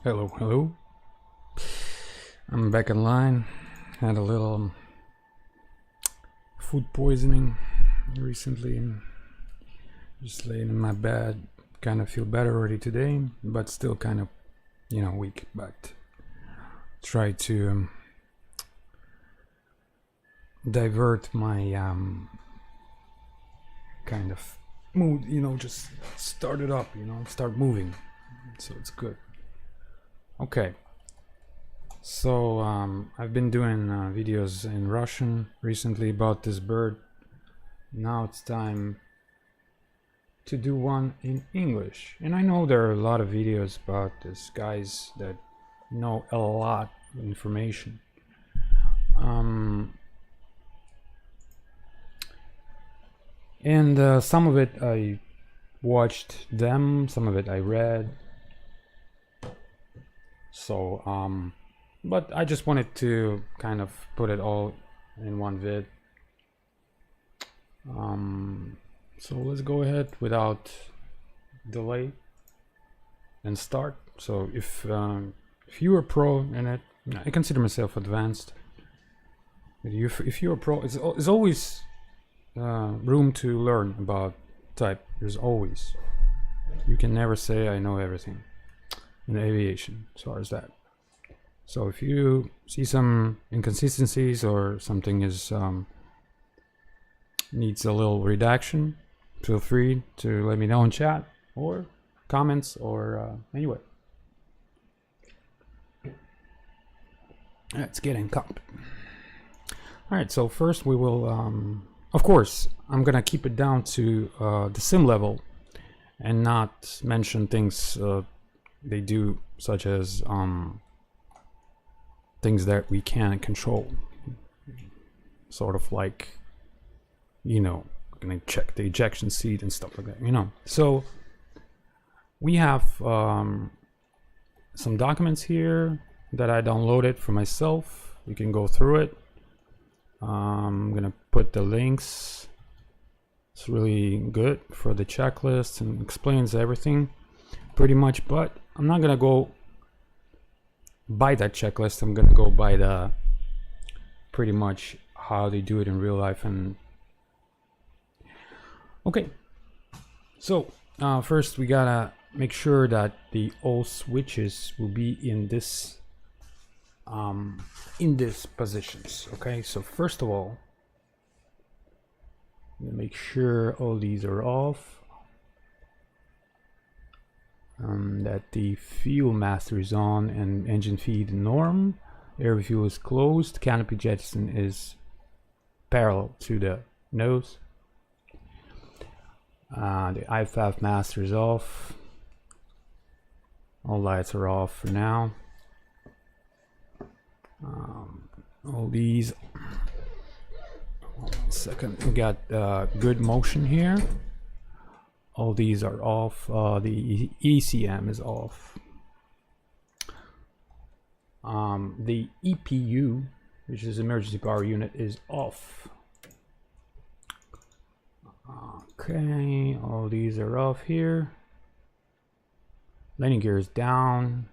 Hello, hello. I'm back in line. Had a little food poisoning recently. Just laying in my bed. Kind of feel better already today, but still kind of, weak. But try to divert my kind of mood, just start it up, start moving. So it's good. Okay. So I've been doing videos in Russian recently about this bird. Now it's time to do one in English. And I know there are a lot of videos about this guys that know a lot of information. And some of it I watched them, some of it I read. So but I just wanted to kind of put it all in one vid. So let's go ahead without delay and start. So if you're a pro in it, I consider myself advanced. But if you're a pro, it's always room to learn about type. There's always. You can never say I know everything in aviation as far as that. So if you see some inconsistencies or something is needs a little redaction, feel free to let me know in chat or comments or anyway. Let's get in comp. Alright, so first we will of course I'm gonna keep it down to the sim level and not mention things they do, such as things that we can't control, sort of like, gonna check the ejection seat and stuff like that, So we have some documents here that I downloaded for myself. You can go through it. I'm gonna put the links. It's really good for the checklist and explains everything pretty much, but I'm not gonna go by that checklist. I'm gonna go by the pretty much how they do it in real life. And okay, so first we gotta make sure that the all switches will be in this positions. Okay, so first of all, make sure all these are off. That the fuel master is on and engine feed norm, air refuel is closed, canopy jettison is parallel to the nose, the IFF master is off, all lights are off for now. All these, 1 second, we got good motion here. All these are off. The ECM is off. The EPU, which is emergency power unit, is off. Okay, all these are off here. Landing gear is down.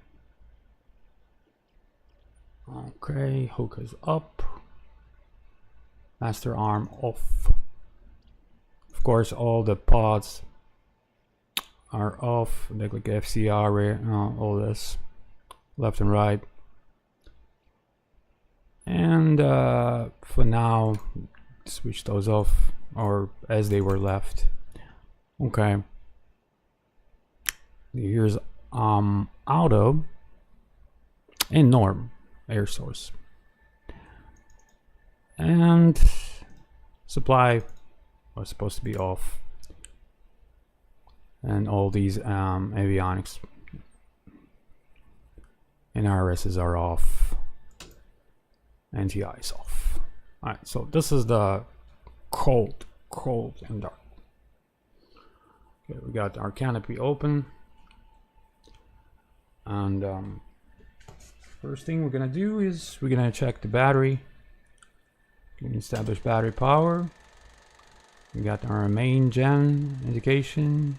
Okay, hook is up. Master arm off. Of course, all the pods are off, like FCR, all this left and right. And for now, switch those off or as they were left. Okay. Here's auto and norm air source. And supply was supposed to be off. And all these avionics and RSs are off. NTI is off. Alright, so this is the cold and dark. Okay, we got our canopy open. And first thing we're gonna do is we're gonna check the battery. We can establish battery power. We got our main gen indication.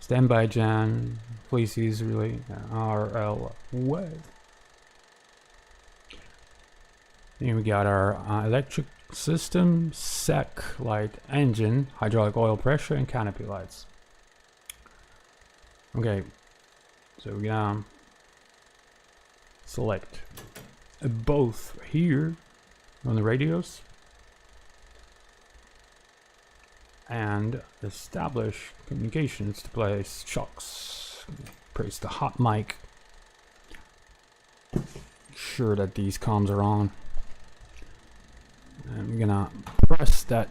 Standby Jan, Fleecy's relay, RL way. Then we got our electric system, sec light engine, hydraulic oil pressure, and canopy lights. Okay, so we're gonna select both here on the radios and establish communications to place shocks. Press the hot mic. Sure that these comms are on. And we're gonna press that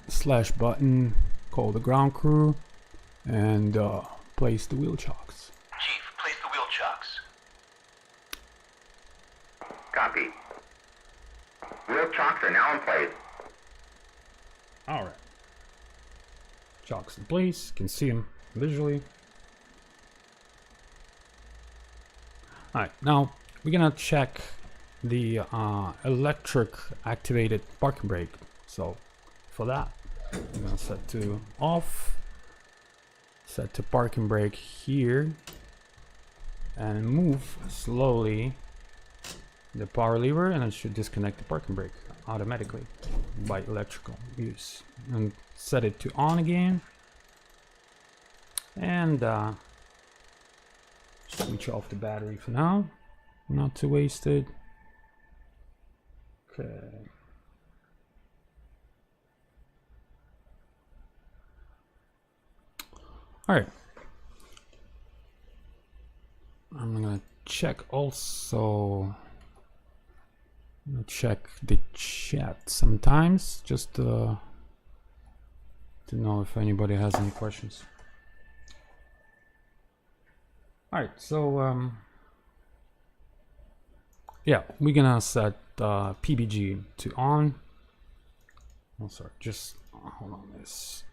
slash button, call the ground crew, and place the wheel chocks. Chief, place the wheel chocks. Copy. Wheel chocks are now in place. Alright. Chocks in place, you can see them visually. Alright, now we're gonna check the electric activated parking brake. So for that, I'm gonna set to off, set to parking brake here, and move slowly the power lever, and it should disconnect the parking brake automatically by electrical use. And set it to on again, and switch off the battery for now, not to waste it. Okay. All right. I'm gonna check also. I'm gonna check the chat sometimes, just to know if anybody has any questions. All right, so yeah, we're gonna set PBG to on. Oh, sorry, just hold on. This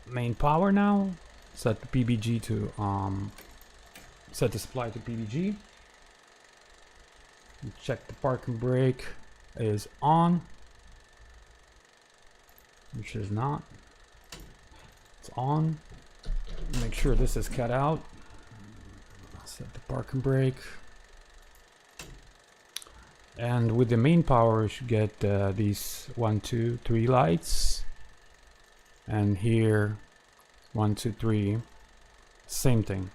main power now. Set the PBG to set the supply to PBG. Check the parking brake is on, which is not. It's on. Make sure this is cut out. Set the parking brake. And with the main power, you should get these 1, 2, 3 lights. And here, 1, 2, 3, same thing.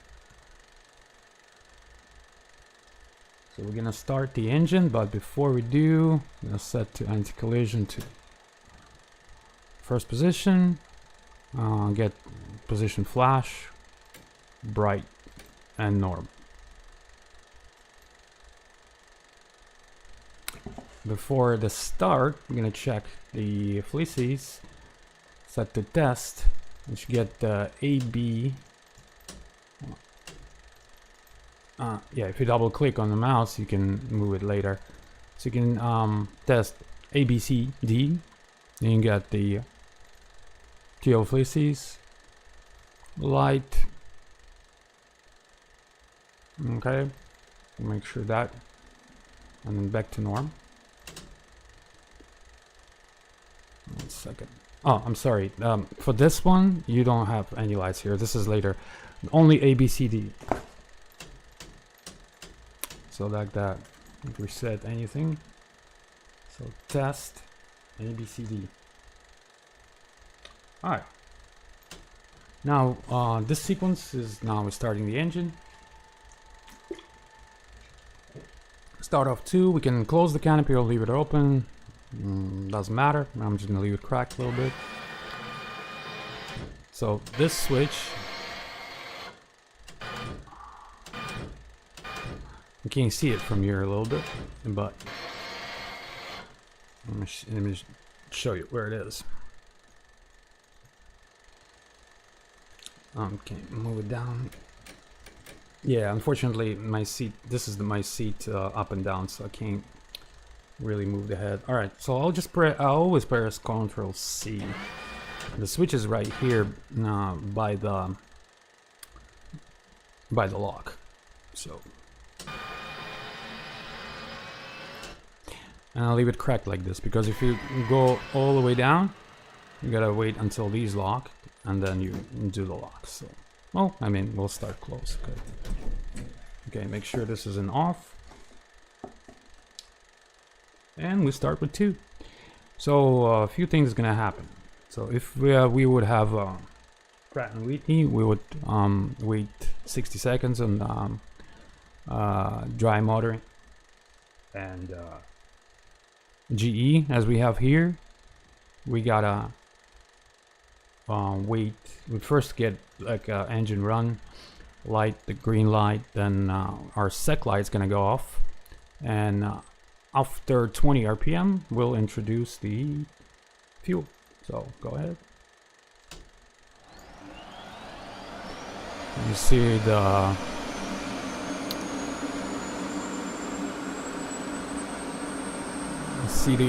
So we're gonna start the engine, but before we do, I'm gonna set to anti-collision to first position. Get position flash, bright, and norm. Before the start, we're gonna check the fleecies. Set to test. You should get the AB. Yeah, if you double click on the mouse, you can move it later. So you can test ABCD. Then you get the TL fleecies, light. Okay, make sure that, and then back to norm. 1 second. Oh, I'm sorry. For this one, you don't have any lights here. This is later. Only ABCD. So like that. Reset anything. So test ABCD. Alright. Now this sequence is now starting the engine. Start off 2. We can close the canopy or leave it open. Doesn't matter. I'm just gonna leave it cracked a little bit. So this switch, you can't see it from here a little bit, but let me show you where it is. Okay, move it down. Yeah, unfortunately, my seat. This is my seat up and down, so I can't really move the head. All right, so I'll just press. I always press Control C. The switch is right here by the lock. So, and I'll leave it cracked like this because if you go all the way down, You gotta wait until these lock, and then you do the lock. So, well, I mean, we'll start close. Okay, make sure this is an off. And we start with 2. So a few things are gonna happen. So if we would have Pratt & Whitney, we would wait 60 seconds on dry motoring. And GE, as we have here, we gotta wait. We first get like engine run light, the green light, then our sec light's gonna go off, and after 20 RPM we'll introduce the fuel. So go ahead. You see the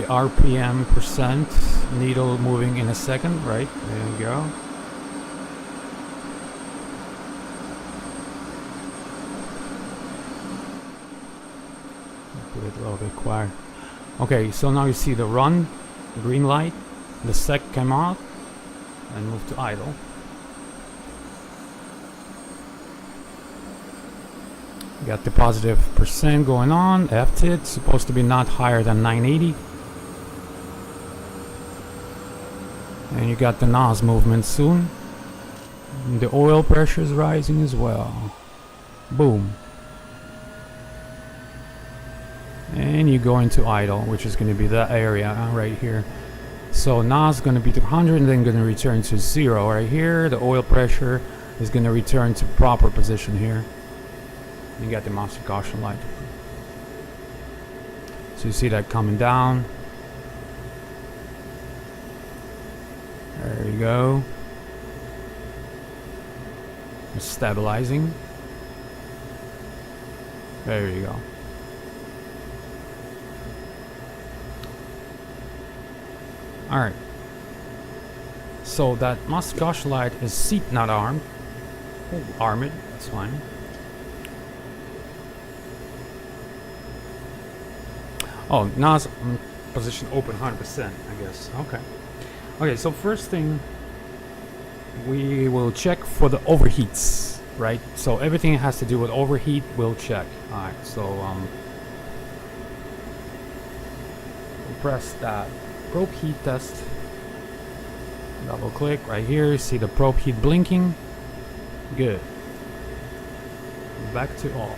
RPM percent needle moving in a second, right? There you go. Put it a little bit quiet. Okay, so now you see the run, green light, the sec came out, and move to idle. Got the positive percent going on. F-tit supposed to be not higher than 980. And you got the NOS movement soon. And the oil pressure is rising as well. Boom. And you go into idle, which is going to be that area right here. So NOS is going to be to 100 and then going to return to 0 right here. The oil pressure is going to return to proper position here. You got the master caution light. So you see that coming down. There you go. It's stabilizing. There you go. Alright. So that master caution light is seat not armed. Armored, that's fine. Oh, NOS position open 100%, I guess. Okay. Okay, so first thing, we will check for the overheats, right? So everything has to do with overheat, we'll check. Alright, so we'll press that probe heat test. Double click right here, see the probe heat blinking. Good. Back to off.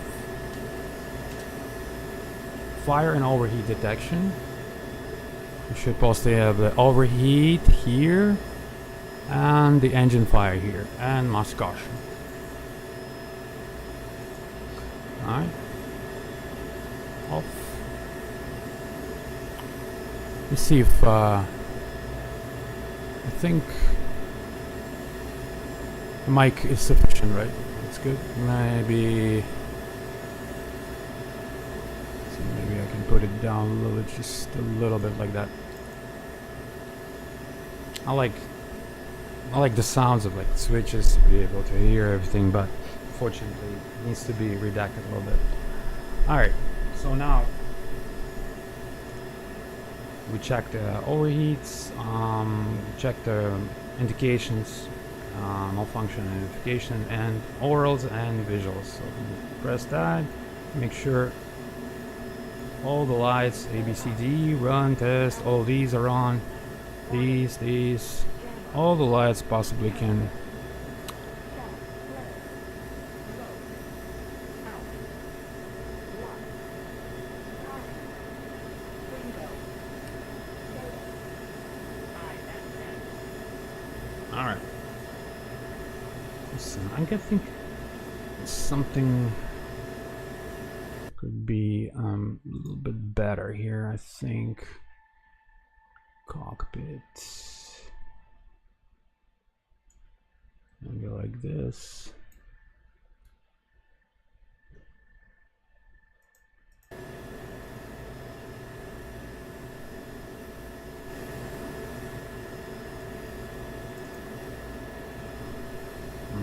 Fire and overheat detection. You should supposed to have the overheat here and the engine fire here and master caution. Alright. Off. Let's see if I think the mic is sufficient, right? That's good. Maybe I can put it down a little bit, just a little bit like that. I like the sounds of like switches to be able to hear everything, but unfortunately it needs to be redacted a little bit. Alright, so now we check the overheats, check the indications, malfunction identification, and orals and visuals. So press that, make sure all the lights, A, B, C, D, run, test, all these are on. These, all the lights possibly can. Alright. Listen, I think something could be a little bit better here, I think. Cockpit. Maybe like this.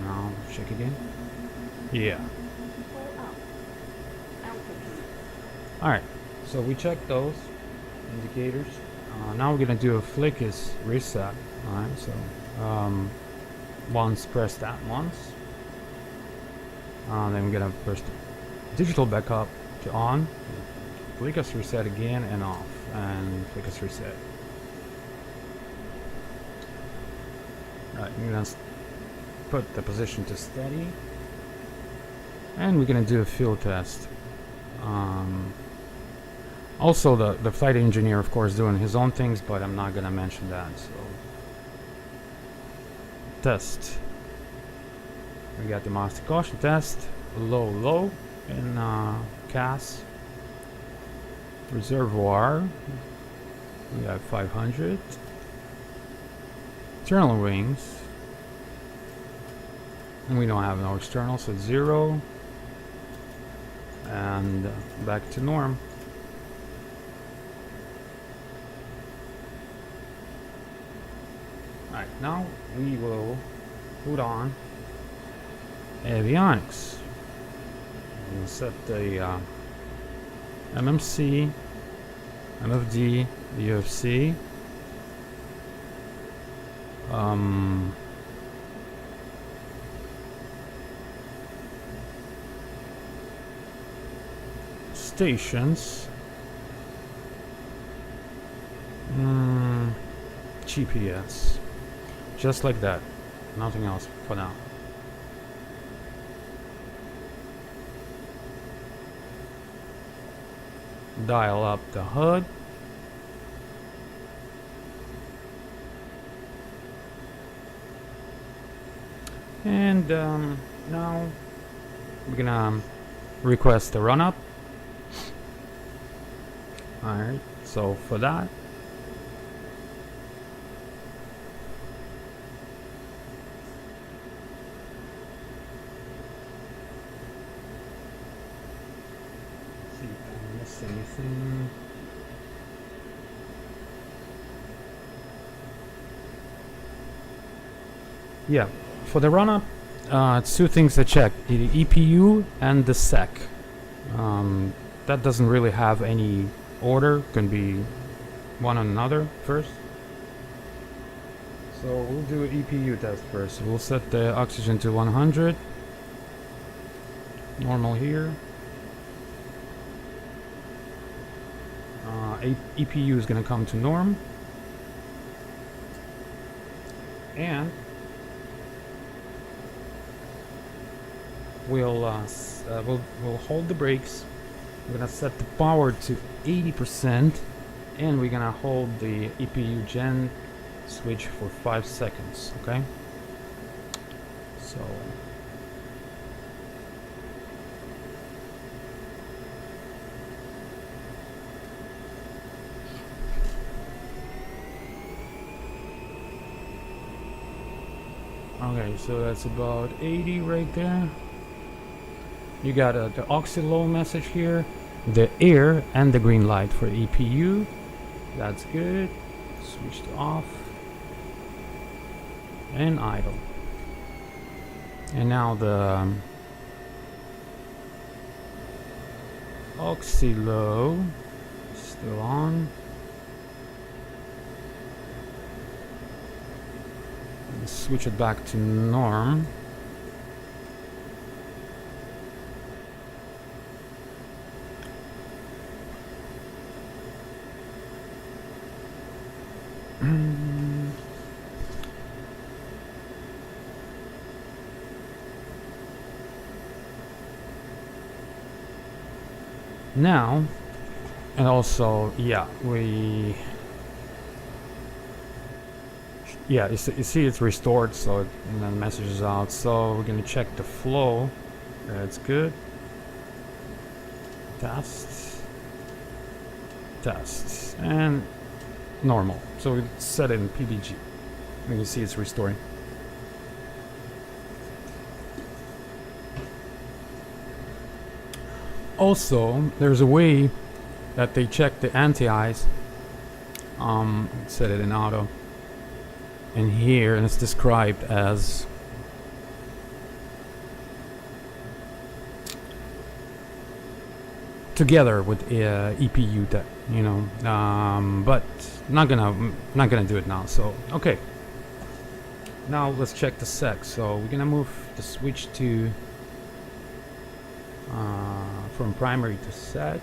Now check again. Yeah. Alright, so we checked those indicators. Now we're gonna do a flick is reset. Alright, so once press that once. Then we're gonna press the digital backup to on. Flick is reset again and off. And flick is reset. Right, we're gonna put the position to steady. And we're gonna do a field test. Also, the flight engineer, of course, doing his own things, but I'm not gonna mention that. So, test. We got the master caution test, low, and CAS. Reservoir. We got 500. Internal wings. And we don't have no external, so 0. And back to norm. Alright, now we will put on avionics. We'll set the MMC, MFD, the UFC. Stations. GPS. Just like that. Nothing else for now. Dial up the HUD. And now we're gonna request the run up. Alright, so for that, let's see if I missed anything. Yeah, for the run up, it's two things to check: the EPU and the SEC. That doesn't really have any order, can be one on another first. So we'll do an EPU test first. We'll set the oxygen to 100. Normal here. EPU is going to come to norm. And we'll hold the brakes. We're gonna set the power to 80%, and we're gonna hold the EPU gen switch for 5 seconds. Okay. So okay, so that's about 80 right there. You got the oxy-low message here, the air, and the green light for EPU. That's good. Switch to off. And idle. And now the oxy-low still on. Let's switch it back to norm. Now, and also, yeah, you see it's restored, so and then the message is out. So we're gonna check the flow. That's good. Test, and normal. So we set it in PBG. And you see it's restoring. Also, there's a way that they check the anti-ice. Set it in auto. And here, and it's described as together with EPU, that you know, but not gonna do it now. So okay, now let's check the sec. So we're gonna move the switch to from primary to sec.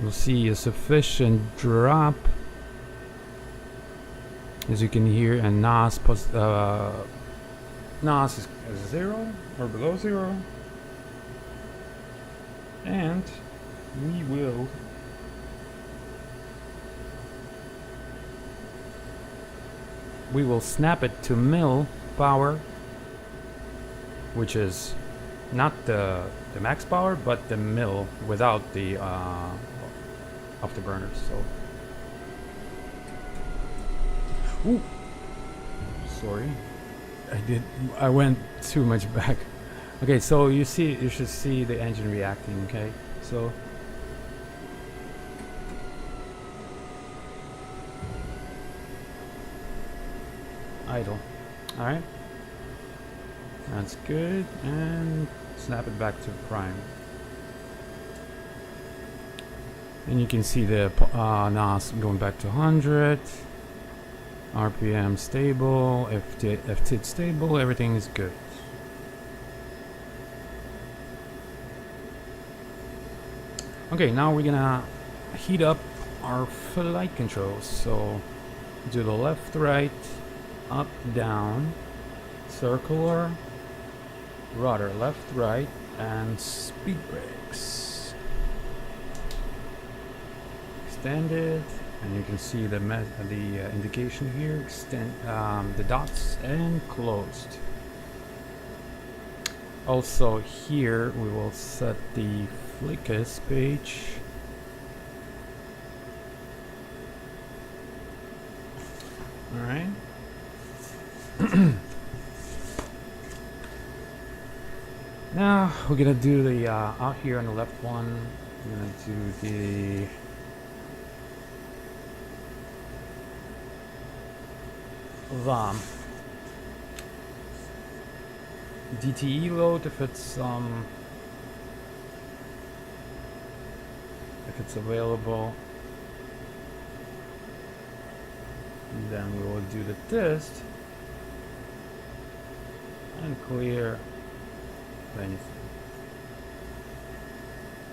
You'll see a sufficient drop, as you can hear, and NOS is 0 or below 0, and we will snap it to mil power, which is not the max power, but the mil without the afterburners. So, ooh, sorry, I went too much back. Okay, so you should see the engine reacting. Okay, so idle. All right, that's good, and snap it back to prime. And you can see the NOS going back to 100. RPM stable, FTID stable, everything is good. Okay, now we're gonna heat up our flight controls. So do the left, right, up, down, circular, rudder, left, right, and speed brakes. Extended, and you can see the indication here. Extend the dots, and closed. Also here we will set the flickus page. All right. Now we're gonna do the out here on the left one. We're gonna do the DTE load if it's available. And then we will do the test and clear anything.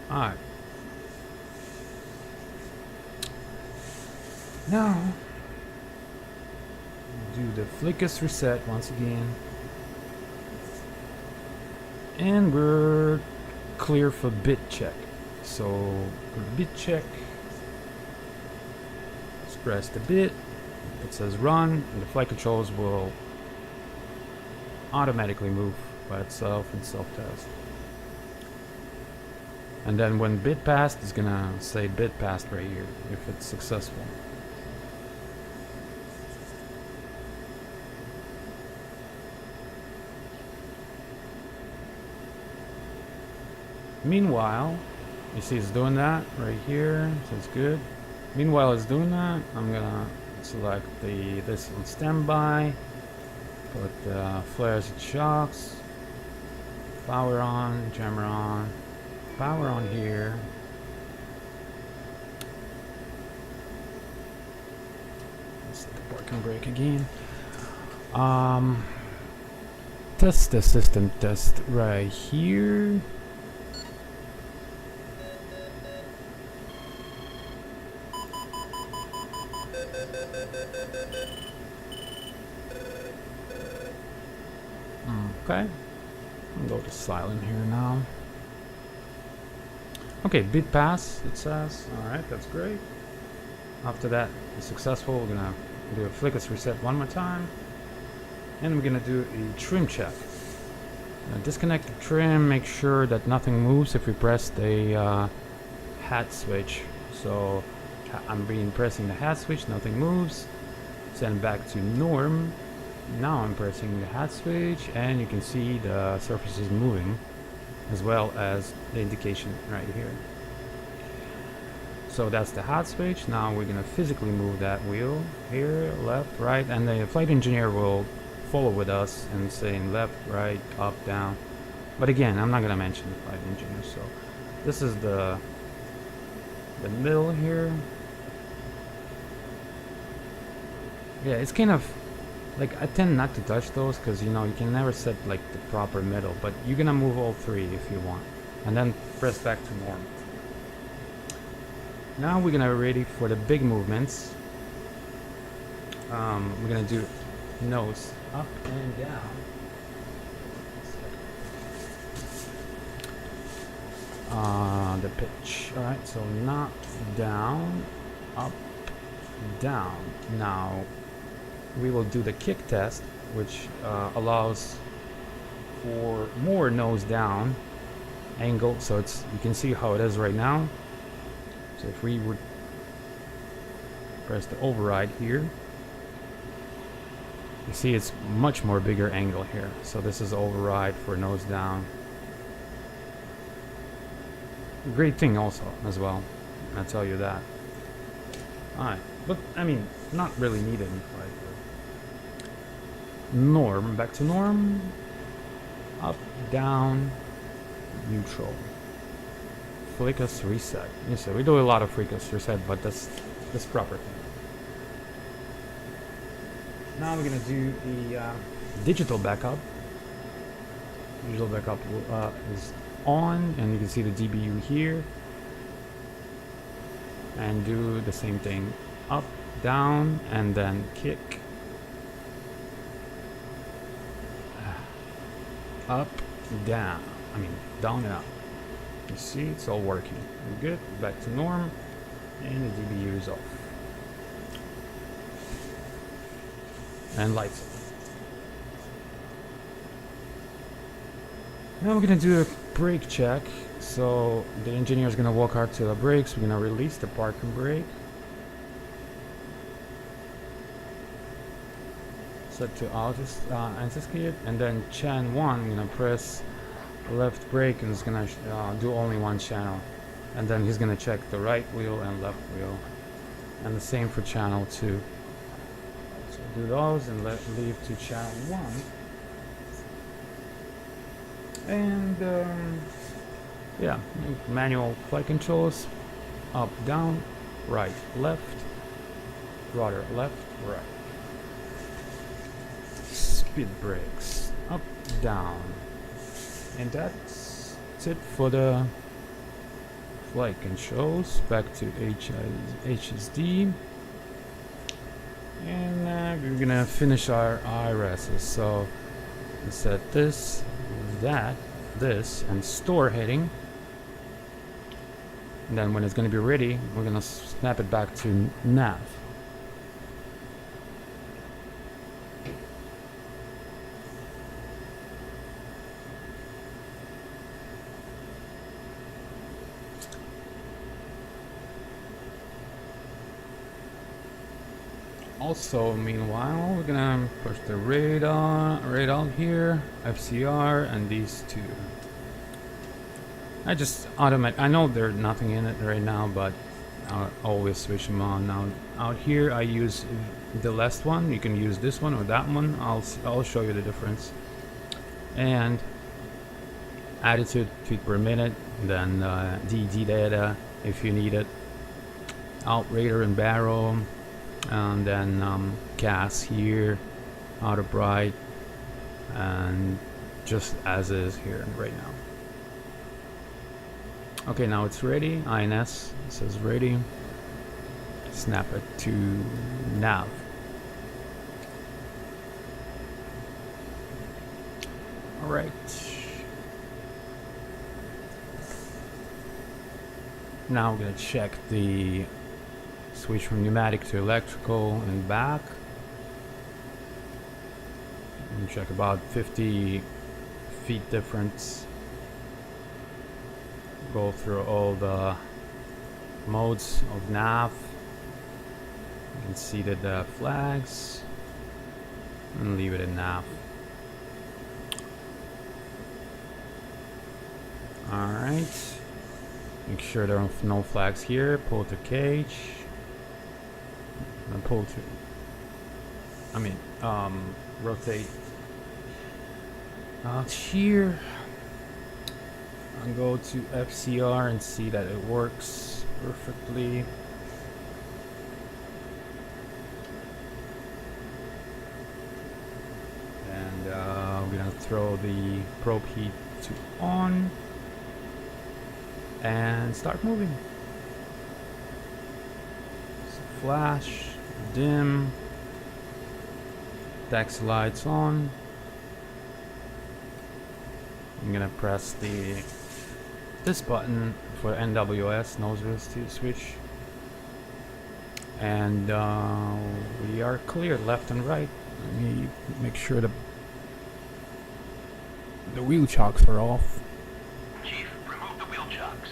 Alright. Now do the flickus reset once again. And we're clear for bit check. So for bit check, let's press the bit. It says run, and the flight controls will automatically move by itself and self-test. And then when bit passed, it's gonna say bit passed right here if it's successful. Meanwhile, you see it's doing that right here, so it's good. Meanwhile it's doing that, I'm gonna select this on standby, put flares and shocks, power on, jammer on, power on here. Let's set the parking brake again. Test the system test right here. Okay, I'll go to silent here now. Okay, bit pass, it says. Alright, that's great. After that is successful, we're gonna do a flickus reset one more time. And we're gonna do a trim check. Disconnect the trim, make sure that nothing moves if we press the hat switch. So I'm pressing the hat switch, nothing moves. Send back to norm. Now I'm pressing the hat switch, and you can see the surface is moving, as well as the indication right here. So that's the hat switch. Now we're gonna physically move that wheel here, left, right, and the flight engineer will follow with us and saying left, right, up, down. But again, I'm not gonna mention the flight engineer, so This is the middle here. Yeah, it's kind of like, I tend not to touch those because, you know, you can never set like the proper middle, but you're gonna move all three if you want, and then press back to normal. Now we're gonna be ready for the big movements. We're gonna do nose up and down. The pitch. All right, so not down, up, down. Now we will do the kick test, which allows for more nose down angle. So it's, you can see how it is right now. So if we would press the override here, you see it's much more bigger angle here. So this is override for nose down. Great thing also as well, I'll tell you that. Alright, but I mean, not really needed. Like, norm, back to norm, up, down, neutral, focus reset. You see, we do a lot of focus reset, but that's proper thing. Now we're gonna do the digital backup. Digital backup is on, and you can see the DBU here, and do the same thing, up, down, and then kick, up, down, I mean down and up. You see it's all working. We're good, back to norm, and the DBU is off, and lights off. Now we're gonna do a brake check. So the engineer is gonna walk out to the brakes. We're gonna release the parking brake. Set to anti-skid, and then channel 1. I'm gonna press left brake, and it's gonna do only one channel, and then he's gonna check the right wheel and left wheel, and the same for channel 2. So do those and leave to channel 1. And yeah, manual flight controls, up, down, right, left, rudder, left, right, speed brakes, up, down, and that's it for the flight controls. Back to HSD, and we're gonna finish our IRSs. So we set this, that, this, and store heading, and then when it's going to be ready, we're going to snap it back to nav. Also, meanwhile, we're gonna push the radar here, FCR, and these two. I just I know there's nothing in it right now, but I'll always switch them on. Now out here, I use the last one. You can use this one or that one. I'll show you the difference. And attitude, feet per minute, then DD data if you need it. Out radar and barrel. And then gas here, auto bright, and just as is here right now. Okay, now it's ready. INS says ready. Snap it to nav. All right. Now I'm gonna check the switch from pneumatic to electrical and back. And check about 50 feet difference. Go through all the modes of nav. You can see the flags and leave it in nav. Alright. Make sure there are no flags here. Pull to cage. And pull to, rotate out here. I'll go to FCR and see that it works perfectly. And we're gonna throw the probe heat to on and start moving. So flash, dim, taxi lights on. I'm gonna press this button for NWS, nose visibility switch, and we are clear left and right. Let me make sure the wheel chocks are off. Chief, remove the wheel chocks.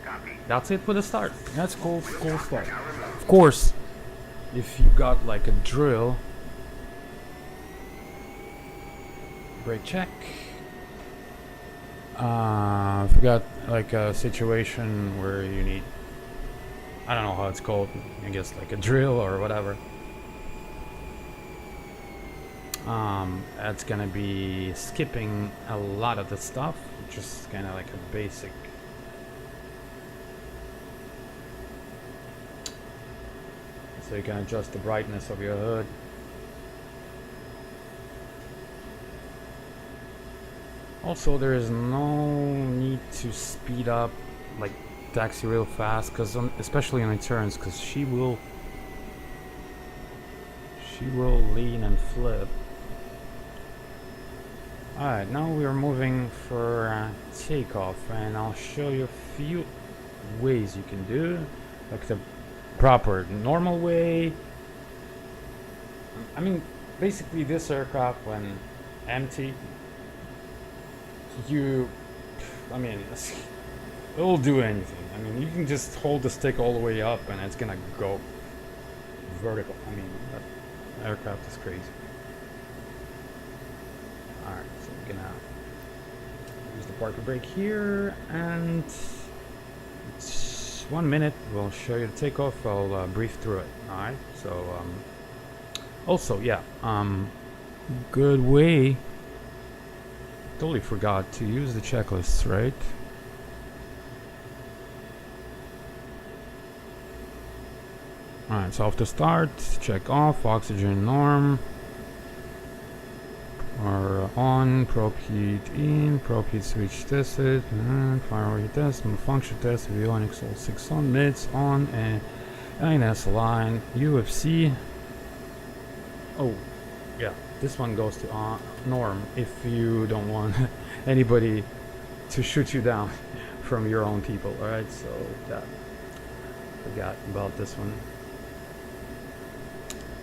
Copy. That's it for the start. That's cool start. Of course, if you got like a drill, brake check. If you got like a situation where you need, I don't know how it's called, I guess like a drill or whatever. That's gonna be skipping a lot of the stuff, just kind of like a basic. So you can adjust the brightness of your hood. Also, there is no need to speed up like taxi real fast, because especially in returns, because she will lean and flip. Alright, now we are moving for takeoff, and I'll show you a few ways you can do, like the proper normal way. I mean, basically this aircraft when empty, I mean, it'll do anything. I mean, you can just hold the stick all the way up and it's gonna go vertical. I mean, that aircraft is crazy. Alright, so we're gonna use the parking brake here, and it's 1 minute. We'll show you the takeoff. I'll brief through it. Alright, so also, yeah, good way. Totally forgot to use the checklists, right? Alright, so after start, check off, oxygen norm, or on, probe heat in, probe heat switch tested, priority test, function test, avionics all 6 on, mids on, and INS line, UFC. Oh, yeah, this one goes to norm if you don't want anybody to shoot you down from your own people. Alright, so yeah, forgot about this one.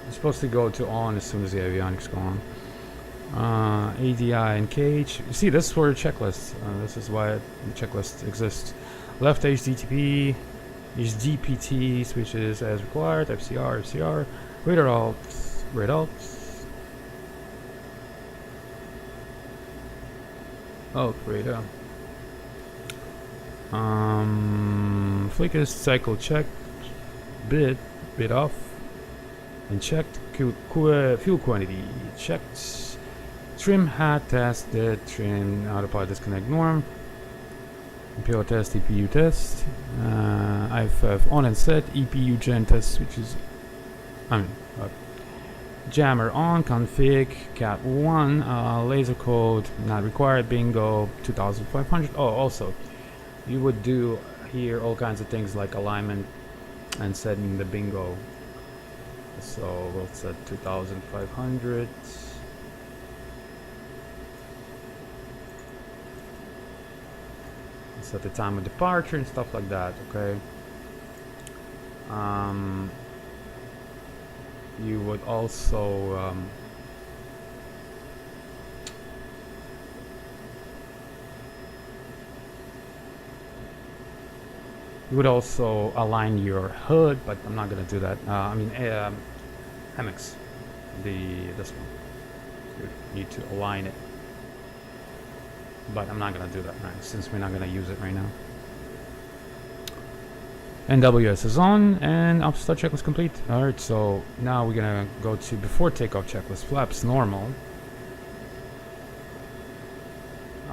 It's supposed to go to on as soon as the avionics go on. ADI and cage. You see, this is for a checklist. This is why the checklist exists. Left HDTP, HDPT switches as required. FCR, radar alt, radar. Flickus cycle check, bit off, and checked. Fuel quantity checked. Trim hat tested. Trim autopilot disconnect norm. PO test, EPU test. IFF on and set. EPU gen test, which is jammer on. Config cat 1. Laser code not required. Bingo 2500. Oh, also you would do here all kinds of things like alignment and setting the bingo. So we'll set 2500. Set the time of departure and stuff like that. Okay. You would also align your hood, but I'm not gonna do that. I mean, hammocks. This one. You need to align it, but I'm not gonna do that right, since we're not gonna use it right now. NWS is on, and after start checklist complete. Alright, so now we're gonna go to before takeoff checklist. Flaps normal.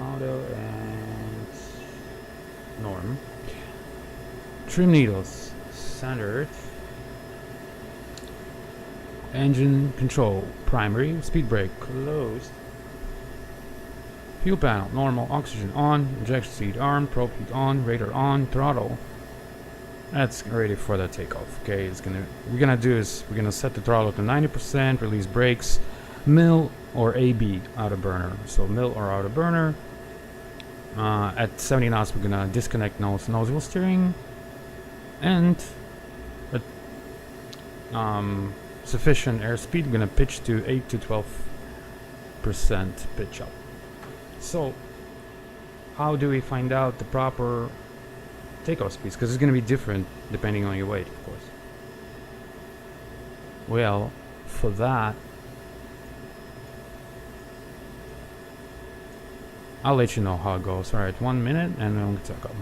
auto and norm. Trim needles, standard. Engine control, primary. Speed brake, closed. Fuel panel, normal. Oxygen on. Injection seat on. Probe heat on. Radar on. Throttle. That's ready for the takeoff. Okay, we're gonna set the throttle to 90%. Release brakes, mill or AB out of burner. So mill or out of burner. At 70 knots, we're gonna disconnect nose wheel steering, and at sufficient airspeed, we're gonna pitch to 8 to 12% pitch up. So, how do we find out the proper takeoff speeds? Because it's gonna be different depending on your weight, of course. Well, for that, I'll let you know how it goes. Alright, 1 minute and then we'll take off.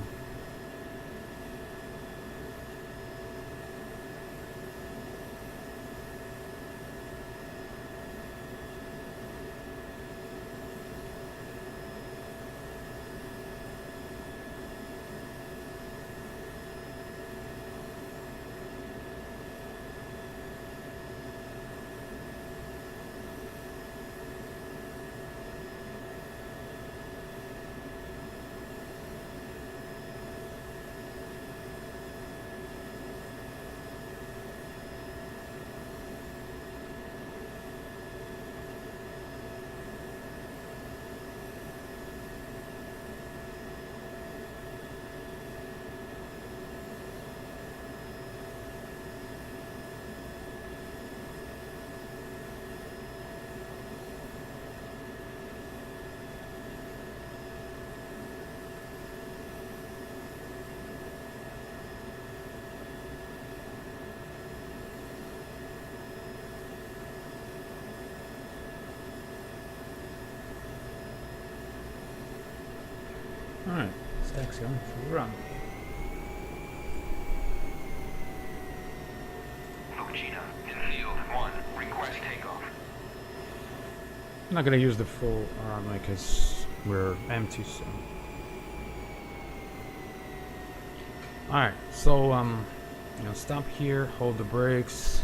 Alright, taxi on for run. Fukushima, Field 1, request takeoff. I'm not gonna use the full runway because we're empty, so. Alright, so stop here, hold the brakes.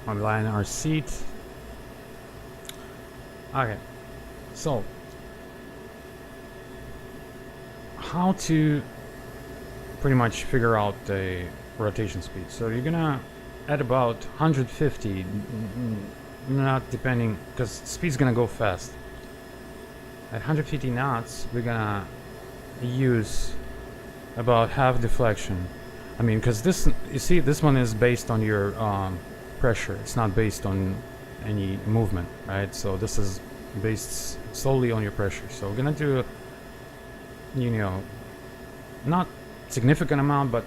Align our seat. Okay, so how to pretty much figure out the rotation speed. So you're gonna at about 150, not depending, because speed's gonna go fast. At 150 knots, we're gonna use about half deflection. I mean, because this, you see, this one is based on your pressure. It's not based on any movement, right? So this is based solely on your pressure. So we're gonna do, not significant amount, but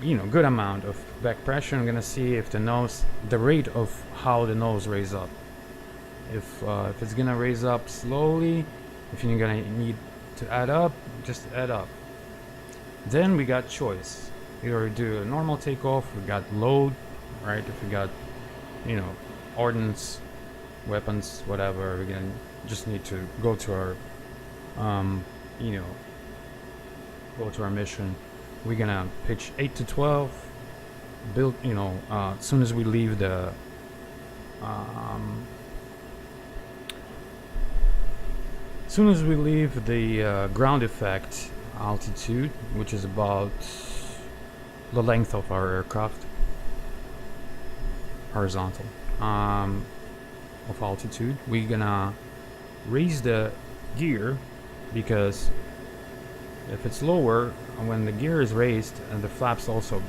good amount of back pressure. I'm gonna see if the rate of how the nose raise up. If it's gonna raise up slowly, if you're gonna need to add up, just add up. Then we got choice. Either do a normal takeoff, we got load, right? If we got, ordnance, weapons, whatever, we're gonna just need to go to our, go to our mission. We're gonna pitch 8 to 12, build, as soon as we leave the, ground effect altitude, which is about the length of our aircraft, horizontal, of altitude, we're gonna raise the gear, because if it's lower, when the gear is raised, and the flaps also,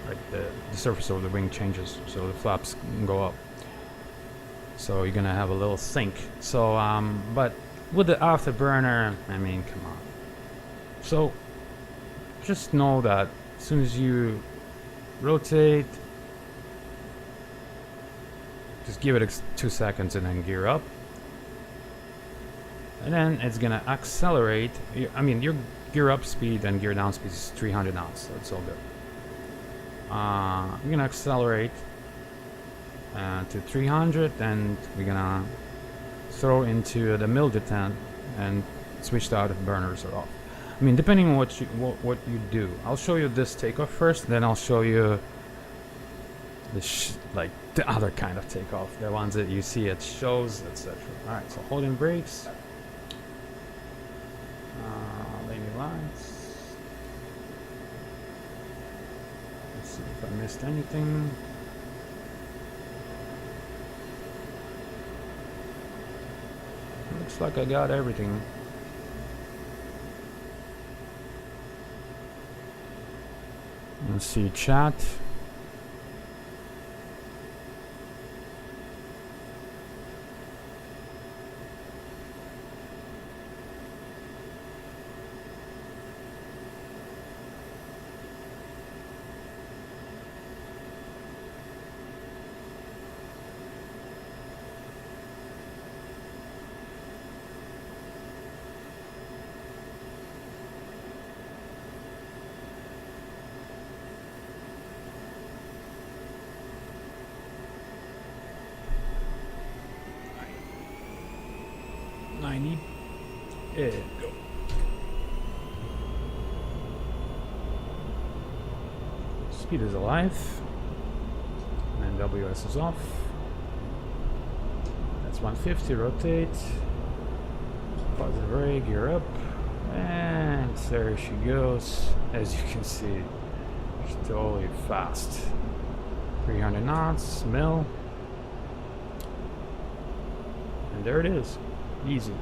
like the surface of the wing changes, so the flaps go up. So you're gonna have a little sink. So, but with the afterburner, I mean, come on. So just know that as soon as you rotate, just give it 2 seconds and then gear up. And then it's gonna accelerate. I mean, your gear up speed and gear down speed is 300 knots, so it's all good. You're gonna accelerate to 300, and we're gonna throw into the mill detent and switch the afterburners off. I mean, depending on what you do. I'll show you this takeoff first, then I'll show you like the other kind of takeoff, the ones that you see at shows, etc. All right, so holding brakes, landing lights. Let's see if I missed anything. Looks like I got everything. Let's see, chat. Yeah, go. Speed is alive, and WS is off. That's 150. Rotate. Positive brake. Gear up, and there she goes. As you can see, she's totally fast. 300 knots, mill, and there it is. Easy.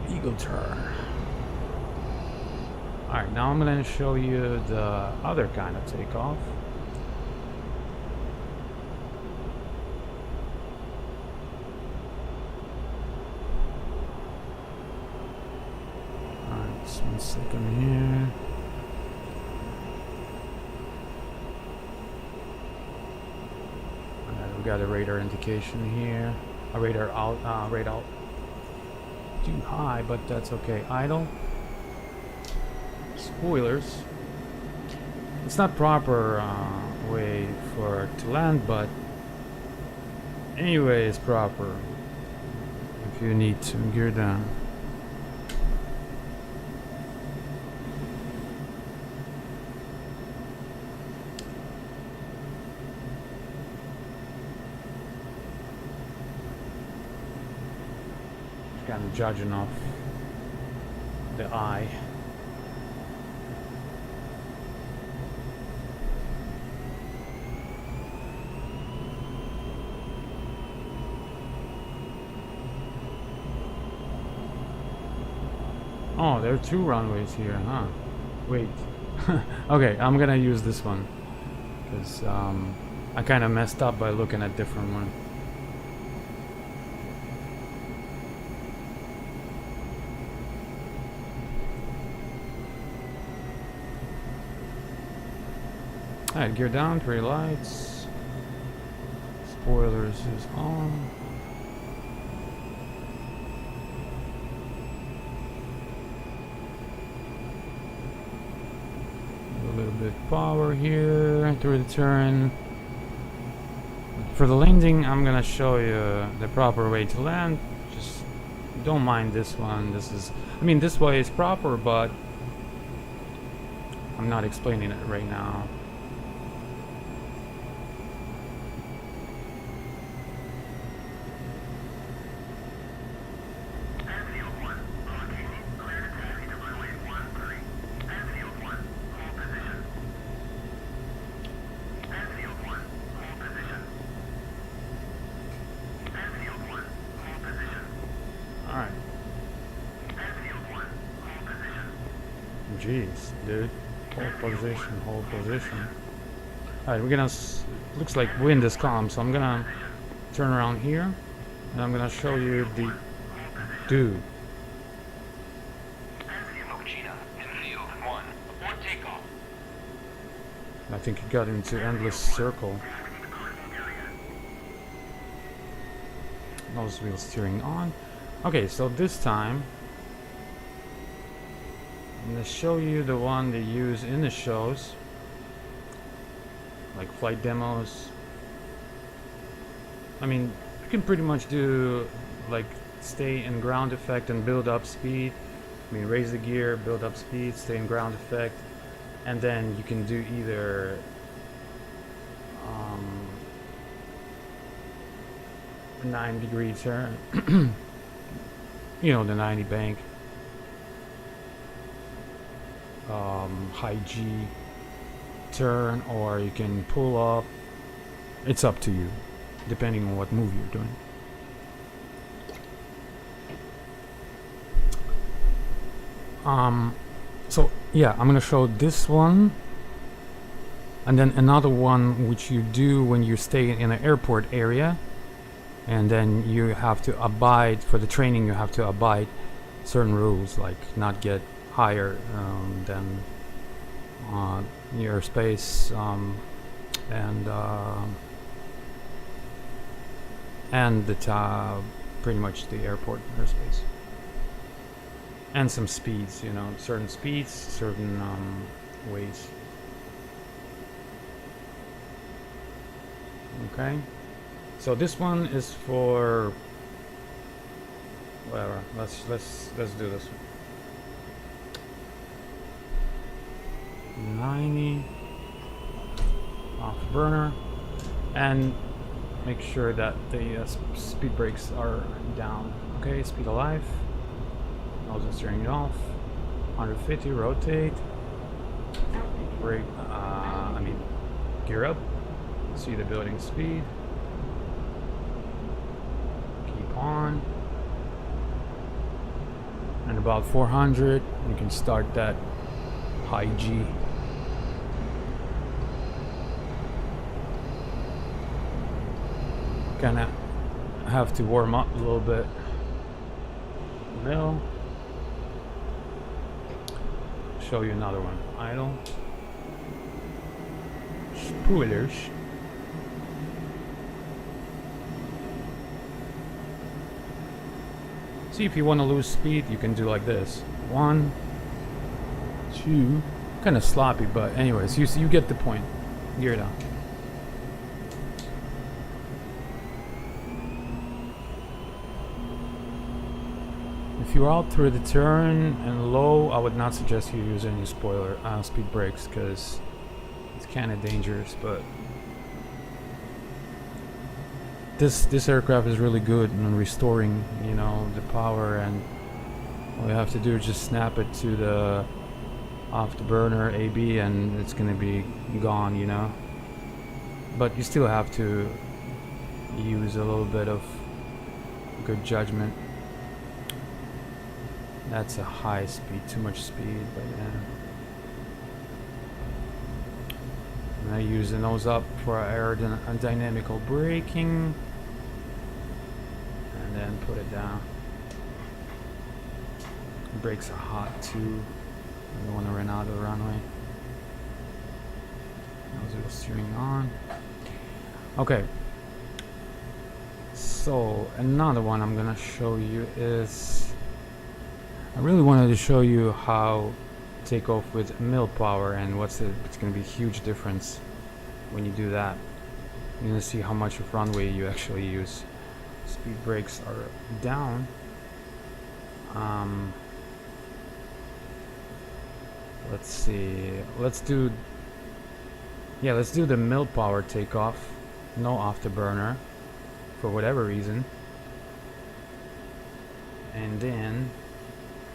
Eagle turn. Alright, now I'm going to show you the other kind of takeoff. Alright, just 1 second here. We got a radar indication here. A radar out, radar too high, but that's okay. Idle. Spoilers. It's not proper way for it to land, but anyway, it's proper if you need to gear down. Kind of judging off the eye. Oh, there are 2 runways here, huh? Wait. Okay, I'm gonna use this one because I kind of messed up by looking at different one. Alright, gear down, 3 lights. Spoilers is on. A little bit power here through the turn. For the landing, I'm gonna show you the proper way to land. Just don't mind this one. This is, I mean, this way is proper, but I'm not explaining it right now. Jeez, dude. Hold position. Alright, we're gonna, looks like wind is calm, so I'm gonna turn around here, and I'm gonna show you the dude. I think he got into endless circle. Nose wheel steering on. Okay, so this time I'm gonna show you the one they use in the shows. like flight demos. I mean, you can pretty much do like stay in ground effect and build up speed. I mean, raise the gear, build up speed, stay in ground effect, and then you can do either 9-degree turn, you know, the 90 bank, high G turn, or you can pull up. It's up to you, depending on what move you're doing. So yeah, I'm gonna show this one, and then another one which you do when you stay in an airport area, and then you have to abide for the training. You have to abide certain rules, like not get higher than your airspace, and the pretty much the airport airspace, and some speeds. You know, certain speeds, certain ways. Okay. So this one is for whatever. Let's do this one. 90 off burner, and make sure that the speed brakes are down. Okay, speed alive. Nose and steering off. 150. Rotate. Brake. Gear up. See the building speed. On, and about 400 you can start that high G. Gonna have to warm up a little bit. Middle. Show you another one. Idle. Spoilers. See, if you want to lose speed, you can do like this. 1, 2, kind of sloppy, but anyways, you get the point. Gear down. If you're out through the turn and low, I would not suggest you use any speed brakes, because it's kind of dangerous. But this aircraft is really good in restoring, you know, the power, and all you have to do is just snap it to the afterburner AB and it's gonna be gone, you know. But you still have to use a little bit of good judgment. That's a high speed, too much speed, but yeah. And I use the nose up for aerodynamical braking, and then put it down. Brakes are hot too. I don't want to run out of the runway. Nose steering on. Okay. So another one I'm gonna show you is, I really wanted to show you how take off with mil power, and it's going to be a huge difference when you do that. You're going to see how much of runway you actually use. Speed brakes are down. Let's see. Let's do the mil power takeoff. No afterburner for whatever reason. And then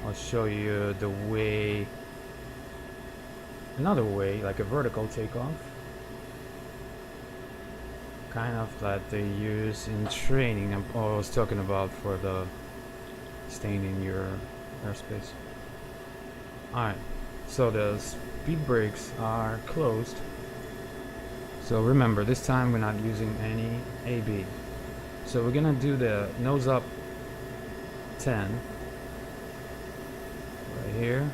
I'll show you the way, another way, like a vertical takeoff, kind of that they use in training. I was talking about for the staying in your airspace. Alright, so the speed brakes are closed. So remember, this time we're not using any AB. So we're gonna do the nose up 10 right here.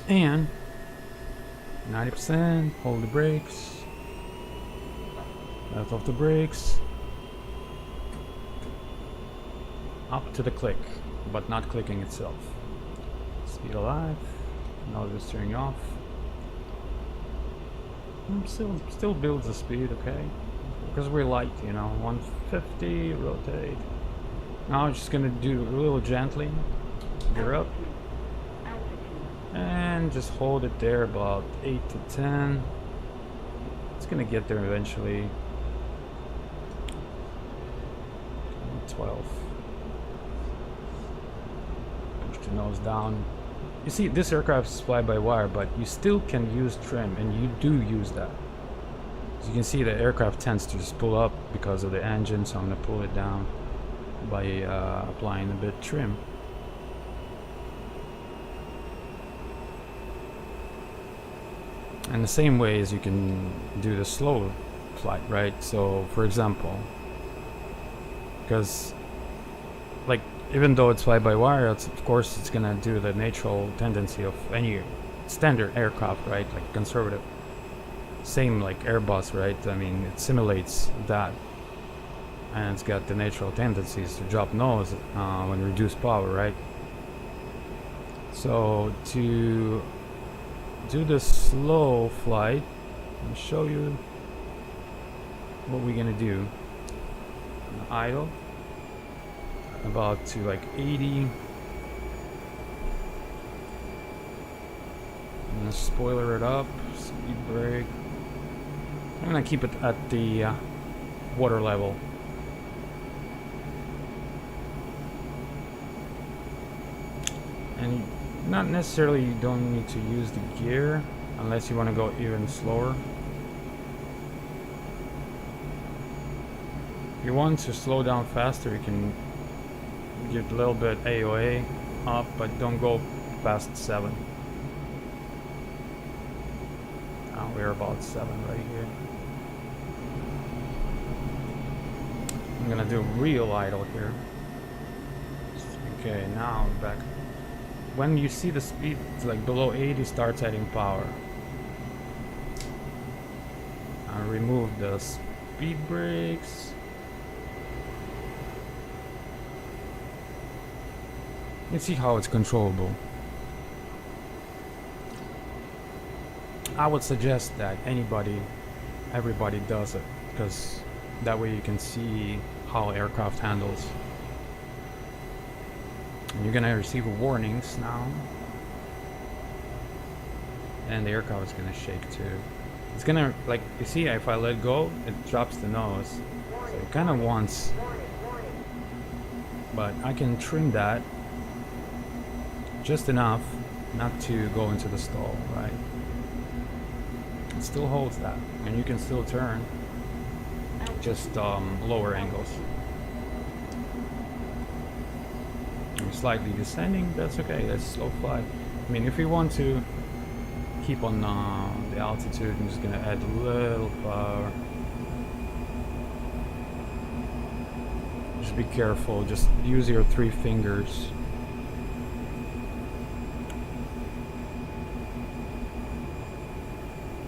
And 90%, hold the brakes, let off the brakes, up to the click, but not clicking itself. Speed alive, Now just turning off. Still builds the speed, okay? Because we're light, you know. 150, rotate. Now I'm just gonna do a little gently. Gear up. And just hold it there about 8 to 10. It's gonna get there eventually. 12. Push the nose down. You see, this aircraft is fly-by-wire, but you still can use trim, and you do use that. As you can see, the aircraft tends to just pull up because of the engine, so I'm going to pull it down by applying a bit trim. And the same way as you can do the slow flight, right? So, for example, because, like, even though it's fly-by-wire, of course it's gonna do the natural tendency of any standard aircraft, right? Like conservative. Same like Airbus, right? I mean, it simulates that, and it's got the natural tendencies to drop nose when reduced power, right? So to do the slow flight, I'll show you what we're gonna do. Idle about to like 80. I'm gonna spoiler it up, speed brake. I'm gonna keep it at the water level. And not necessarily you don't need to use the gear unless you want to go even slower. If you want to slow down faster, you can give a little bit AOA up, but don't go past 7. Now we're about 7 right here. I'm gonna do real idle here. Okay, now back. When you see the speed like below 80, starts adding power. I'll remove the speed brakes. You see how it's controllable. I would suggest that everybody does it, because that way you can see how aircraft handles. And you're gonna receive warnings now, and the aircraft is gonna shake too. It's gonna, like, you see, if I let go, it drops the nose, so it kind of wants, but I can trim that just enough not to go into the stall, right? It still holds that, and you can still turn, just lower angles. I'm slightly descending, that's okay, that's slow fly. I mean, if you want to keep on the altitude, I'm just gonna add a little power. Just be careful, just use your 3 fingers.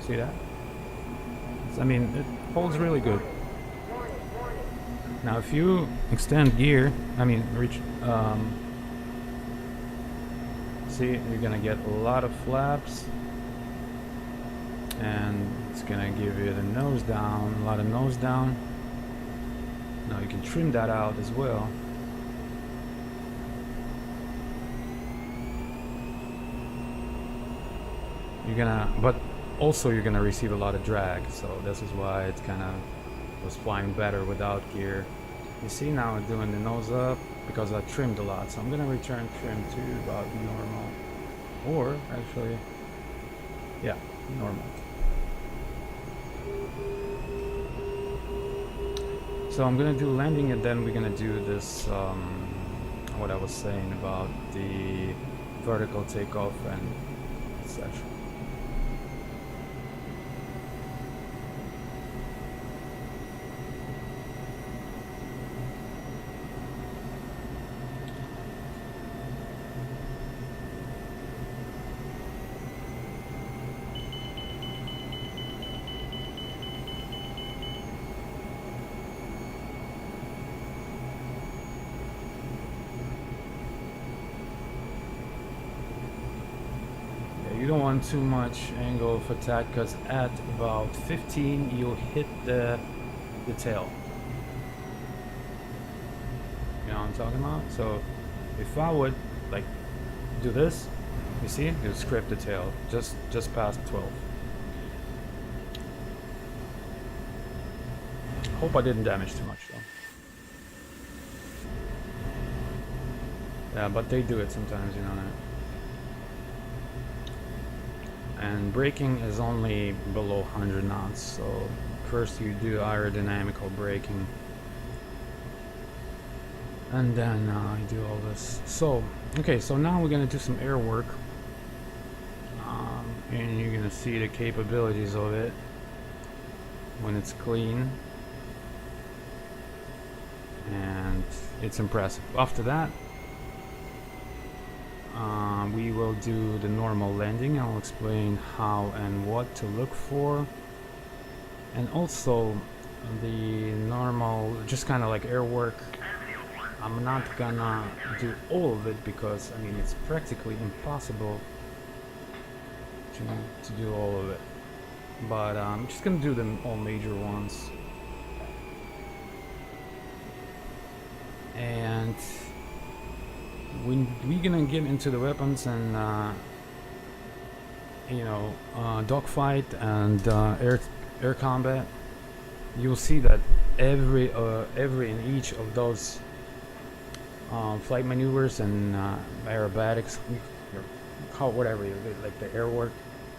See that? I mean, it holds really good. Now if you extend gear, reach, see, you're gonna get a lot of flaps, and it's gonna give you the nose down, a lot of nose down. Now you can trim that out as well. But also you're gonna receive a lot of drag, so this is why it kind of was flying better without gear. You see now I'm doing the nose up because I trimmed a lot, so I'm gonna return trim to about normal, or actually, yeah, normal. So I'm gonna do landing, and then we're gonna do this, what I was saying about the vertical takeoff and such. you don't want too much angle of attack, because at about 15 you'll hit the tail. You know what I'm talking about? So if I would like do this, you see, it would scrape the tail just past 12. Hope I didn't damage too much though. Yeah, but they do it sometimes, you know that. And braking is only below 100 knots, so first you do aerodynamical braking, and then I do all this. So okay, so now we're gonna do some air work, and you're gonna see the capabilities of it when it's clean, and it's impressive. After that, we will do the normal landing. I'll explain how and what to look for, and also the normal, just kind of like air work. I'm not gonna do all of it because I mean it's practically impossible to do all of it, but I'm just gonna do them all major ones. And when we're gonna get into the weapons and you know, dogfight and air combat, you'll see that every and each of those flight maneuvers and aerobatics, how whatever you like, the air work,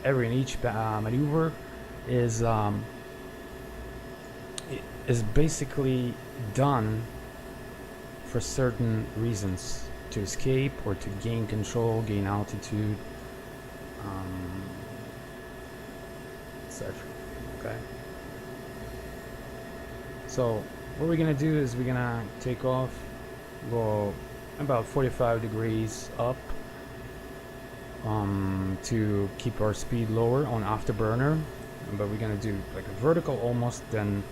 every and each maneuver is basically done for certain reasons, to escape or to gain control, gain altitude, etc. Okay. So what we're gonna do is we're gonna take off, go about 45 degrees up, to keep our speed lower on afterburner, but we're gonna do like a vertical almost, then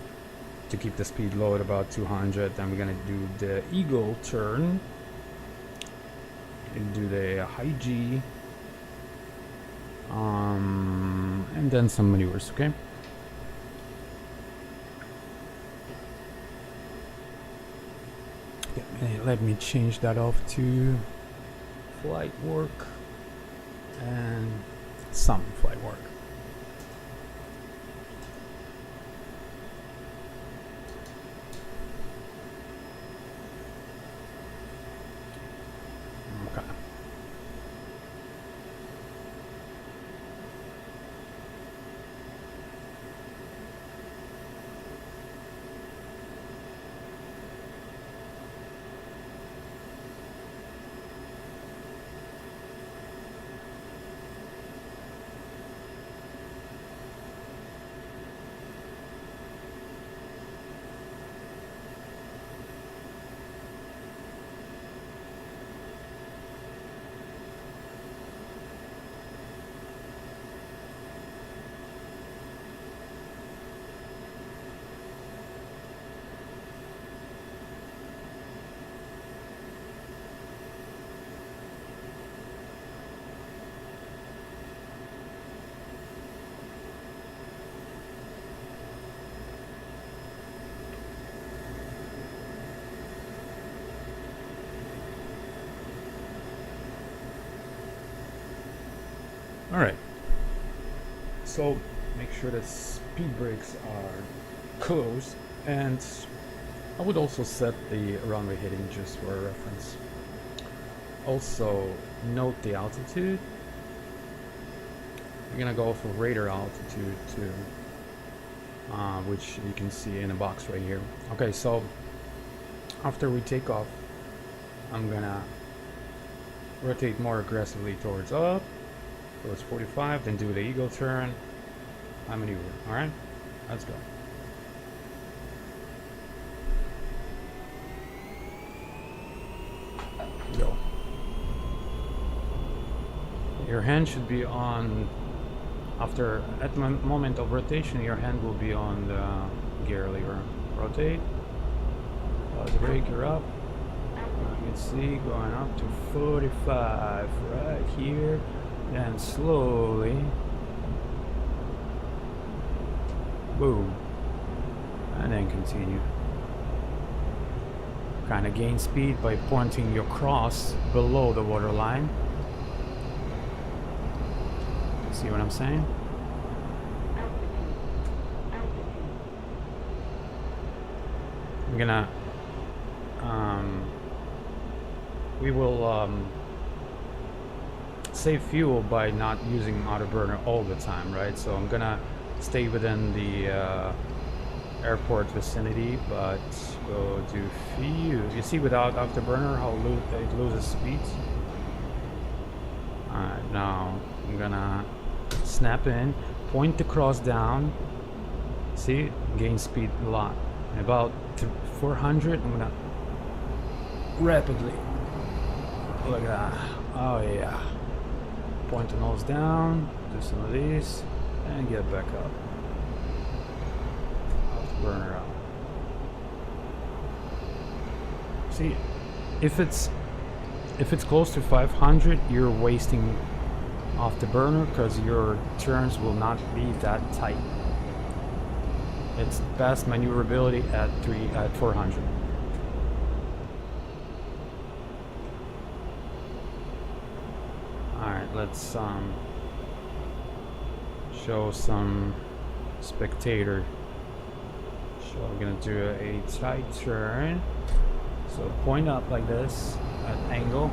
to keep the speed low at about 200. Then we're gonna do the eagle turn and do the high G, and then some maneuvers. Okay. Let me change that off to flight work and some flight work. Okay. Alright, so make sure that speed brakes are closed, and I would also set the runway heading just for reference. Also note the altitude. We're gonna go for radar altitude too, which you can see in a box right here. Okay, so after we take off, I'm gonna rotate more aggressively towards up, towards 45, then do the eagle turn, high maneuver. Alright, let's go. Go. Your hand should be on, after, at the moment of rotation, your hand will be on the gear lever. Rotate, pause the brake, you're up. You can see going up to 45 right here. Then slowly, boom, and then continue. Kind of gain speed by pointing your cross below the waterline. See what I'm saying? I'm gonna we will save fuel by not using autoburner all the time, right? So I'm gonna stay within the airport vicinity, but go to fuel. You see without afterburner how it loses speed. Alright, now I'm gonna snap in, point the cross down. See, gain speed a lot. About 400, I'm gonna rapidly. Look at that. Oh yeah. Point the nose down, do some of these, and get back up. Burner up. See, if it's close to 500, you're wasting off the burner because your turns will not be that tight. It's best maneuverability at 400. All right, let's show some spectator. So we're gonna do a tight turn. So point up like this at angle.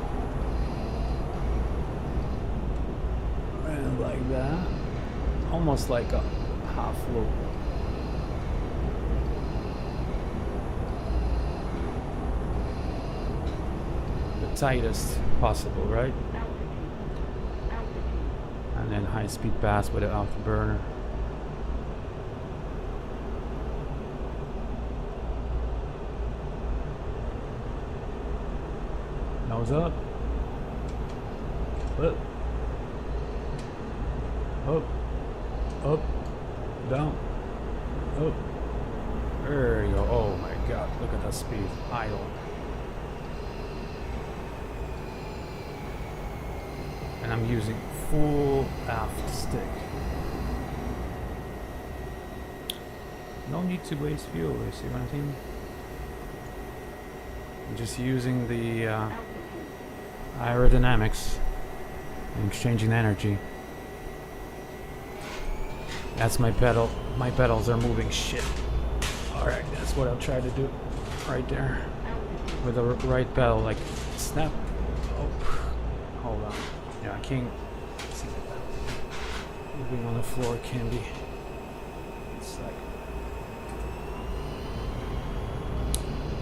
And like that. Almost like a half loop. The tightest possible, right? And then high speed pass with the afterburner. Nose up. Up. Up. Up. Down. Up. There you go. Oh my god. Look at that speed. Idle. And I'm using full aft stick. No need to waste fuel. You see what I mean? I'm just using the aerodynamics and exchanging energy. That's my pedal. My pedals are moving shit. Alright, that's what I'll try to do right there. With the right pedal, like snap. Oh, hold on. Yeah, I can't see that. Moving on the floor can be. It's like.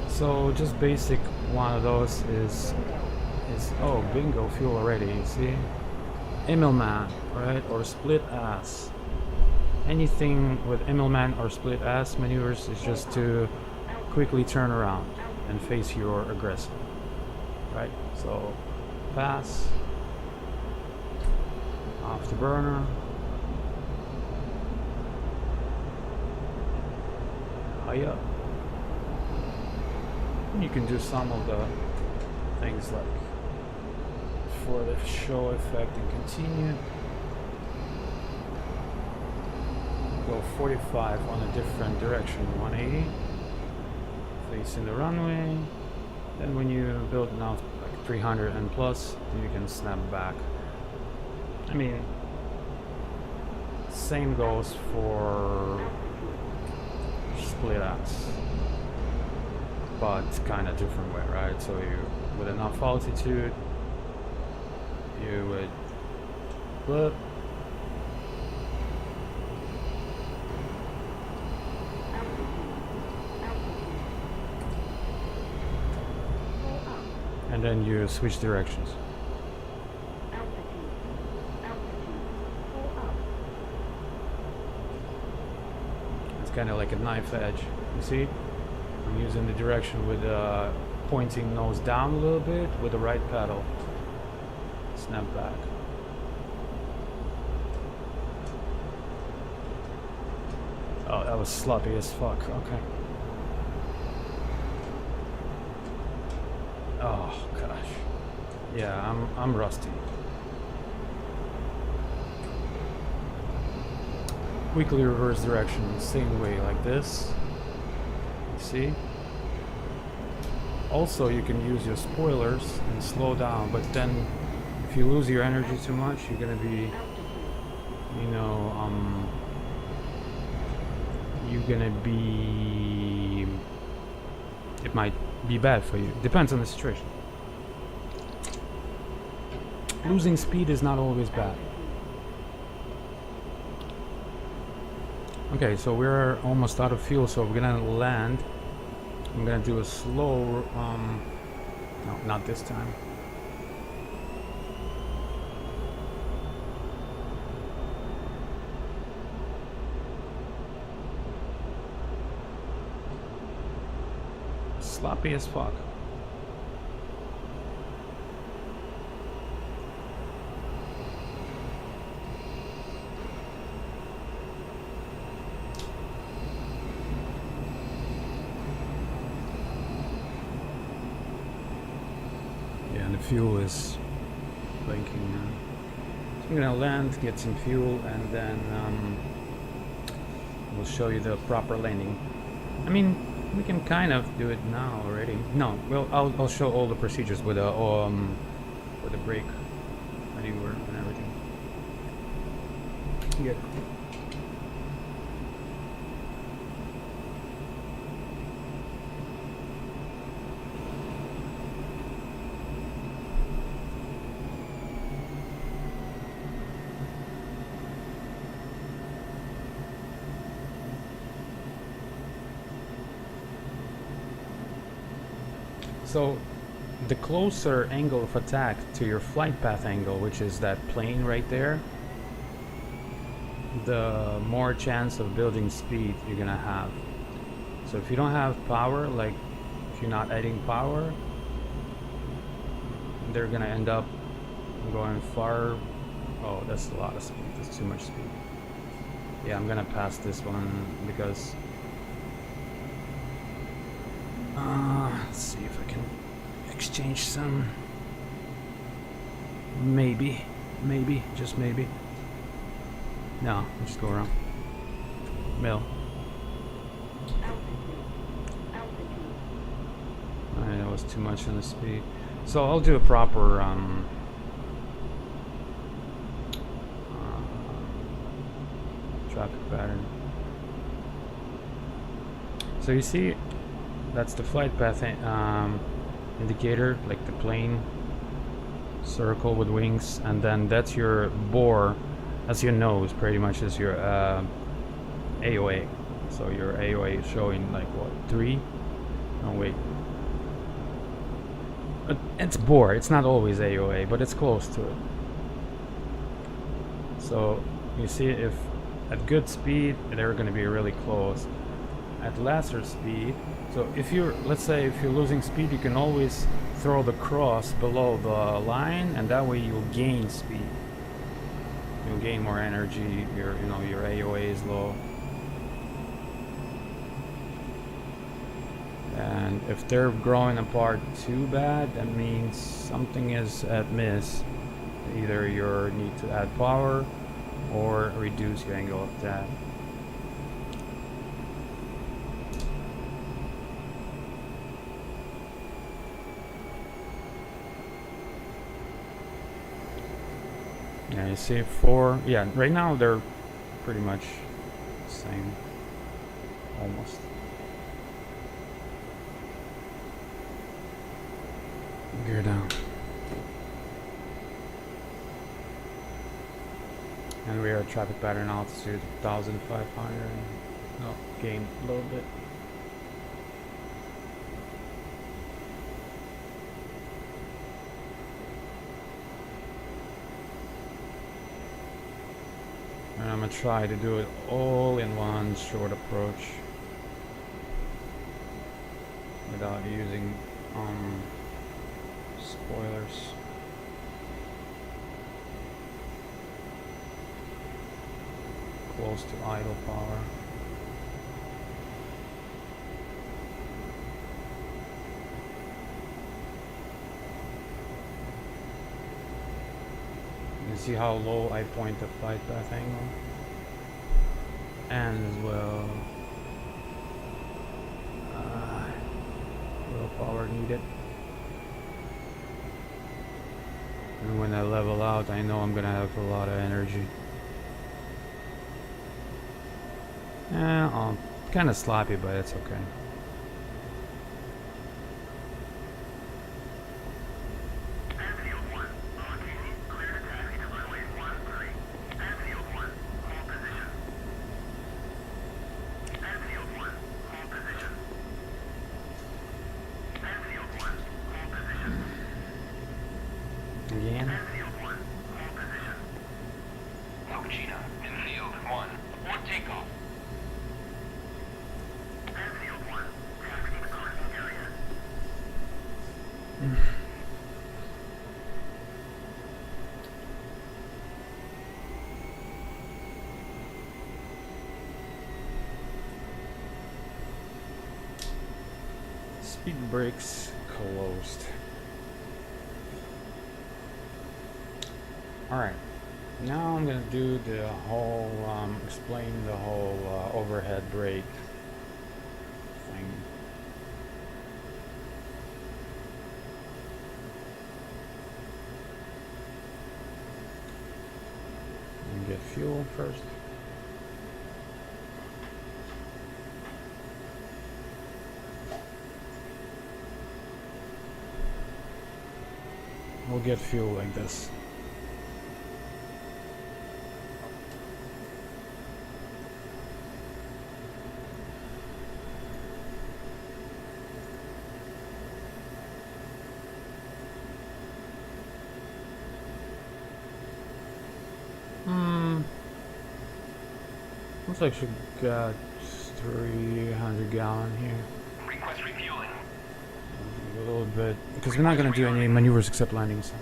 So just basic one of those is oh, bingo, fuel already, you see? Immelman, right? Or split ass. Anything with Immelman or split ass maneuvers is just to quickly turn around and face your aggressor. Right? So pass. Afterburner. High up. You can do some of the things like for the show effect and continue. Go 45 on a different direction, 180, facing the runway. Then when you build now like 300 and plus, you can snap back. I mean, same goes for split ass, but kind of different way, right? So you, with enough altitude, you would flip. And then you switch directions. It's kind of like a knife edge, you see? I'm using the direction with pointing nose down a little bit with the right pedal. Snap back. Oh, that was sloppy as fuck. Okay. Oh gosh. Yeah, I'm rusty. quickly reverse direction, same way, like this. See? Also, you can use your spoilers and slow down, but then if you lose your energy too much, you're gonna be, you know, it might be bad for you. Depends on the situation. Losing speed is not always bad. Okay, so we're almost out of fuel, so we're gonna land. I'm gonna do a slow, no, not this time. Sloppy as fuck. And the fuel is blinking now. So I'm gonna land, get some fuel, and then we'll show you the proper landing. I mean, we can kind of do it now already. No, well, I'll show all the procedures with the brake maneuver and everything. Yeah. So the closer angle of attack to your flight path angle, which is that plane right there, the more chance of building speed you're gonna have. So if you don't have power, like if you're not adding power, they're gonna end up going far. Oh, that's a lot of speed. That's too much speed. Yeah, I'm gonna pass this one because let's see if I can exchange some. Maybe, just maybe. No, I'll just go around. Mill. Alright, that was too much on the speed. So I'll do a proper traffic pattern. So you see, that's the flight path indicator, like the plane circle with wings, and then that's your bore. That's your nose, pretty much, is your AOA. So your AOA is showing like what, 3? Oh wait, it's bore. It's not always AOA, but it's close to it. So you see, if at good speed they're going to be really close. At lesser speed, so if you're, let's say if you're losing speed, you can always throw the cross below the line, and that way you'll gain speed. You'll gain more energy. Your AOA is low. And if they're growing apart too bad, that means something is at miss. Either you need to add power or reduce your angle of attack. Yeah, you see 4. Yeah, right now they're pretty much the same. Almost. Gear down. And we are at traffic pattern altitude 1,500. Oh, gain a little bit. And I'm gonna try to do it all in one short approach without using spoilers. Close to idle power. You see how low I point the flight path angle? and as well willpower needed. And when I level out, I know I'm gonna have a lot of energy. I'm kind of sloppy, but it's okay. Again? Gina, in field 1. On takeoff. Speed brakes closed. Alright, now I'm gonna do the whole, explain the whole overhead brake thing. And get fuel first. We'll get fuel like this. Looks like she got 300 gallon here. Request refueling. A little bit, because we're not gonna do any maneuvers except landings. So.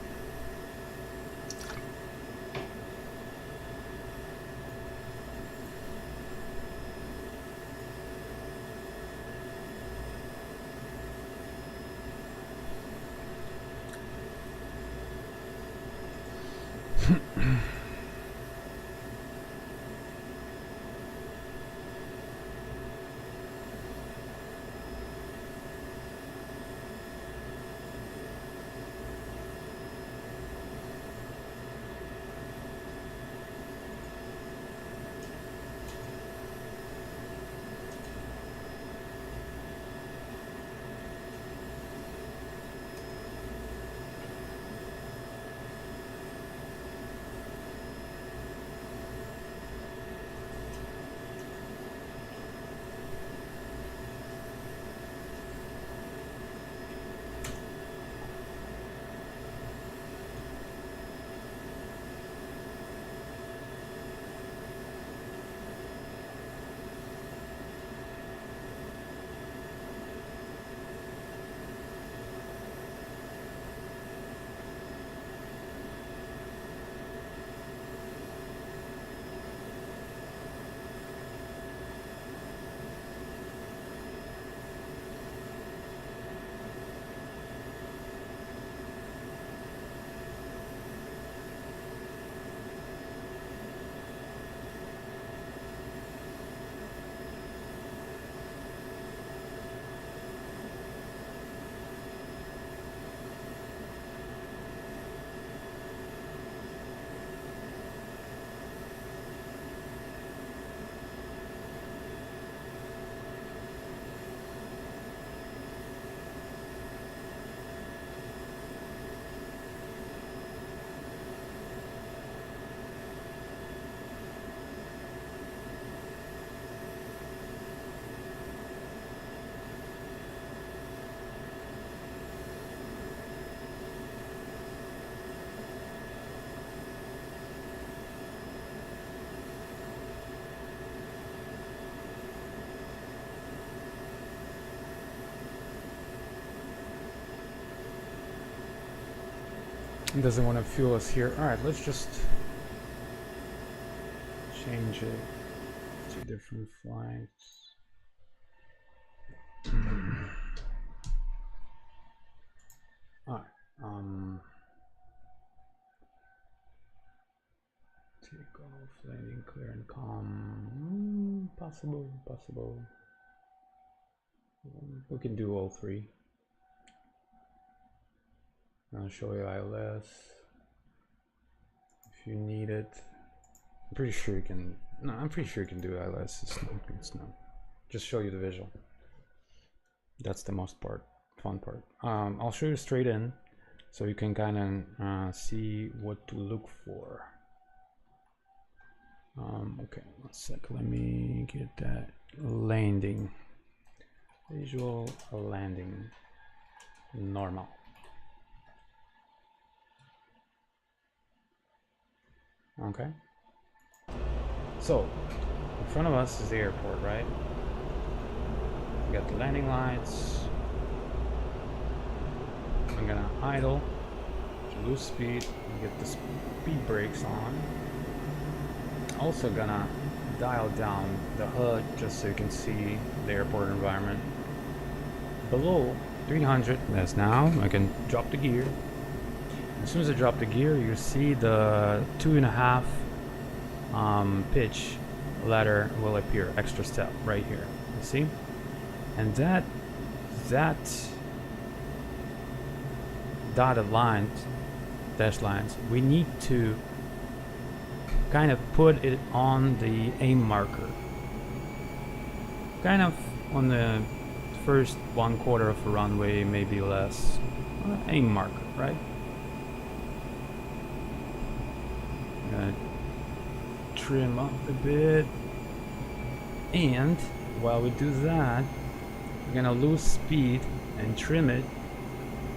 It doesn't want to fuel us here. Alright, let's just change it to different flights. Alright, Take off, landing clear and calm. Possible. We can do all three. I'll show you ILS if you need it. I'm pretty sure you can. No, I'm pretty sure you can do ILS. It's not. Just show you the visual. That's the most fun part. I'll show you straight in, so you can kind of see what to look for. Okay, 1 sec. Let me get that landing. Visual landing. Normal. Okay. So, in front of us is the airport, right? We got the landing lights. I'm gonna idle to lose speed and get the speed brakes on. Also gonna dial down the HUD just so you can see the airport environment. Below 300, as now, I can drop the gear. As soon as I drop the gear, you see the 2.5 pitch ladder will appear, extra step right here. You see? And that dotted lines, dash lines, we need to kind of put it on the aim marker. Kind of on the first 1/4 of a runway, maybe less. Aim marker, right? I'm gonna trim up a bit, and while we do that, we're gonna lose speed and trim it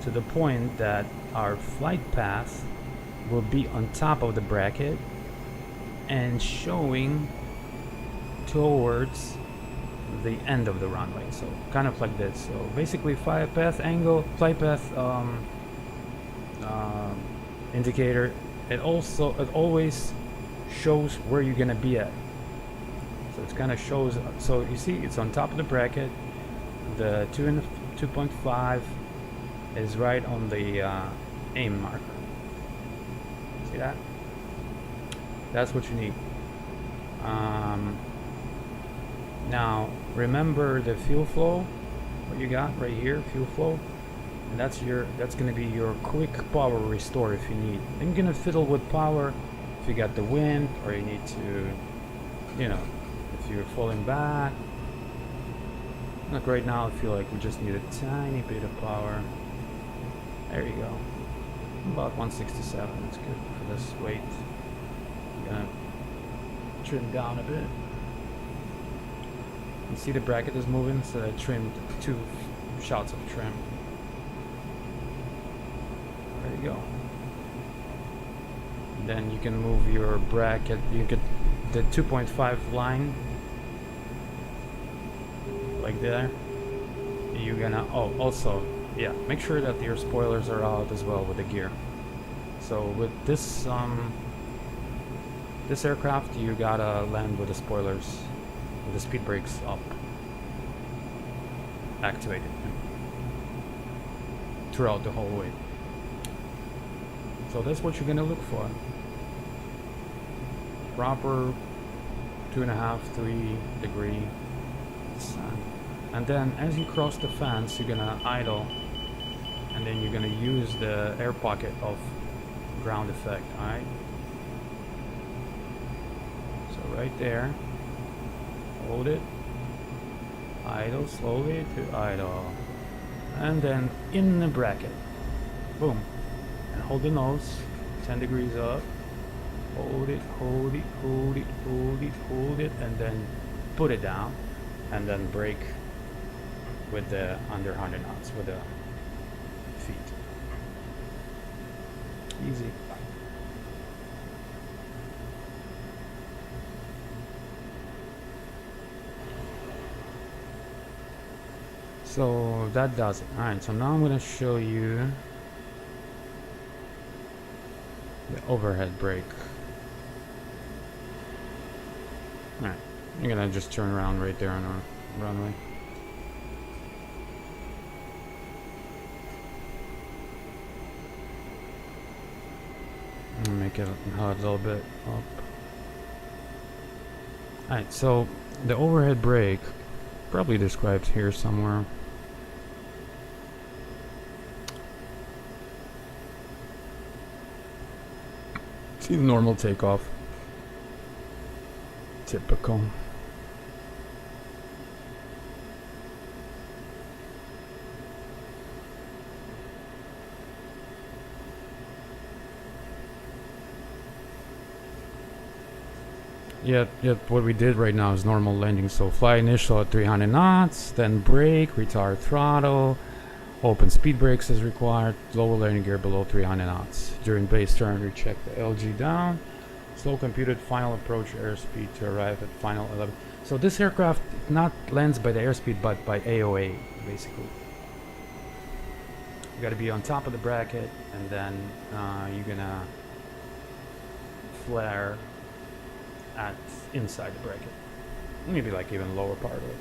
to the point that our flight path will be on top of the bracket and showing towards the end of the runway, so kind of like this. So basically, flight path indicator. It always shows where you're gonna be at. So it kind of shows. So you see, it's on top of the bracket. The 2.5 is right on the aim marker. See that? That's what you need. Now remember the fuel flow. What you got right here, fuel flow, and that's going to be your quick power restore if you need. And you're gonna fiddle with power if you got the wind, or you need to, if you're falling back. Like right now, I feel like we just need a tiny bit of power. There you go. About 167. That's good for this weight. I'm gonna trim down a bit. You see the bracket is moving, so I trimmed 2 shots of trim. There you go. And then you can move your bracket. You get the 2.5 line like there. You're gonna also, yeah, make sure that your spoilers are out as well with the gear. So with this this aircraft, you gotta land with the spoilers, with the speed brakes up, activated throughout the whole way. So that's what you're gonna look for. Proper 2.5, 3 degree sun. And then as you cross the fence, you're gonna idle, and then you're gonna use the air pocket of ground effect. Alright, so right there, hold it, idle slowly to idle, and then in the bracket, boom, and hold the nose 10 degrees up, hold it, hold it, hold it, hold it, hold it, and then put it down, and then brake with the under 100 knots with the feet. Easy. So that does it. Alright, so now I'm going to show you the overhead brake. Alright, you're going to just turn around right there on our runway. Make it HUD a little bit up. Alright, so the overhead brake, probably described here somewhere. See the normal takeoff. Typical. Yeah, what we did right now is normal landing. So fly initial at 300 knots, then brake, retard throttle, open speed brakes as required, lower landing gear below 300 knots. During base turn, we check the LG down, slow computed final approach airspeed to arrive at final 11. So this aircraft not lands by the airspeed, but by AOA, basically. You gotta be on top of the bracket, and then you're gonna flare at inside the bracket, maybe like even lower part of it.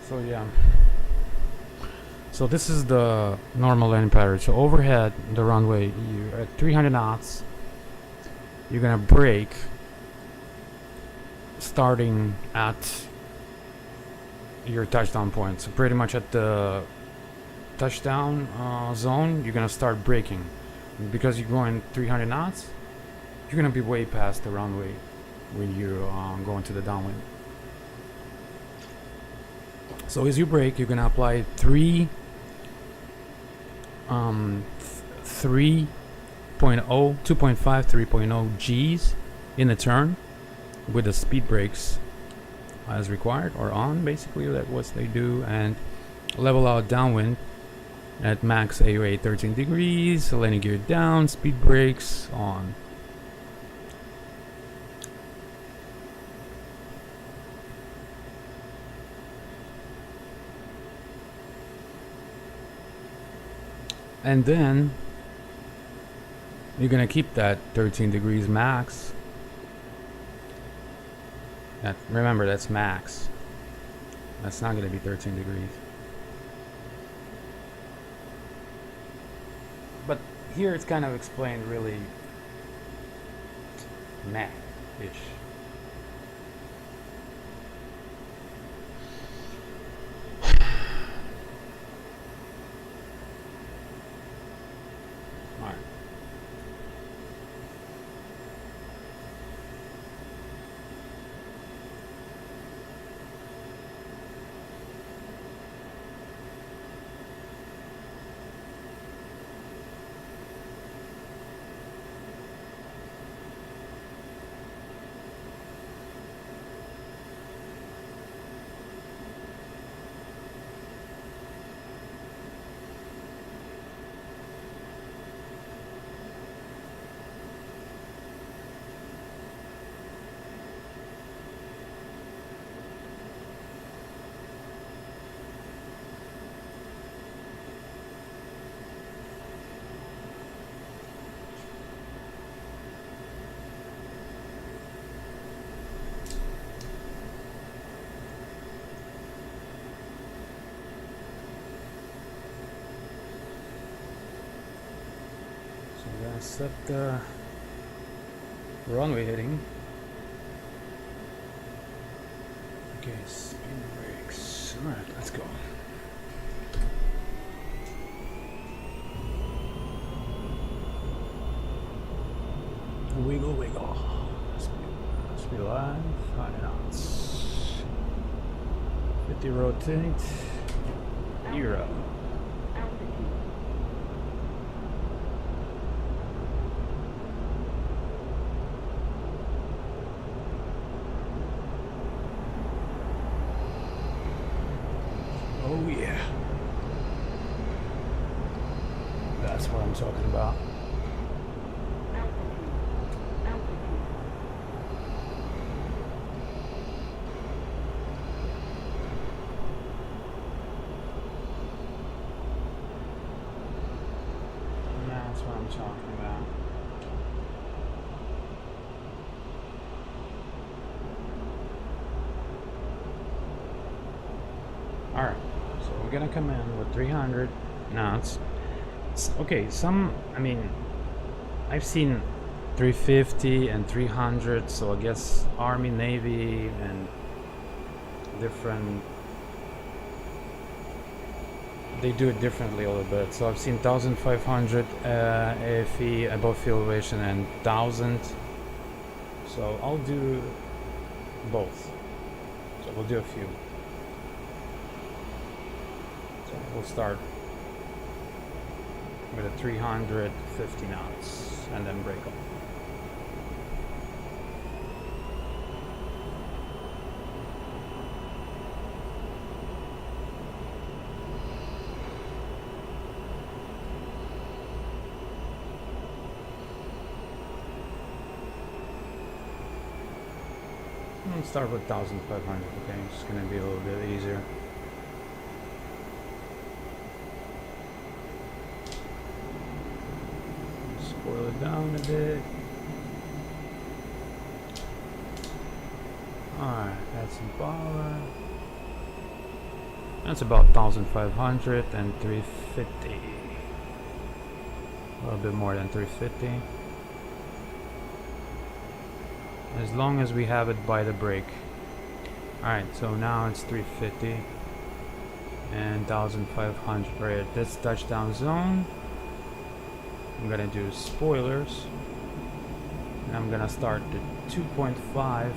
So yeah, so this is the normal landing pattern. So overhead the runway, you're at 300 knots, you're gonna brake starting at your touchdown point. So pretty much at the touchdown zone, you're gonna start braking. Because you're going 300 knots, you're gonna be way past the runway when you go into the downwind. So as you brake, you're gonna apply 2.5, 3.0 G's in the turn with the speed brakes as required or on, basically. That's what they do, and level out downwind at max AOA 13 degrees, landing gear down, speed brakes on. And then you're gonna keep that 13 degrees max. Remember, that's max. That's not gonna be 13 degrees. But here it's kind of explained really meh-ish. Alright. Set the runway heading. Okay, speed brakes. Alright, let's go. Wiggle, wiggle. Speed alive, 5 knots. 50 rotate. Euro. talking about. That's what I'm talking about. Alright, so we're gonna come in with 300 knots. Okay, I've seen 350 and 300, so I guess Army, Navy, and different, they do it differently a little bit. So I've seen 1500 AFE above field elevation and 1000. So I'll do both. So we'll do a few. So we'll start with a 350 knots and then break off. Let's start with 1500, okay? It's gonna be a little bit easier. Spoil it down a bit. Alright, add some power. That's about 1500 and 350. A little bit more than 350. As long as we have it by the break. Alright, so now it's 350 and 1500 right at this touchdown zone. I'm gonna do spoilers, and I'm gonna start the 2.5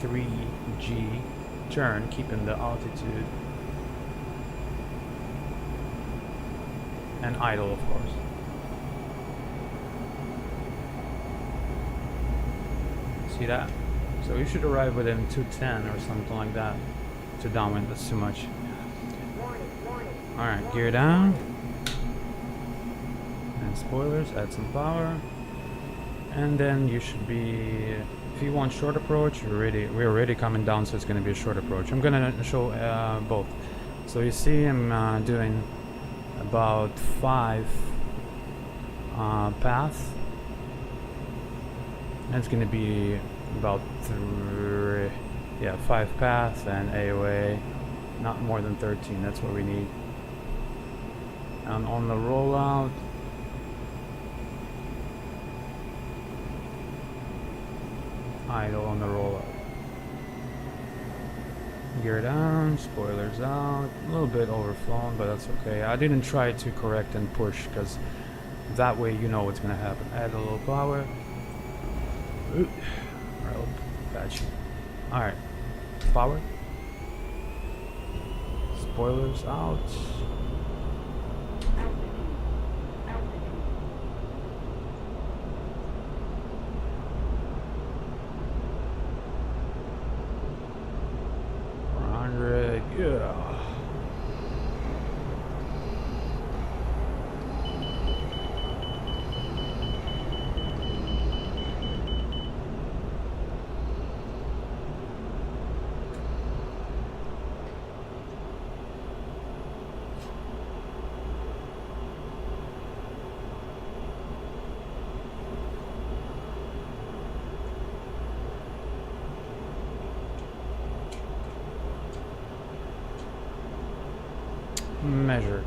3G turn, keeping the altitude and idle, of course. See that? So you should arrive within 210 or something like that. To downwind, that's too much. Alright, gear down. And spoilers, add some power. And then you should be, if you want short approach, we're already coming down, so it's going to be a short approach. I'm going to show both. So you see I'm doing about 5 paths. It's going to be about 5 paths and AOA, not more than 13. That's what we need. And on the rollout, idle on the rollout. Gear down, spoilers out. A little bit overflown, but that's okay. I didn't try to correct and push because that way you know what's going to happen. Add a little power. Ooh. Real patchy. Alright. Power. Spoilers out. Yeah. Measure.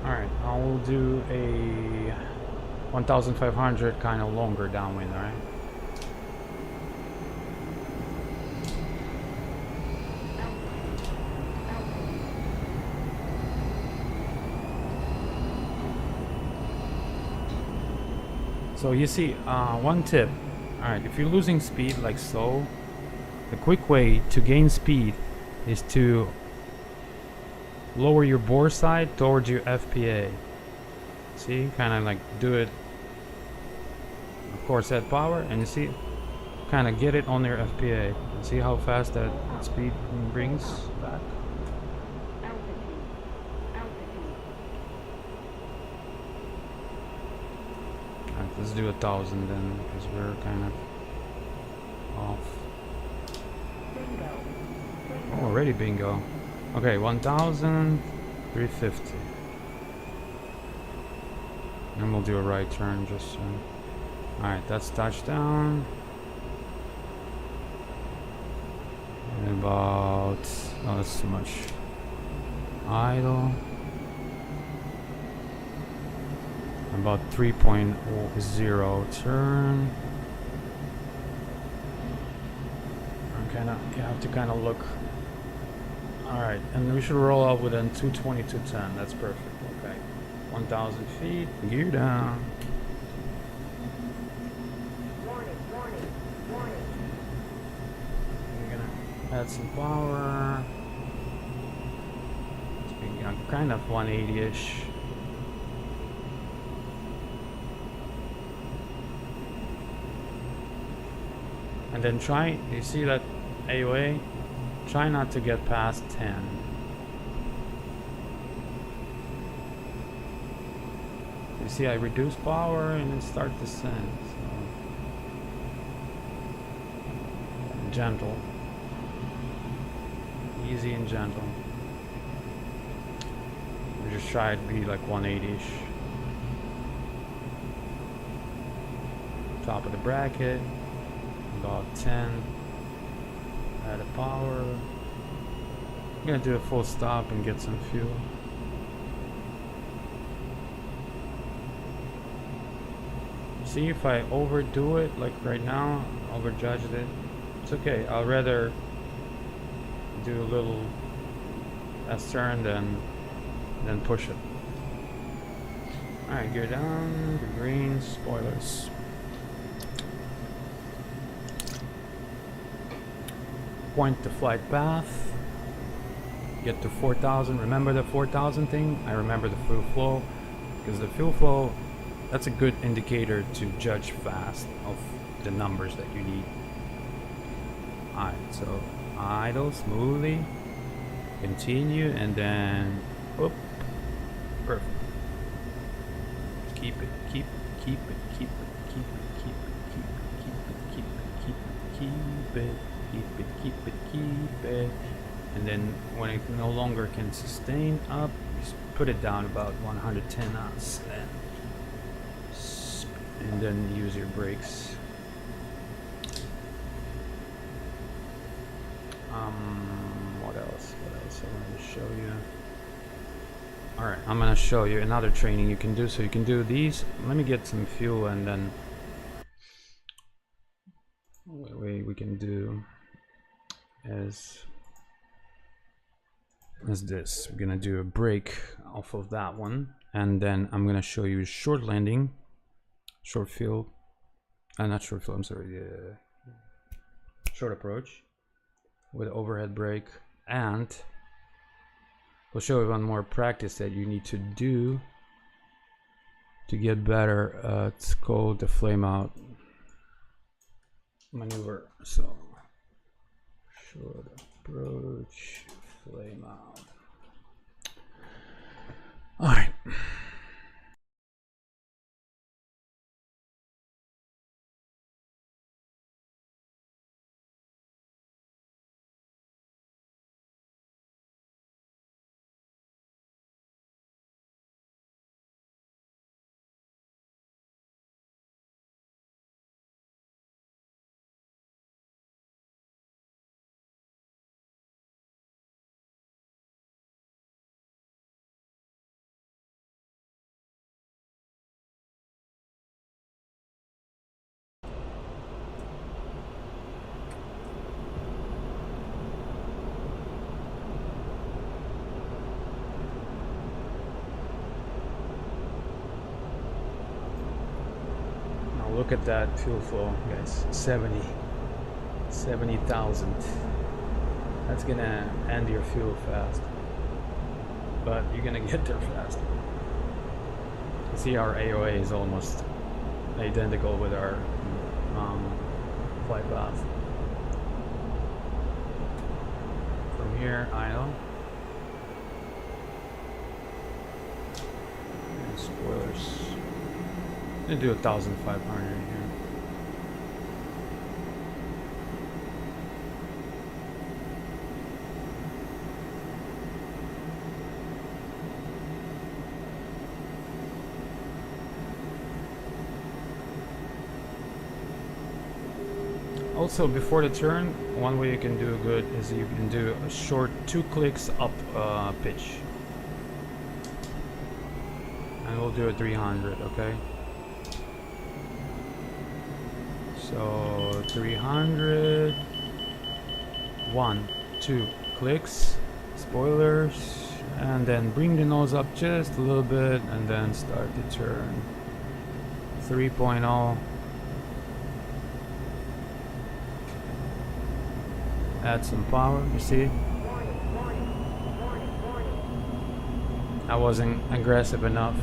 Alright, I will do a 1500 kind of longer downwind, alright? So you see, one tip, alright, if you're losing speed like so, the quick way to gain speed is to lower your bore side towards your FPA. See, kind of like do it course set power, and you see, kind of get it on your FPA. And see how fast that speed brings back. Alright, let's do 1,000 then, because we're kind of off. Oh, already bingo. Okay, 1,350. And we'll do a right turn just so. Alright, that's touchdown. And about, oh, that's too much. Idle. About 3.0 turn. You have to kind of look. Alright, and we should roll out within 220, 210. That's perfect. Okay. 1,000 feet. Gear down. We're gonna add some power. It's being kind of 180-ish. And then try, you see that AOA? Try not to get past 10. You see I reduce power and then start descent. So. Gentle. Easy and gentle. We just try to be like 180-ish. Top of the bracket. About 10. Add a power. I'm gonna do a full stop and get some fuel. See if I overdo it, like right now, overjudged it. It's okay. I'll rather do a little S-turn than push it. Alright, gear down, green, spoilers. Point the flight path. Get to 4,000. Remember the 4,000 thing? I remember the fuel flow, because the fuel flow, that's a good indicator to judge fast of the numbers that you need. Alright, so idle smoothly, continue, and then whoop, perfect. Keep it, keep it, keep it, keep it, keep it, keep it, keep it, keep it, keep it, keep it, keep it, keep it, keep it. And then when it no longer can sustain up, just put it down about 110 knots and then use your brakes. What else I want to show you. Alright, I'm gonna show you another training you can do. So you can do these. Let me get some fuel, and then what we can do is this. We're gonna do a break off of that one, and then I'm gonna show you short landing, short field, not short field, I'm sorry, short approach with overhead brake, and we'll show you one more practice that you need to do to get better. It's called the flame out maneuver. So short approach, flame out. All right. Look at that fuel flow, guys. 70,000. That's gonna end your fuel fast, but you're gonna get there fast. See, our AOA is almost identical with our flight path. From here, idle. And spoilers. They do 1,500 here. Also, before the turn, one way you can do good is you can do a short 2 clicks up pitch. And we'll do a 300, okay? So 300, 1, 2 clicks, spoilers, and then bring the nose up just a little bit and then start the turn. 3.0. Add some power, you see? I wasn't aggressive enough.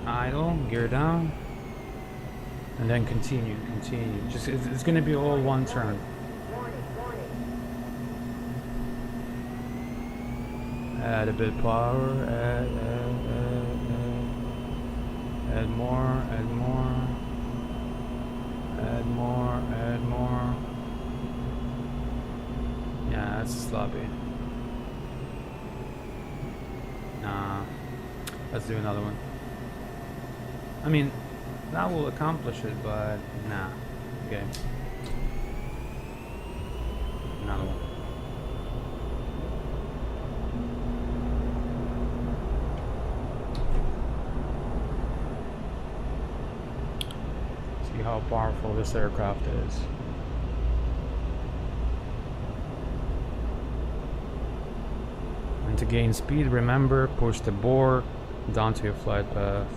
Idle, gear down, and then continue. Just it's gonna be all one turn. Add a bit of power, add more, add more, add more, add more. Yeah, that's sloppy. Nah, let's do another one. I mean, that will accomplish it, but nah. Okay. Another one. See how powerful this aircraft is. And to gain speed, remember, push the bore down to your flight path.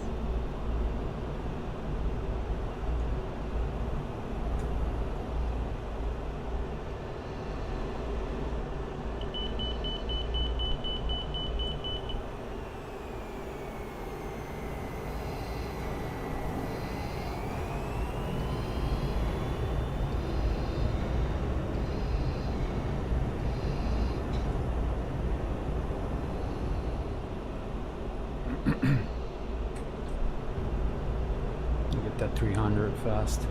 Get that 300 fast.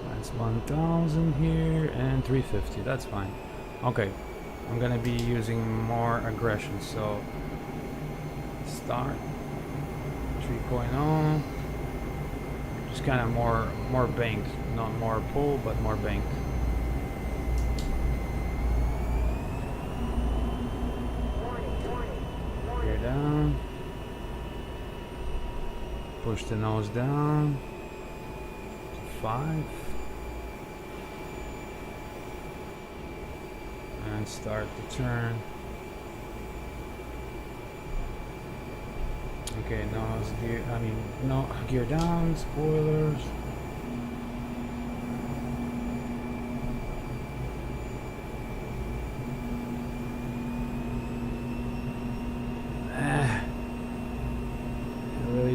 That's 1,000 here and 350. That's fine. Okay, I'm gonna be using more aggression. So start 3.0. Just kind of more banked, not more pull, but more banked. Gear down. Push the nose down to 5 and start the turn. Okay, nose gear, no gear down, spoilers.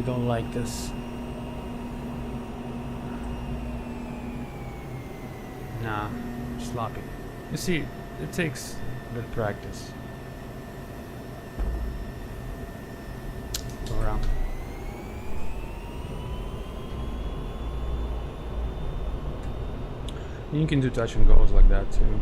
Don't like this. Nah, sloppy. You see, it takes a bit of practice. Go around. You can do touch and goes like that too.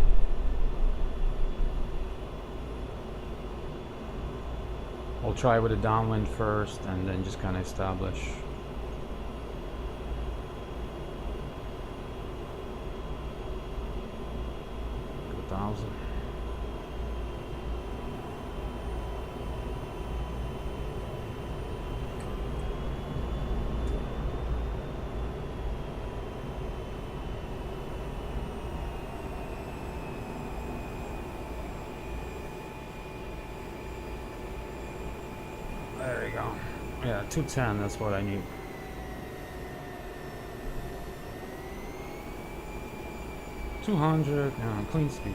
I'll try with a downwind first and then just kind of establish. There we go. Yeah, 210, that's what I need. $200, yeah, clean speed.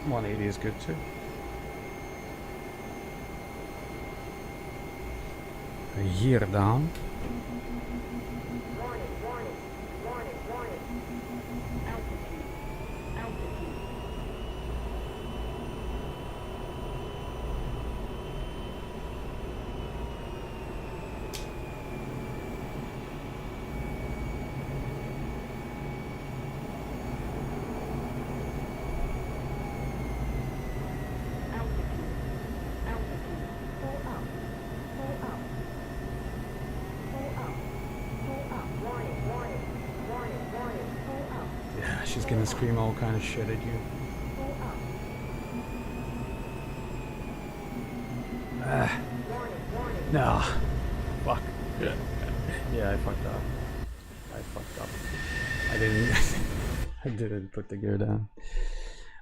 180 is good too. Hier down. Warning, warning, warning, warning. Altitude, altitude. Altitude, altitude. Pull up, pull up. Pull up, pull up. Warning, warning, warning, warning. Pull up, Yeah, she's gonna scream all kind of shit at you. pull up. Warning, warning. No. Fuck. Yeah, I fucked up. I didn't. I didn't put the gear down.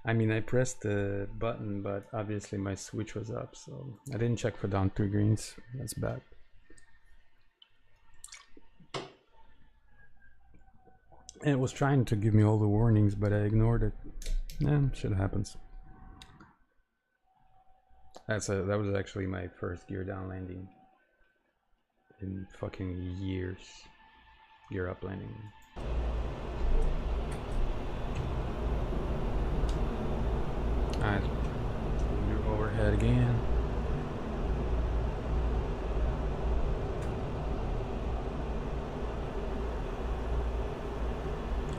I mean, I pressed the button, but obviously my switch was up, so I didn't check for down 2 greens. That's bad. And it was trying to give me all the warnings, but I ignored it. Yeah, shit happens. That was actually my first gear down landing in fucking years. Gear up landing. Alright, move overhead again.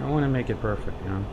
I want to make it perfect, you know.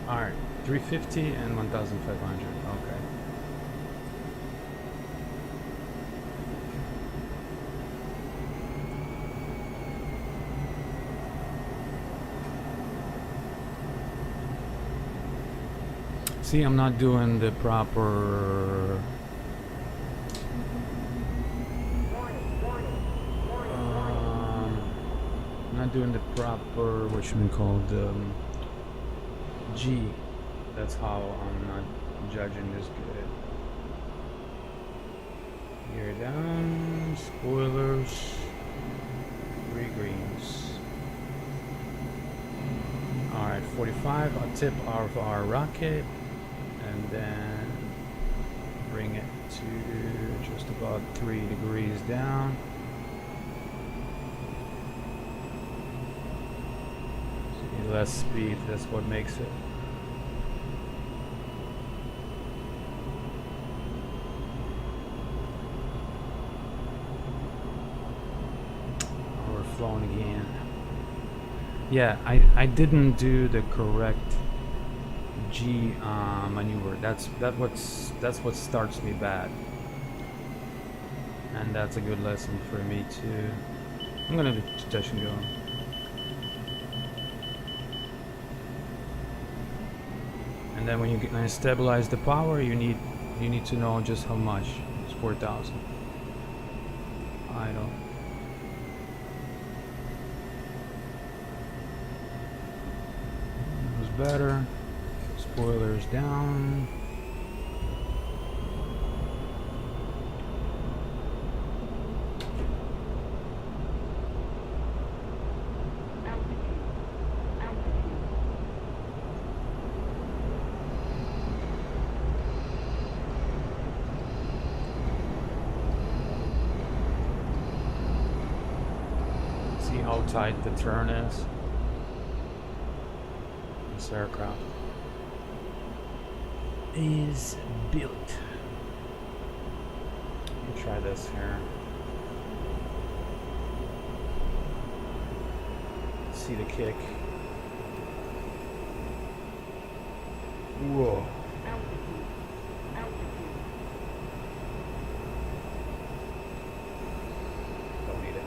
Alright, 350 and 1500. Okay. See, I'm not doing the proper. Warning, warning, warning. I'm not doing the proper, what should we call it, G. That's how I'm not judging this good. Gear down, spoilers, 3 greens. Alright, 45, I'll tip our rocket and then bring it to just about 3 degrees down. See, less speed, that's what makes it. Overflowing again. Yeah, I didn't do the correct G maneuver. That's what starts me bad, and that's a good lesson for me too. I'm gonna do touch and go. And then when you stabilize the power, you need to know just how much. It's 4,000. Idle. Better. Spoilers down. Altitude, altitude. See how tight the turn is. This aircraft. is built. Let me try this here. See the kick. Whoa. Altitude. Altitude. Don't need it.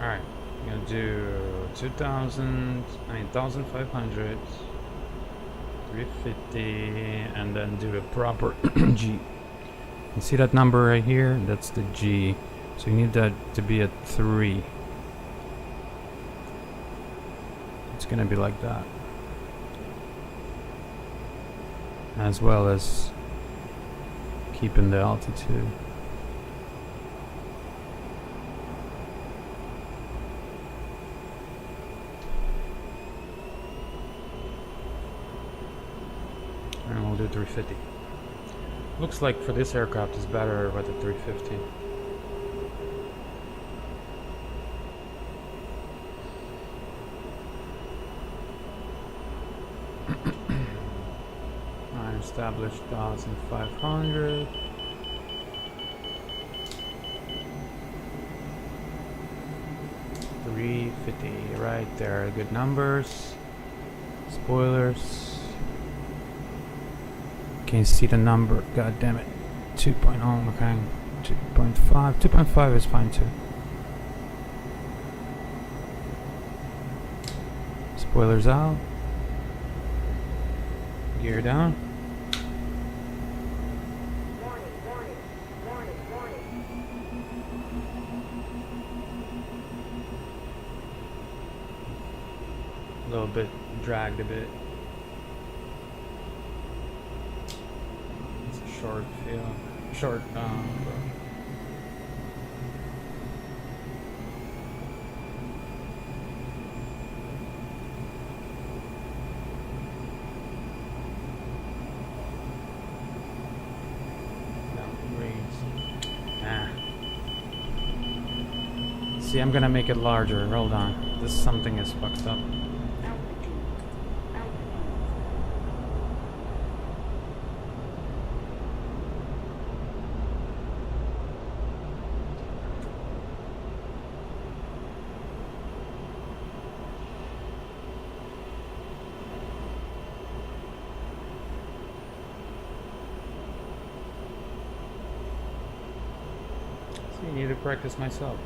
Alright, I'm gonna do 2000, 1500, 350, and then do a proper G. You see that number right here? That's the G. So you need that to be at 3. It's gonna be like that. As well as keeping the altitude. And we'll do 350. Looks like for this aircraft it's better with the 350. I established 1500. $350 right there. Good numbers. Spoilers. Can't see the number. God damn it. 2.0. Okay. 2.5. 2.5 is fine too. Spoilers out. Gear down. Warning, warning, warning, warning. A little bit dragged a bit. It's a short field. Short See, I'm gonna make it larger. Hold on. This something is fucked up. Altitude. Altitude. See, I need to practice myself.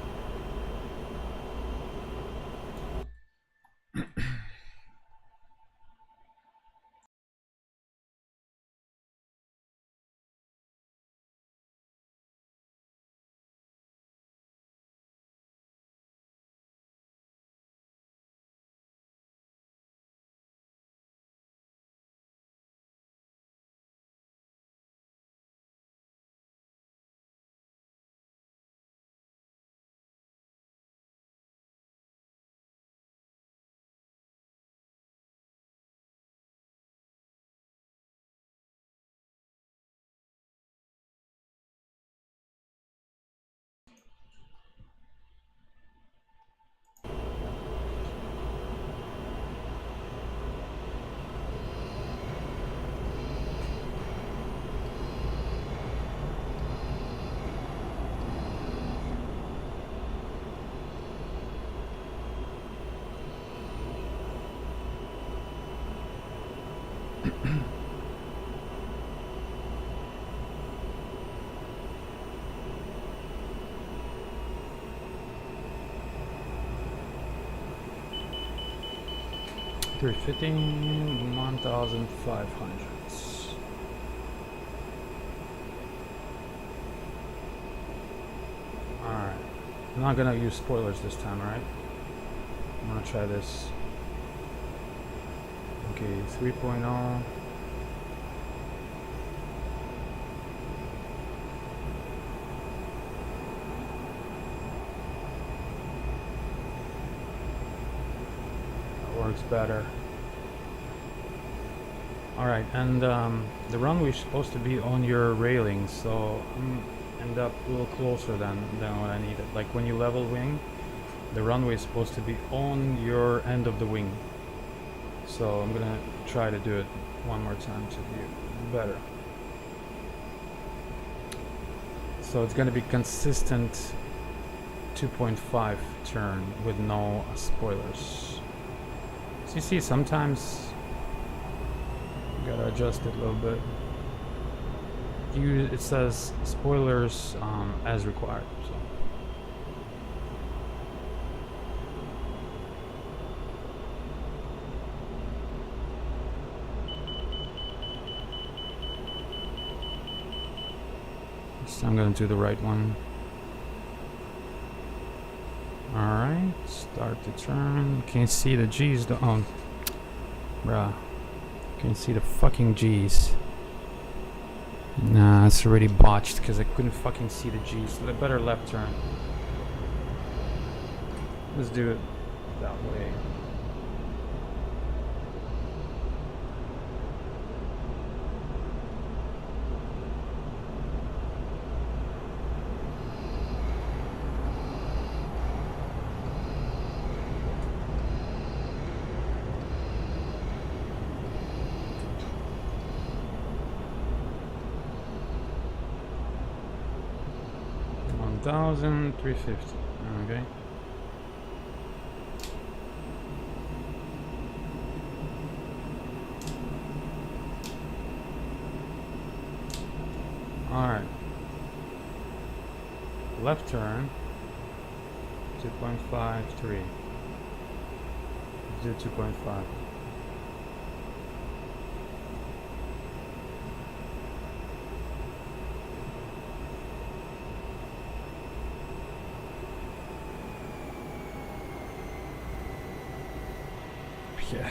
$350, 1,500. Alright. I'm not gonna use spoilers this time, right? I'm gonna try this. Okay, 3.0. Works better. Alright, and the runway is supposed to be on your railings, so end up a little closer than what I needed. Like when you level wing, The runway is supposed to be on your end of the wing. So I'm gonna try to do it one more time to be better. So it's gonna be consistent 2.5 turn with no spoilers. So you see, sometimes you gotta adjust it a little bit. It says spoilers as required. So. So I'm gonna do the right one. Alright, start the turn. Can't see the G's though. Oh, bruh. Can't see the fucking G's. Nah, it's already botched because I couldn't fucking see the G's. So better left turn. Let's do it that way. $1,350. Okay. Alright. Left turn. 2.53. Let's do 2.5. Yeah.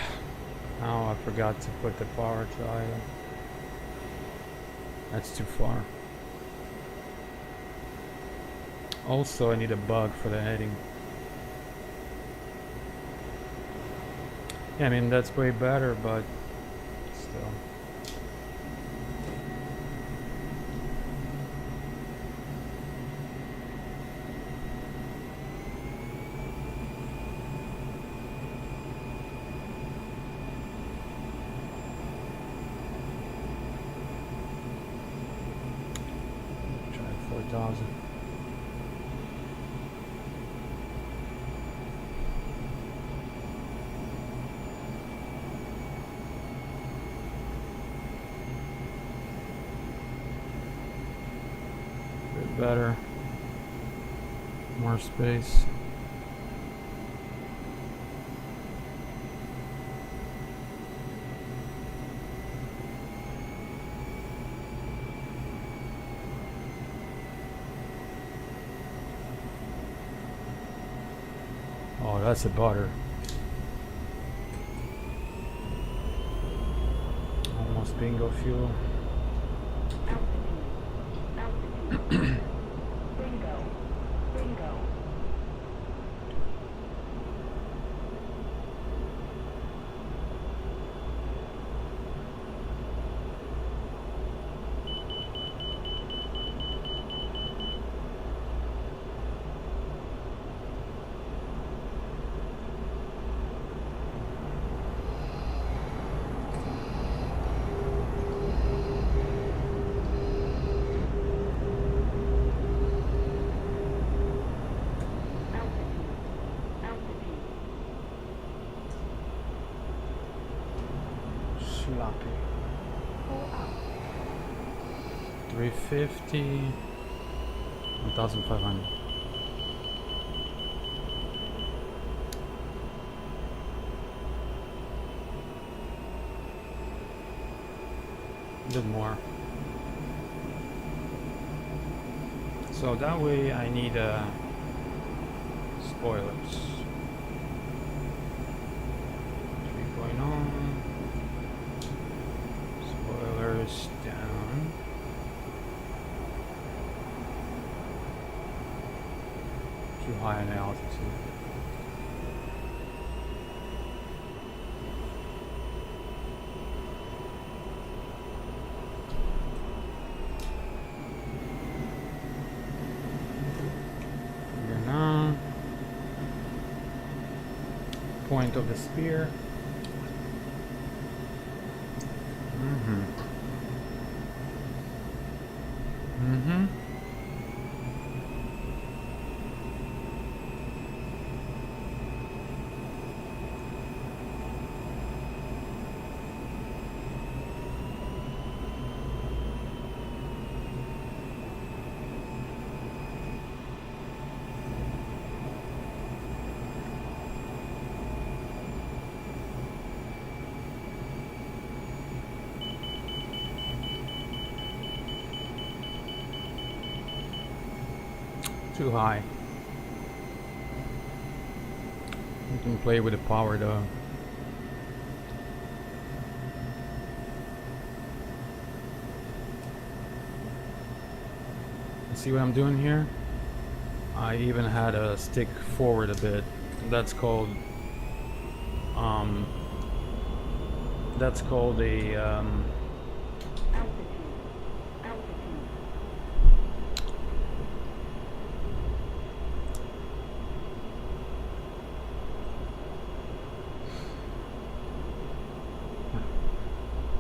Oh, I forgot to put the power trial. That's too far. Also, I need a bug for the heading. Yeah, I mean, that's way better, but still. Try 4,000. Bit better. More space. Oh, that's a butter. Almost bingo fuel. Altitude. Bingo. Bingo. Sloppy. Pull up. 350. 1,500. A bit more. So that way I need spoilers. 3.0. Spoilers down. Too high in altitude. point of the spear. Mm-hmm. Mm-hmm. Too high. You can play with the power though. See what I'm doing here? I even had a stick forward a bit. That's called a Altitude. Altitude.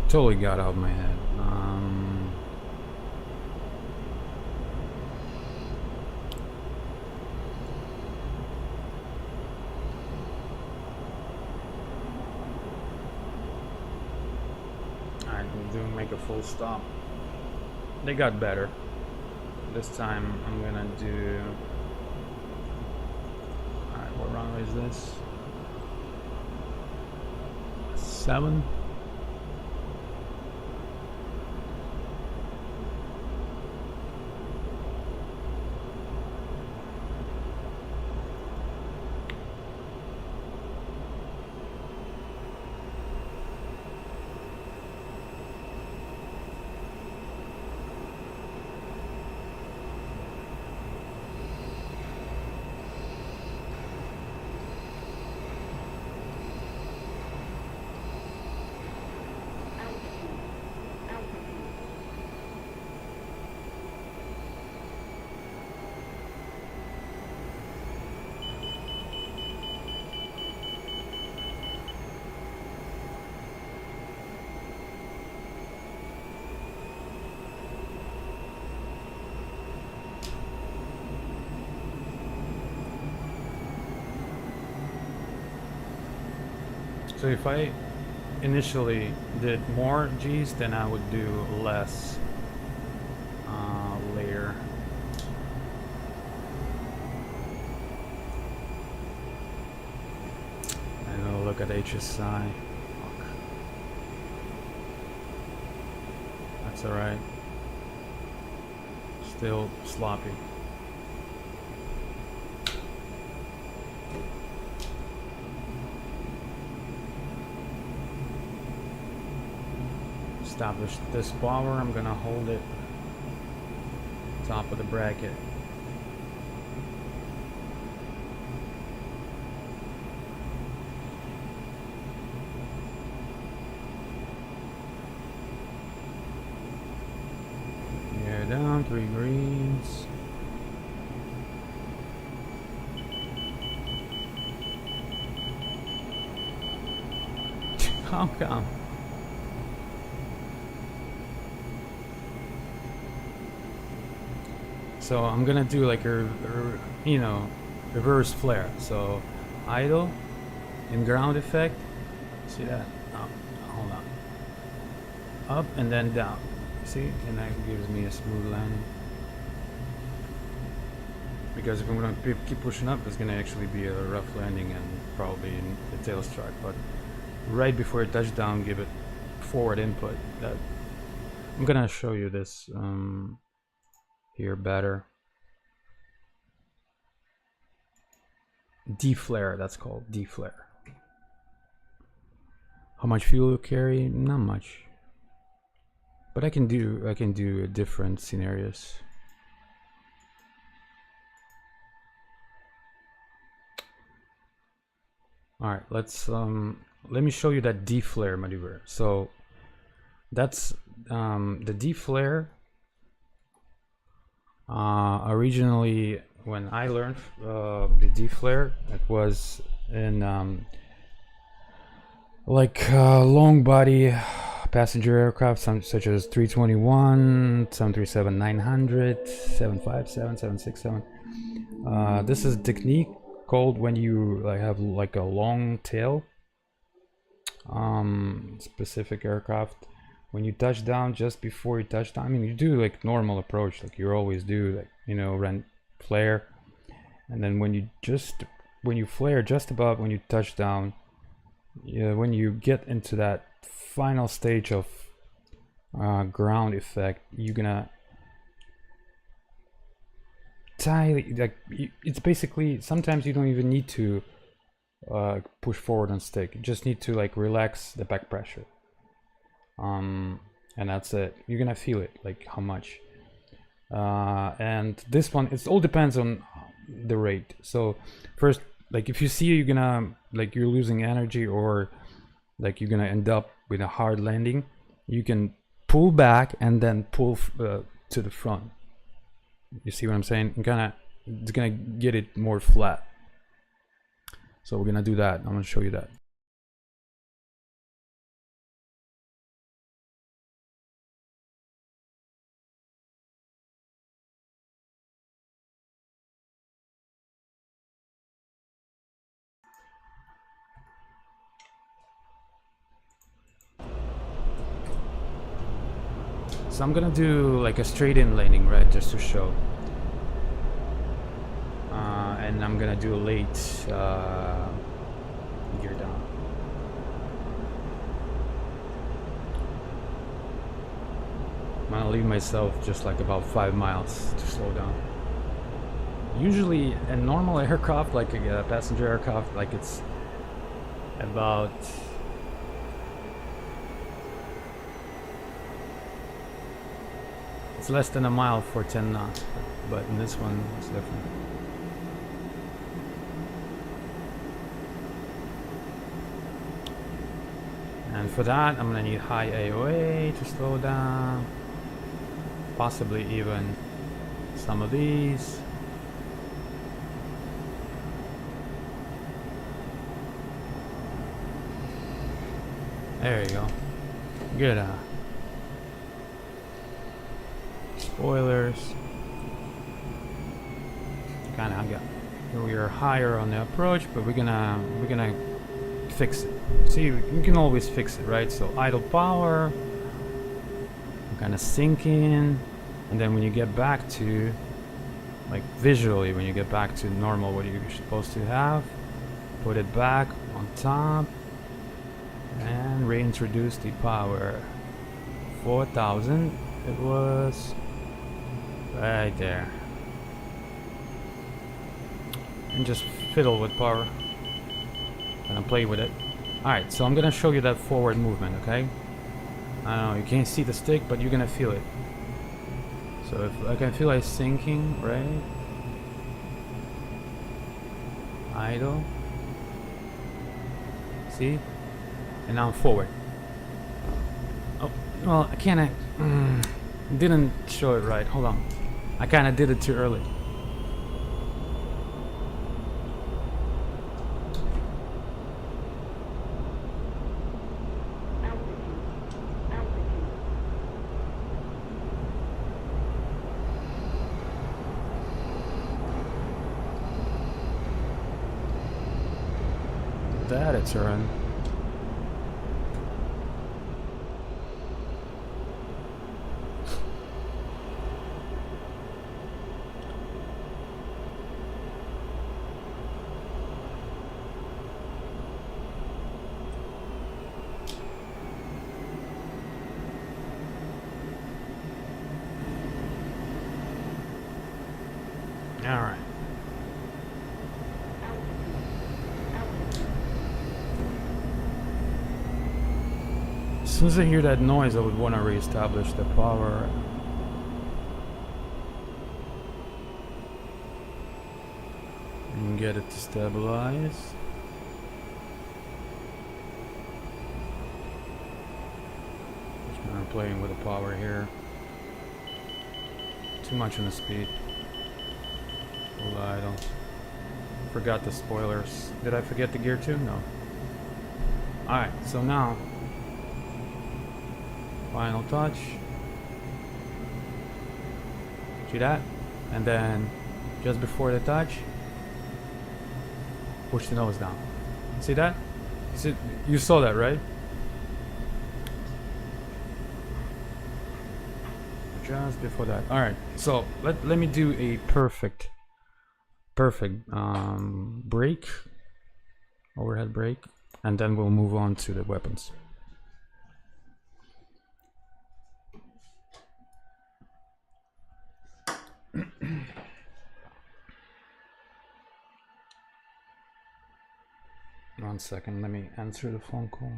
totally got out of my head. I didn't make a full stop. They got better. This time I'm gonna do. Alright, what runway is this? 7. So if I initially did more G's, then I would do less later. I'm gonna look at HSI. Fuck. That's alright. Still sloppy. Establish this power. I'm gonna hold it top of the bracket. Gear down, 3 greens. Calm. So I'm gonna do like a reverse flare. So idle and ground effect. See that? Oh, hold on. Up and then down. See, and that gives me a smooth landing. Because if I'm gonna keep pushing up, it's gonna actually be a rough landing and probably in the tail strike. But right before touchdown, give it forward input. That I'm gonna show you this. Here better. D-flare, that's called D-flare. How much fuel you carry? Not much. But I can do different scenarios. Alright, let me show you that D-flare maneuver. So that's the D-flare. Originally, when I learned the D-flare, it was in like long body passenger aircraft, such as 321, 737-900, 757, 767. This is a technique called when you have like a long tail. Specific aircraft, when you touch down, just before you touch down, I mean, you do like normal approach, like you always do, like, you know, run flare, and then when you flare just above when you touch down, when you get into that final stage of ground effect, you're gonna it's basically, sometimes you don't even need to push forward on stick, you just need to like relax the back pressure, and that's it. You're gonna feel it, like how much. And this one, it all depends on the rate. So first, like if you see you're gonna, like you're losing energy, or like you're gonna end up with a hard landing, you can pull back and then pull to the front. You see what I'm saying? It's gonna get it more flat. So we're gonna do that. I'm gonna show you that. So I'm gonna do like a straight in landing, right, just to show. And I'm gonna do a late gear down. I'm gonna leave myself just like about 5 miles to slow down. Usually a normal aircraft, like a passenger aircraft, like it's about it's less than a mile for 10 knots, but in this one it's different. And for that, I'm gonna need high AOA to slow down, possibly even some of these. There you go. Good. Spoilers. Kind of got. We are higher on the approach, but we're gonna fix it. See, you can always fix it, right? So idle power, kind of sink in, and then when you get back to, like visually, when you get back to normal, what you're supposed to have, put it back on top, and reintroduce the power. 4,000. It was right there, and just fiddle with power. Gonna play with it. Alright, so I'm gonna show you that forward movement, okay? I don't know, you can't see the stick, but you're gonna feel it. So if I can feel it sinking, right? Idle. See? And now I'm forward. Oh, well, I kinda didn't show it right. Hold on. I kinda did it too early. That it's a run. All right. As soon as I hear that noise, I would want to reestablish the power. And get it to stabilize. Just kind of playing with the power here. Too much on the speed. Full idle. Forgot the spoilers. Did I forget the gear too? No. Alright, so now final touch. See that? And then just before the touch, push the nose down. See that? See, you saw that, right? Just before that. Alright, so let me do a perfect brake, overhead brake, and then we'll move on to the weapons. One second, let me answer the phone call.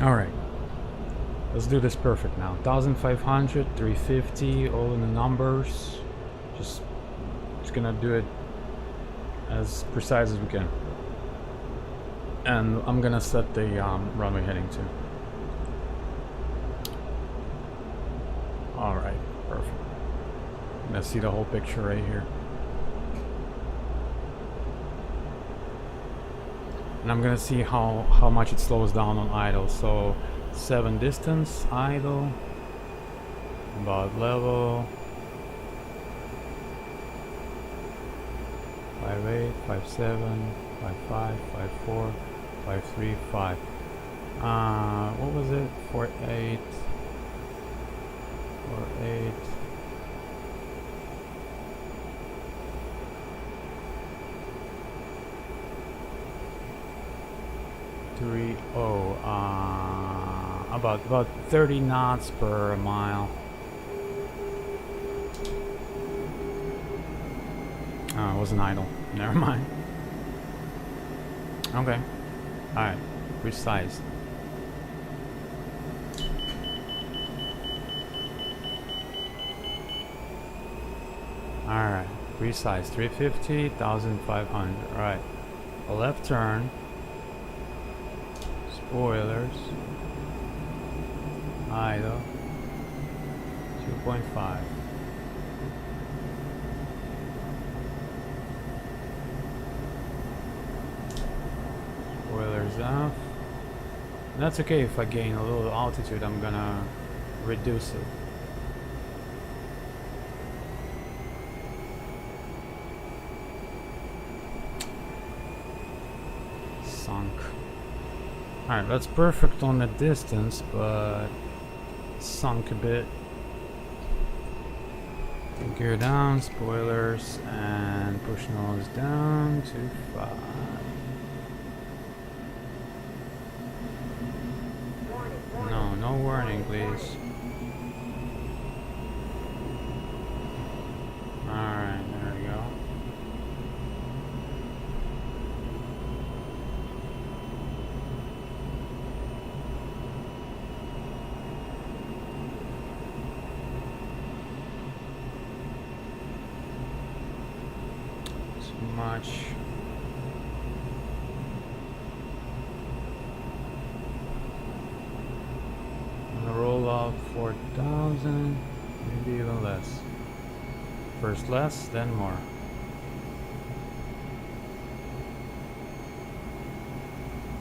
All right, let's do this perfect now. 1500, 350, all in the numbers. Just gonna do it as precise as we can. And I'm gonna set the runway heading too. All right, perfect. I'm gonna see the whole picture right here. And I'm gonna see how much it slows down on idle. So 7 distance idle, about level, 5.8, 5.7, 5.5, 5.4, 5.3, 5. What was it? 4.8, 4.8. About 30 knots per mile. Oh, it wasn't idle. Never mind. Okay. Alright. Precise. Alright. Precise. 350, 1500. Alright. A left turn. Spoilers. Idle. 2.5. Spoilers off. And that's okay if I gain a little altitude, I'm gonna reduce it. Sunk. Alright, that's perfect on the distance, but sunk a bit. Gear down, spoilers, and push nose down to 5. No, no warning, please. Alright, there we go. much. I'm gonna roll out 4,000, maybe even less. First less, then more.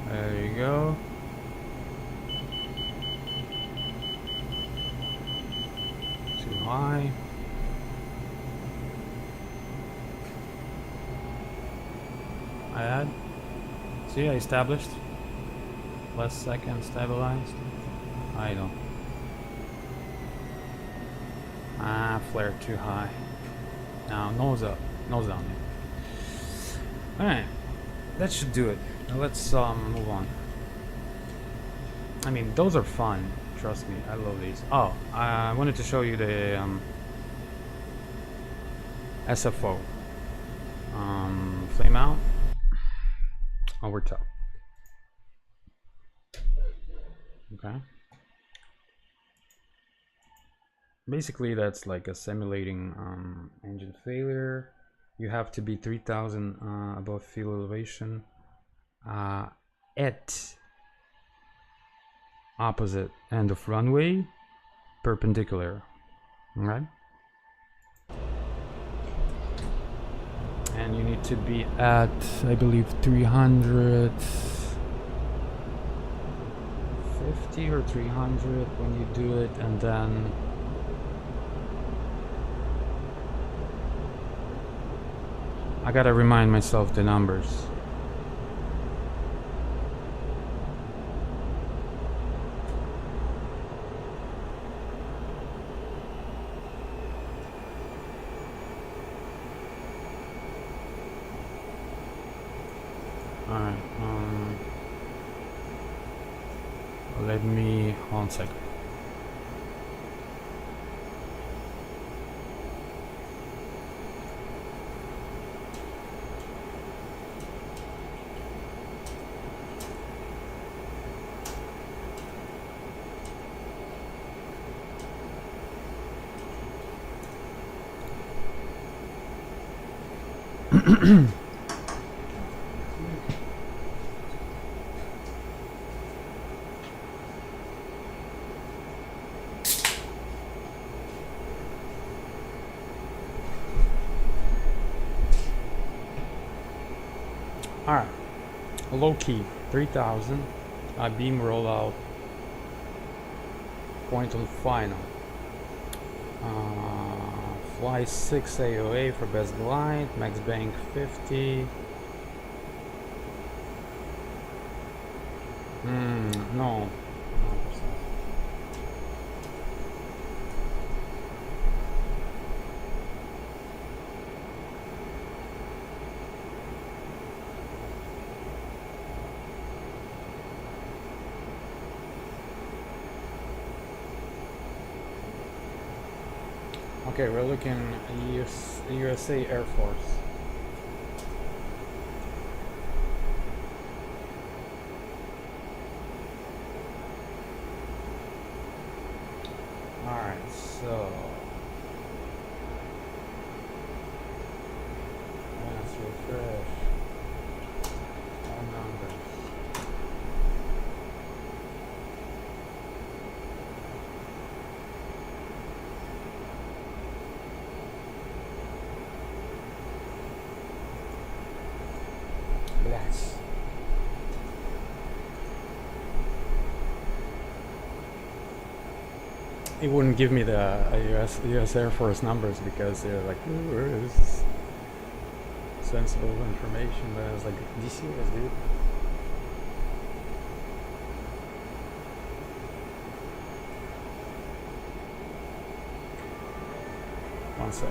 There you go. Too high. I add. See, I established. Less second stabilized. Idle. Ah, flare too high. Now nose up, nose down. All right, that should do it. Now let's move on. I mean, those are fun. Trust me, I love these. Oh, I wanted to show you the SFO. Flame out over top. Okay. Basically, that's like a simulating engine failure. You have to be 3,000 above field elevation at opposite end of runway, perpendicular. Alright? And you need to be at, I believe, 350 or 300 when you do it, and then I gotta remind myself the numbers. Alright, let me, 1 second. Alright, low key, 3,000, beam rollout, point on final. Fly 6 AOA for best glide, max bank 50. No. Okay, we're looking at USA Air Force. Alright, so let's refresh all numbers. Bless. It wouldn't give me the US Air Force numbers because they're like, ooh, this is sensible information, but I was like, you serious, dude? One sec.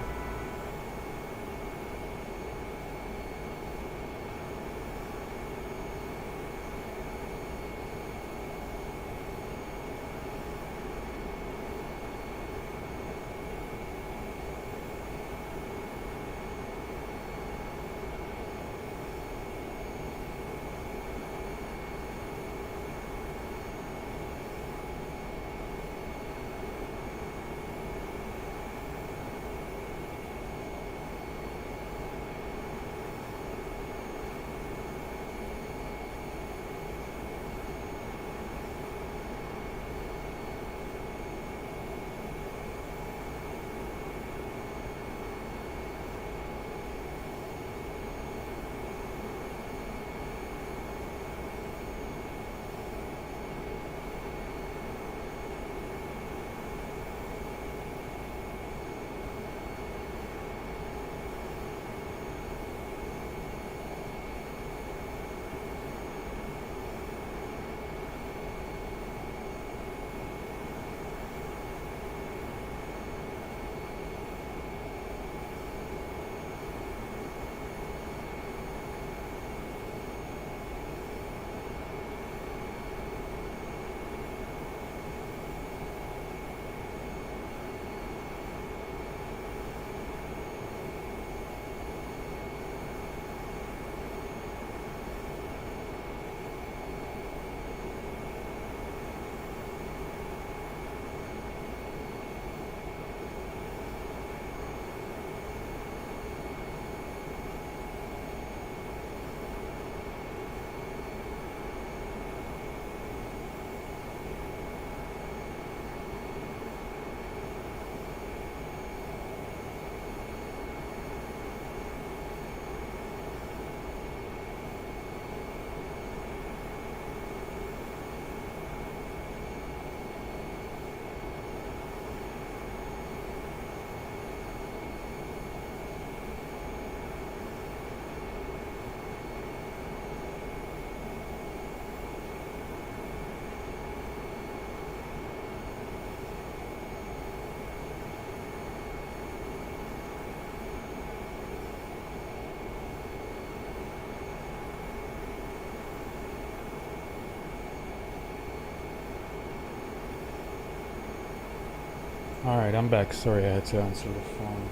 Alright, I'm back. Sorry, I had to answer the phone.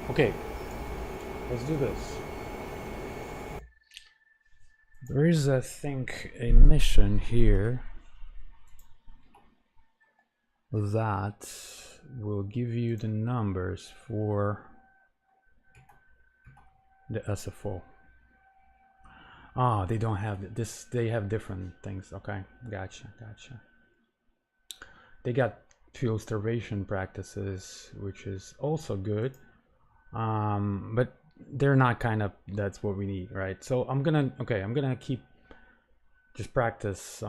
Okay, let's do this. There is, I think, a mission here that will give you the numbers for the SFO. Ah, they don't have this. They have different things. Okay, gotcha. They got fuel starvation practices, which is also good, but they're not kind of that's what we need, right? So I'm gonna keep just practice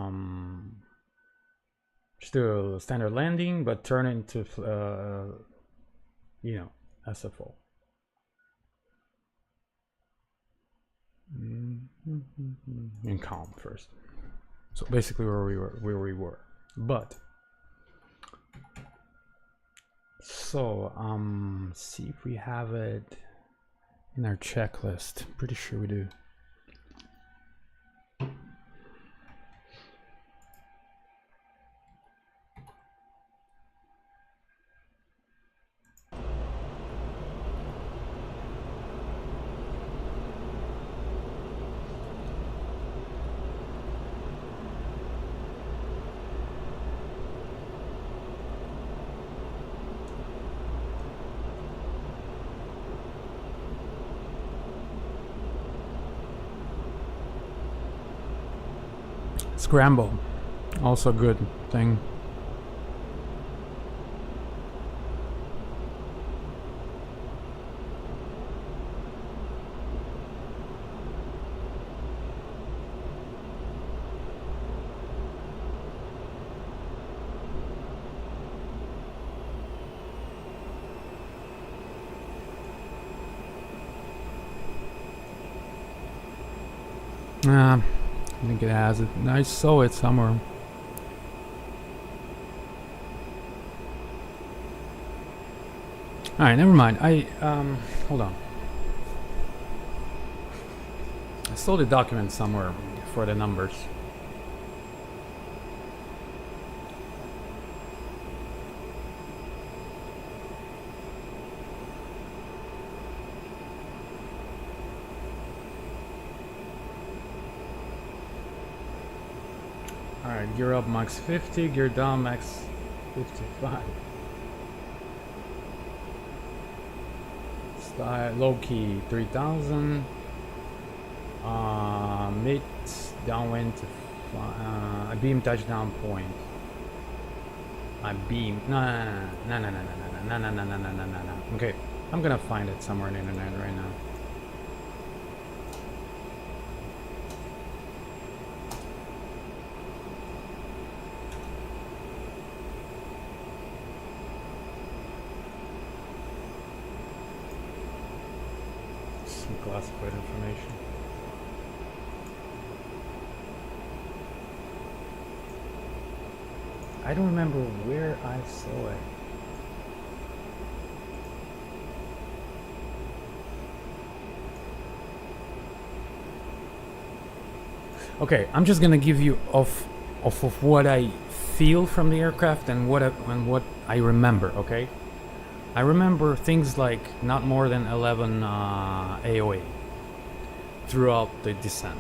just do a standard landing, but turn it into you know, SFO. In calm first. So basically where we were. But so see if we have it in our checklist. Pretty sure we do. Scramble, also good thing. I think it has it. I saw it somewhere. Alright, never mind. Hold on. I saw the document somewhere for the numbers. Alright, gear up max 50, gear down max 55. Style, low key 3000. Mid downwind to a beam touchdown point. A beam. No. Okay, I'm gonna find it somewhere on the internet right now. Classified information. I don't remember where I saw it. Okay, I'm just gonna give you off of what I feel from the aircraft and what I remember. Okay. I remember things like not more than 11 AOA throughout the descent.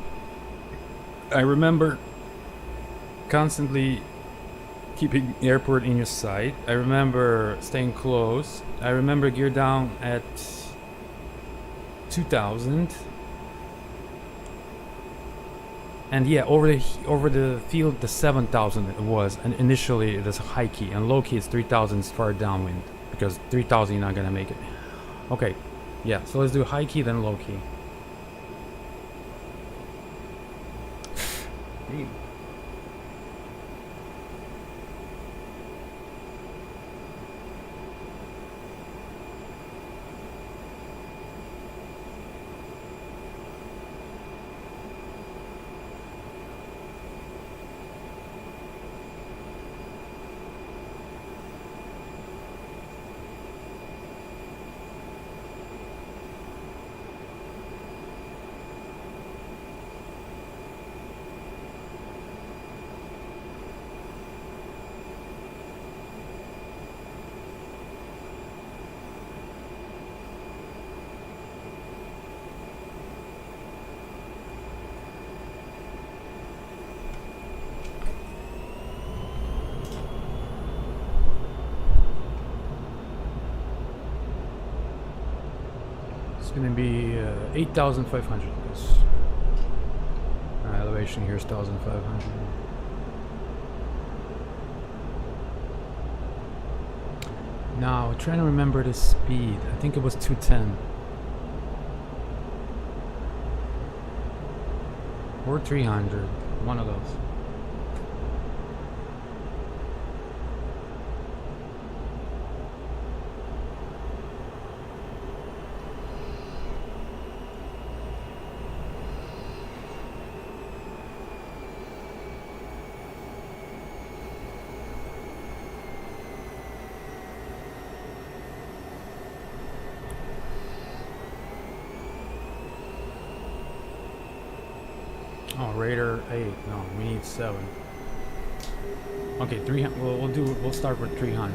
I remember constantly keeping the airport in your sight. I remember staying close. I remember gear down at 2000. And yeah, over the field, the 7,000 it was, and initially it was high key, and low key is 3,000 as far downwind. Because 3,000 you're not gonna make it. Okay, yeah, so let's do high key then low key. It's gonna be 8,500 because elevation here is 1,500. Now, trying to remember the speed. I think it was 210. Or 300. One of those. Oh, Raider 8. No, we need 7. Okay, 300. We'll start with 300.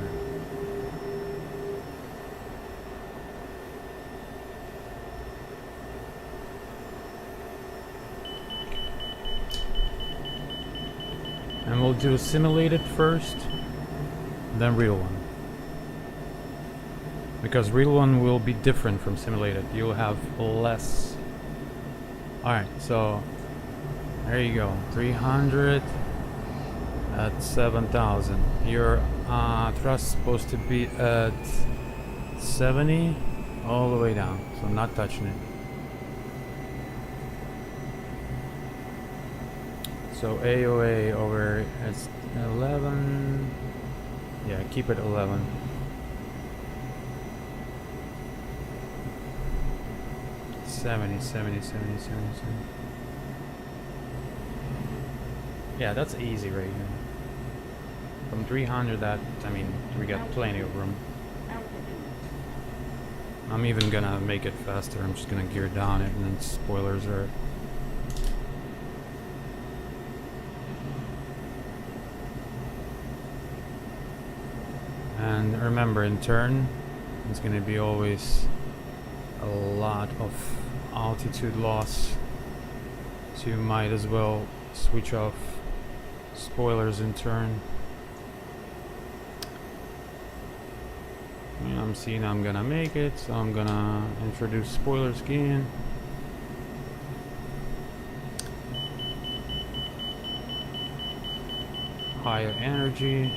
And we'll do simulated first, then real one. Because real one will be different from simulated. You'll have less. Alright, so there you go. 300 at 7,000. Your thrust is supposed to be at 70 all the way down, so not touching it. So AOA over it's 11. Yeah, keep it 11. Seventy. Yeah, that's easy right here. From 300, we got plenty of room. I'm even gonna make it faster. I'm just gonna gear down it, and then spoilers are. And remember, in turn, it's gonna be always a lot of altitude loss, so you might as well switch off spoilers in turn. Yeah, I'm seeing I'm gonna make it, so I'm gonna introduce spoilers again. Higher energy.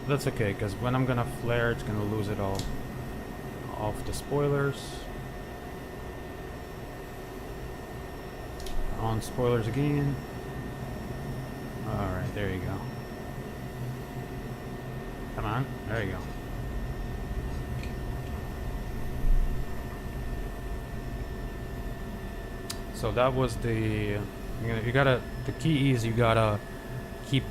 That's okay, because when I'm gonna flare, it's gonna lose it all off the spoilers. On spoilers again. Alright, there you go. Come on, there you go. So that was the the key is you gotta keep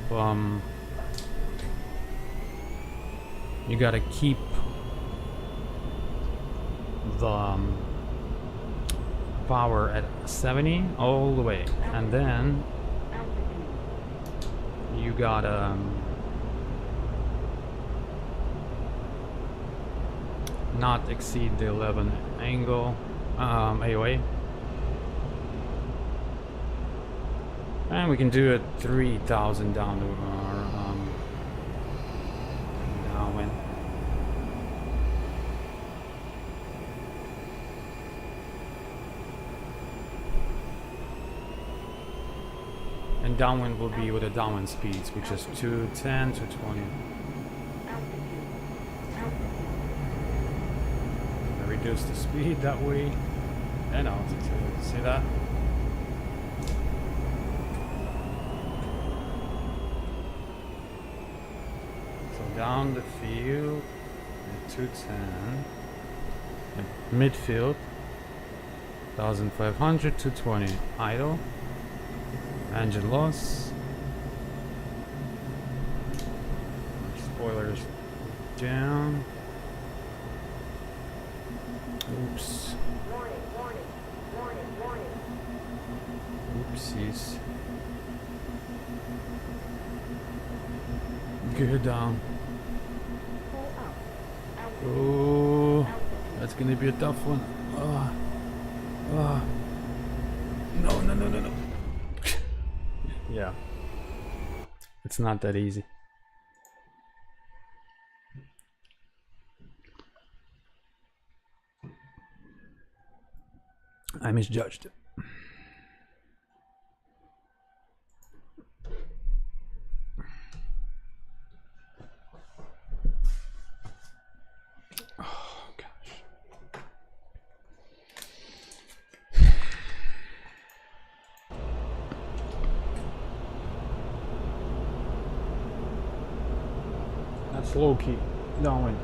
the power at 70 all the way, and then you gotta not exceed the 11 angle AOA, and we can do it 3,000 down to downwind. And downwind will be with the downwind speeds, which is 210 to 20. I reduce the speed that way, and altitude. See that? So down the field at 210, at midfield 1,500 to 20. Idle. Engine loss. Spoilers down. Oops. Oopsies. Gear down. Oh, that's gonna be a tough one. No. Yeah, it's not that easy. I misjudged it. Oh gosh. That's low key, downwind.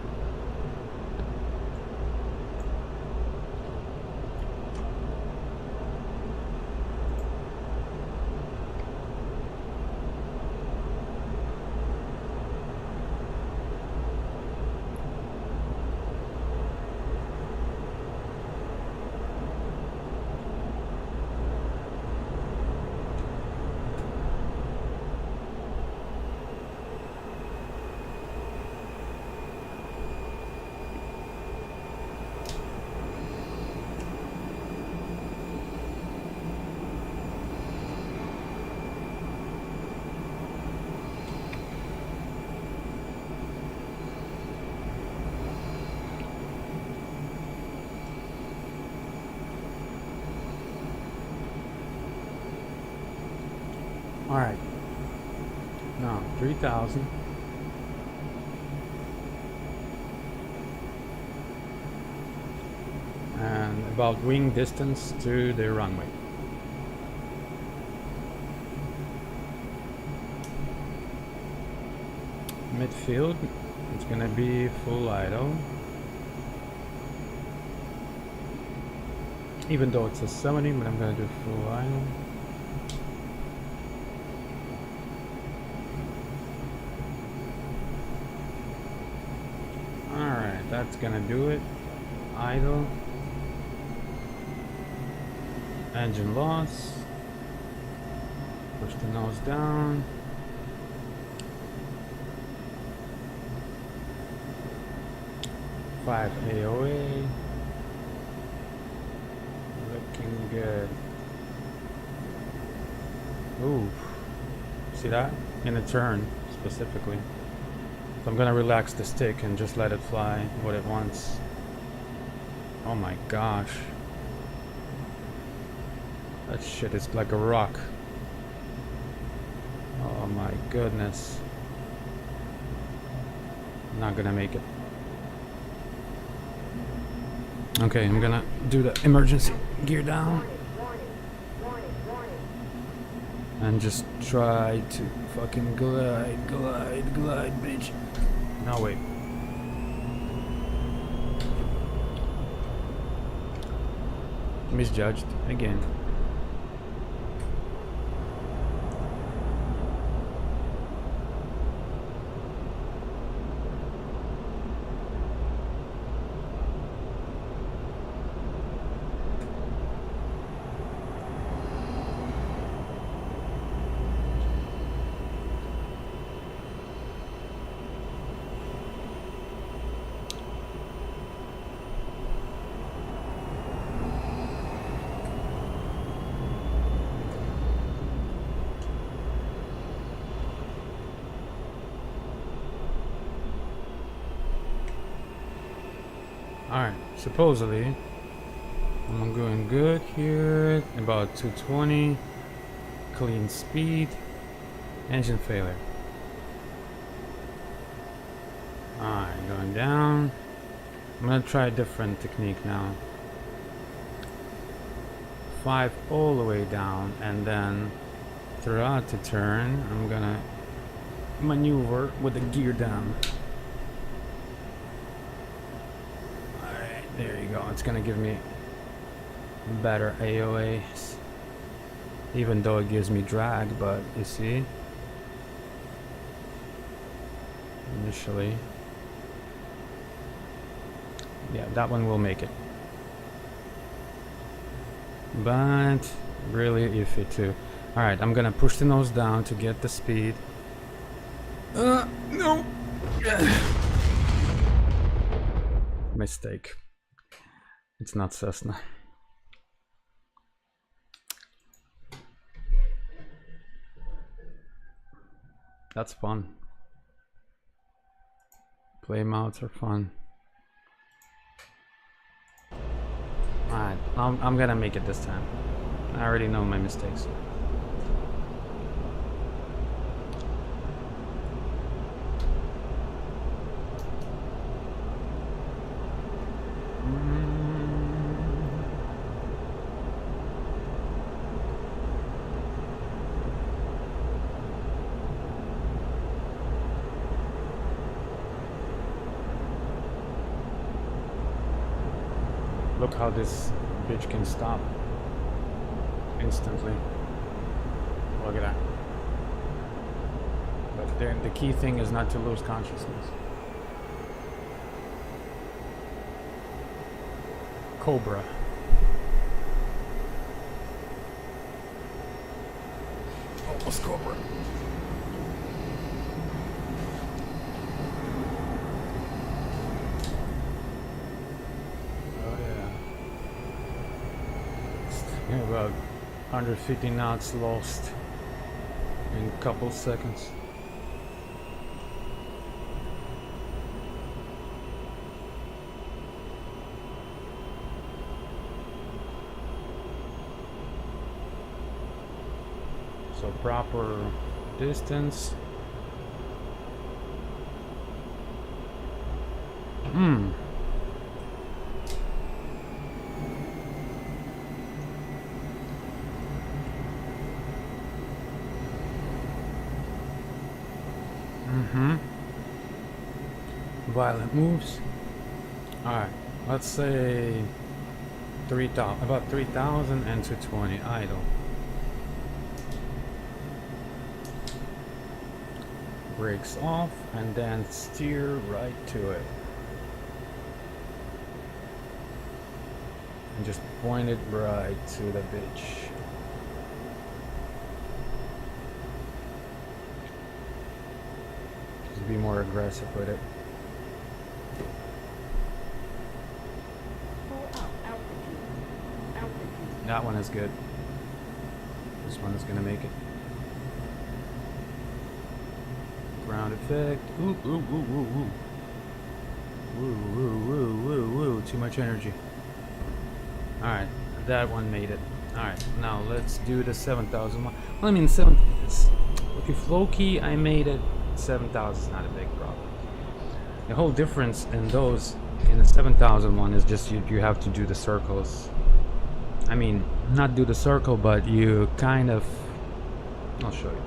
All right. Now 3,000. And about wing distance to the runway. Midfield, it's gonna be full idle. Even though it's a 70, but I'm gonna do full idle. Alright, that's gonna do it. Idle. Engine loss. Push the nose down. Five AOA. Looking good. Ooh. See that? In a turn, specifically. So I'm gonna relax the stick and just let it fly what it wants. Oh my gosh. That shit is like a rock. Oh my goodness. I'm not gonna make it. Okay, I'm gonna do the emergency gear down. And just try to fucking glide, bitch. No, wait. Misjudged again. Alright, supposedly I'm going good here, about 220, clean speed, engine failure. Alright, going down. I'm gonna try a different technique now. 5 all the way down, and then throughout the turn I'm gonna maneuver with the gear down. There you go, it's gonna give me better AOAs, even though it gives me drag, but you see, initially, yeah, that one will make it, but really iffy too. Alright, I'm gonna push the nose down to get the speed. No! Mistake. It's not Cessna. That's fun. Play mounts are fun. Alright. I'm gonna make it this time. I already know my mistakes. Look how this bitch can stop instantly. Look at that. But then the key thing is not to lose consciousness. Cobra. Almost Cobra. About 150 knots lost in a couple seconds. So proper distance. Violent moves. Alright, let's say 3,000, about 3,000 and 220 idle. Brakes off and then steer right to it. And just point it right to the bitch. Just be more aggressive with it. That one is good. This one is gonna make it. Ground effect. Ooh, ooh, ooh, ooh, ooh. Woo, woo, woo, woo, woo. Too much energy. Alright, that one made it. Alright, now let's do the 7,000 one. Well, I mean, if low key I made it, 7,000 is not a big problem. The whole difference in those, in the 7,000 one, is just you have to do the circles. I mean, not do the circle, but you kind of... I'll show you.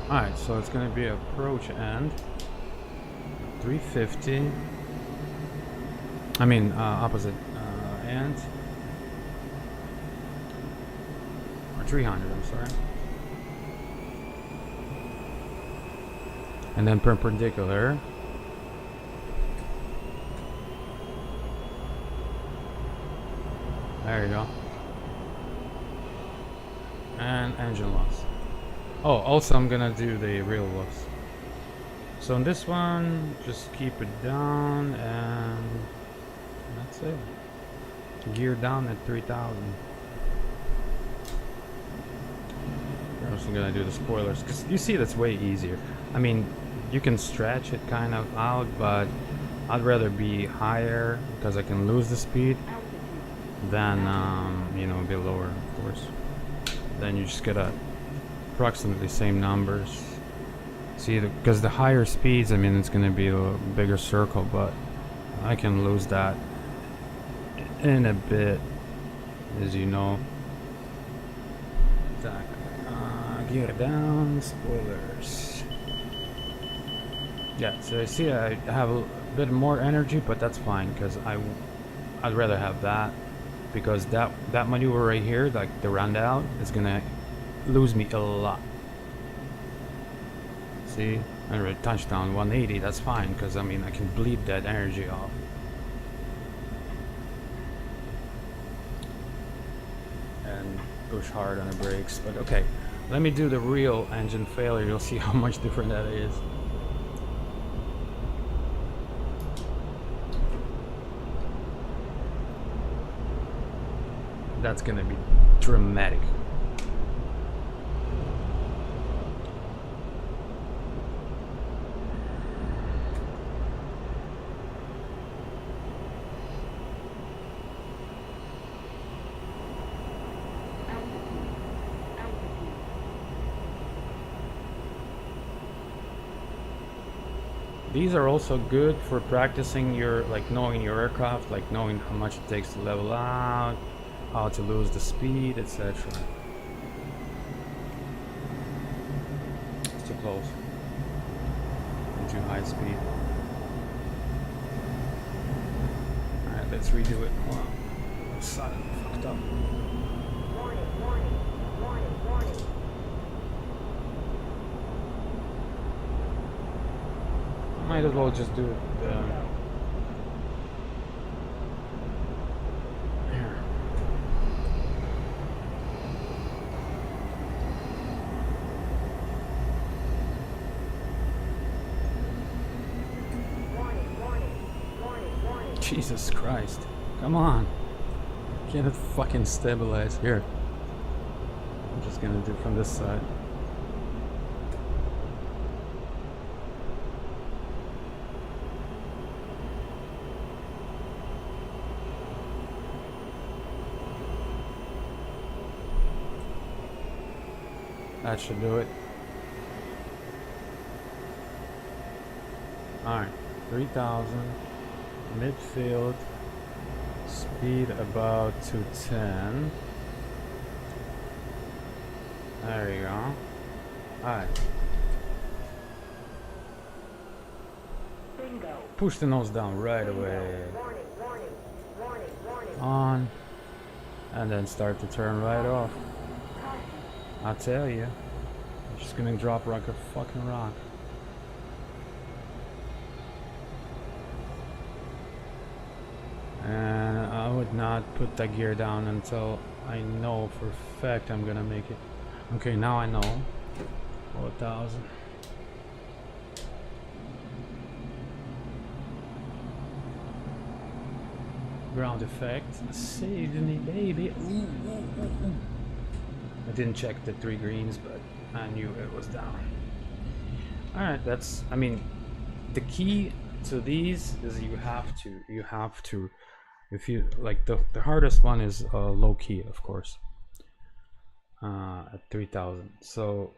Alright, so it's going to be approach end. 350. I mean, opposite end. Or 300, I'm sorry. And then perpendicular. There you go. And engine loss. Oh, also I'm gonna do the real loss. So in this one, just keep it down and that's it. Gear down at 3,000. We're also gonna do the spoilers, because you see that's way easier. I mean, you can stretch it kind of out, but I'd rather be higher because I can lose the speed than, you know, be lower, of course. Then you just get approximately same numbers. See, because the higher speeds, I mean, it's going to be a bigger circle, but I can lose that in a bit, as you know. Gear down, spoilers. Yeah, so I see I have a bit more energy, but that's fine, because I'd rather have that, because that maneuver right here, like the round out, is going to lose me a lot. See, I touchdown 180, that's fine, because I mean I can bleed that energy off. And push hard on the brakes, but okay. Let me do the real engine failure, you'll see how much different that is. that's gonna be dramatic. These are also good for practicing your, like, knowing your aircraft, like knowing how much it takes to level out, how to lose the speed, etc. It's too close. And too high speed. Alright, let's redo it. Wow. Side fucked up. Warning, warning, warning, warning. Might as well just do it. Here. Warning, warning, warning, warning. Jesus Christ. Come on. Can't it fucking stabilize here? I'm just gonna do it from this side. That should do it. Alright, 3000, midfield, speed about 210. There you go. Alright. Bingo. Push the nose down right away. Warning, warning, warning, warning. On. And then start to turn right off. I tell you. It's just gonna drop like a fucking rock. And I would not put that gear down until I know for a fact I'm gonna make it. Okay, now I know. 4,000. Ground effect. Saved me, baby. Ooh, ooh, ooh, ooh. I didn't check the 3 greens, but I knew it was down. Alright, that's, I mean, the key to these is you have to, if you, like, the hardest one is low key, of course, at 3000. So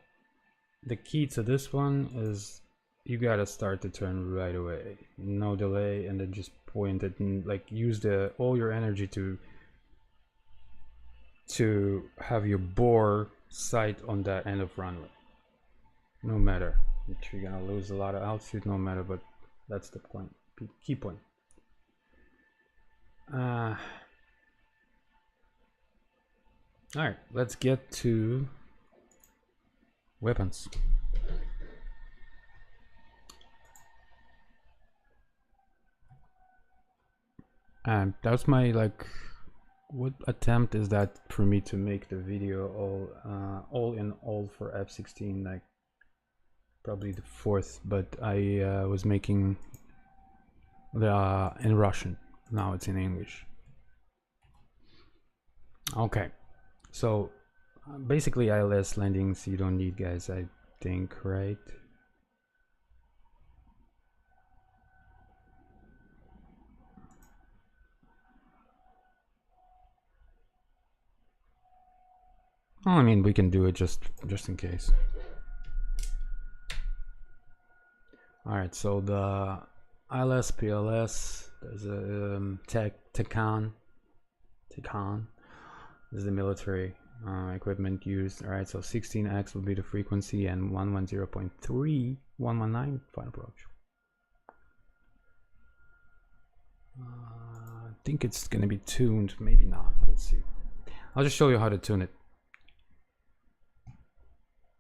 the key to this one is you gotta start to turn right away, no delay, and then just point it and, like, use all your energy to have your bore sight on that end of runway. No matter if you're gonna lose a lot of altitude, no matter, but that's the point, key point. All right, let's get to weapons. And that's my, like, what attempt is that for me to make the video all in all for F16, like probably the 4th, but I was making the in Russian. Now it's in English. Okay, so basically ILS landings you don't need, guys, I think, right? Well, I mean, we can do it just in case. All right, so the ILS, PLS, there's a TECON is the military equipment used. All right, so 16x will be the frequency and 110.3, 119 final approach. I think it's gonna be tuned, maybe not. Let's see. I'll just show you how to tune it.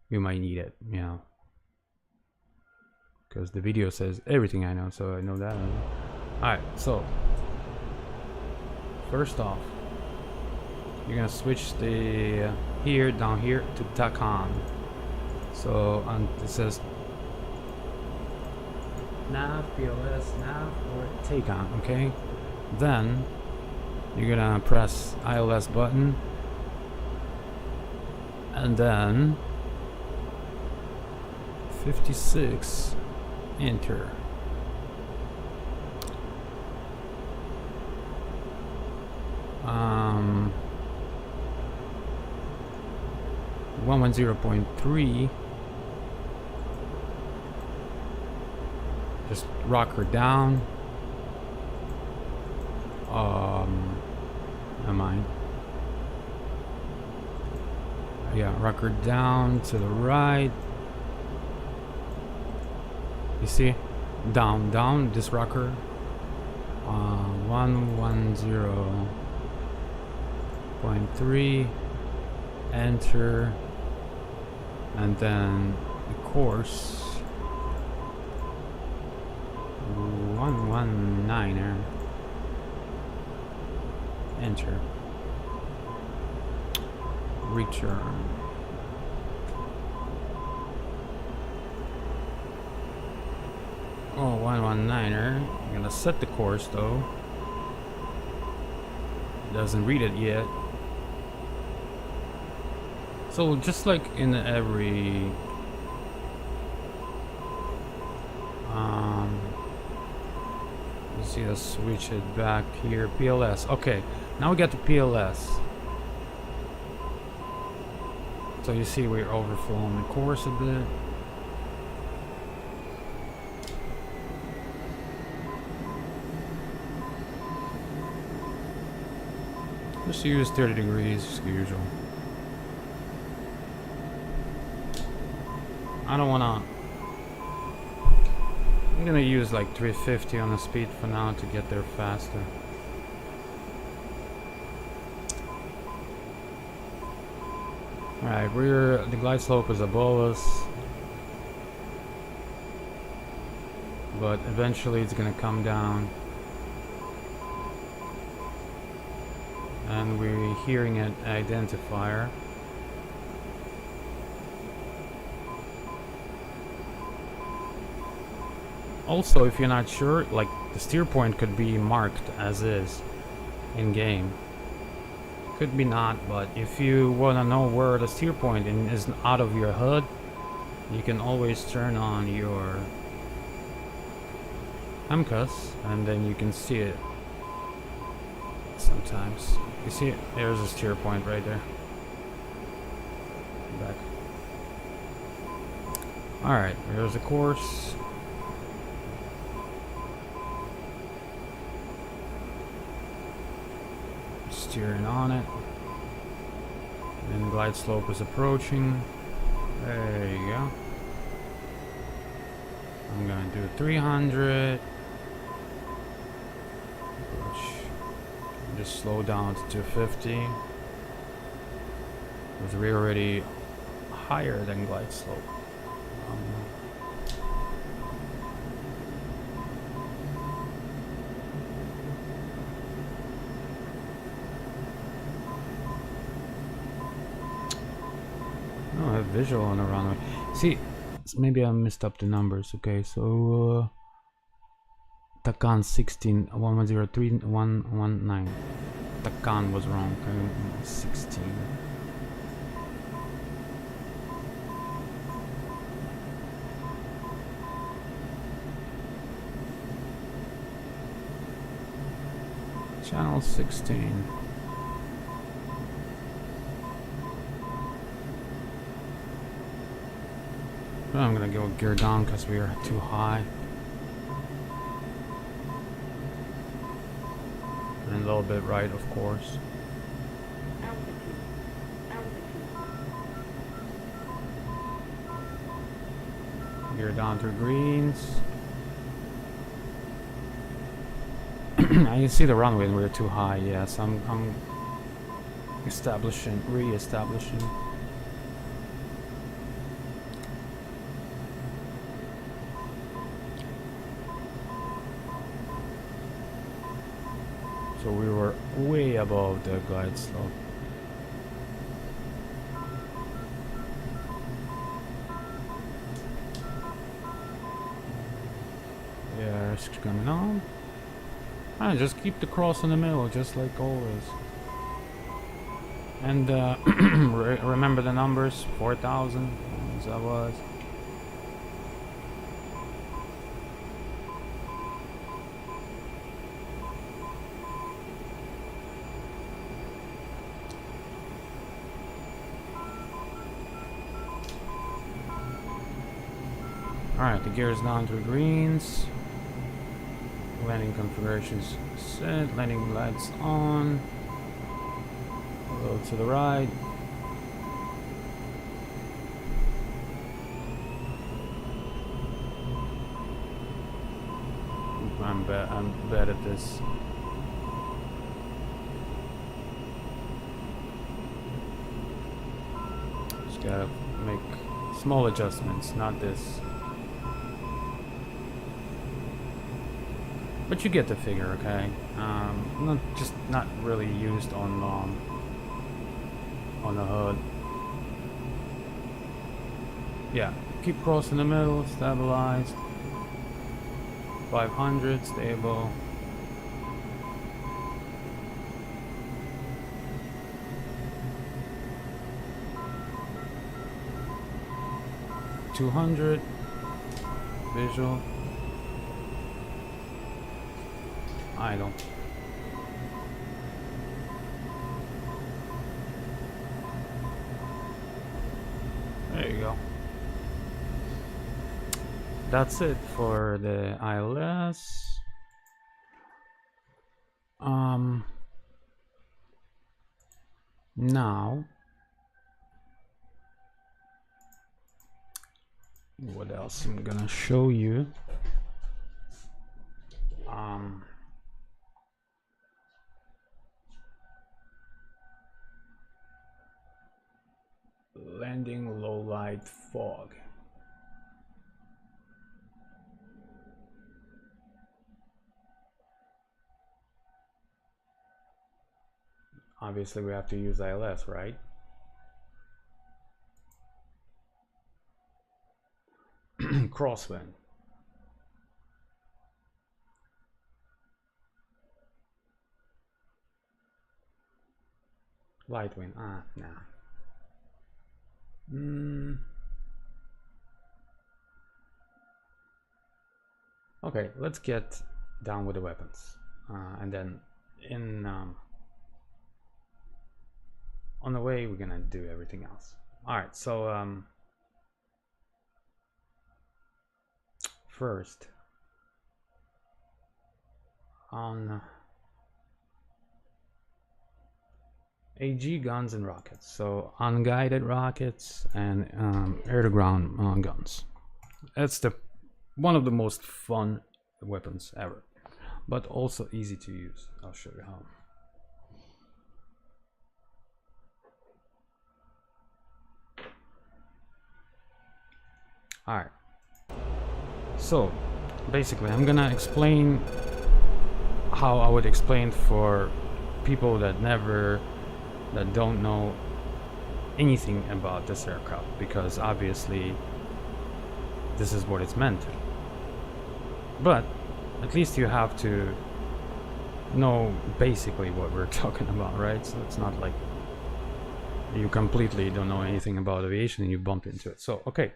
You might need it, you know, because the video says everything I know, so I know that. Alright, so first off, you're gonna switch the here down here to TACON. So it says nav, PLS, nav, or TACON. Okay, then You're gonna press ILS button and then 56, enter. Um, 110.3. Just rock her down. Never mind. Yeah, rock her down to the right. You see? Down, down, this rocker. 110.3. Enter. And then the course. 119er. Enter. Return. Oh, 119er. I'm gonna set the course though. Doesn't read it yet. So just like in every you see, let's switch it back here. PLS. Okay, now we got the PLS. So you see we're overflowing the course a bit. Just use 30 degrees as usual. I don't wanna. I'm gonna use like 350 on the speed for now to get there faster. Alright, the glide slope is above us, but eventually it's gonna come down, and we're hearing an identifier. Also, if you're not sure, like the steer point could be marked as is in game. Could be not, but if you want to know where the steer point is out of your HUD, you can always turn on your MCUS and then you can see it sometimes. You see it? There's a steer point right there. Back. Alright, there's the course. Steering on it, and glide slope is approaching. There you go. I'm gonna do 300. Just slow down to 250 because we're already higher than glide slope. I have visual on the runway. See, maybe I messed up the numbers. Okay, so Takan 16 103 119. Takan was wrong. 16. Channel 16. I'm gonna go gear down because we are too high. And a little bit right, of course. Gear down to greens. I can see the runway and we're too high. Yes, I'm re-establishing. So we were way above the glide slope. Yeah, it's coming on. Alright, just keep the cross in the middle, just like always. And remember the numbers, 4,000, as that was. Alright, the gear is down to greens. Landing configurations set, landing lights on. A little to the right. I'm bad at this. Just gotta make small adjustments, not this. But you get the figure, okay? Not really used on the hood. Yeah, keep cross in the middle, stabilized. 500, stable. $200 visual. Idle. There you go. That's it for the ILS. Now, what else I'm gonna show you? Landing low light fog. Obviously we have to use ILS, right? Crosswind. Light wind. Nah. Okay, let's get down with the weapons, and then on the way we're gonna do everything else. All right, so first on AG guns and rockets, so unguided rockets and air-to-ground guns. That's one of the most fun weapons ever, but also easy to use. I'll show you how. Alright, so basically I'm gonna explain how I would explain for people that don't know anything about this aircraft, because obviously this is what it's meant to. But at least you have to know basically what we're talking about, right? So it's not like you completely don't know anything about aviation and you bump into it. So okay,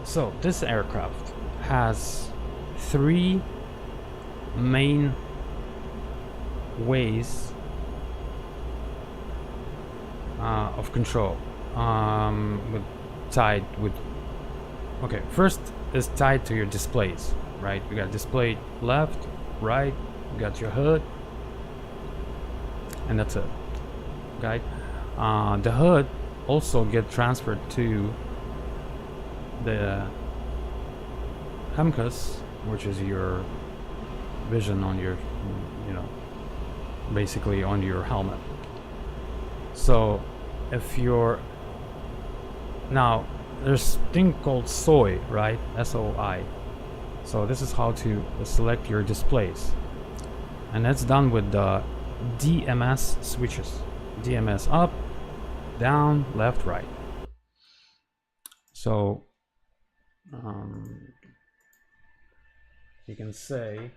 so this aircraft has 3 main ways of control. Okay, first is tied to your displays, right? You got display left, right, you got your hood, and that's it. Okay, the hood also get transferred to the HEMCUS, which is your vision on your, basically on your helmet. So if you're now, there's a thing called SOI, right? SOI. So this is how to select your displays, and that's done with the DMS switches. DMS up, down, left, right. you can say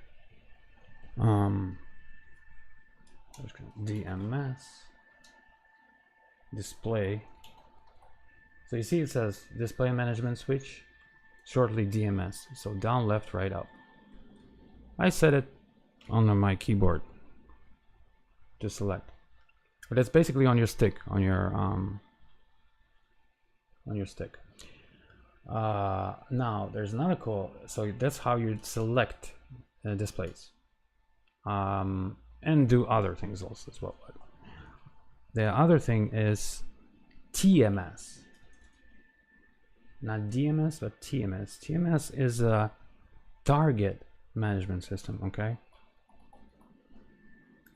DMS display. So you see it says display management switch, shortly DMS. So down, left, right, up. I set it on my keyboard to select, but it's basically on your stick, on your stick. Now there's another call. So that's how you select displays, and do other things also as well. The other thing is TMS, not DMS but TMS. TMS is a target management system, okay?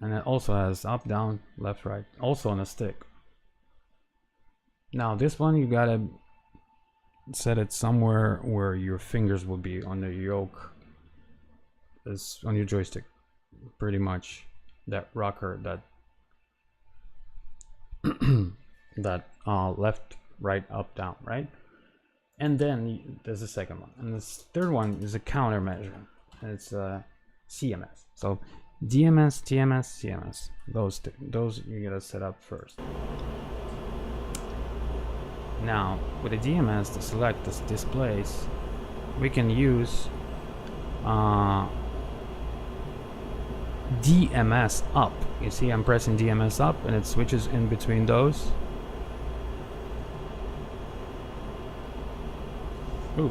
And it also has up, down, left, right, also on a stick. Now this one you gotta set it somewhere where your fingers will be on the yoke, is on your joystick, pretty much that rocker, that that left, right, up, down, right? And then there's the second one, and this third one is a countermeasure, and it's CMS. So DMS, TMS, CMS, those you gotta set up first. Now with the DMS to select the displays, we can use DMS up. You see I'm pressing DMS up and it switches in between those. Ooh.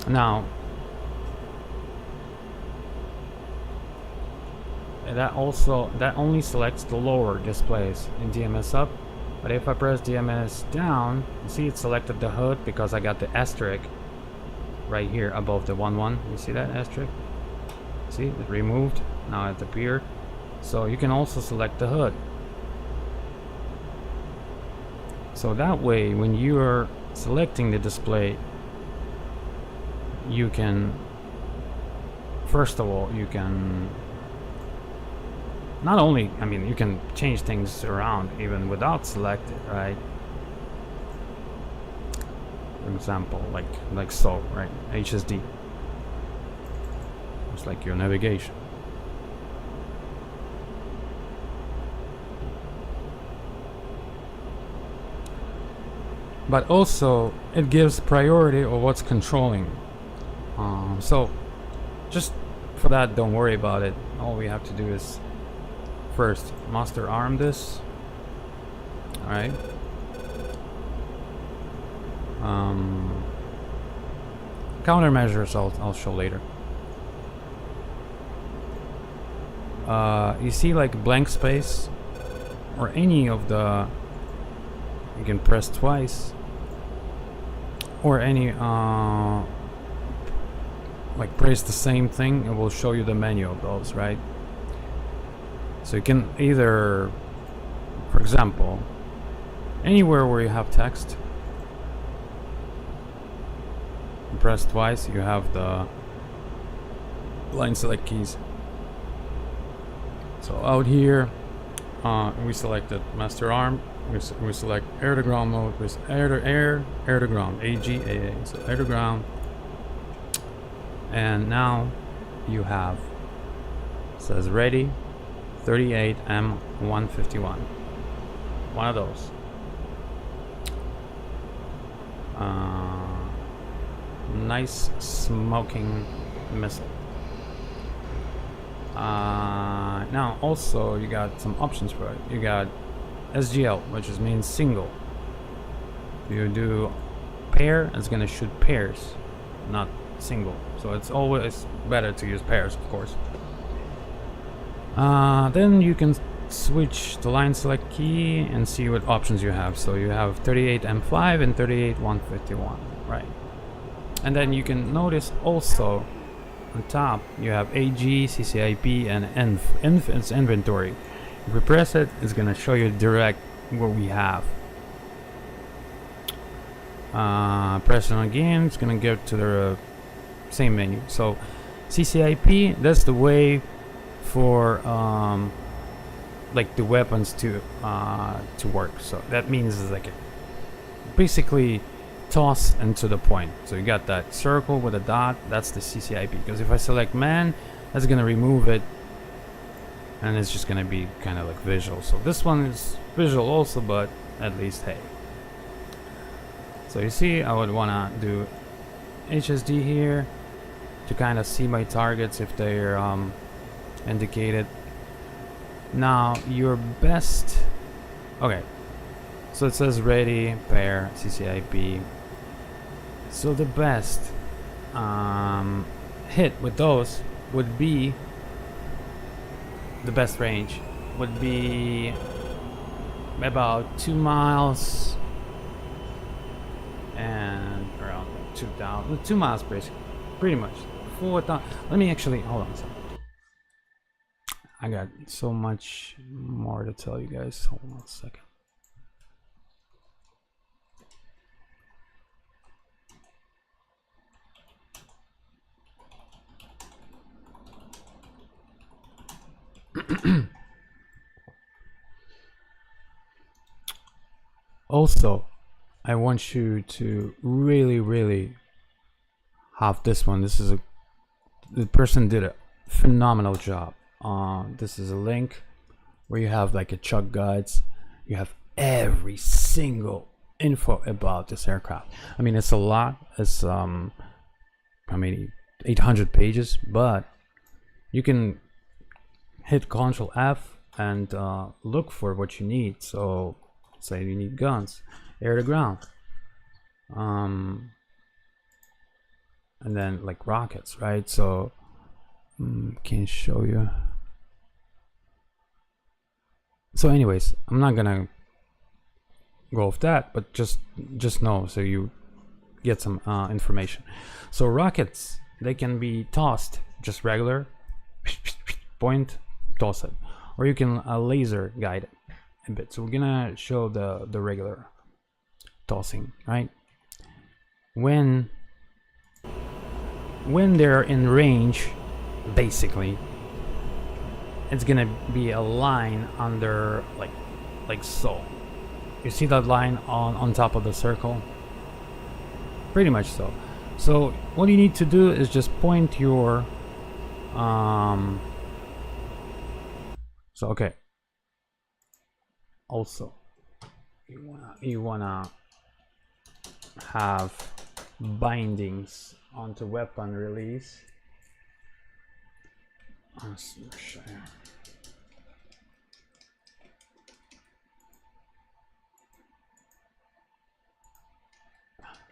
Now that only selects the lower displays in DMS up, but if I press DMS down, you see it selected the HUD because I got the asterisk right here above the 1-1. You see that asterisk? See, it removed, now it appeared. So you can also select the HUD. So that way, when you are selecting the display, you can, first of all, you can not only, I mean, you can change things around even without selected, right? For example, like so, right? HSD. It's like your navigation. But also it gives priority of what's controlling. So just for that, don't worry about it. All we have to do is first master arm this. All right. Countermeasures I'll show later. You see like blank space or any of the, you can press twice, or any like press the same thing, it will show you the menu of those, right? So you can either, for example, anywhere where you have text, press twice, you have the line select keys. So out here, we selected master arm, we select air to ground mode with air to ground, AGAA, so air to ground. And now you have, says ready, 38M151, one of those. Nice smoking missile. Now also you got some options for it. You got SGL, which means single. You do pair, it's gonna shoot pairs, not single. So it's always better to use pairs, of course. Then you can switch the line select key and see what options you have. So you have 38M5 and 38M151, right? And then you can notice also on top you have AG, CCIP, and ENV. ENV is inventory. If we press it, it's gonna show you direct what we have. Press it again, it's gonna get to the same menu. So CCIP, that's the way for like the weapons to work. So that means like basically toss into the point. So you got that circle with a dot, that's the CCIP. Because if I select man, that's gonna remove it, and it's just gonna be kind of like visual. So this one is visual also, but at least hey. So you see, I would wanna do HSD here to kind of see my targets if they're indicated. Now your best, okay, so it says ready pair CCIP. So the best hit with those would be, the best range would be about 2 miles and around 2 miles basically, pretty much 4,000. Let me actually hold on a second. I got so much more to tell you guys. Hold on a second. Also, I want you to really have this one. This is the person did a phenomenal job. This is a link where you have like a Chuck guides. You have every single info about this aircraft. I mean, it's a lot. It's I mean 800 pages, but you can hit Ctrl F and look for what you need. So say you need guns, air to ground, and then like rockets, right? So can show you. So anyways, I'm not gonna go off that, but just know so you get some information. So rockets, they can be tossed just regular point, toss it, or you can laser guide it a bit. So we're gonna show the regular tossing, right? When they're in range, basically it's gonna be a line under like so. You see that line on top of the circle? Pretty much so. So what you need to do is just point your so okay, also you wanna have bindings onto weapon release.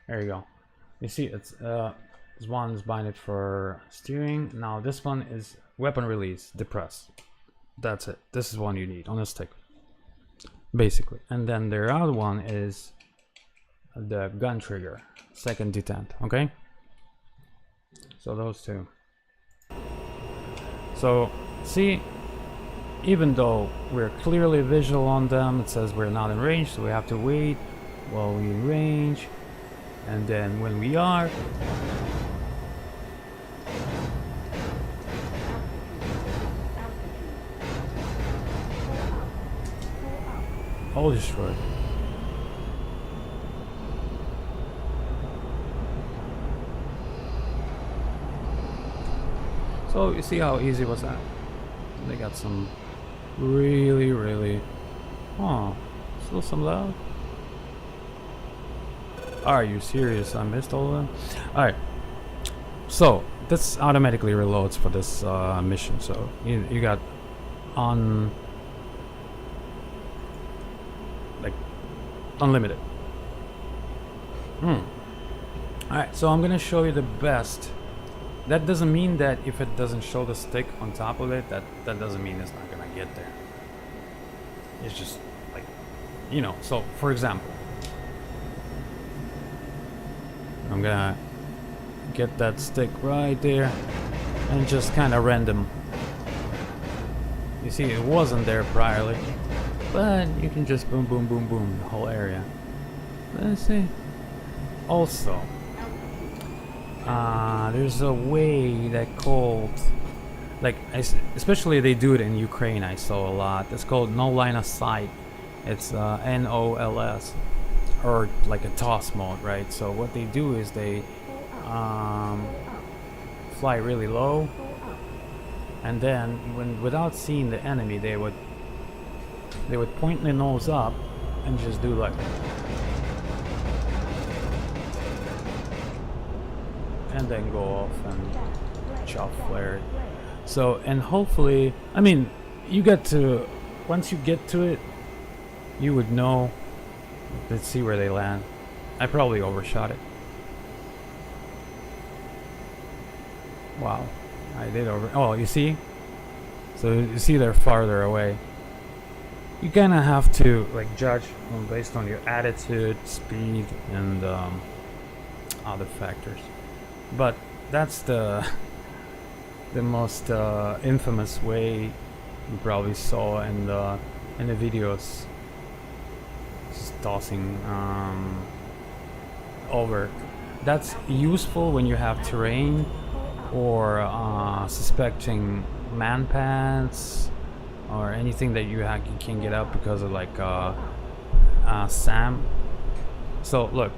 There you go. You see, it's this one is binded for steering. Now this one is weapon release, depress. That's it. This is one you need on a stick, basically. And then the other one is the gun trigger, second detent. Okay. So those two. So see, even though we're clearly visual on them, it says we're not in range, so we have to wait while we're in range. And then when we are, all destroyed. So you see how easy was that? They got some really, oh, still some loud. Are you serious? I missed all of them. All right, so this automatically reloads for this mission. So you got on like unlimited. All right, so I'm gonna show you the best. That doesn't mean that if it doesn't show the stick on top of it, that doesn't mean it's not gonna get there. It's just like, you know. So for example, I'm gonna get that stick right there and just kind of random. You see, it wasn't there priorly, but you can just boom the whole area. Let's see. Also, there's a way that called, like, especially they do it in Ukraine. I saw a lot. It's called no line of sight. It's NOLS. or like a toss mode, right? So what they do is they fly really low, and then without seeing the enemy, they would point their nose up and just do like, and then go off and chop flare. So, and hopefully, I mean, you get to, once you get to it, you would know. Let's see where they land. I probably overshot it. Wow, I did over. Oh, you see? So you see they're farther away. You kind of have to like judge based on your attitude, speed, and other factors. But that's the most infamous way you probably saw in the videos. Just tossing over. That's useful when you have terrain or suspecting man pads or anything that you can get up because of like SAM. So look,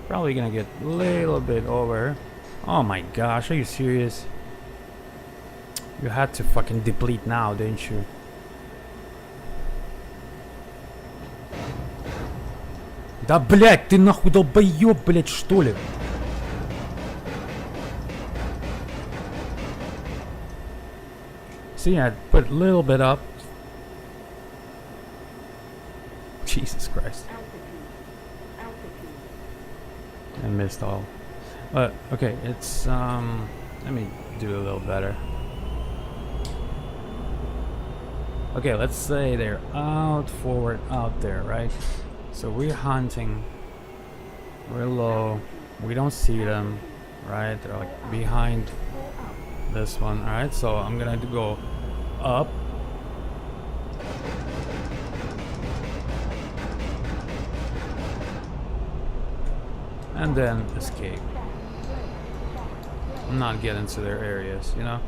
probably gonna get a little bit over. Oh my gosh, are you serious? You had to fucking deplete now, didn't you? Да блять, ты нахуй долбоёб, блять, что ли? See, I put a little bit up. Jesus Christ. I missed all. But okay, it's let me do a little better. Okay, let's say they're forward out there, right? So we're hunting. We're low. We don't see them, right? They're like behind this one. All right, so I'm gonna go up. And then escape. Not get into their areas, you know?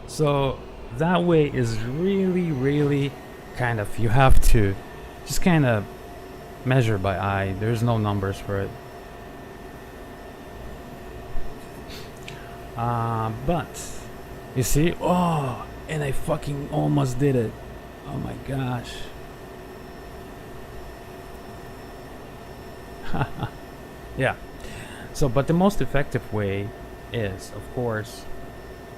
So that way is really kind of, you have to just kind of measure by eye. There's no numbers for it. But you see, oh, and I fucking almost did it. Oh my gosh. Yeah. So, but the most effective way is, of course,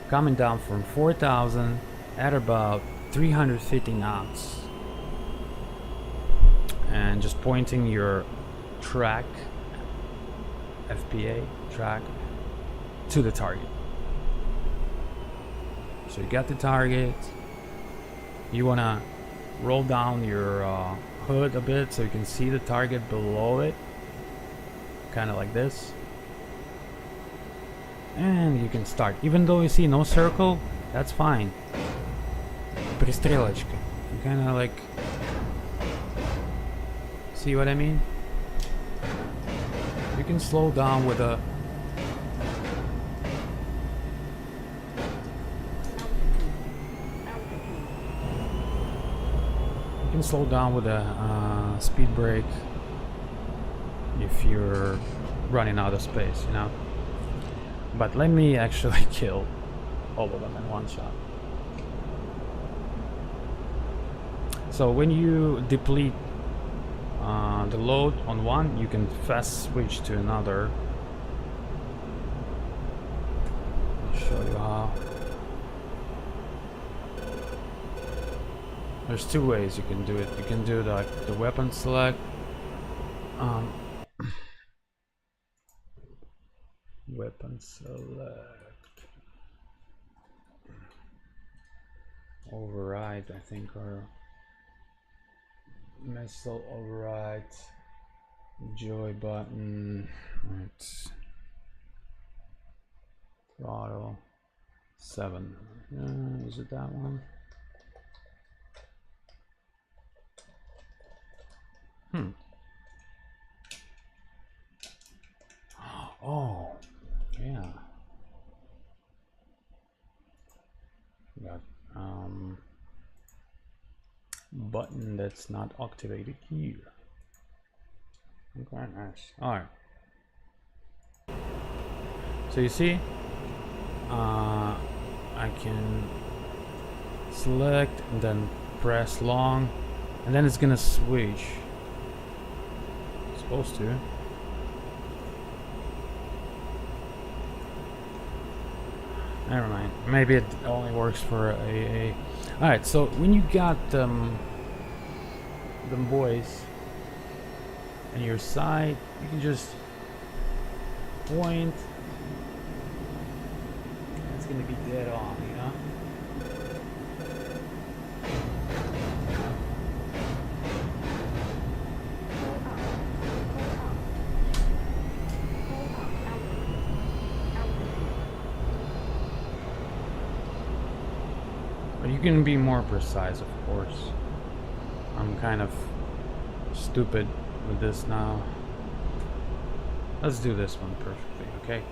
coming down from 4,000 at about 350 knots and just pointing your track, FPA track, to the target. So you got the target. You wanna roll down your hood a bit so you can see the target below it, kind of like this. And you can start. Even though you see no circle, that's fine. Пристрелочка. You kind of like, see what I mean? You can slow down with a speed brake if you're running out of space, you know. But let me actually kill all of them in one shot. So when you deplete the load on one, you can fast switch to another. I'll show you how. There's two ways you can do it. You can do the weapon select. Weapon select. Override, I think, or missile override. Joy button. Right. Throttle 7. Is it that one? Oh, yeah. Got button that's not activated here. Okay, nice. Alright. So you see, I can select and then press long, and then it's gonna switch. It's supposed to. Never mind. Maybe it only works for a. Alright, so when you got them boys on your side, you can just point. It's gonna be dead on, you know? But you can be more precise, of course. I'm kind of stupid with this now. Let's do this one perfectly, okay?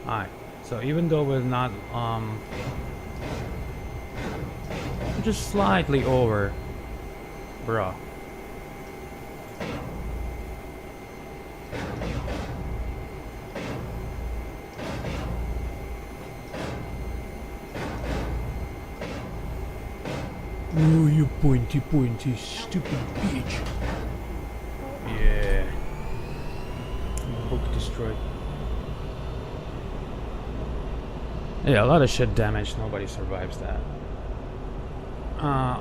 Alright, so even though we're not, just slightly over, bruh. Oh, you pointy, stupid bitch. Yeah. Book destroyed. Yeah, a lot of shit damage. Nobody survives that.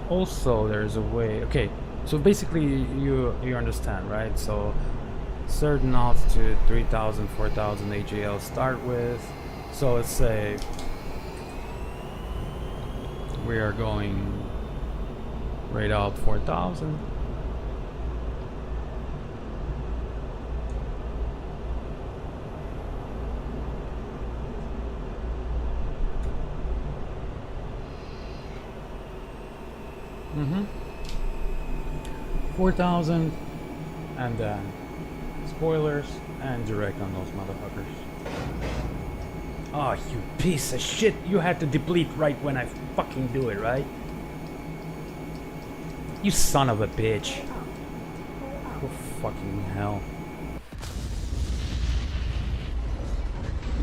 Also, there's a way. Okay, so basically, you understand, right? So, certain altitude, 3,000, 4,000 AGL start with. So let's say we are going right out 4,000. Mm-hmm. 4,000, and then spoilers and direct on those motherfuckers. Oh, you piece of shit! You had to deplete right when I fucking do it, right? You son of a bitch! Oh fucking hell!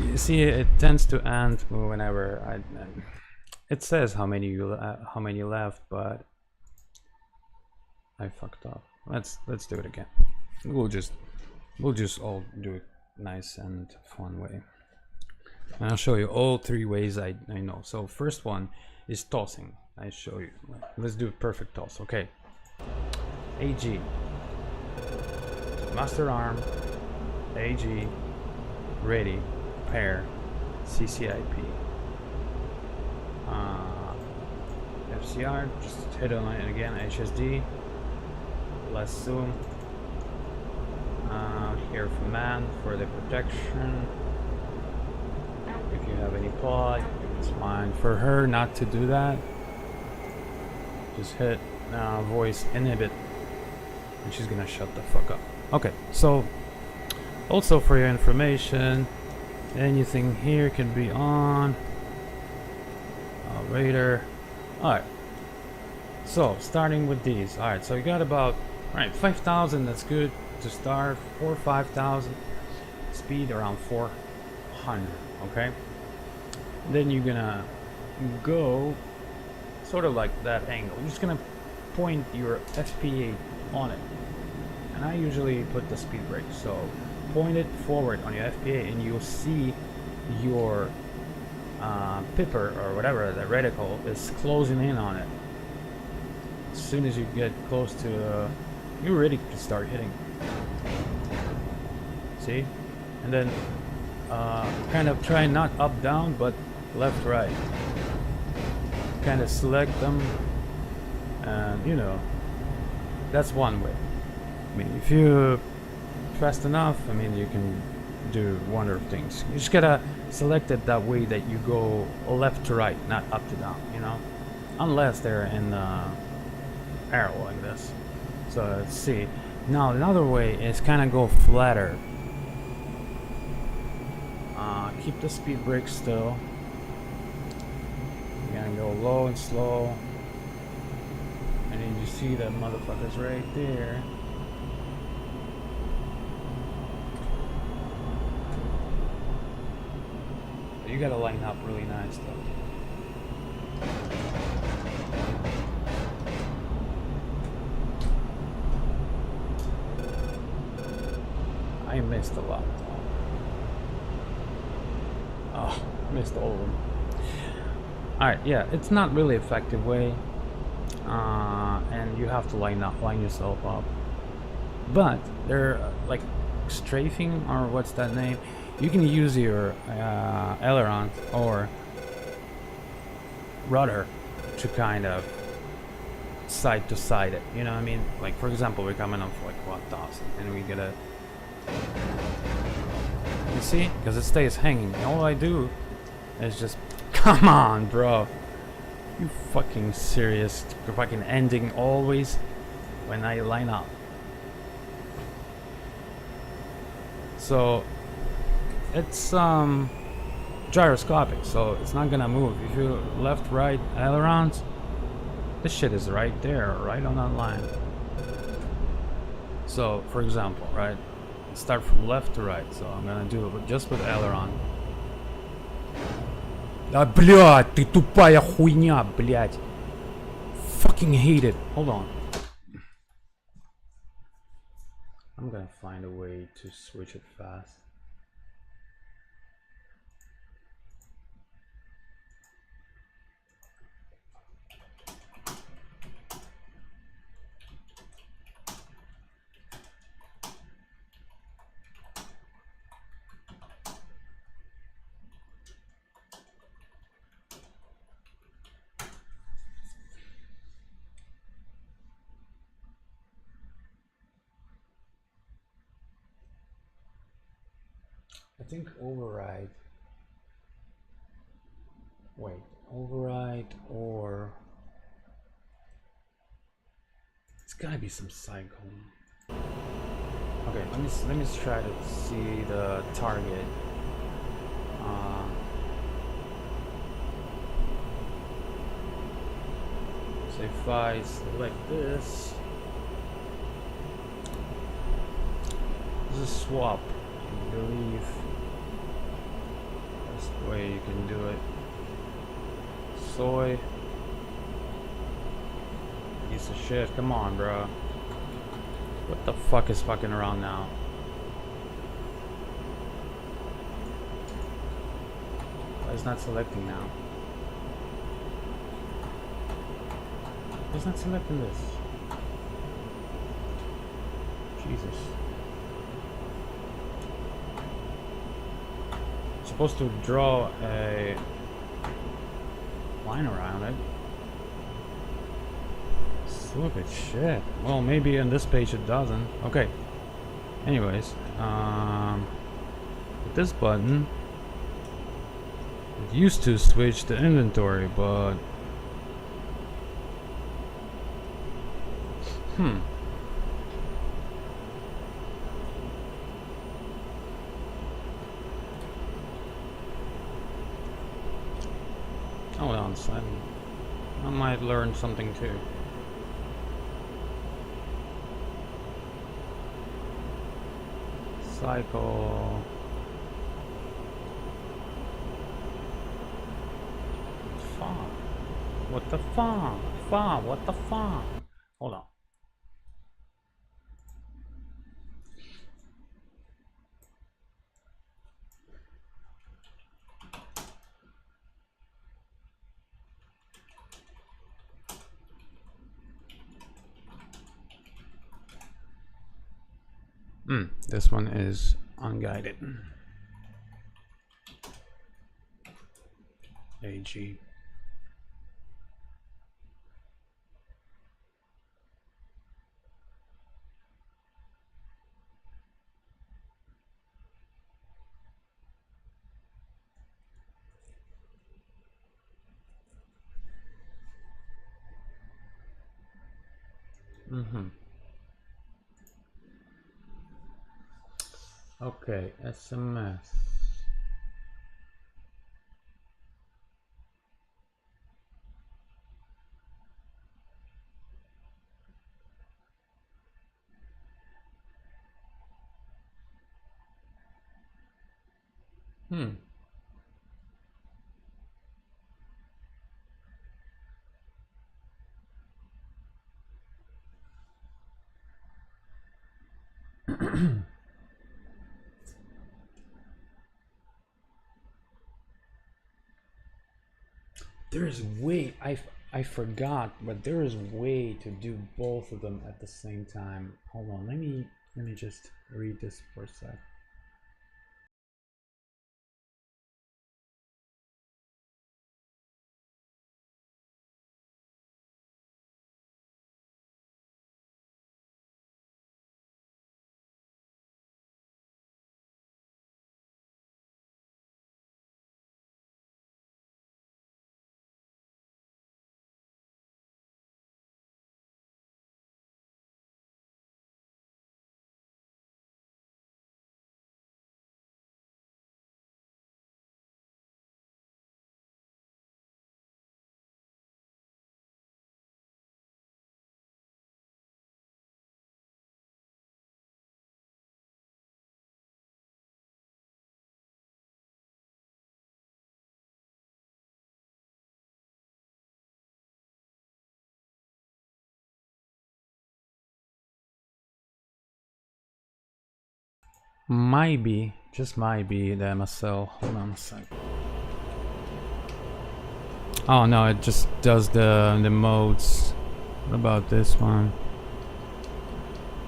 You see, it tends to end whenever it says how many left, but I fucked up. Let's do it again. We'll just all do it nice and fun way. And I'll show you all three ways I know. So first one is tossing. I show you. Let's do a perfect toss. Okay. AG. Master arm. AG. Ready. Pair. CCIP. FCR. Just hit on it again. HSD. Less zoom. Here for man for the protection. If you have any pod, it's fine for her not to do that. Just hit voice inhibit, and she's gonna shut the fuck up. Okay, so also for your information, anything here can be on. Radar. Alright. So starting with these. Alright, so you got about 5,000, that's good to start. 4,000 or 5,000. Speed around 400. Okay, then you're gonna go sort of like that angle. You're just gonna point your FPA on it, and I usually put the speed brake, so point it forward on your FPA and you'll see your pipper or whatever, the reticle is closing in on it. As soon as you get close to you're ready to start hitting. See, and then kind of try not up down but left right, kind of select them, and you know, that's one way. I mean, if you fast enough, I mean, you can do wonder things. You just gotta select it that way that you go left to right, not up to down, you know, unless they're in arrow like this. So let's see. Now another way is kind of go flatter. Keep the speed brake still. You're gonna go low and slow. And then you see that motherfucker's right there. You gotta line up really nice though. I missed a lot. Oh, missed all of them. Alright, yeah, it's not really effective way. And you have to line yourself up. But they're like strafing, or what's that name? You can use your aileron or rudder to kind of side to side it. You know what I mean? Like for example, we're coming up for like 1,000, and we gotta. You see? Because it stays hanging. All I do is just, come on, bro. You fucking serious? You're fucking ending always when I line up. So it's gyroscopic, so it's not gonna move. If you left, right ailerons, this shit is right there, right on that line. So for example, right, start from left to right. So I'm gonna do it just with aileron. Да блядь, ты тупая хуйня, блядь. Fucking hate it. Hold on. I'm gonna find a way to switch it fast. I think override. Wait, override or it's gotta be some cycle. Okay, let me try to see the target. So if I select this is a swap, I believe. That's the way you can do it. Soy. Piece of shit. Come on, bro. What the fuck is fucking around now? Why is not selecting now? It's not selecting this. Jesus. I'm supposed to draw a line around it. Stupid shit. Well, maybe on this page it doesn't. Okay. Anyways, with this button, it used to switch to inventory, but hold on a second. I might learn something too. Cycle. Fuck. What the fuck? Fuck. What the fuck? Hold on. This one is unguided. AG. Okay, SMS. Hmm. There's way I forgot, but there is way to do both of them at the same time. Hold on, let me just read this for a sec. Might be, just might be the MSL. Hold on a sec. Oh no, it just does the modes. What about this one?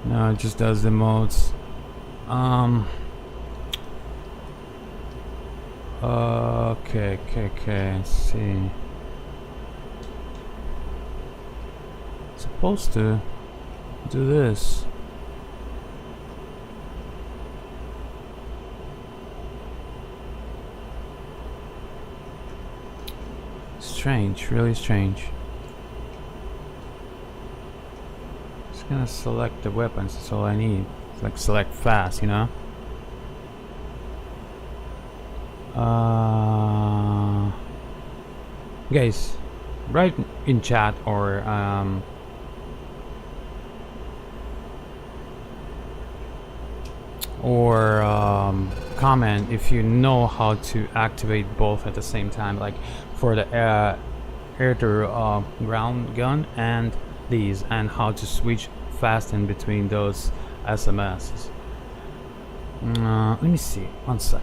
No, it just does the modes. Okay, let's see. Supposed to do this. Strange, really strange. Just gonna select the weapons, that's all I need. It's like select fast, you know? Guys, write in chat or comment if you know how to activate both at the same time, like for the air to ground gun and these, and how to switch fast in between those SMSs. Let me see, one sec.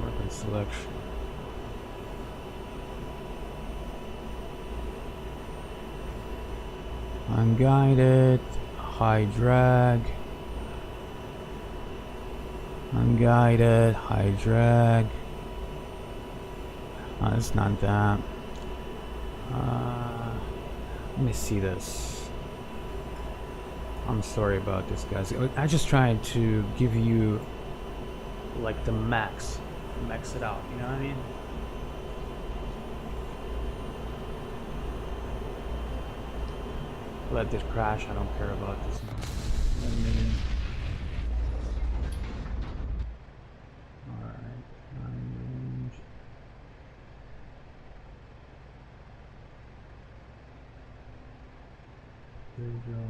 Weapon selection. Unguided, high drag. Unguided, high drag. Oh, it's not that. Let me see this. I'm sorry about this, guys. I just tried to give you like the max it out, you know what I mean? Let this crash, I don't care about this. Alright. There we go.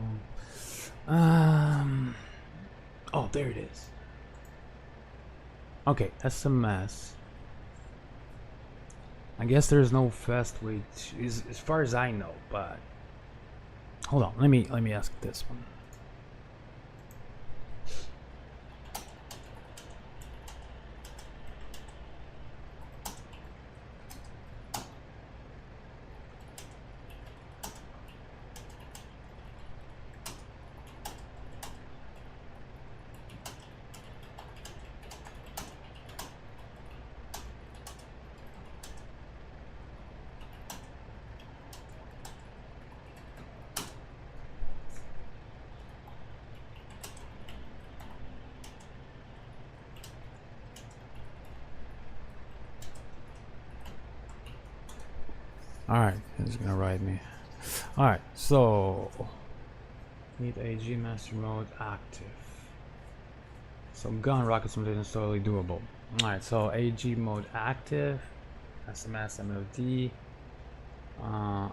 Oh, there it is. Okay, SMS. I guess there's no fast way to, as far as I know, but hold on, let me ask this one. Alright, it's gonna write me. Alright, so need AG master mode active. So gun rocket simulation is totally doable. Alright, so AG mode active, SMS MOD,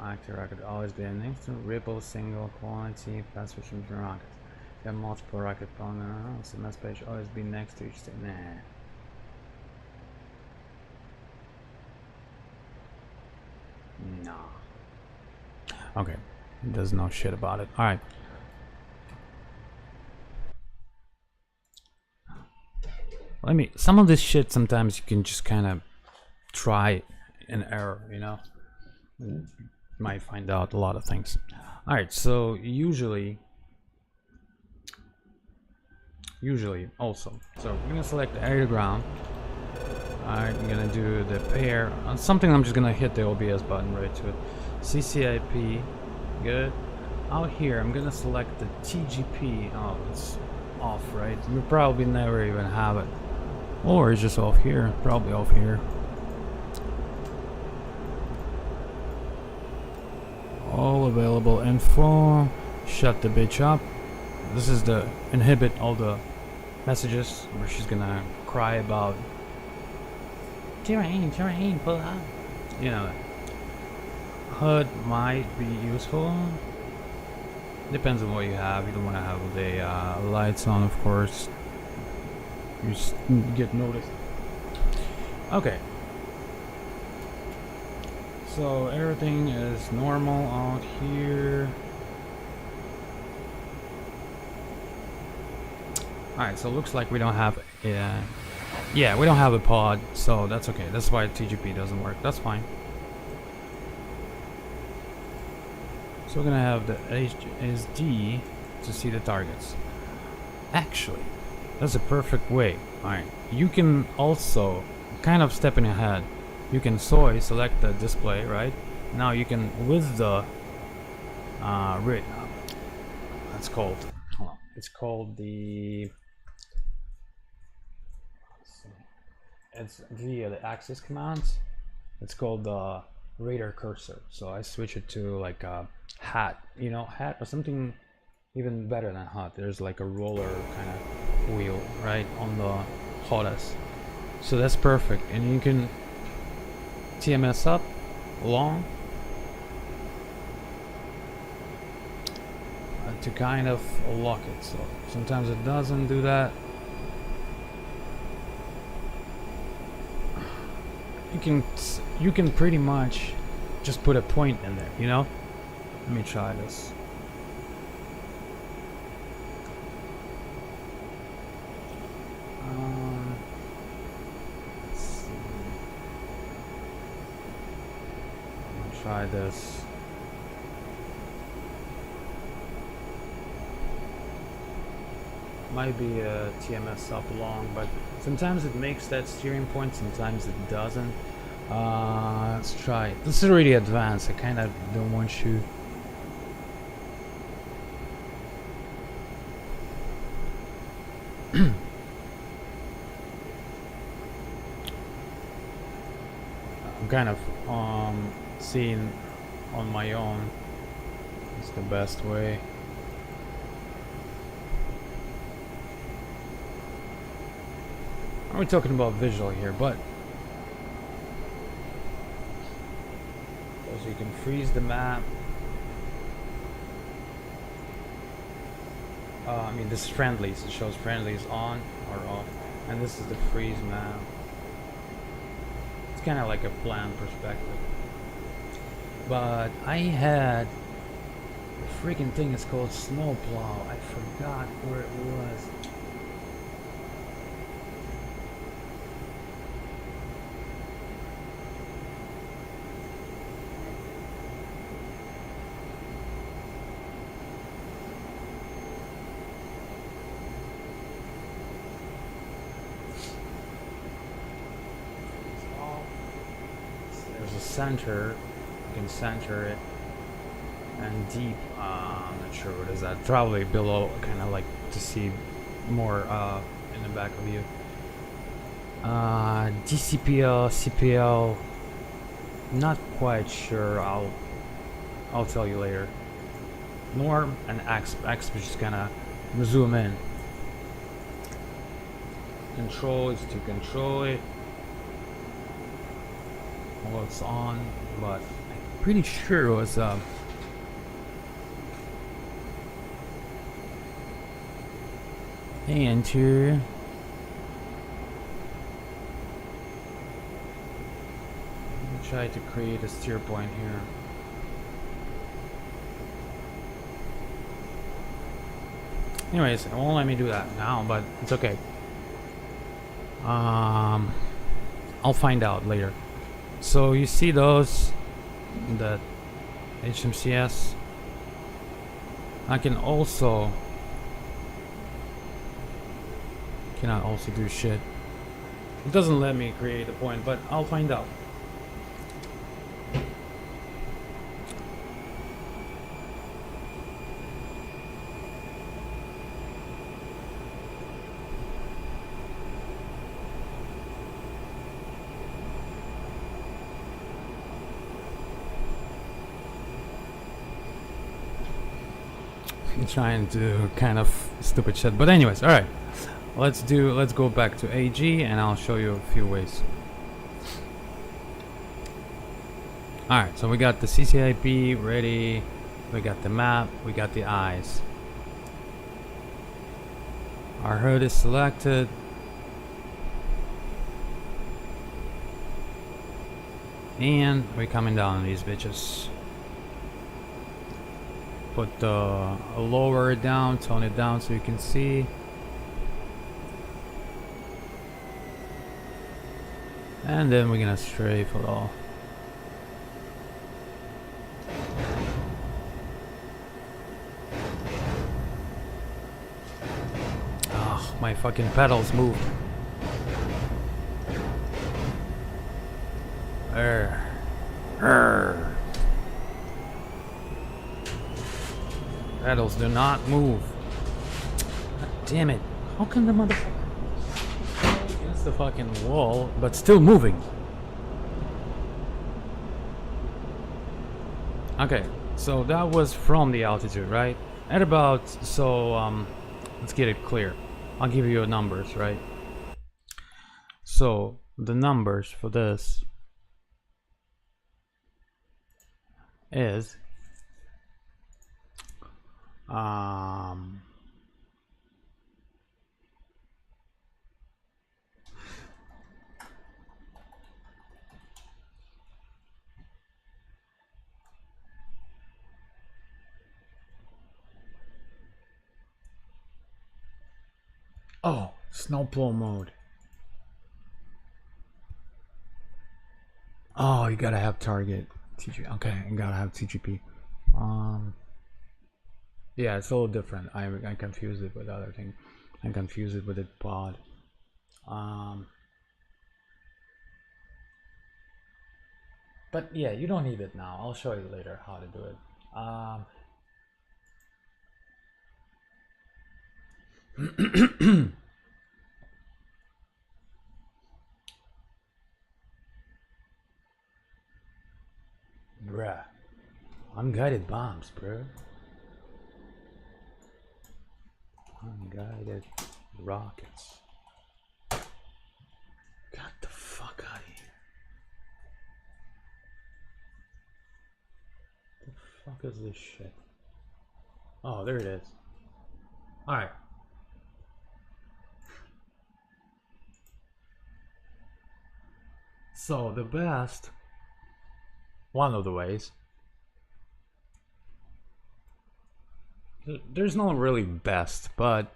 active rocket always be an instant, ripple, single, quality, fast switching between rockets. You have multiple rocket SMS page always be next to each thing. Nah. No. Okay, does no shit about it. Alright. Some of this shit sometimes you can just kind of try and error, you know? You might find out a lot of things. Alright, so usually also, so we're gonna select the air to ground. Alright, I'm gonna do the pair. Something I'm just gonna hit the OBS button right to it. CCIP, good. Out here, I'm gonna select the TGP. Oh, it's off, right? We probably never even have it. Or it's just off here, probably off here. All available info. Shut the bitch up. This is the inhibit all the messages where she's gonna cry about terrain, pull out. You know, HUD might be useful. Depends on what you have. You don't want to have the lights on, of course. You just get noticed. Okay. So everything is normal out here. Alright, so it looks like we don't have yeah, we don't have a pod, so that's okay. That's why TGP doesn't work. That's fine. So we're gonna have the HSD to see the targets. Actually, that's a perfect way. Alright, you can also, kind of stepping ahead, you can select the display, right? Now you can, with the that's called, hold on, it's called the, it's via the axis commands. It's called the radar cursor. So I switch it to like a hat, you know, hat or something even better than hat. There's like a roller kind of wheel right on the HOTAS. So that's perfect, and you can TMS up, long, to kind of lock it. So sometimes it doesn't do that. You can pretty much just put a point in there, you know? Let me try this. Let's see. I'm gonna try this. Might be a TMS up long, but sometimes it makes that steering point, sometimes it doesn't. Let's try it. This is already advanced. I kind of don't want you. I'm kind of seeing on my own. It's the best way. We're talking about visual here, but so you can freeze the map. I mean, this is friendlies. It shows friendlies on or off, and this is the freeze map. It's kind of like a plan perspective. But I had the freaking thing is called snowplow. I forgot where it was. Center, you can center it, and deep, I'm not sure what is that, probably below, kind of like to see more in the back of you. DCPL, CPL, not quite sure, I'll tell you later. Norm and X, which is gonna zoom in. control is to control it while it's on, but I'm pretty sure it was enter. Try to create a steer point here. Anyways, it won't let me do that now, but it's okay. I'll find out later. So you see those, the HMCS. I can also cannot also do shit. It doesn't let me create a point, but I'll find out. Trying to do kind of stupid shit, but anyways, all right, let's go back to AG and I'll show you a few ways. All right, so we got the CCIP ready, we got the map, we got the eyes, our HUD is selected, and we're coming down on these bitches. Put the lower it down, tone it down so you can see. And then we're gonna strafe it all. Oh, my fucking pedals moved. Pedals do not move. God damn it. How can the motherfucker against the fucking wall but still moving? Okay, so that was from the altitude, right? At about, so let's get it clear. I'll give you numbers, right? So the numbers for this is oh, snowplow mode. Oh, you gotta have target TGP. Okay, you gotta have TGP. Yeah, it's a little different. I confuse it with other thing. I confuse it with the pod. But yeah, you don't need it now. I'll show you later how to do it. Bruh. Unguided bombs, bro. Unguided rockets. Get the fuck out of here. The fuck is this shit? Oh, there it is. Alright. So the best, one of the ways, there's no really best, but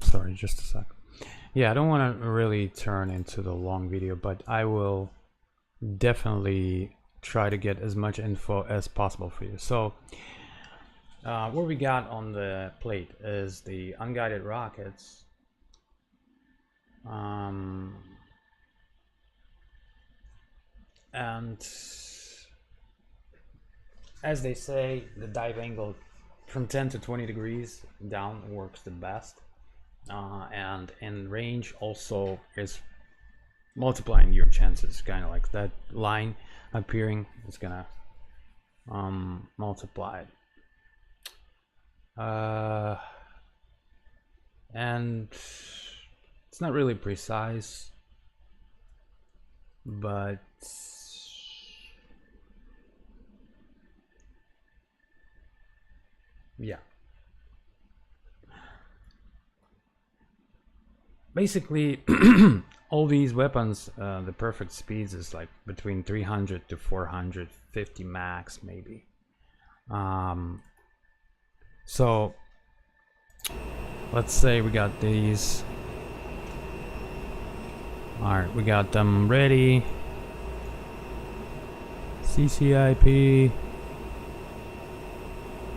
sorry, just a sec. Yeah, I don't want to really turn into the long video, but I will definitely try to get as much info as possible for you. So what we got on the plate is the unguided rockets, and as they say, the dive angle from 10 to 20 degrees down works the best. and in range also is multiplying your chances, kind of like that line appearing is gonna multiply it. And it's not really precise, but yeah, basically all these weapons, the perfect speeds is like between 300 to 450 max maybe. So let's say we got these. Alright, we got them ready. CCIP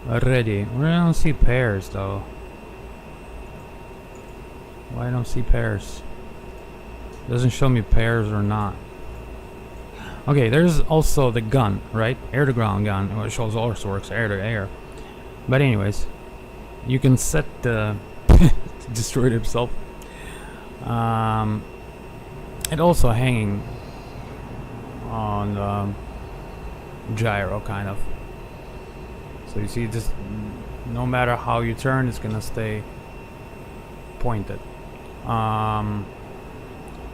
ready. We don't see pairs though. Why don't see pairs? Doesn't show me pairs or not. Okay, there's also the gun, right? Air to ground gun. Well, it shows all sorts, air to air. But anyways, you can set the destroyed himself. It also hanging on the gyro kind of. So you see, just no matter how you turn, it's gonna stay pointed.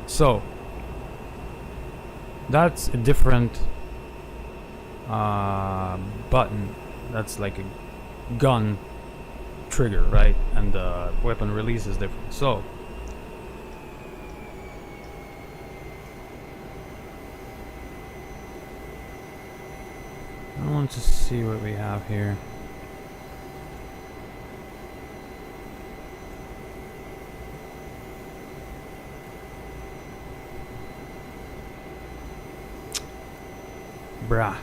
So that's a different button. That's like a gun trigger, right? And the weapon release is different. So I want to see what we have here. Bruh.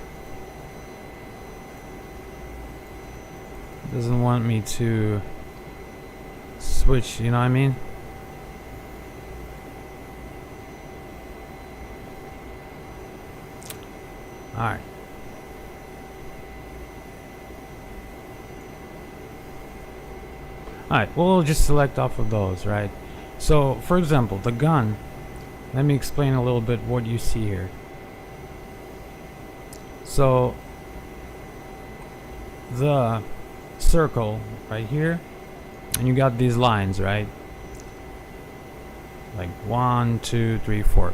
Doesn't want me to switch, you know what I mean? Alright. Alright, we'll just select off of those, right? So, for example, the gun. Let me explain a little bit what you see here. So, the circle right here, and you got these lines, right? Like 1, 2, 3, 4.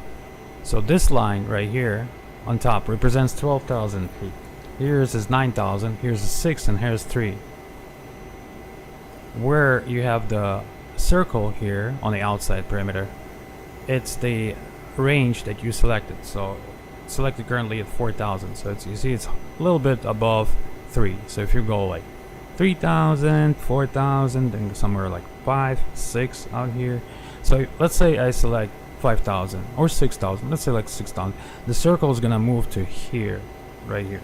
So this line right here on top represents 12,000 feet. Here's is 9,000, here's a 6, and here's 3. Where you have the circle here on the outside perimeter, it's the range that you selected. So selected currently at 4,000. So it's, you see, it's a little bit above 3. So if you go like 3,000, 4,000, and somewhere like 5, 6 out here. So let's say I select 5,000 or 6,000. Let's say like 6,000. The circle is gonna move to here, right here.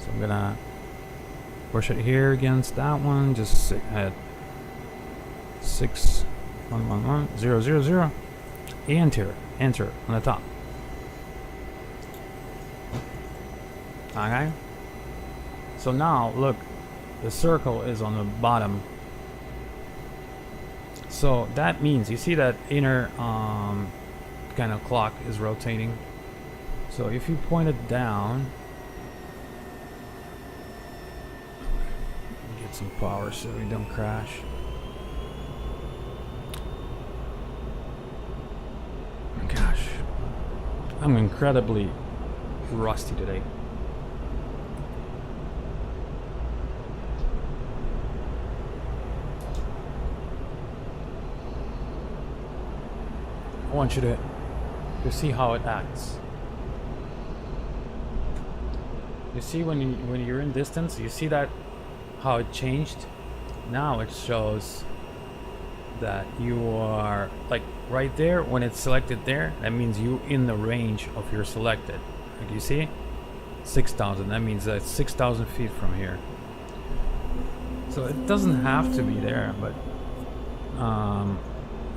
So I'm gonna push it here against that one. Just at 6, 1, 1, 1, 0, 0, 0. Enter on the top. Okay. So now look, the circle is on the bottom. So that means you see that inner kind of clock is rotating. So if you point it down, get some power so we don't crash. Gosh, I'm incredibly rusty today. I want you to see how it acts. You see when you're in distance, you see that how it changed. Now it shows that you are like right there. When it's selected there, that means you in the range of your selected. Like you see, 6,000. That means that's 6,000 feet from here. So it doesn't have to be there, but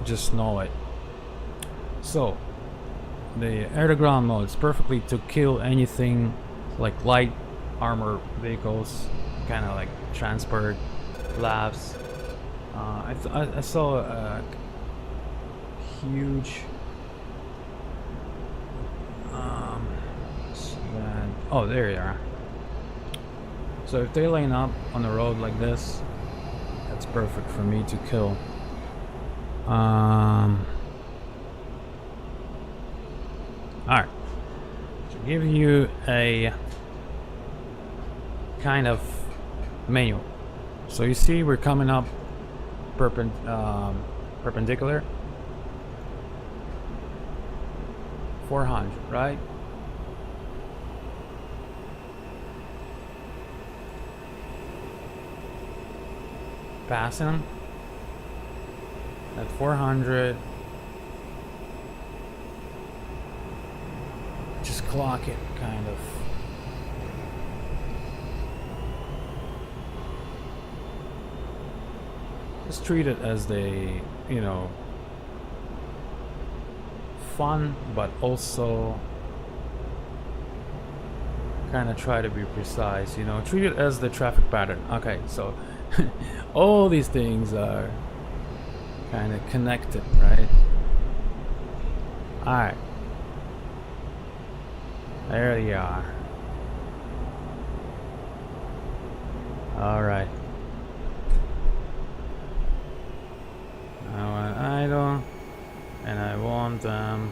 just know it. So the air to ground mode is perfectly to kill anything like light armor vehicles, kind of like transport labs, I saw a huge oh, there you are. So if they line up on the road like this, that's perfect for me to kill. Alright. To give you a kind of manual. So you see we're coming up perpendicular. 400, right? Passing them at 400. Just clock it, kind of. Just treat it as the, you know, fun, but also kind of try to be precise, you know. Treat it as the traffic pattern. Okay, so all these things are kind of connected, right? Alright. There you are. Alright. I want idle, and I want them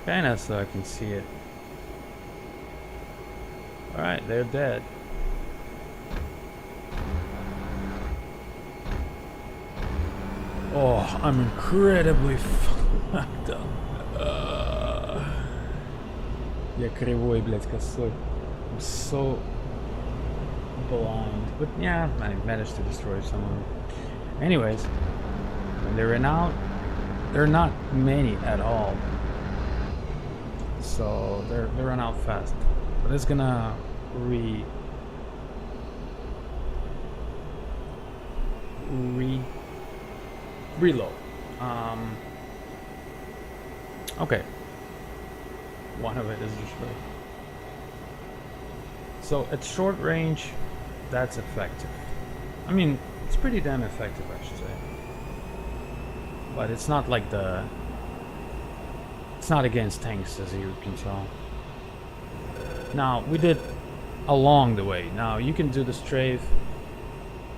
kind of so I can see it. Alright, they're dead. Oh, I'm incredibly fucked up. Я кривой, блядь, косой. I'm so blind. But yeah, I managed to destroy some of them. Anyways, when they ran out, there are not many at all. So they run out fast. But it's gonna reload. Okay. One of it is destroyed. So at short range, that's effective. I mean, it's pretty damn effective, I should say. But it's not like it's not against tanks, as you can tell. Now, we did along the way. Now, you can do the strafe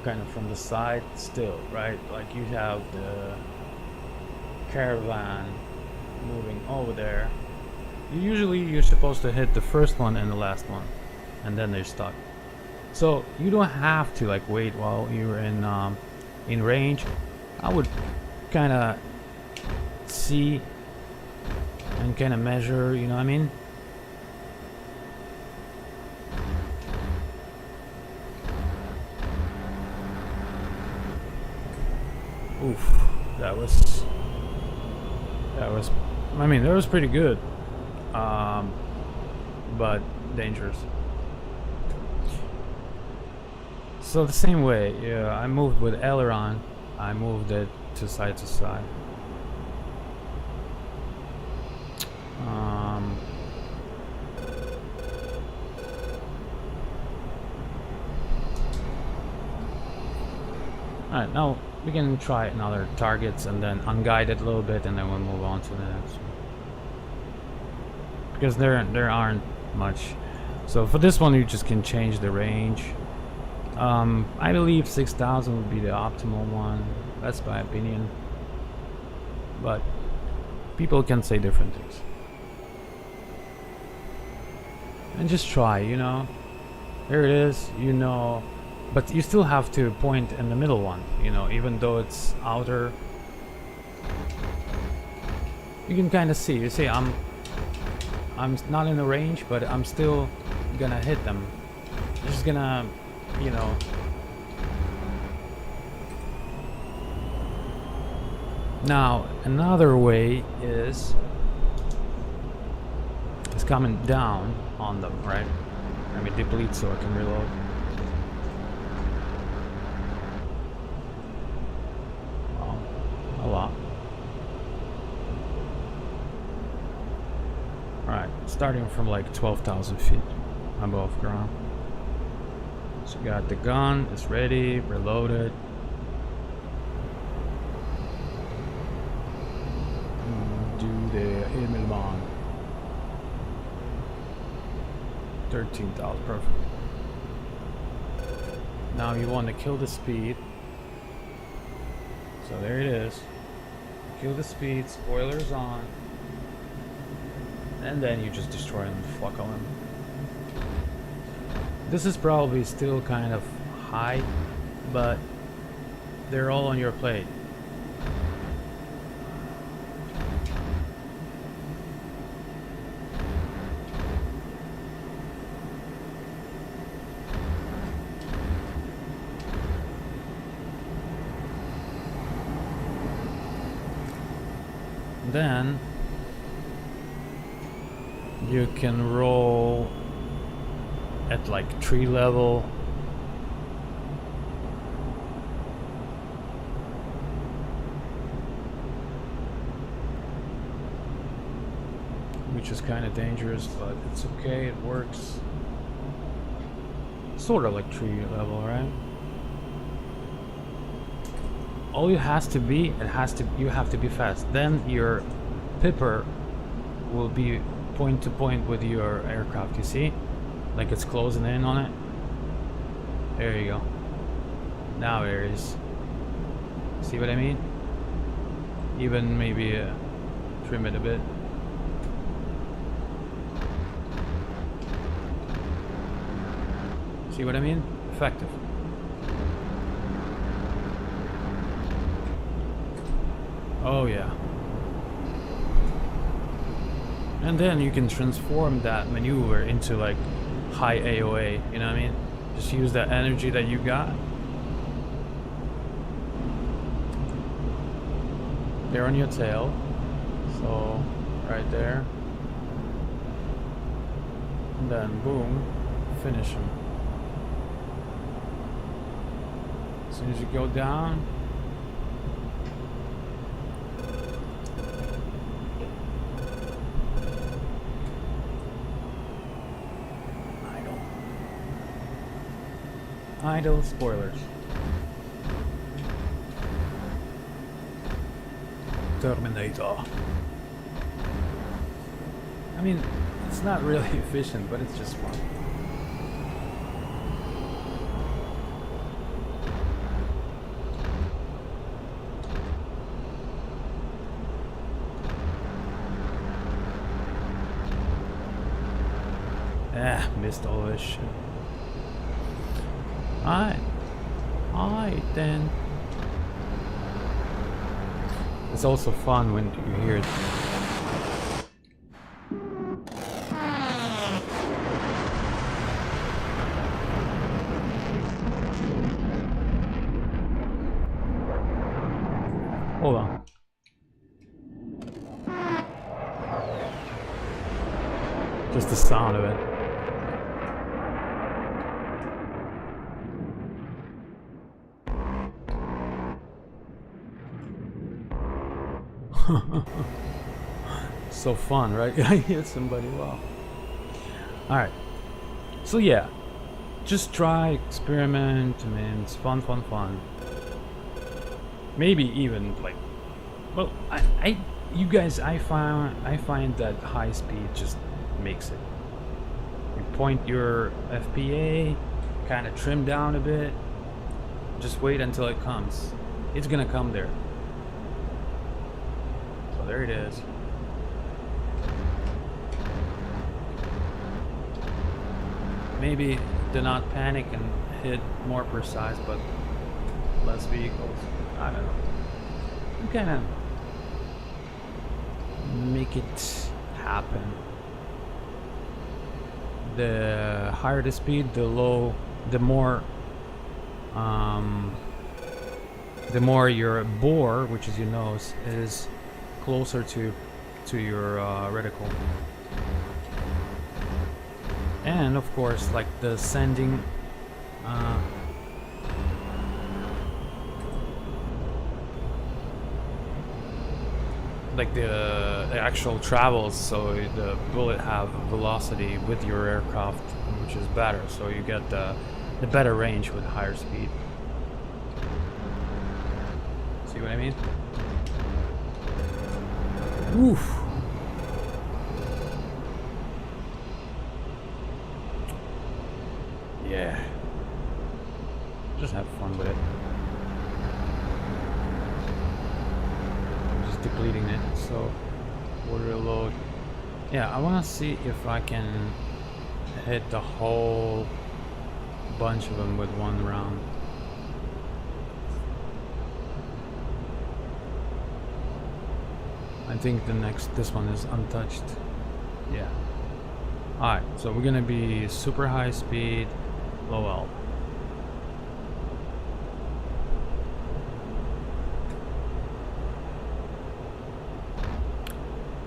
kind of from the side still, right? Like you have the caravan moving over there. You're supposed to hit the first one and the last one, and then they're stuck. So you don't have to like wait while you're in range. I would kind of see and kind of measure, you know what I mean? Oof, that was I mean, that was pretty good, but dangerous. So the same way, yeah, I moved with aileron. I moved it to side. Alright, now we can try another targets and then unguide it a little bit, and then we'll move on to the next one. Because there aren't much. So for this one, you just can change the range. I believe 6,000 would be the optimal one. That's my opinion. But people can say different things. And just try, you know. There it is, you know. But you still have to point in the middle one, you know, even though it's outer. You can kind of see. You see, I'm not in the range, but I'm still gonna hit them. Just gonna, you know. Now another way is coming down on them, right? Let me deplete so I can reload. A lot. Alright, starting from like 12,000 feet above ground. So got the gun, it's ready, reloaded. Himmelmann. 13,000, perfect. Now you want to kill the speed. So there it is. Kill the speed, spoilers on. And then you just destroy them, fuck on them. This is probably still kind of high, but they're all on your plate. Then you can roll at like tree level. Which is kind of dangerous, but it's okay, it works. Sort of like tree level, right? All you has to be, you have to be fast. Then your pipper will be point to point with your aircraft, you see? Like it's closing in on it. There you go. Now there it is. See what I mean? Even maybe trim it a bit. See what I mean? Effective. Oh yeah. And then you can transform that maneuver into like high AOA, you know what I mean? Just use that energy that you got. They're on your tail. So, right there. And then boom, finish them. As soon as you go down, idle spoilers. Terminator. I mean, it's not really efficient, but it's just fun. Missed all this shit. Alright then. It's also fun when you hear it. Hold on. Just the sound of it. So fun, right? I hit somebody. Wow. Alright. So yeah. Just try, experiment. I mean, it's fun. Maybe even like, well, you guys, I find that high speed just makes it. You point your FPA, kind of trim down a bit. Just wait until it comes. It's gonna come there. So there it is. Maybe do not panic and hit more precise, but less vehicles. I don't know. You kind of make it happen. The higher the speed, the more your bore, which is your nose, is closer to your reticle. And of course, like the sending like the actual travels, so the bullet have velocity with your aircraft, which is better, so you get the better range with higher speed. See what I mean? Oof. depleting it. So we'll reload. Yeah, I want to see if I can hit the whole bunch of them with one round. I think this one is untouched. Yeah. Alright, so we're gonna be super high speed, low L.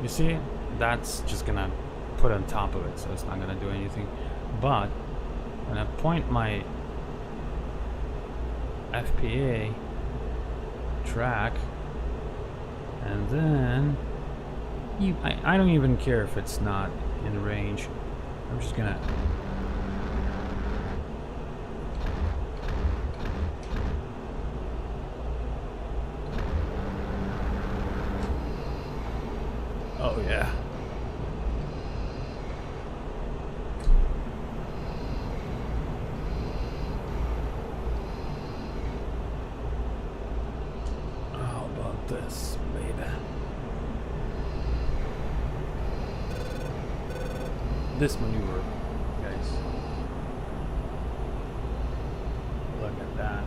You see, that's just gonna put on top of it, so it's not gonna do anything. But when I point my FPA track, and then I don't even care if it's not in range. I'm just gonna oh yeah. How about this, baby? This maneuver, guys. Look at that.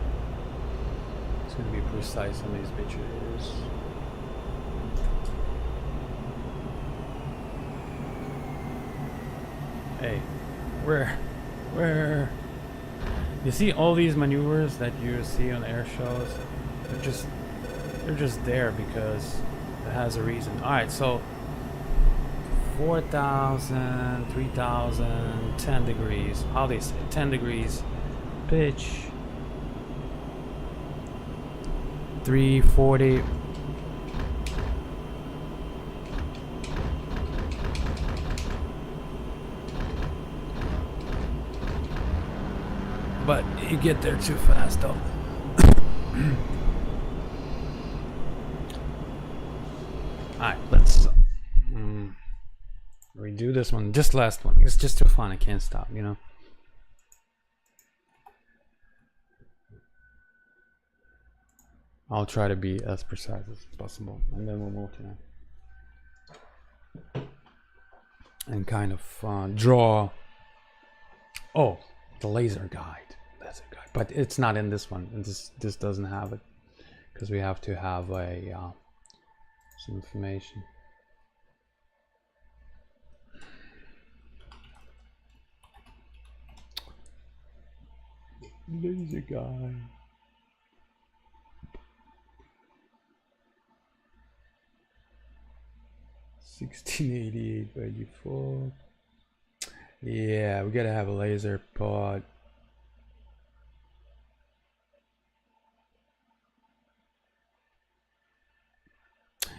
It's gonna be precise on these bitches. Hey, where? You see all these maneuvers that you see on air shows? They're just there because it has a reason. All right, so 4,000, 3,000, 10 degrees. How they say 10 degrees pitch. 340. But you get there too fast though. Alright, let's redo this one. Just last one. It's just too fun. I can't stop, you know. I'll try to be as precise as possible, and then we'll move to that. And kind of draw. Oh, the laser guide. That's a guide, but it's not in this one. And this doesn't have it because we have to have a some information. Laser guide. $1688 by default. Yeah, we gotta have a laser pod.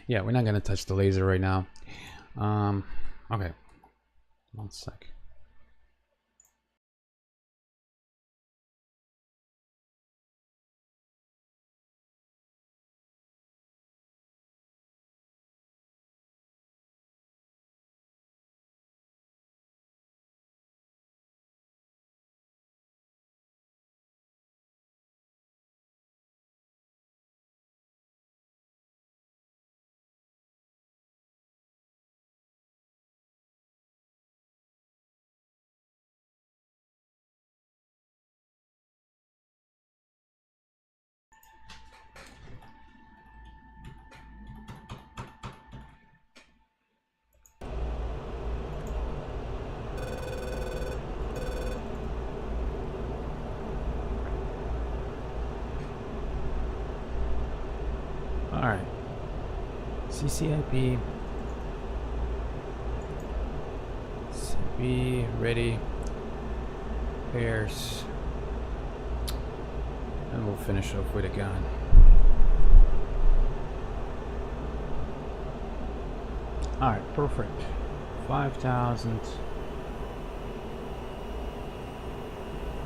Yeah, we're not gonna touch the laser right now. Okay, 1 sec. Alright, CCIP, CP, ready, pairs, and we'll finish off with a gun. Alright, perfect. 5,000,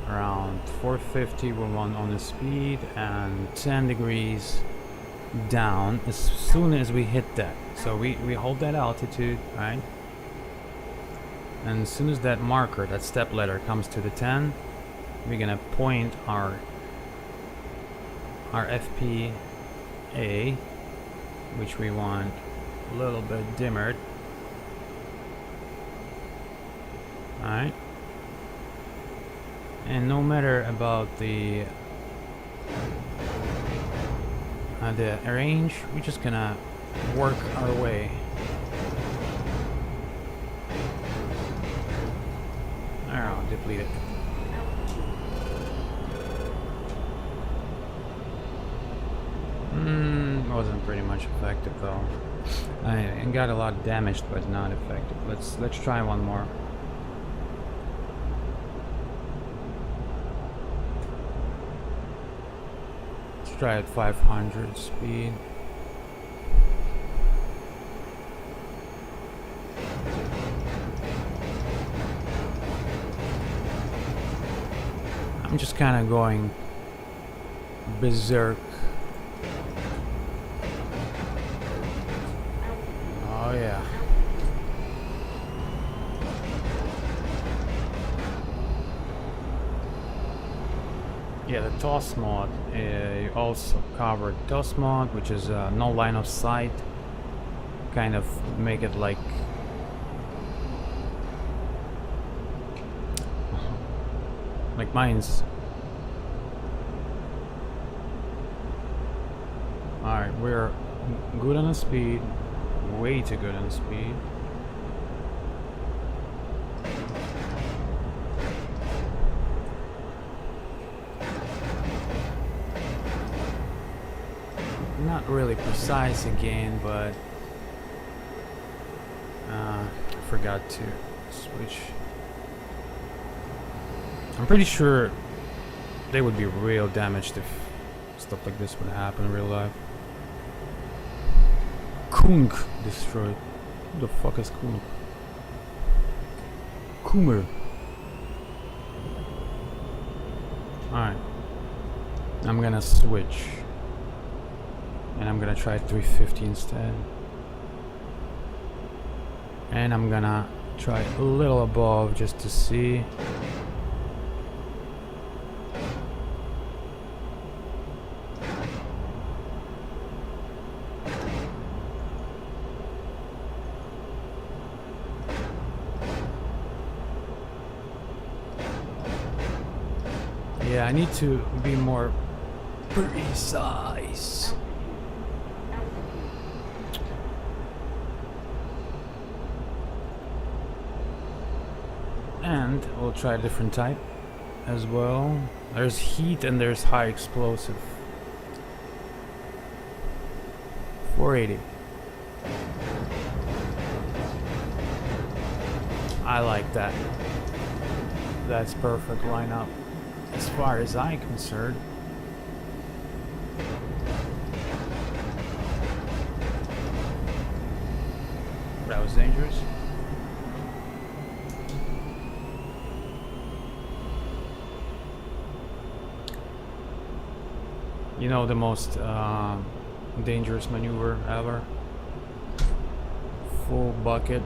around 450 we're on the speed, and 10 degrees down as soon as we hit that. So we hold that altitude, right? And as soon as that marker, that step ladder comes to the 10, we're gonna point our FPA which we want a little bit dimmered. Alright. And no matter about the range, we're just gonna work our way. I'll deplete it. Wasn't pretty much effective though. I got a lot damaged, but not effective. Let's try one more. Let's try at 500 speed. I'm just kind of going berserk. Oh yeah. Yeah, the toss mod, you also covered toss mod, which is no line of sight. Kind of make it like mines. Alright, we're good on the speed. Way too good on the speed. Not really precise again, but I forgot to switch. I'm pretty sure they would be real damaged if stuff like this would happen in real life. Kunk destroyed. Who the fuck is Kunk? Coomer. Alright. I'm gonna switch. And I'm gonna try 350 instead. And I'm gonna try a little above just to see. Yeah, I need to be more precise. And we'll try a different type as well. There's heat and there's high explosive. 480. I like that. That's perfect lineup as far as I'm concerned. That was dangerous. You know the most dangerous maneuver ever? Full bucket.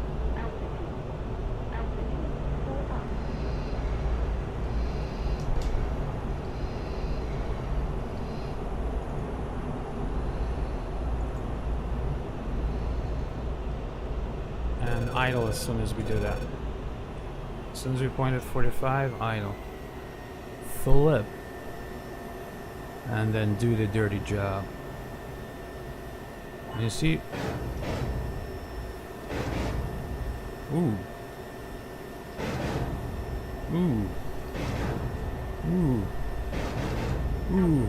And idle as soon as we do that. As soon as we point at 45, idle. Flip. And then do the dirty job. And you see? Ooh. Ooh. Ooh. Ooh.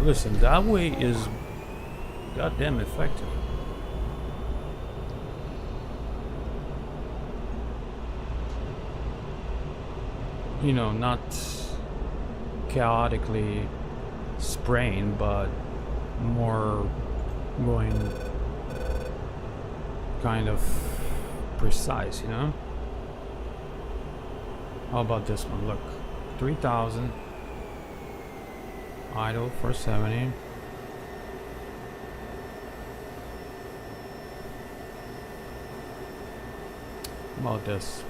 Listen, that way is goddamn effective. You know, not chaotically spraying, but more going kind of precise, you know? How about this one? Look, 3000 idle, 470. How about this?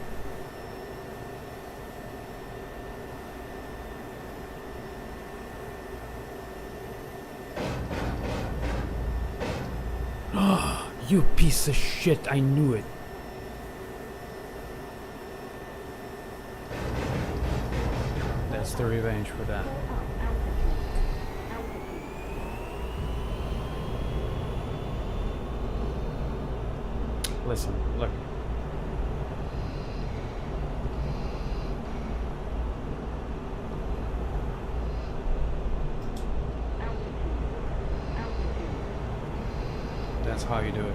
You piece of shit, I knew it. That's the revenge for that. Pull up. Altitude. Altitude. Listen, look. That's how you do it.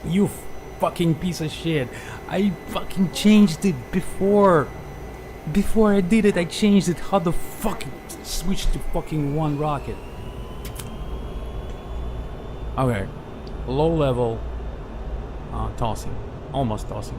You fucking piece of shit. I fucking changed it before. Before I did it, I changed it. How the fuck it switched to fucking one rocket? Okay. Low level. Tossing. Almost tossing.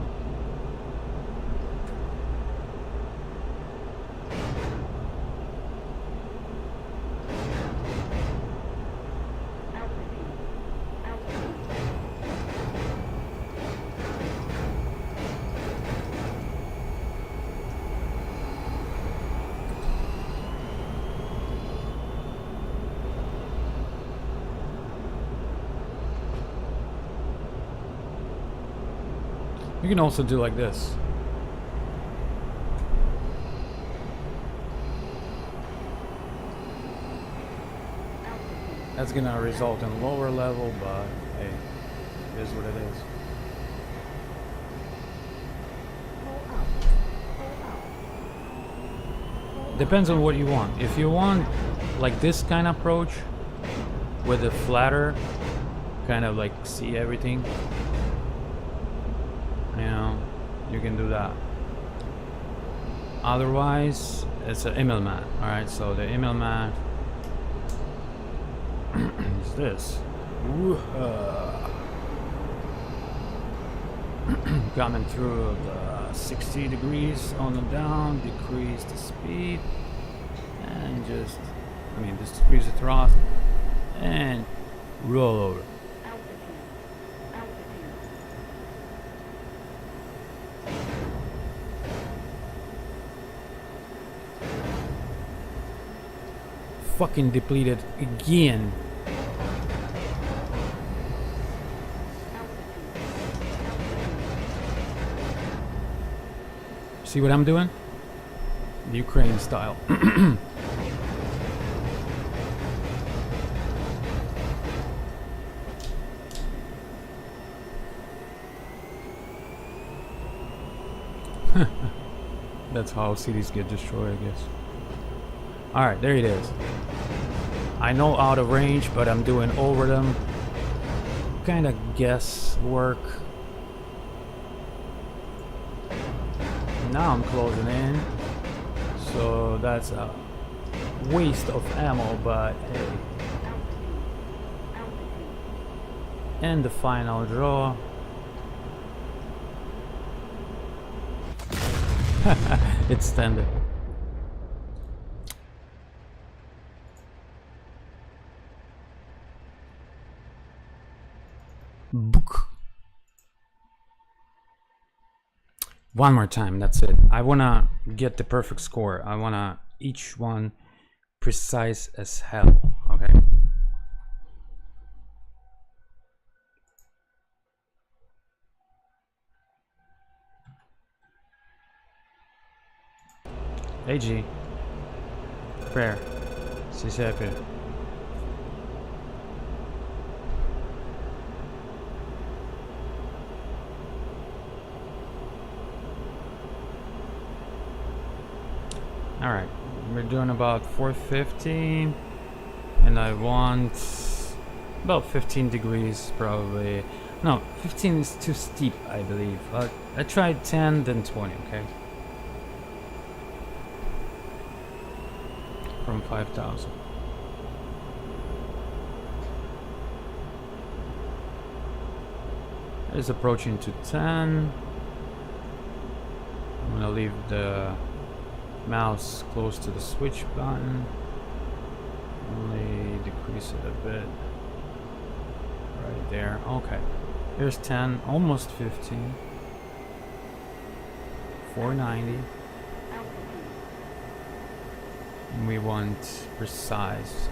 You can also do like this. That's gonna result in lower level, but hey, it is what it is. Depends on what you want. If you want like this kind of approach with a flatter, kind of like see everything, you know, you can do that. Otherwise, it's an email mat. All right, so the email mat is this. Coming through the 60 degrees on the down, decrease the speed, and just, just decrease the thrust and roll over. Fucking depleted again. See what I'm doing? Ukraine style. That's how cities get destroyed, I guess. Alright, there it is. I know out of range, but I'm doing over them. Kind of guesswork. Now I'm closing in. So that's a waste of ammo, but hey. And the final draw. It's standard. Book. One more time, that's it. I wanna get the perfect score. I wanna each one precise as hell, okay? AG. Prayer. CCIP. Alright, we're doing about 450 and I want about 15 degrees probably. No, 15 is too steep, I believe. I tried 10, then 20, okay? From 5,000. It's approaching to 10. I'm gonna leave the mouse close to the switch button. Only decrease it a bit. Right there. Okay. Here's 10, almost 15. 490. And we want precise.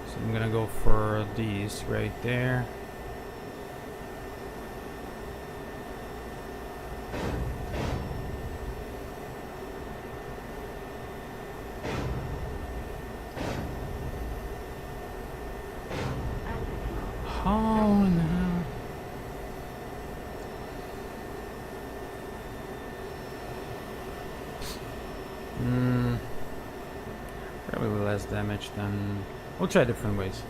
So I'm gonna go for these right there. Oh no. Probably less damage than... We'll try different ways.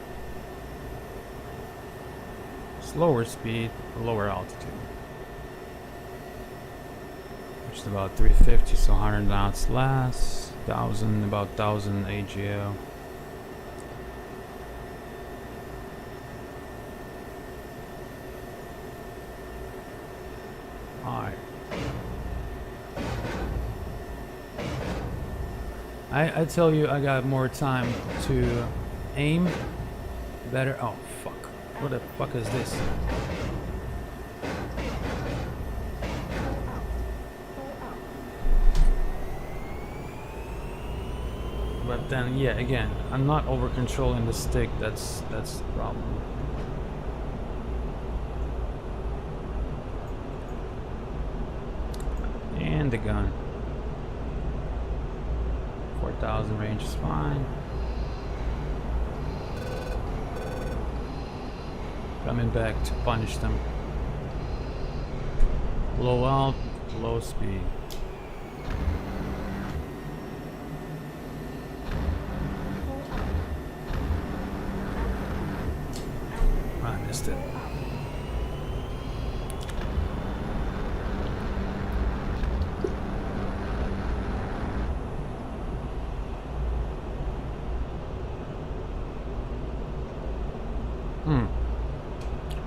Slower speed, lower altitude. Which is about 350, so 100 knots less. 1000, about 1000 AGL. Alright. I tell you, I got more time to aim better. Oh fuck. What the fuck is this? But then, yeah, again, I'm not over controlling the stick. That's the problem. And the gun. 4,000 range is fine. Coming back to punish them. Low alt, low speed. I missed it.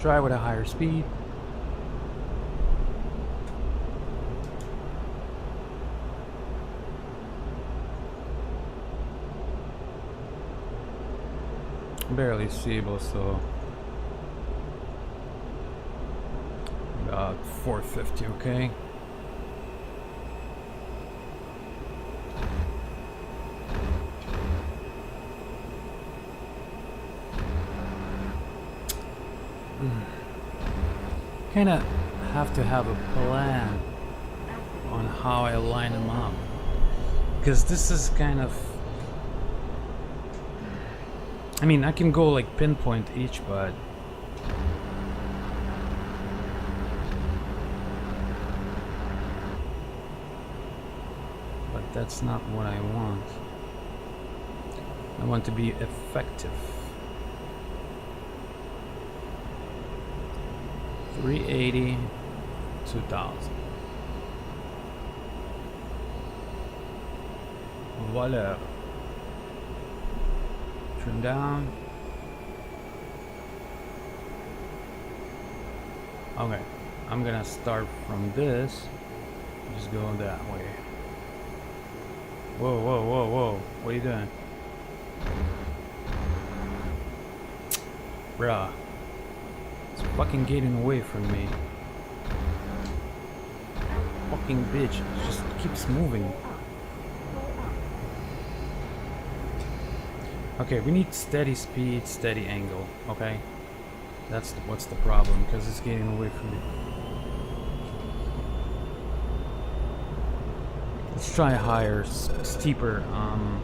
Try with a higher speed. Barely seeable, so about 450, okay. Kind of have to have a plan on how I line them up, because this is kind of, I mean, I can go like pinpoint each, but that's not what I want. I want to be effective. 380, 2000. Voila. Trim down. Okay, I'm gonna start from this. Just go that way. Whoa, whoa, whoa, whoa. What are you doing? Bruh. It's fucking getting away from me. Fucking bitch. It just keeps moving. Okay, we need steady speed, steady angle. Okay? That's what's the problem, because it's getting away from me. Let's try higher, steeper. I'll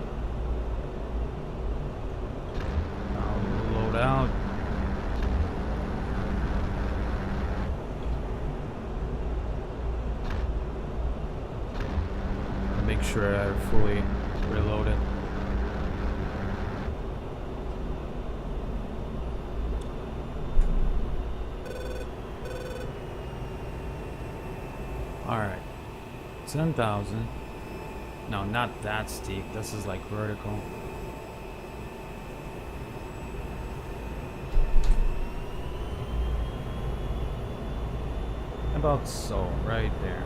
load out. Make sure I fully reload it. Alright. 10,000. No, not that steep. This is like vertical. About so, right there.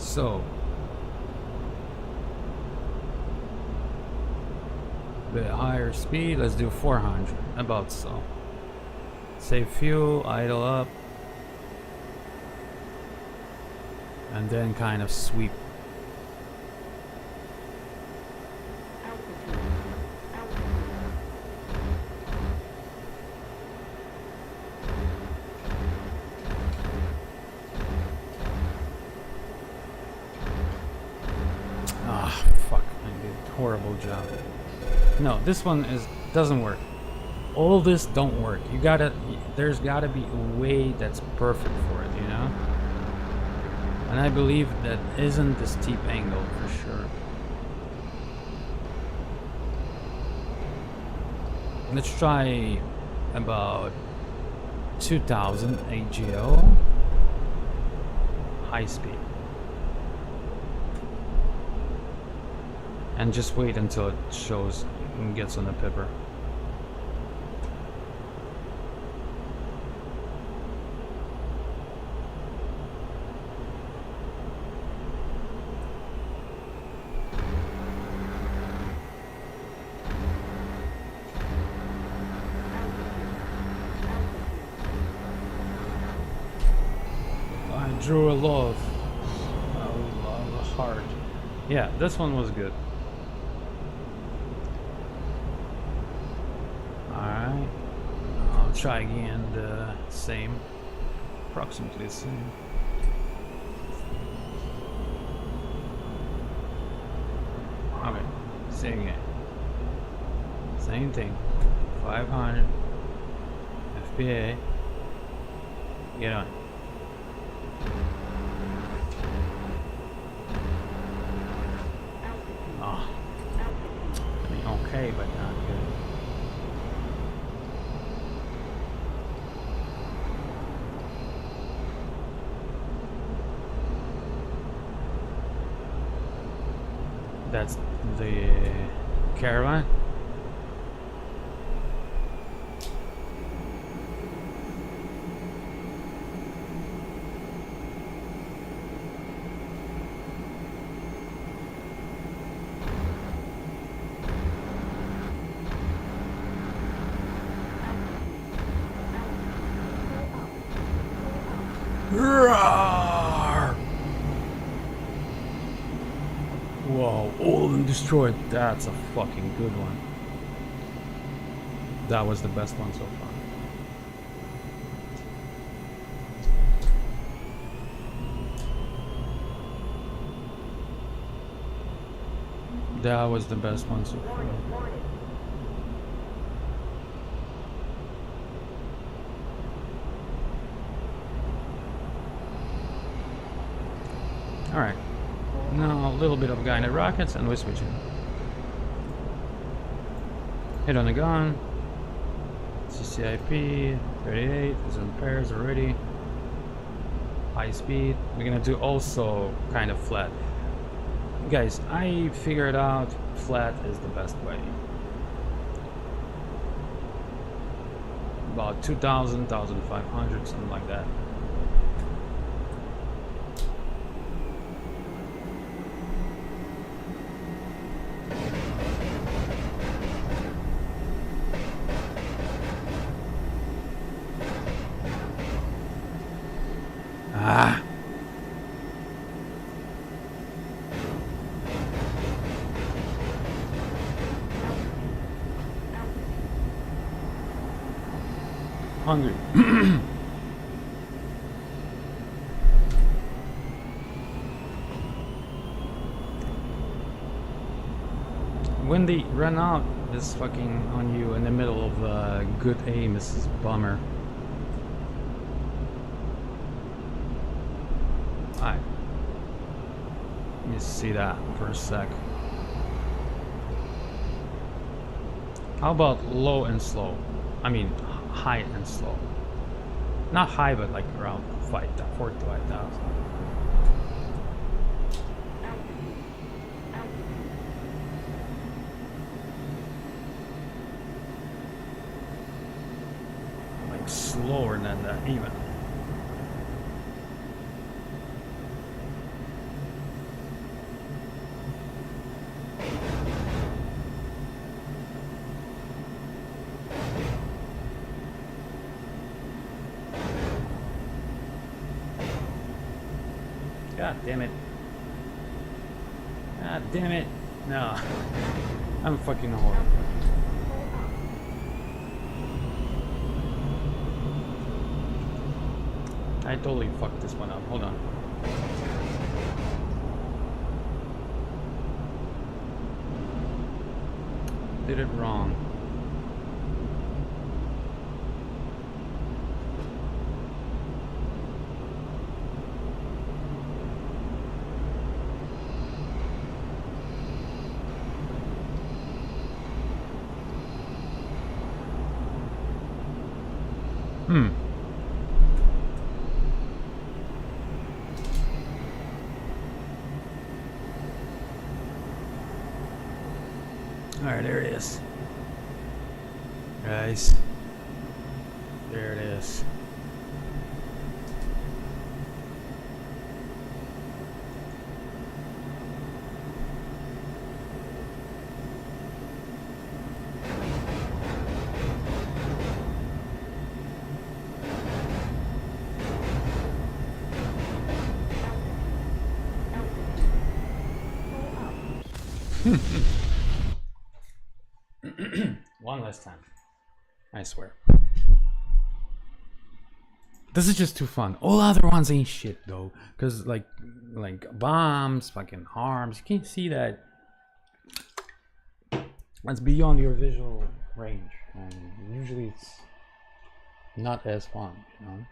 So, bit higher speed, let's do 400, about so. Save fuel, idle up, and then kind of sweep. Altitude. Altitude. Ah, fuck, I did a horrible job. No, this one doesn't work. All this don't work. There's gotta be a way that's perfect for it, you know? And I believe that isn't the steep angle for sure. Let's try about 2000 AGO high speed. And just wait until it shows and gets on the pipper. I drew a love. A heart. Yeah, this one was good. Alright. I'll try again the same. Approximately the same. Okay. Same again. Same thing. 500 FPA. Get on. Oh. I mean, okay, but not good. That's the caravan. Roar! Whoa, all and destroyed. That's a fucking good one. That was the best one so far. That was the best one so far. Warning, warning. Alright. Now a little bit of guided rockets and we're switching. Hit on the gun. CCIP 38 is in pairs already. High speed. We're gonna do also kind of flat. Guys, I figured out flat is the best way. About 2000, 1500, something like that. Ah. Hungry. When they run out this fucking on you in the middle of good aim, this is a bummer. Alright. Let me see that for a sec. How about low and slow? I mean, high and slow. Not high, but like around 4 to 5,000. Like slower than that even. God damn it. God damn it. No. I'm fucking horrible. I totally fucked this one up. Hold on. Did it wrong. Alright, there it is. Guys. There it is. One last time. I swear. This is just too fun. All other ones ain't shit though. Cause like bombs, fucking harms, you can't see that. That's beyond your visual range. And usually it's not as fun, you know?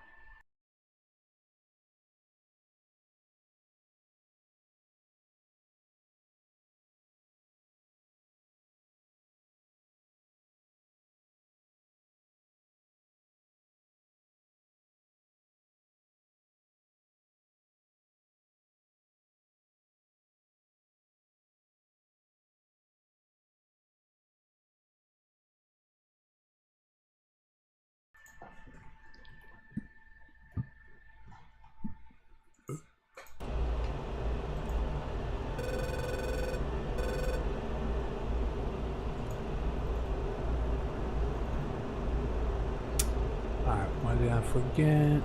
Alright, what did I forget?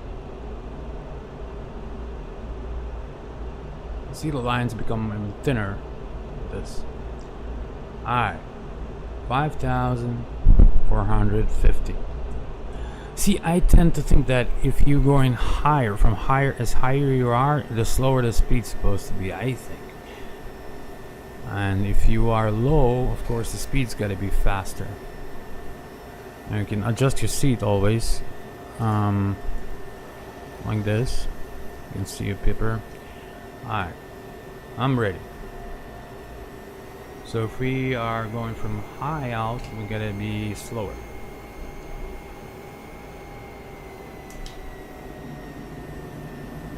See the lines become even thinner. This. Alright. 5,450. See, I tend to think that if you're going higher, from higher, as higher you are, the slower the speed's supposed to be, I think. And if you are low, of course the speed's gotta be faster. And you can adjust your seat always. Like this. You can see a pipper. Alright. I'm ready. So if we are going from high out, we gotta be slower.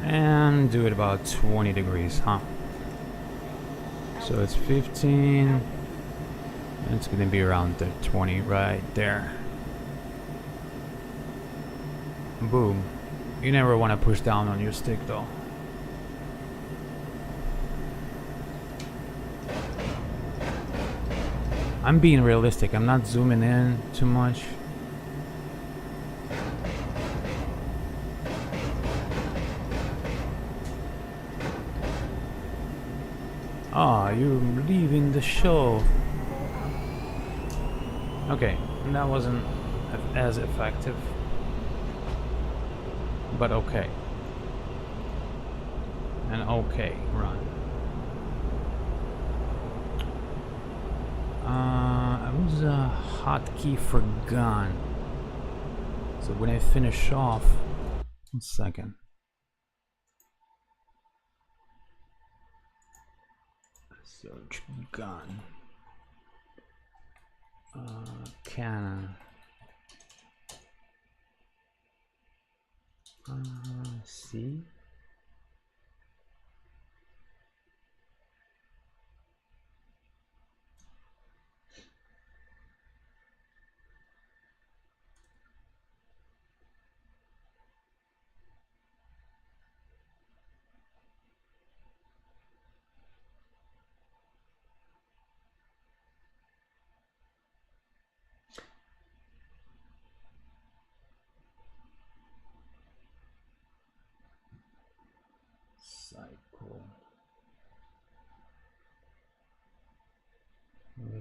And do it about 20 degrees, huh? So it's 15. It's gonna be around the 20 right there. Boom. You never want to push down on your stick though. I'm being realistic. I'm not zooming in too much. Ah, you're leaving the show. Okay, that wasn't as effective. But okay. An okay run. I was a hotkey for gun. So when I finish off, 1 second. Search gun. Cannon. See.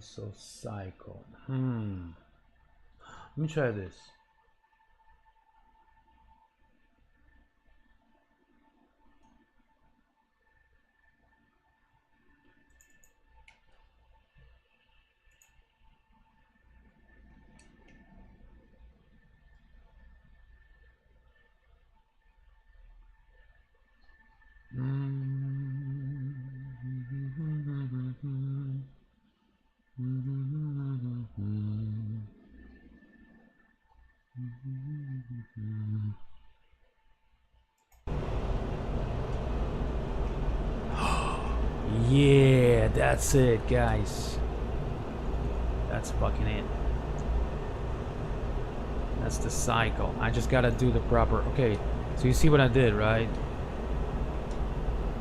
So cycle. Let me try this. Yeah, that's it, guys. That's fucking it. That's the cycle. I just gotta do the proper. Okay, so you see what I did, right?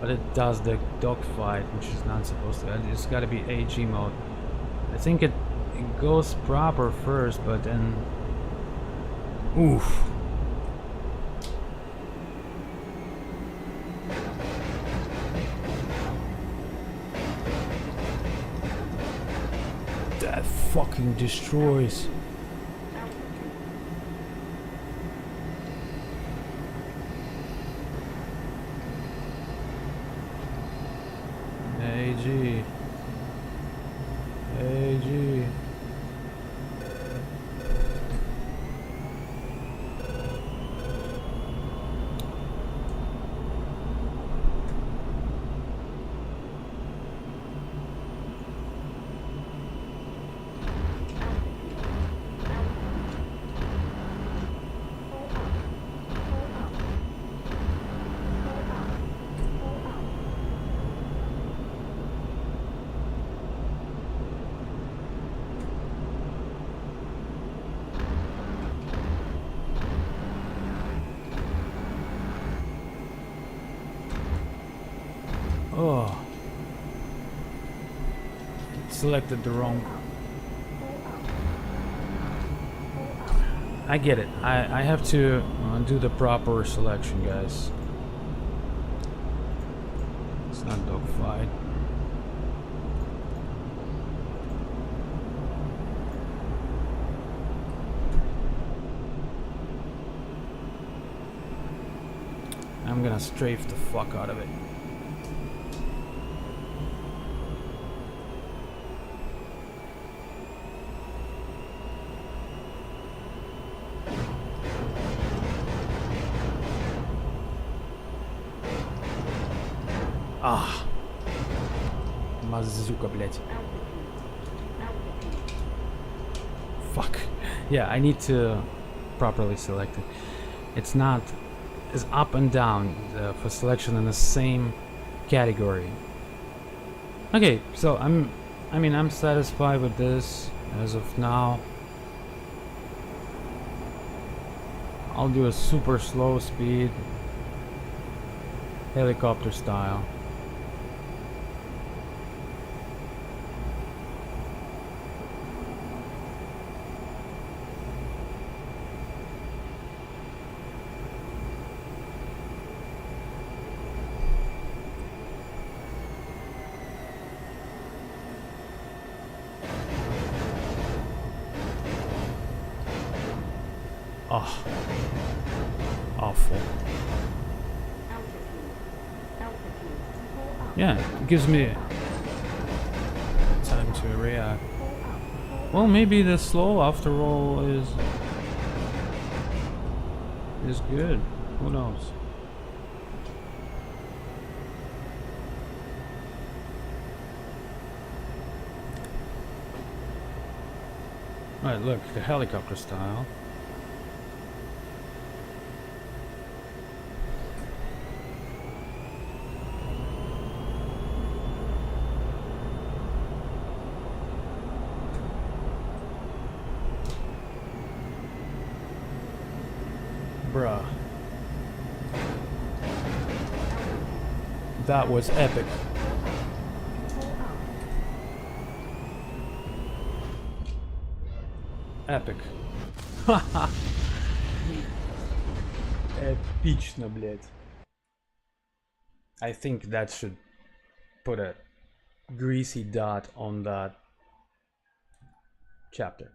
But it does the dogfight, which is not supposed to. It's gotta be AG mode. I think it goes proper first, but then. Oof. That fucking destroys. AG. AG. Oh, selected the wrong. I get it. I have to do the proper selection, guys. It's not dogfight. I'm gonna strafe the fuck out of it. Ah, мазука, блять. Fuck. Yeah, I need to properly select it. It's not as up and down for selection in the same category. Okay, so I'm satisfied with this as of now. I'll do a super slow speed, helicopter style. Oh, awful. Yeah, it gives me time to react. Well, maybe the slow after all is good. Who knows? Alright, look, the helicopter style. Bruh. That was epic. Epic. Ха-ха. Эпично, блядь. I think that should put a greasy dot on that chapter.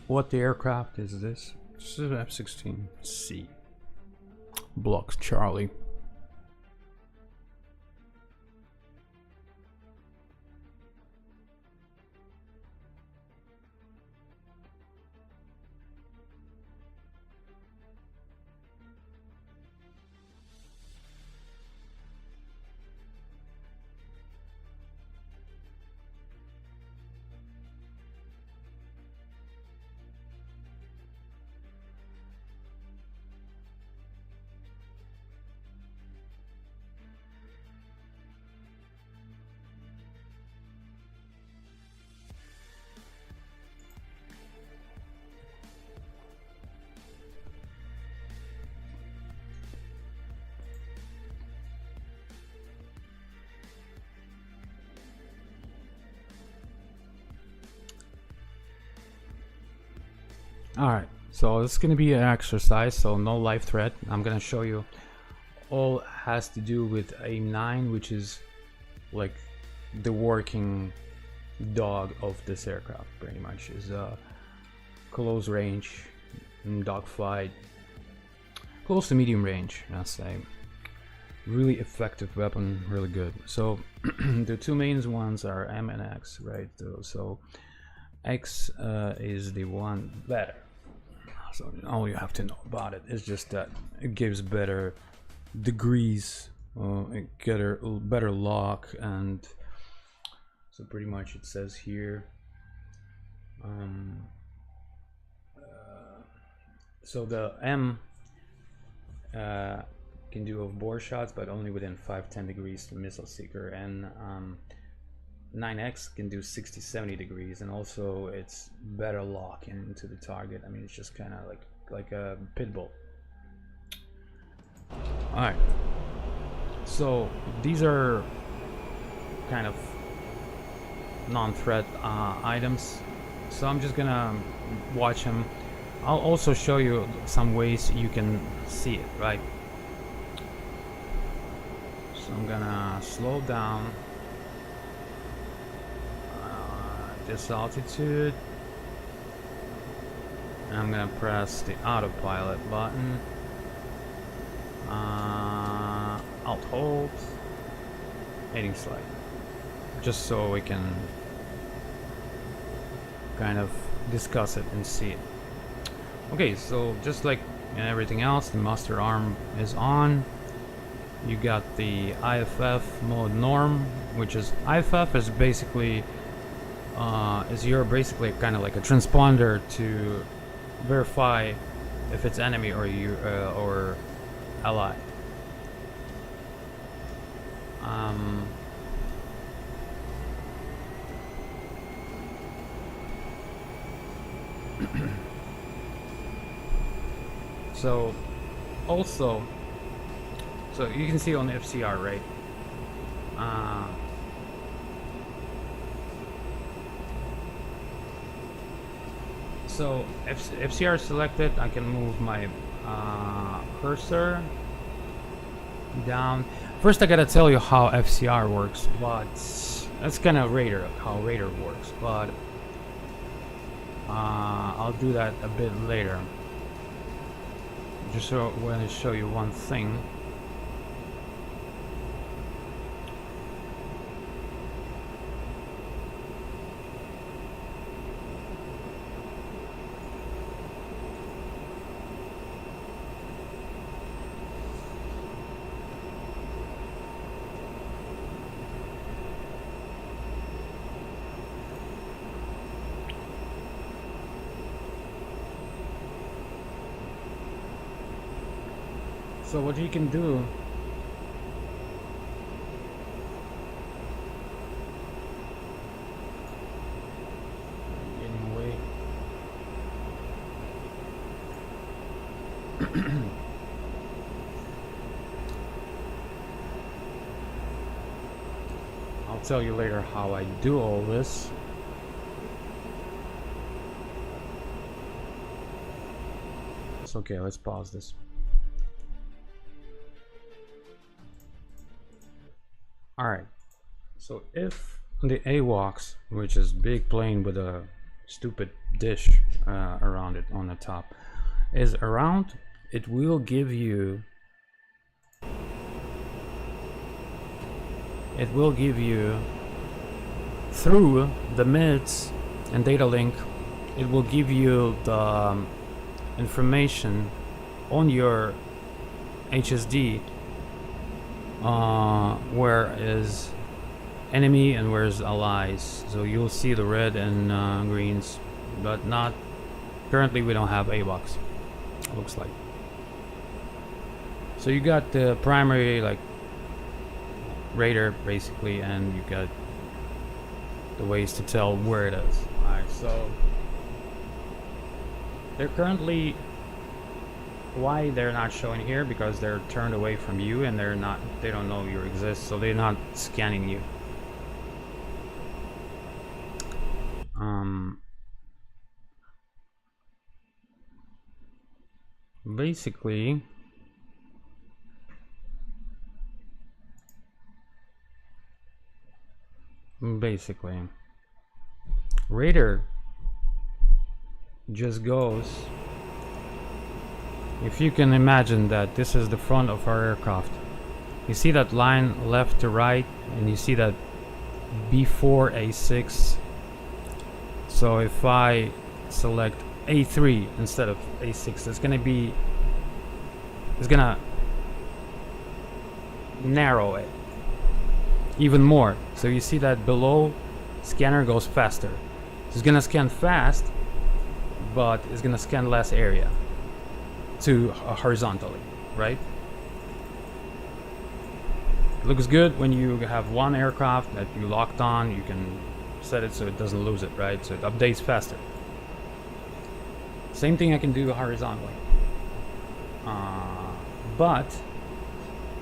What the aircraft is this? This is F16C. Blocks Charlie. Alright, so this is gonna be an exercise, so no live threat. I'm gonna show you all has to do with AIM-9, which is like the working dog of this aircraft, pretty much. Is a close range dogfight, close to medium range, I'll say. Really effective weapon, really good. So the two main ones are M and X, right? So X is the one better. So all you have to know about it is just that it gives better degrees, better lock, and so pretty much it says here. So the M can do off-bore shots, but only within 5-10 degrees to missile seeker, and 9X can do 60-70 degrees, and also it's better lock into the target. I mean, it's just kind of like a pit bull. All right, so these are kind of non-threat items, so I'm just gonna watch them. I'll also show you some ways you can see it, right? So I'm gonna slow down this altitude, and I'm gonna press the autopilot button, alt hold, heading slide, just so we can kind of discuss it and see it. Okay, so just like in everything else, the muster arm is on. You got the IFF mode norm, which is IFF is basically you're basically kind of like a transponder to verify if it's enemy or you or ally. So also, so you can see on the FCR, right? So FCR selected, I can move my cursor down. First I gotta tell you how FCR works, but that's kind of how radar works, but I'll do that a bit later. Just so I want to show you one thing. So what you can do, getting away. I'll tell you later how I do all this. It's okay, let's pause this. Alright, so if the AWACS, which is big plane with a stupid dish around it on the top, is around, it will give you through the MIDs and data link, it will give you the information on your HSD, where is enemy and where is allies. So you'll see the red and greens, but not currently. We don't have AWACS, it looks like. So you got the primary, like, radar basically, and you got the ways to tell where it is. Alright, so they're currently, why they're not showing here, because they're turned away from you and they don't know you exist, so they're not scanning you. Basically radar just goes, if you can imagine that this is the front of our aircraft, you see that line left to right, and you see that before A6. So if I select A3 instead of A6, it's gonna narrow it even more. So you see that below, scanner goes faster. It's gonna scan fast, but it's gonna scan less area to horizontally, right? It looks good when you have one aircraft that you locked on. You can set it so it doesn't lose it, right? So it updates faster. Same thing I can do horizontally. But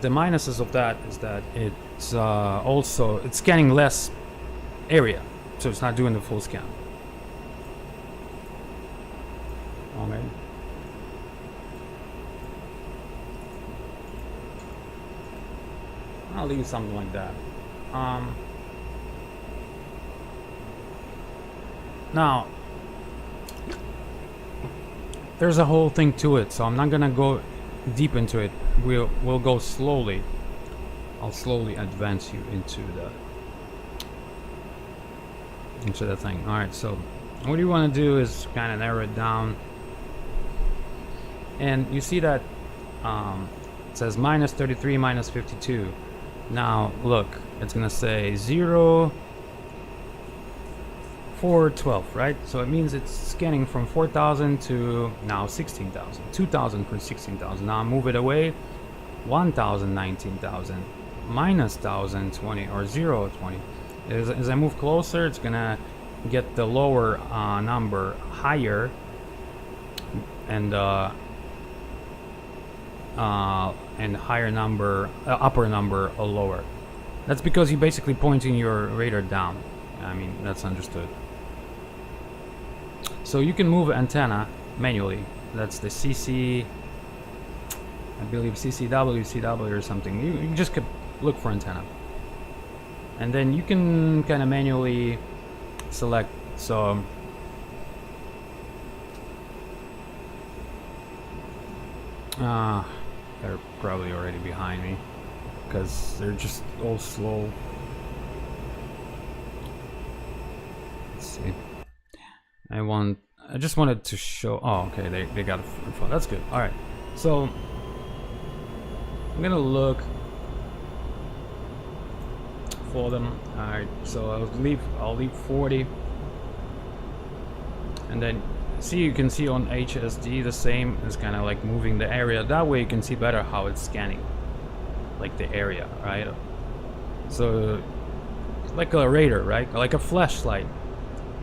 the minuses of that is that it's also it's scanning less area, so it's not doing the full scan. Okay. I'll leave something like that. Now, there's a whole thing to it, so I'm not gonna go deep into it. We'll go slowly. I'll slowly advance you into the thing. All right. So what you want to do is kind of narrow it down, and you see that it says minus 33, minus 52. Now look, it's gonna say 0, 412, right? So it means it's scanning from 4,000 to now 16,000, 2,000 for 16,000. Now move it away, 1,000, 19,000, minus 1,020 or 0, 20. As I move closer, it's gonna get the lower number higher, and higher number, upper number lower. That's because you're basically pointing your radar down. I mean, that's understood. So you can move antenna manually. That's the CC, I believe CCW, CW or something. You just could look for antenna. And then you can kind of manually select. So they're probably already behind me because they're just all slow. Let's see. I just wanted to show. Oh, okay, they got it in front. That's good. All right, so I'm gonna look for them. All right, so I'll leave 40, and then See, you can see on HSD the same is kind of like moving the area. That way you can see better how it's scanning, like the area, right? So like a radar, right? Like a flashlight.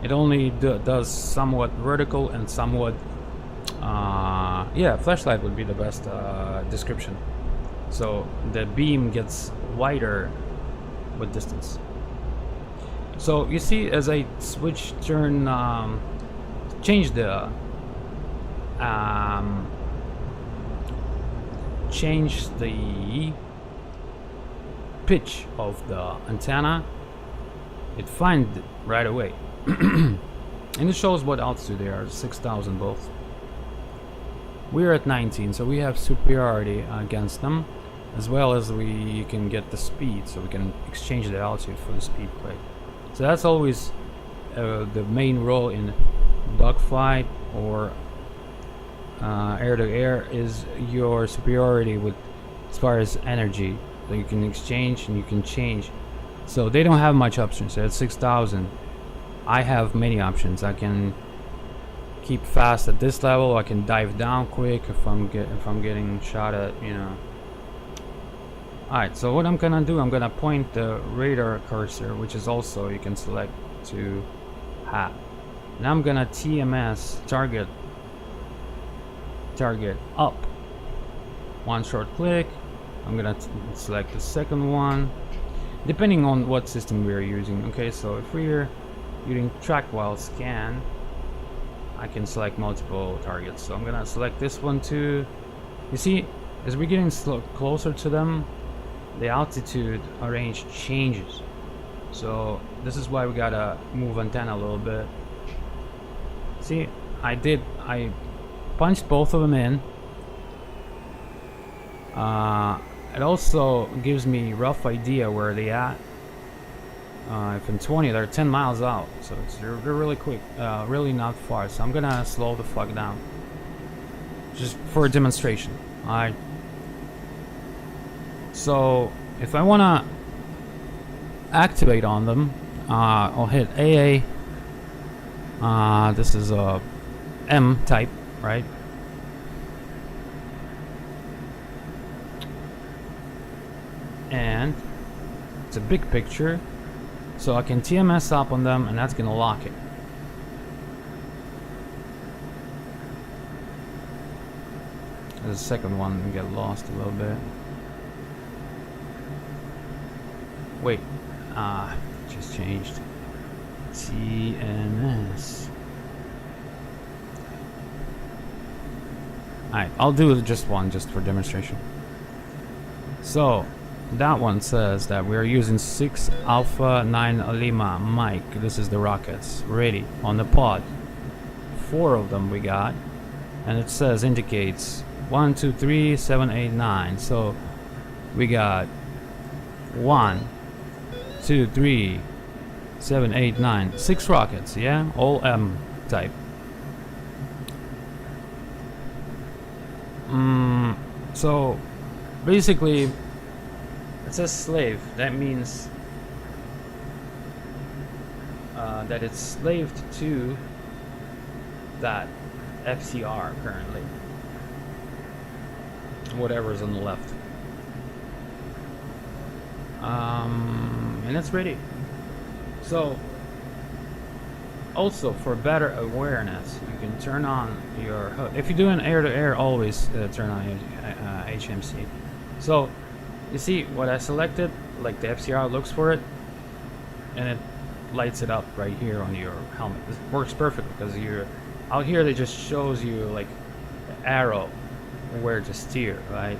It only does somewhat vertical and somewhat yeah, flashlight would be the best description. So the beam gets wider with distance. So you see, as I change the pitch of the antenna, it finds it right away. And it shows what altitude they are, 6,000 both. We're at 19, so we have superiority against them, as well as we can get the speed, so we can exchange the altitude for the speed quite. So that's always the main role in dogfight or air-to-air, is your superiority with as far as energy. So you can exchange and you can change. So they don't have much options. So at 6,000, I have many options. I can keep fast at this level. I can dive down quick if I'm getting shot at, you know. Alright, so what I'm gonna do, I'm gonna point the radar cursor, which is also, you can select to hat. And I'm gonna TMS target up. One short click. I'm gonna select the second one, depending on what system we're using. Okay, so if we're using track while scan, I can select multiple targets. So I'm gonna select this one too. You see, as we're getting closer to them, the altitude range changes. So this is why we gotta move antenna a little bit. See, I punched both of them in. It also gives me rough idea where they at. If in 20, they're 10 miles out, so they're really quick, really not far. So I'm gonna slow the fuck down, just for a demonstration. Alright. So if I wanna activate on them, I'll hit AA. This is a M type, right? And it's a big picture, so I can TMS up on them, and that's gonna lock it. The second one can get lost a little bit. Wait, just changed. TMS. Alright, I'll do just one, just for demonstration. So that one says that we are using 6 Alpha 9 Lima Mike. This is the rockets ready on the pod. 4 of them we got, and it says indicates 1, 2, 3, 7, 8, 9. So we got 1, 2, 3, 7, 8, 9, 6 rockets. Yeah, all M type. So basically, it says slave. That means that it's slaved to that FCR currently. Whatever's on the left. And it's ready. So, also for better awareness, you can turn on your HUD. If you're doing air-to-air, always turn on your HMC. So, you see what I selected, like the FCR looks for it, and it lights it up right here on your helmet. This works perfectly because you're out here. It just shows you like the arrow where to steer, right?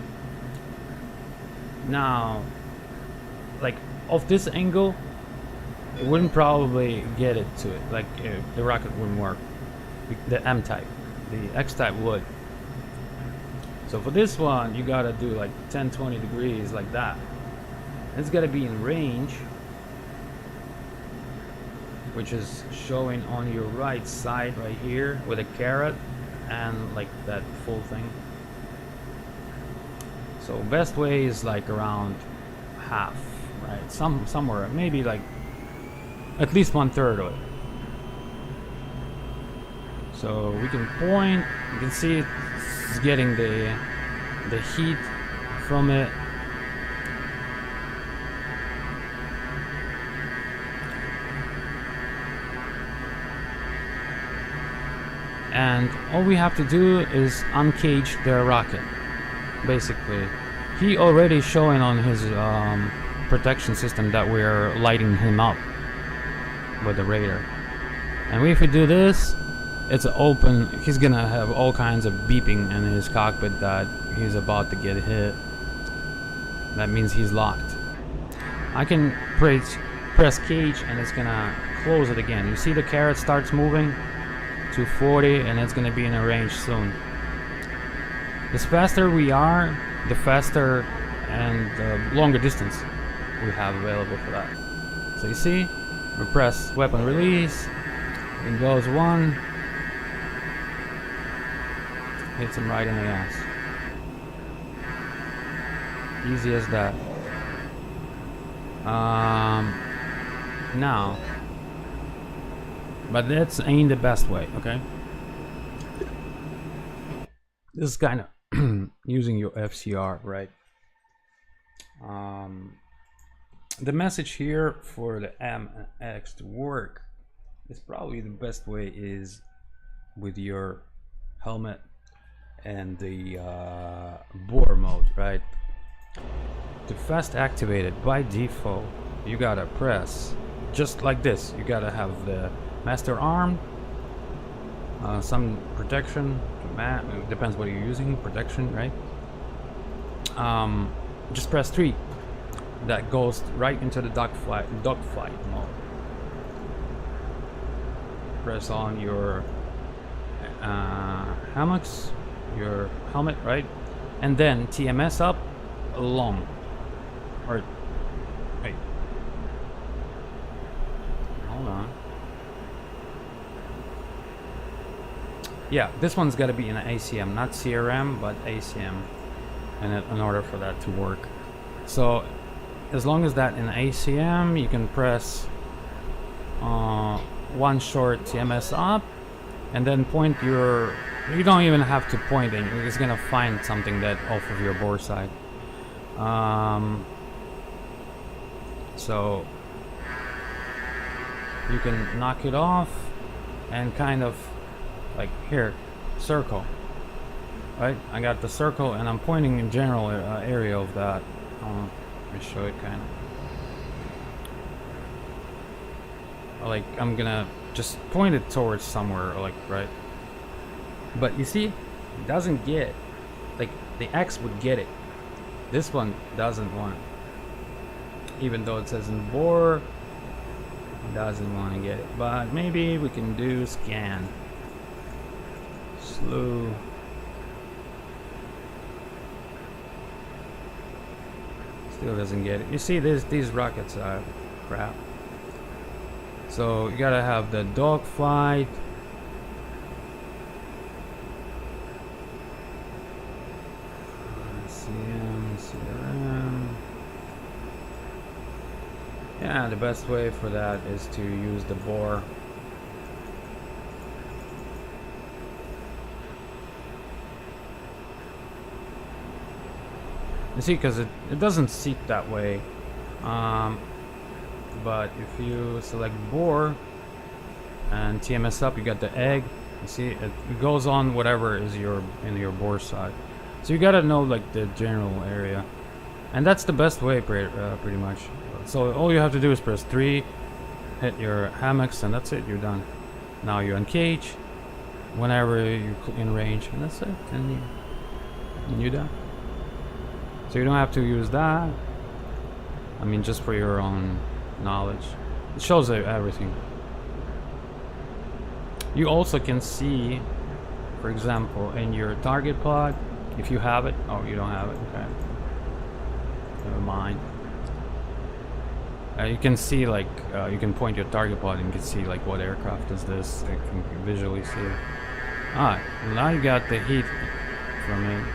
Now, like off this angle, it wouldn't probably get it to it. Like the rocket wouldn't work. The M type, the X type would. So for this one, you gotta do like 10-20 degrees like that. It's gotta be in range, which is showing on your right side right here with a caret and like that full thing. So best way is like around half, right? Somewhere, maybe like at least 1/3 of it. So we can point, you can see it's getting the heat from it. And all we have to do is uncage the rocket. Basically, he already showing on his protection system that we're lighting him up with the radar. And if we do this, it's open. He's gonna have all kinds of beeping in his cockpit that he's about to get hit. That means he's locked. I can press cage and it's gonna close it again. You see the carrot starts moving to 40 and it's gonna be in a range soon. The faster we are, the faster and the longer distance we have available for that. So you see, we press weapon release, it goes 1, hits him right in the ass. Easy as that. Now, but that's ain't the best way, okay? This is kind of using your FCR, right? The message here for the MX to work is probably the best way is with your helmet and the bore mode, right? To fast activate it by default, you gotta press just like this. You gotta have the master arm, some protection, it depends what you're using, protection, right? Just press 3. That goes right into the dogfight mode. Press on your hammocks, your helmet, right? And then TMS up, long. Or wait. Hold on. Yeah, this one's got to be in an ACM, not CRM, but ACM, in order for that to work. So, as long as that in ACM, you can press one short TMS up, and then point your. You don't even have to point it. It's gonna find something that off of your bore side. So you can knock it off and kind of like here, circle. Right? I got the circle and I'm pointing in general area of that. Let me show it kind of. Like I'm gonna just point it towards somewhere, like right. But you see, it doesn't get, like the X would get it. This one doesn't want it. Even though it says in bore, it doesn't want to get it. But maybe we can do scan. Slew. Still doesn't get it. You see, these rockets are crap. So you gotta have the dogfight. CRM. Yeah, the best way for that is to use the bore. You see, because it doesn't seat that way. But if you select bore and TMS up, you got the egg. You see, it goes on whatever is in your bore side. So you gotta know like the general area, and that's the best way pretty much. So all you have to do is press 3, hit your hammocks, and that's it. You're done. Now you uncage whenever you're in range, and that's it. And you're done. So you don't have to use that. I mean, just for your own knowledge, it shows everything. You also can see, for example, in your target pod. If you have it, oh, you don't have it, okay. Never mind. You can see, like, you can point your target pod and you can see, like, what aircraft is this. You can visually see it. Alright, now you got the heat from it.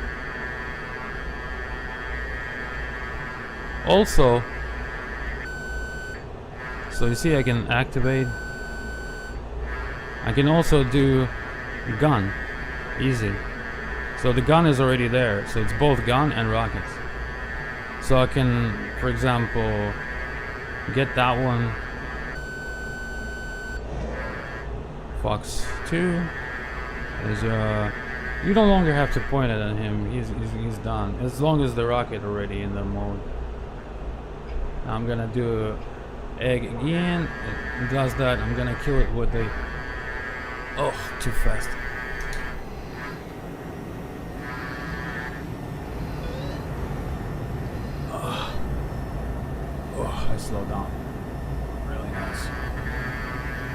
Also, so you see I can activate. I can also do gun. Easy. So the gun is already there. So it's both gun and rockets. So I can, for example, get that one. Fox 2 is you no longer have to point it at him. He's done. As long as the rocket already in the mode. I'm gonna do egg again. It does that. I'm gonna kill it with the. Oh, too fast. Oh, I slowed down. Really nice.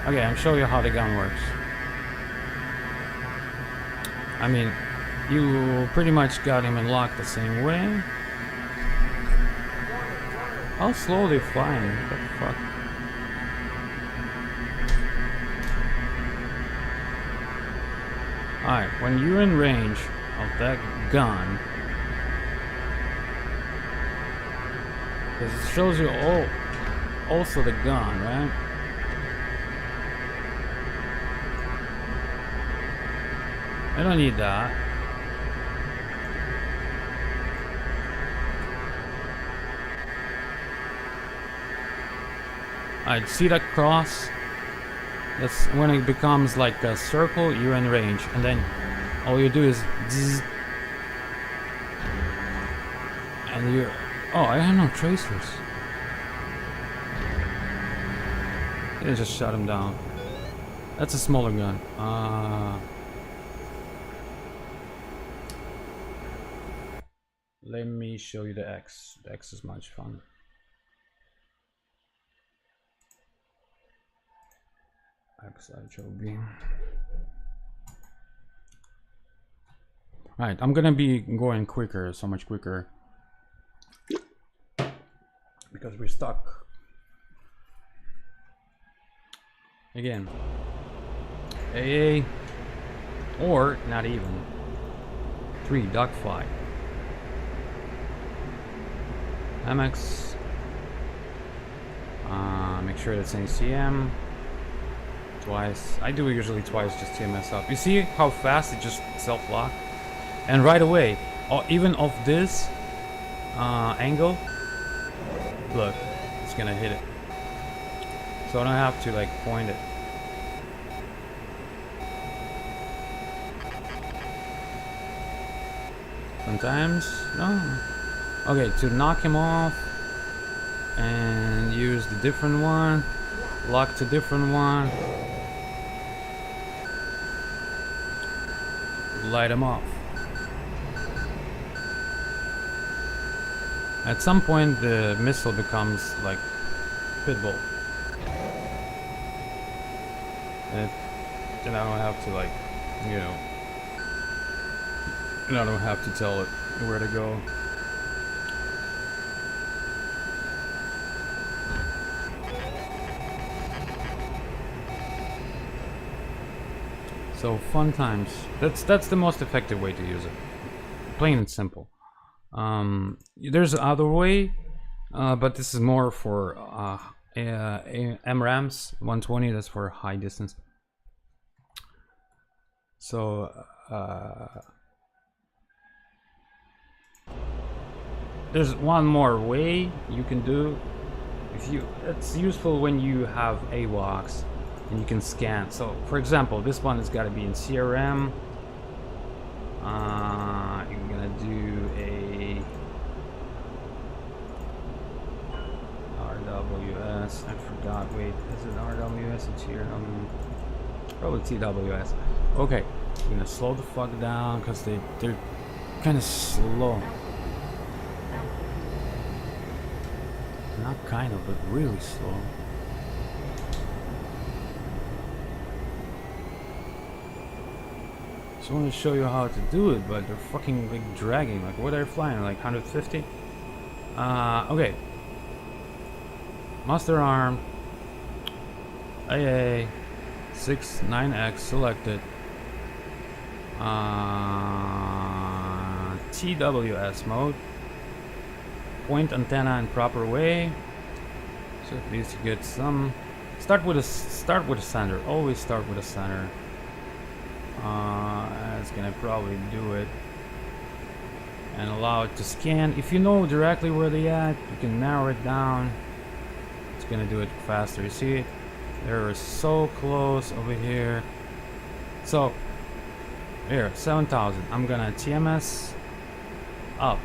Okay, I'm showing you how the gun works. I mean, you pretty much got him unlocked the same way. How slow they flying? What the fuck? Alright, when you're in range of that gun, because it shows you also the gun, right? I don't need that. Alright, see that cross? That's when it becomes like a circle, you're in range. And then all you do is zzz, and you. Oh, I have no tracers. You just shut him down. That's a smaller gun. Let me show you the X. The X is much fun. XHOB. Right, I'm gonna be going quicker, so much quicker. Because we're stuck. Again. AA. Or not even. 3, dogfight. MX. Make sure that's ACM. Twice. I do usually twice just to mess up. You see how fast it just self-lock? And right away, even off this angle, look, it's gonna hit it. So I don't have to like point it. Sometimes, no. Okay, to knock him off and use the different one, lock to different one, light him off. At some point the missile becomes like pitbull. And then I don't have to like, you know, and I don't have to tell it where to go. So fun times. That's the most effective way to use it. Plain and simple. There's other way, but this is more for MRAMs 120. That's for high distance. So there's one more way you can do. It's useful when you have AWACS. And you can scan. So, for example, this one has got to be in CRM. You're gonna do a RWS. I forgot. Wait, is it RWS or TRW? Probably TWS. Okay, I'm gonna slow the fuck down because they're kind of slow. Not kind of, but really slow. I want to show you how to do it, but they're fucking like dragging. Like, what are they flying? Like 150? Okay. Master arm. AA. 9X selected. TWS mode. Point antenna in proper way. So at least you get some. Start with a center. Always start with a center. It's gonna probably do it and allow it to scan. If you know directly where they at, you can narrow it down. It's gonna do it faster. You see it? They're so close over here. So here, 7,000. I'm gonna TMS up.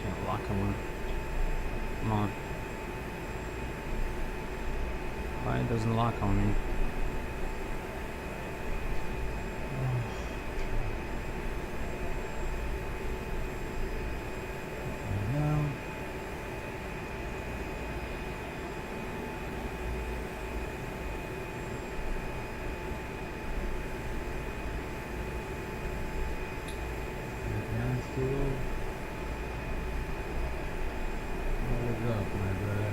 Can't lock them on. Come on. Why it doesn't lock on me? No. What is up, my brother?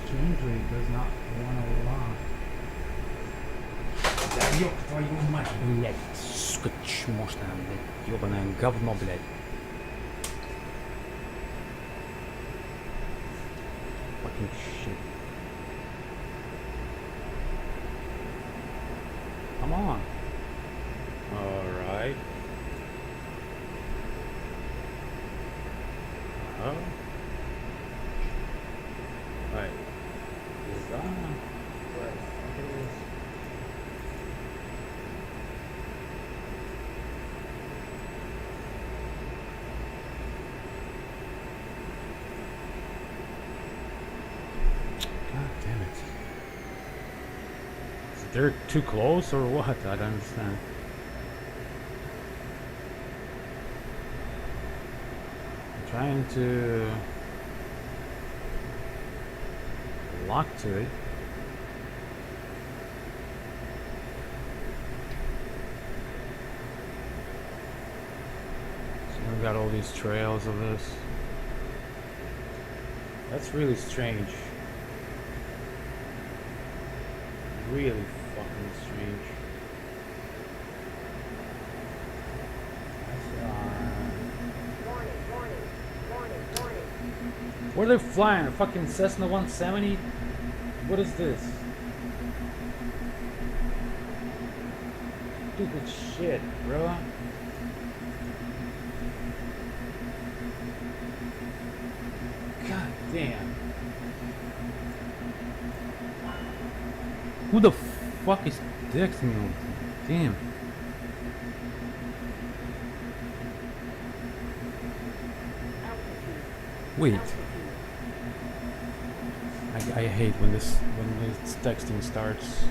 Strangely, it does not want to lock. Да ёб твою мать, блядь, сука, чмошная, блядь, ёбаное говно, блядь. Fucking shit. Come on. Alright. Oh. Right. Design. What it is. God damn it. Is they're too close or what? I don't understand. I'm trying to lock to it. So we got all these trails of this. That's really strange. Really fucking strange. What are they flying? A fucking Cessna 170? What is this? Stupid shit, bro. God damn. Who the fuck is texting me? Damn. Wait. I hate when this texting starts.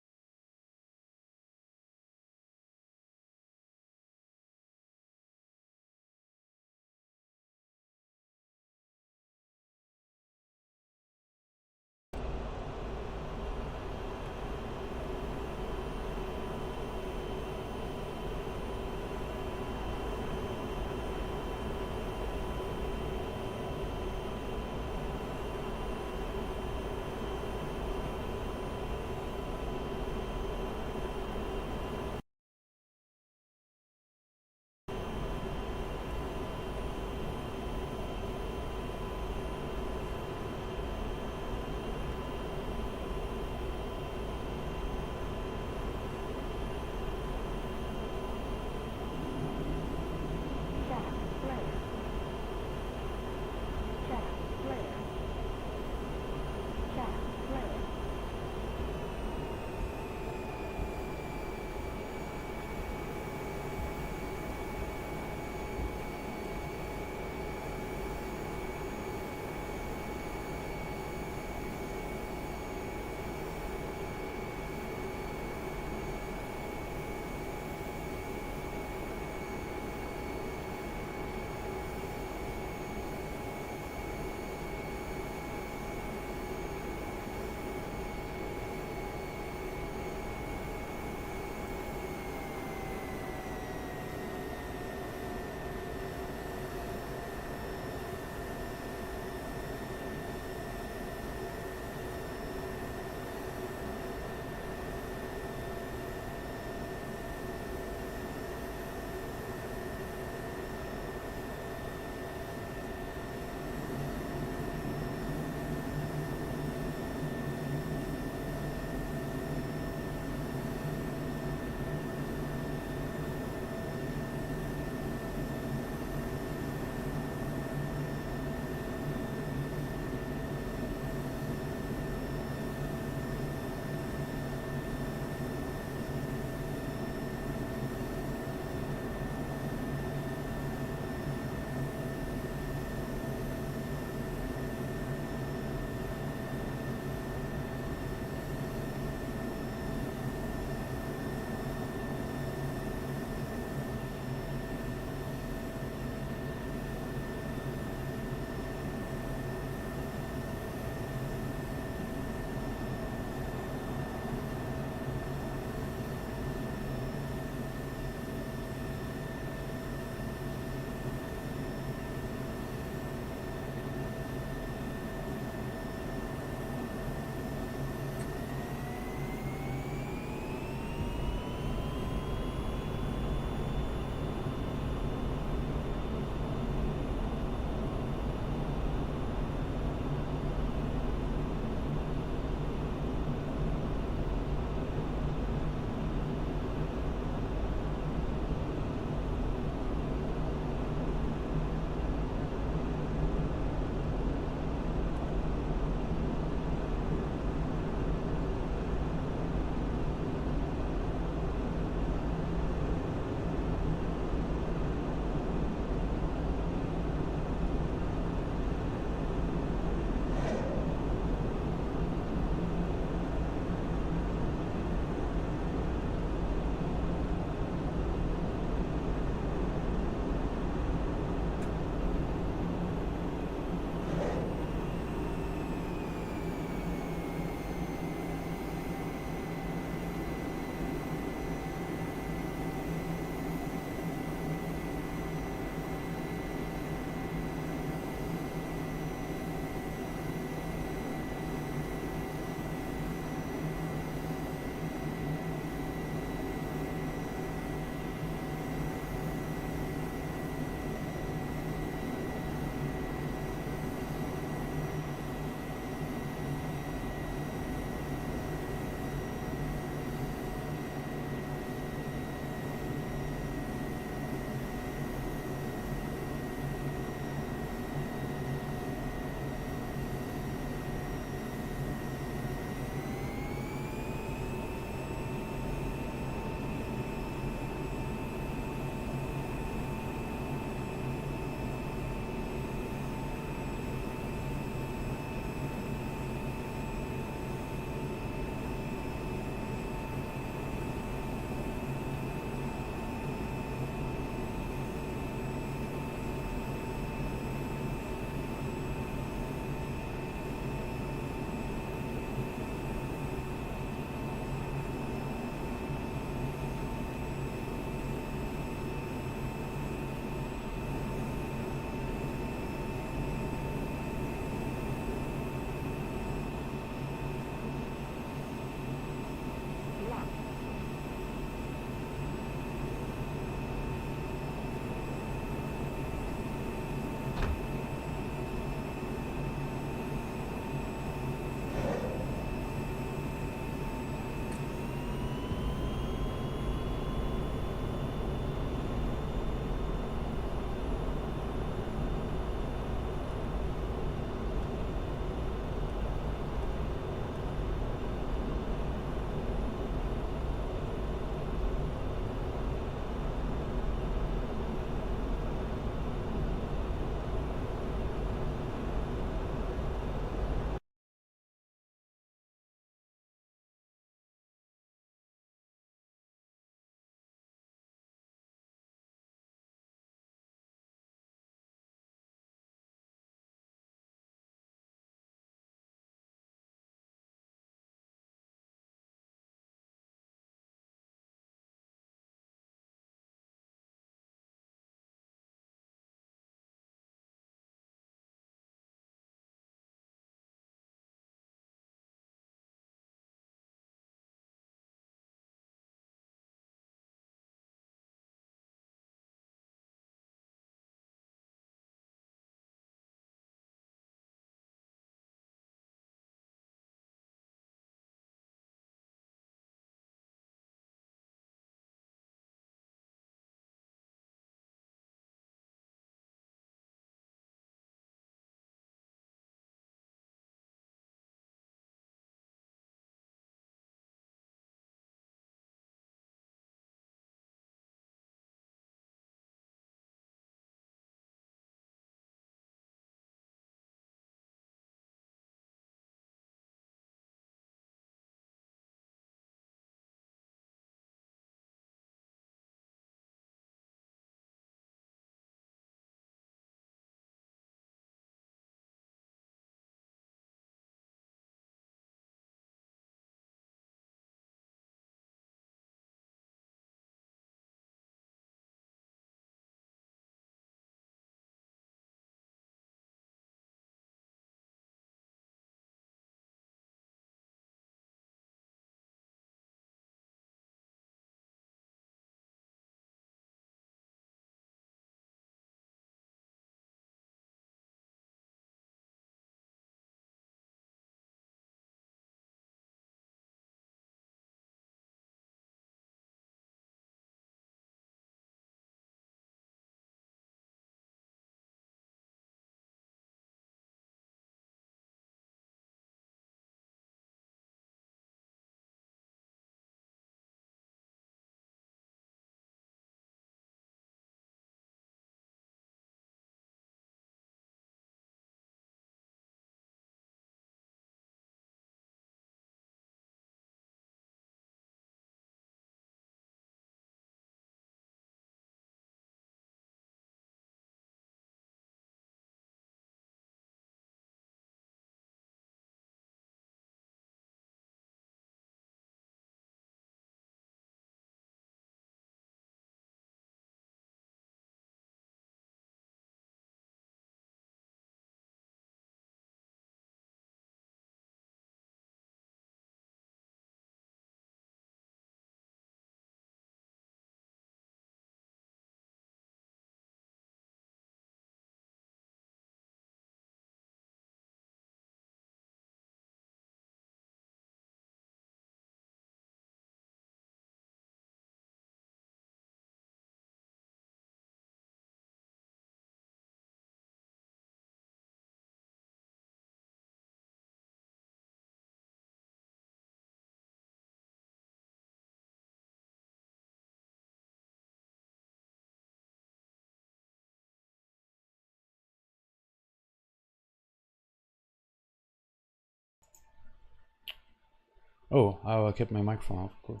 Oh, I kept my microphone off, of course.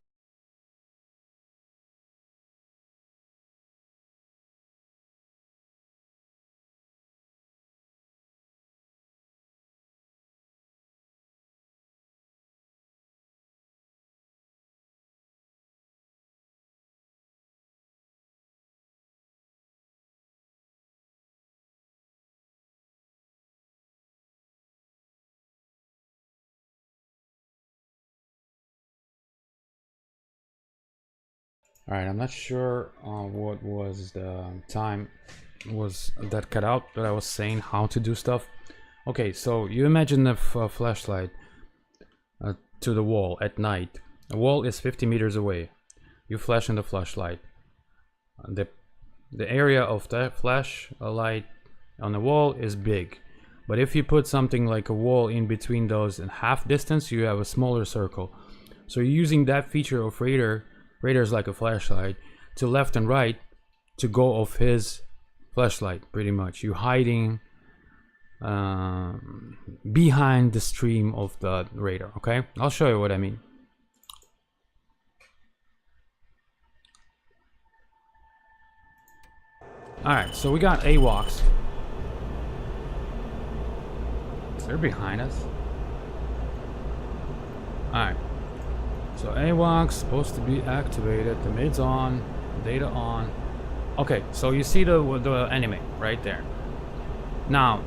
All right, I'm not sure what was the time was that cut out, but I was saying how to do stuff. Okay, so you imagine a flashlight to the wall at night. A wall is 50 meters away. You flash in the flashlight. The area of the flashlight on the wall is big, but if you put something like a wall in between those in half distance, you have a smaller circle. So you're using that feature of radar's like a flashlight to left and right to go off his flashlight. Pretty much you hiding behind the stream of the radar. Okay, I'll show you what I mean. Alright, so we got AWACS. They're behind us. Alright. So AWACS supposed to be activated. The mid's on, data on. Okay, so you see the enemy right there. Now,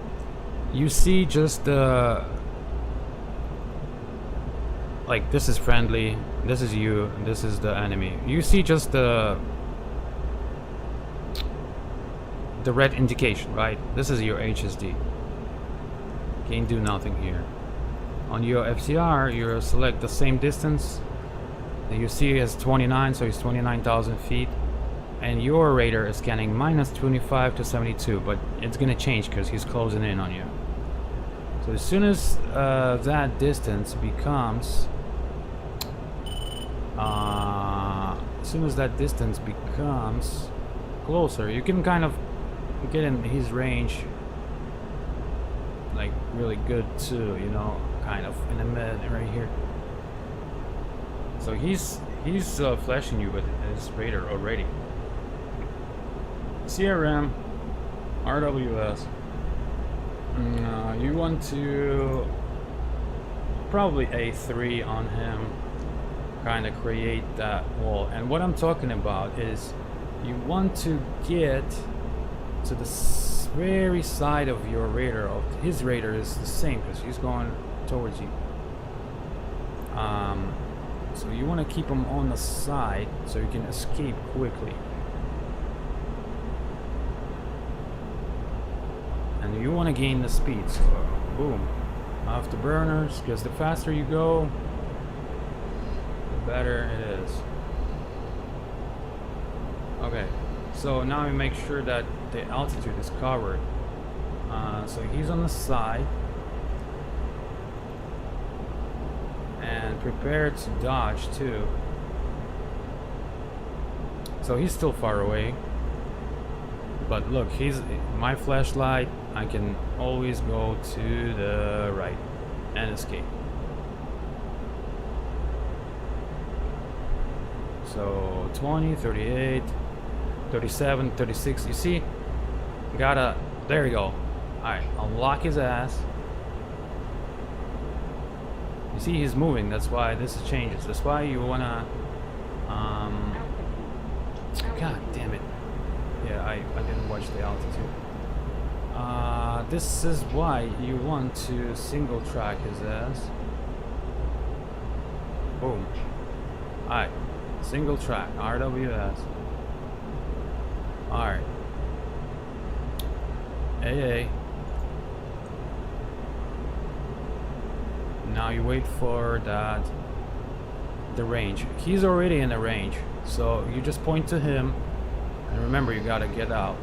you see just the like this is friendly, this is you, this is the enemy. You see just the red indication, right? This is your HSD. Can't do nothing here. On your FCR, you select the same distance. And you see it's 29, so it's 29,000 feet. And your radar is scanning minus 25 to 72, but it's gonna change because he's closing in on you. So as soon as that distance becomes closer, you can kind of get in his range like really good too, you know, kind of in the mid right here. So he's flashing you with his radar already. CRM, RWS. You want to probably A3 on him, kind of create that wall. And what I'm talking about is you want to get to the very side of your radar. His radar is the same because he's going towards you. So you want to keep him on the side so you can escape quickly. And you want to gain the speed. So boom, afterburners, because the faster you go, the better it is. Okay, so now we make sure that the altitude is covered. So he's on the side. And prepare to dodge too. So he's still far away. But look, he's my flashlight. I can always go to the right and escape. So 20, 38, 37, 36. You see? Gotta. There you go. Alright, unlock his ass. You see he's moving, that's why this changes. That's why you wanna God damn it. Yeah, I didn't watch the altitude. This is why you want to single track his ass. Boom. Alright. Single track, RWS. Alright. AA. Now you wait for that the range. He's already in the range, so you just point to him, and remember you gotta get out.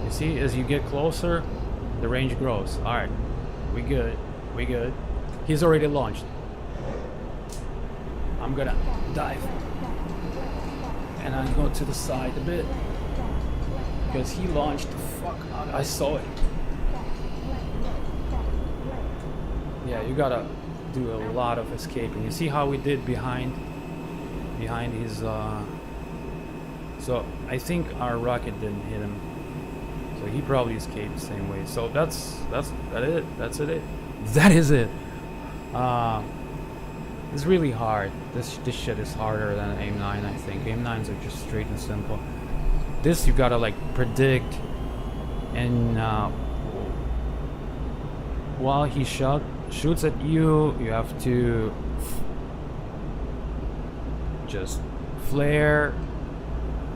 You see, as you get closer, the range grows. All right, we good. He's already launched. I'm gonna dive, and I go to the side a bit because he launched the fuck out. I saw it. Yeah, you gotta do a lot of escaping. You see how we did behind his so I think our rocket didn't hit him, so he probably escaped the same way. So that is it. It's really hard. This shit is harder than AIM-9. I think AIM-9s are just straight and simple. This you gotta like predict, and while he shoots at you, you have to just flare,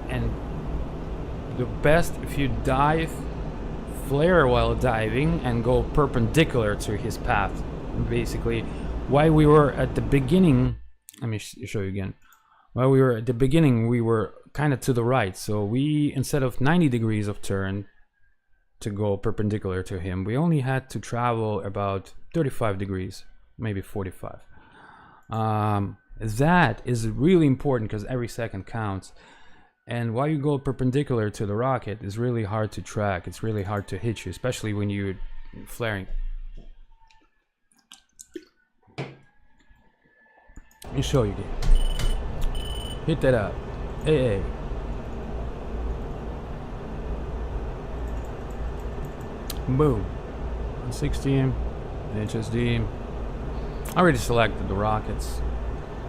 and the best if you dive, flare while diving and go perpendicular to his path. Basically, while we were at the beginning, let me show you again. While we were at the beginning, we were kind of to the right, so we, instead of 90 degrees of turn to go perpendicular to him, we only had to travel about 35 degrees, maybe 45. That is really important because every second counts. And while you go perpendicular to the rocket, it's really hard to track. It's really hard to hit you, especially when you're flaring. Let me show you again. Hit that up. AA. Boom. 16 HSD. I already selected the rockets,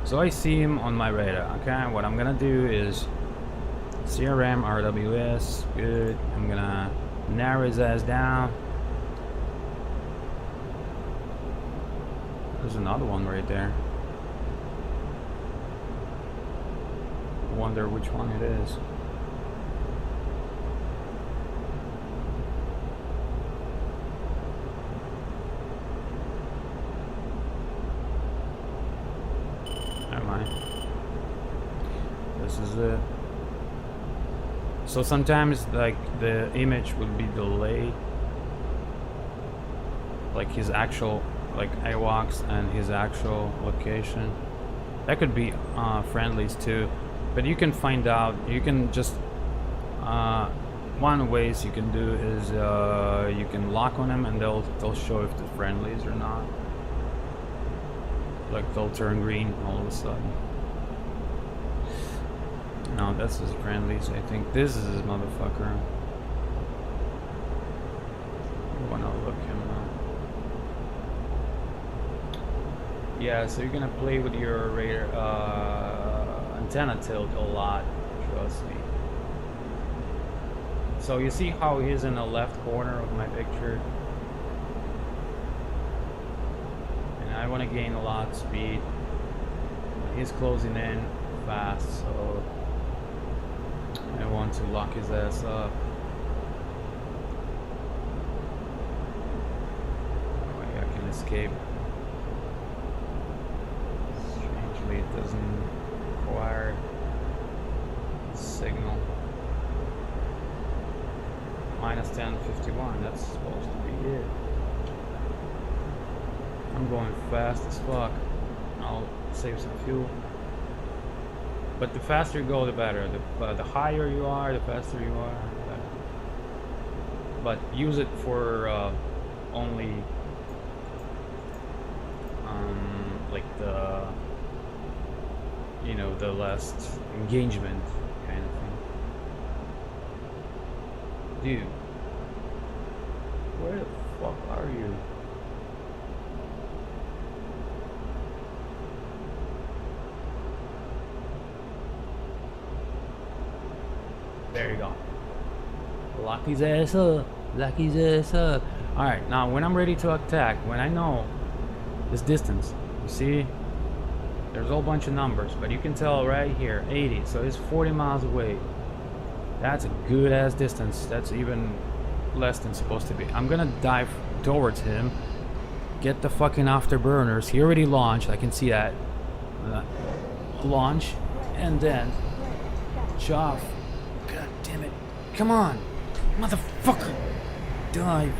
so I see him on my radar. Okay, what I'm gonna do is CRM RWS. Good. I'm gonna narrow his ass down. There's another one right there. Wonder which one it is. Never mind. This is it. So sometimes like the image would be delayed, like his actual like AWACS and his actual location. That could be friendlies too. But you can find out, you can just, one of the ways you can do is you can lock on them and they'll show if the friendlies or not. Like they'll turn green all of a sudden. No, that's his friendlies. I think this is his motherfucker. I wanna look him up. Yeah, so you're gonna play with your radar antenna tilt a lot, trust me. So you see how he's in the left corner of my picture, and I want to gain a lot of speed. He's closing in fast, so I want to lock his ass up. That way I can escape. Strangely, it doesn't require signal. Minus 1051, that's supposed to be it. I'm going fast as fuck. I'll save some fuel. But the faster you go, the better. The higher you are, the faster you are, the better. But use it for only like the, you know, the last engagement kind of thing. Dude, where the fuck are you? There you go. Lock his ass up. Lock his ass up. Alright, now when I'm ready to attack, when I know this distance, you see, there's a whole bunch of numbers, but you can tell right here, 80, so it's 40 miles away. That's a good ass distance. That's even less than supposed to be. I'm gonna dive towards him, get the fucking afterburners. He already launched, I can see that. Launch, and then chaff. God damn it. Come on, motherfucker. Dive.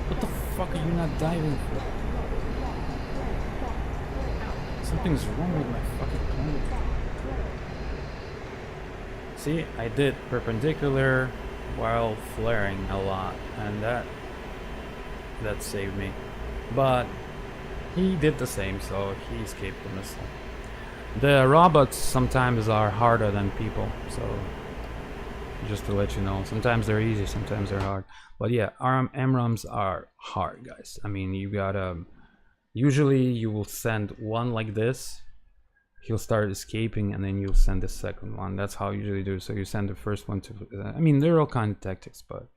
What the fuck are you not diving for? Something's wrong with my fucking plane. See, I did perpendicular while flaring a lot, and that saved me. But he did the same, so he escaped the missile. The robots sometimes are harder than people, so just to let you know. Sometimes they're easy, sometimes they're hard. But yeah, MRAMs are hard, guys. I mean, you gotta... Usually you will send one like this, he'll start escaping, and then you'll send the second one. That's how you usually do it. So you send the first one to... I mean, there are all kind of tactics, but...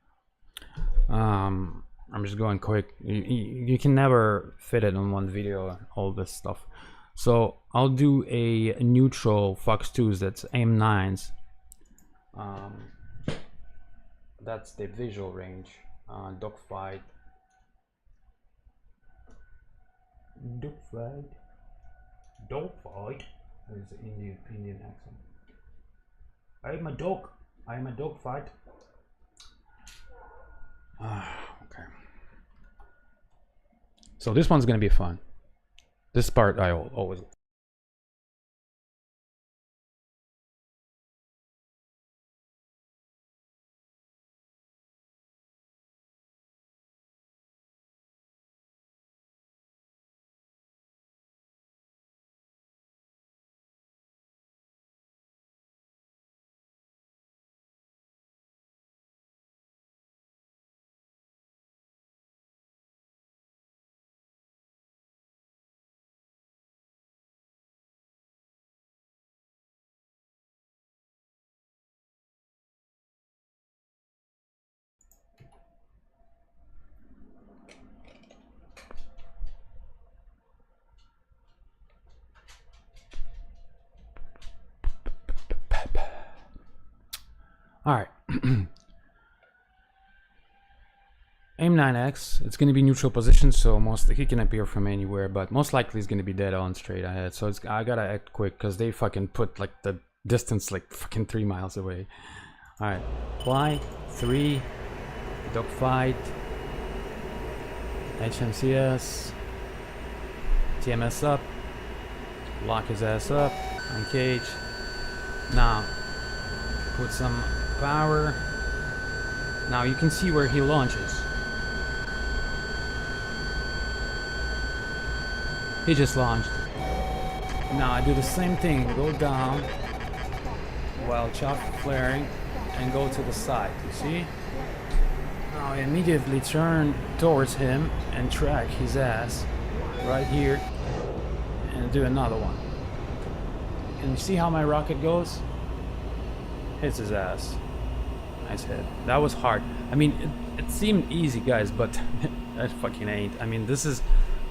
I'm just going quick. You can never fit it on one video, all this stuff. So I'll do a neutral Fox 2s, that's aim 9s. That's the visual range. Dogfight. Dogfight. There's an Indian accent. I am a dog. I am a dogfight. Okay. So this one's gonna be fun. This part I always... Alright. Aim 9x, it's going to be neutral position, so he can appear from anywhere, but most likely he's going to be dead on straight ahead. So I gotta act quick, because they fucking put like the distance like fucking 3 miles away. Alright, fly, 3, dogfight, HMCS, TMS up, lock his ass up, uncage. Now, put some power. Now you can see where he launches. He just launched. Now I do the same thing, go down while chop flaring and go to the side, you see? Now I immediately turn towards him and track his ass right here and do another one. Can you see how my rocket goes? Hits his ass. Nice hit. That was hard. I mean, it seemed easy, guys, but that fucking ain't. I mean, this is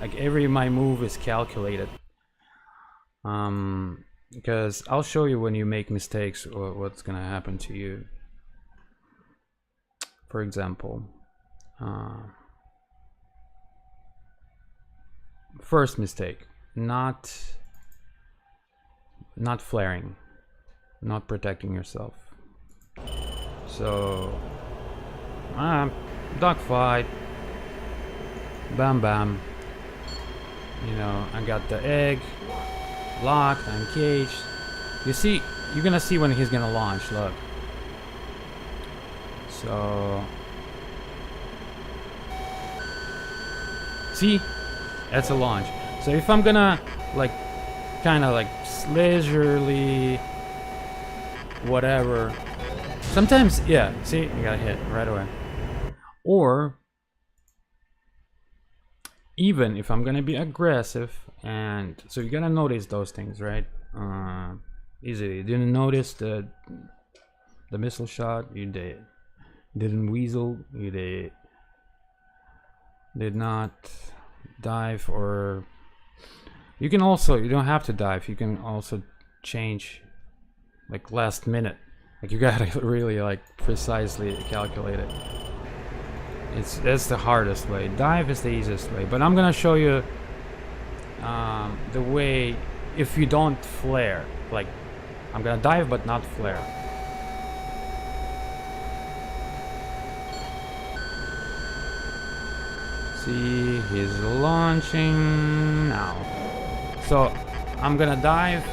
like every my move is calculated. Because I'll show you when you make mistakes or what's gonna happen to you. For example, first mistake, not flaring, not protecting yourself. So, dogfight, bam bam. You know, I got the egg locked, I'm caged. You see, you're gonna see when he's gonna launch. Look. So, see, that's a launch. So if I'm gonna like, kind of like leisurely, whatever. Sometimes, yeah, see, you got hit right away. Or, even if I'm gonna be aggressive, and so you gotta notice those things, right? Easily. You didn't notice the missile shot, you did. Didn't weasel, you did. Did not dive, or you can also, you don't have to dive, you can also change like last minute. Like you gotta really like precisely calculate it. That's the hardest way. Dive is the easiest way, but I'm gonna show you the way if you don't flare. Like I'm gonna dive but not flare. See, he's launching now. So I'm gonna dive,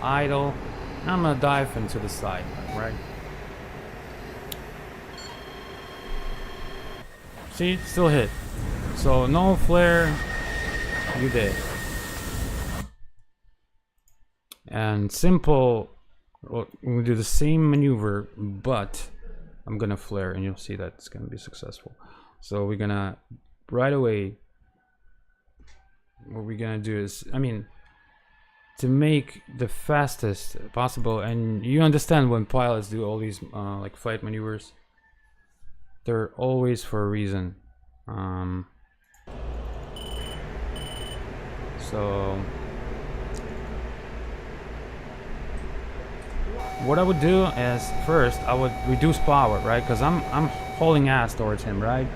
idle, and I'm gonna dive into the side, right? See, still hit. So no flare, you did. And simple, well, we'll do the same maneuver, but I'm gonna flare and you'll see that it's gonna be successful. So we're gonna, right away, what we're gonna do is, I mean, to make the fastest possible, and you understand when pilots do all these like flight maneuvers, they're always for a reason. So what I would do is, first I would reduce power, right? Because I'm hauling ass towards him, right?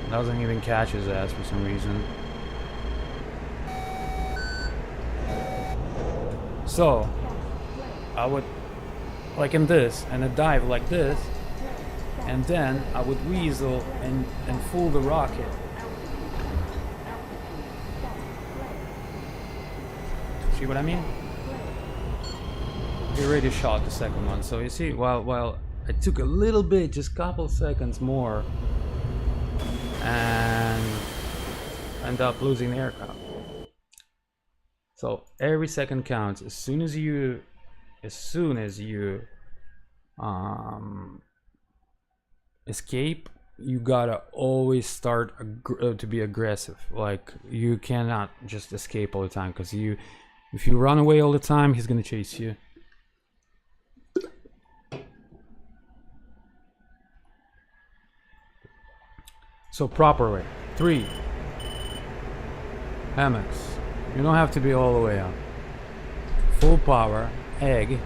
Doesn't even catch his ass for some reason. So I would, like in this, and a dive like this, and then I would weasel and fool the rocket. See what I mean? He already shot the second one, so you see, while I took a little bit, just couple seconds more, and end up losing the aircraft. So every second counts. As soon as you escape, you gotta always start to be aggressive. Like, you cannot just escape all the time, because if you run away all the time, he's gonna chase you. So proper way. 3 hammocks. You don't have to be all the way up. Full power, egg,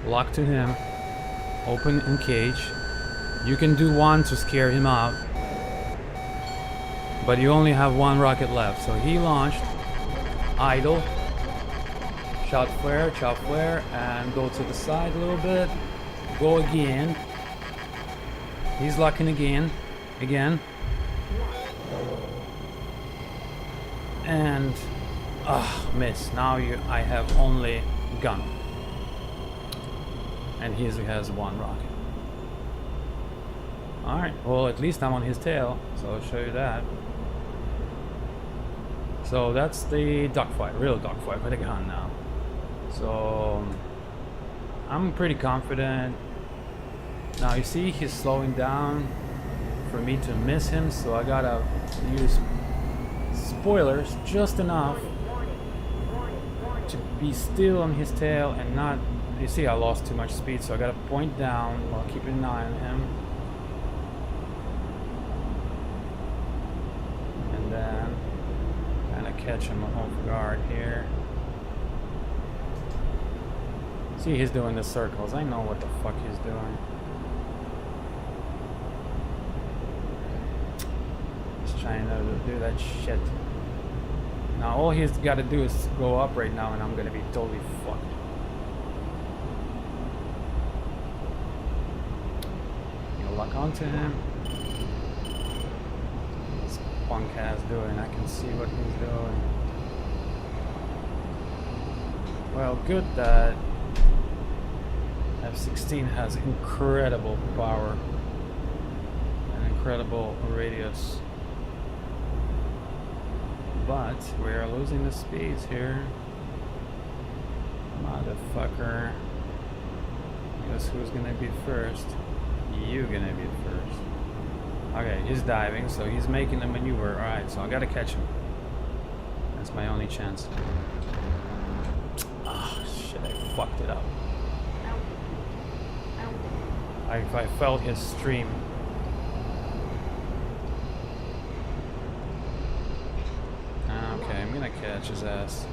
lock to him, open and cage. You can do one to scare him out, but you only have one rocket left. So he launched, idle, shot flare, and go to the side a little bit, go again. He's locking again, and miss. Now I have only gun, and he has one rocket. Alright, well, at least I'm on his tail, so I'll show you that. So that's the dogfight, real dogfight with a gun now. So I'm pretty confident. Now you see he's slowing down for me to miss him, so I gotta use spoilers just enough to be still on his tail and not, you see I lost too much speed, so I gotta point down while keeping an eye on him. And then kinda catch him off guard here. See, he's doing the circles. I know what the fuck he's doing. He's trying to do that shit. Now all he's got to do is go up right now, and I'm gonna be totally fucked. Gonna lock onto him. This punk ass doing. I can see what he's doing. Well, good that F16 has incredible power and incredible radius. But we are losing the speeds here. Motherfucker. Guess who's gonna be first? You gonna be first. Okay, he's diving, so he's making a maneuver. Alright, so I gotta catch him. That's my only chance. Ah, shit, I fucked it up. I felt his stream. Okay, I'm gonna catch his ass.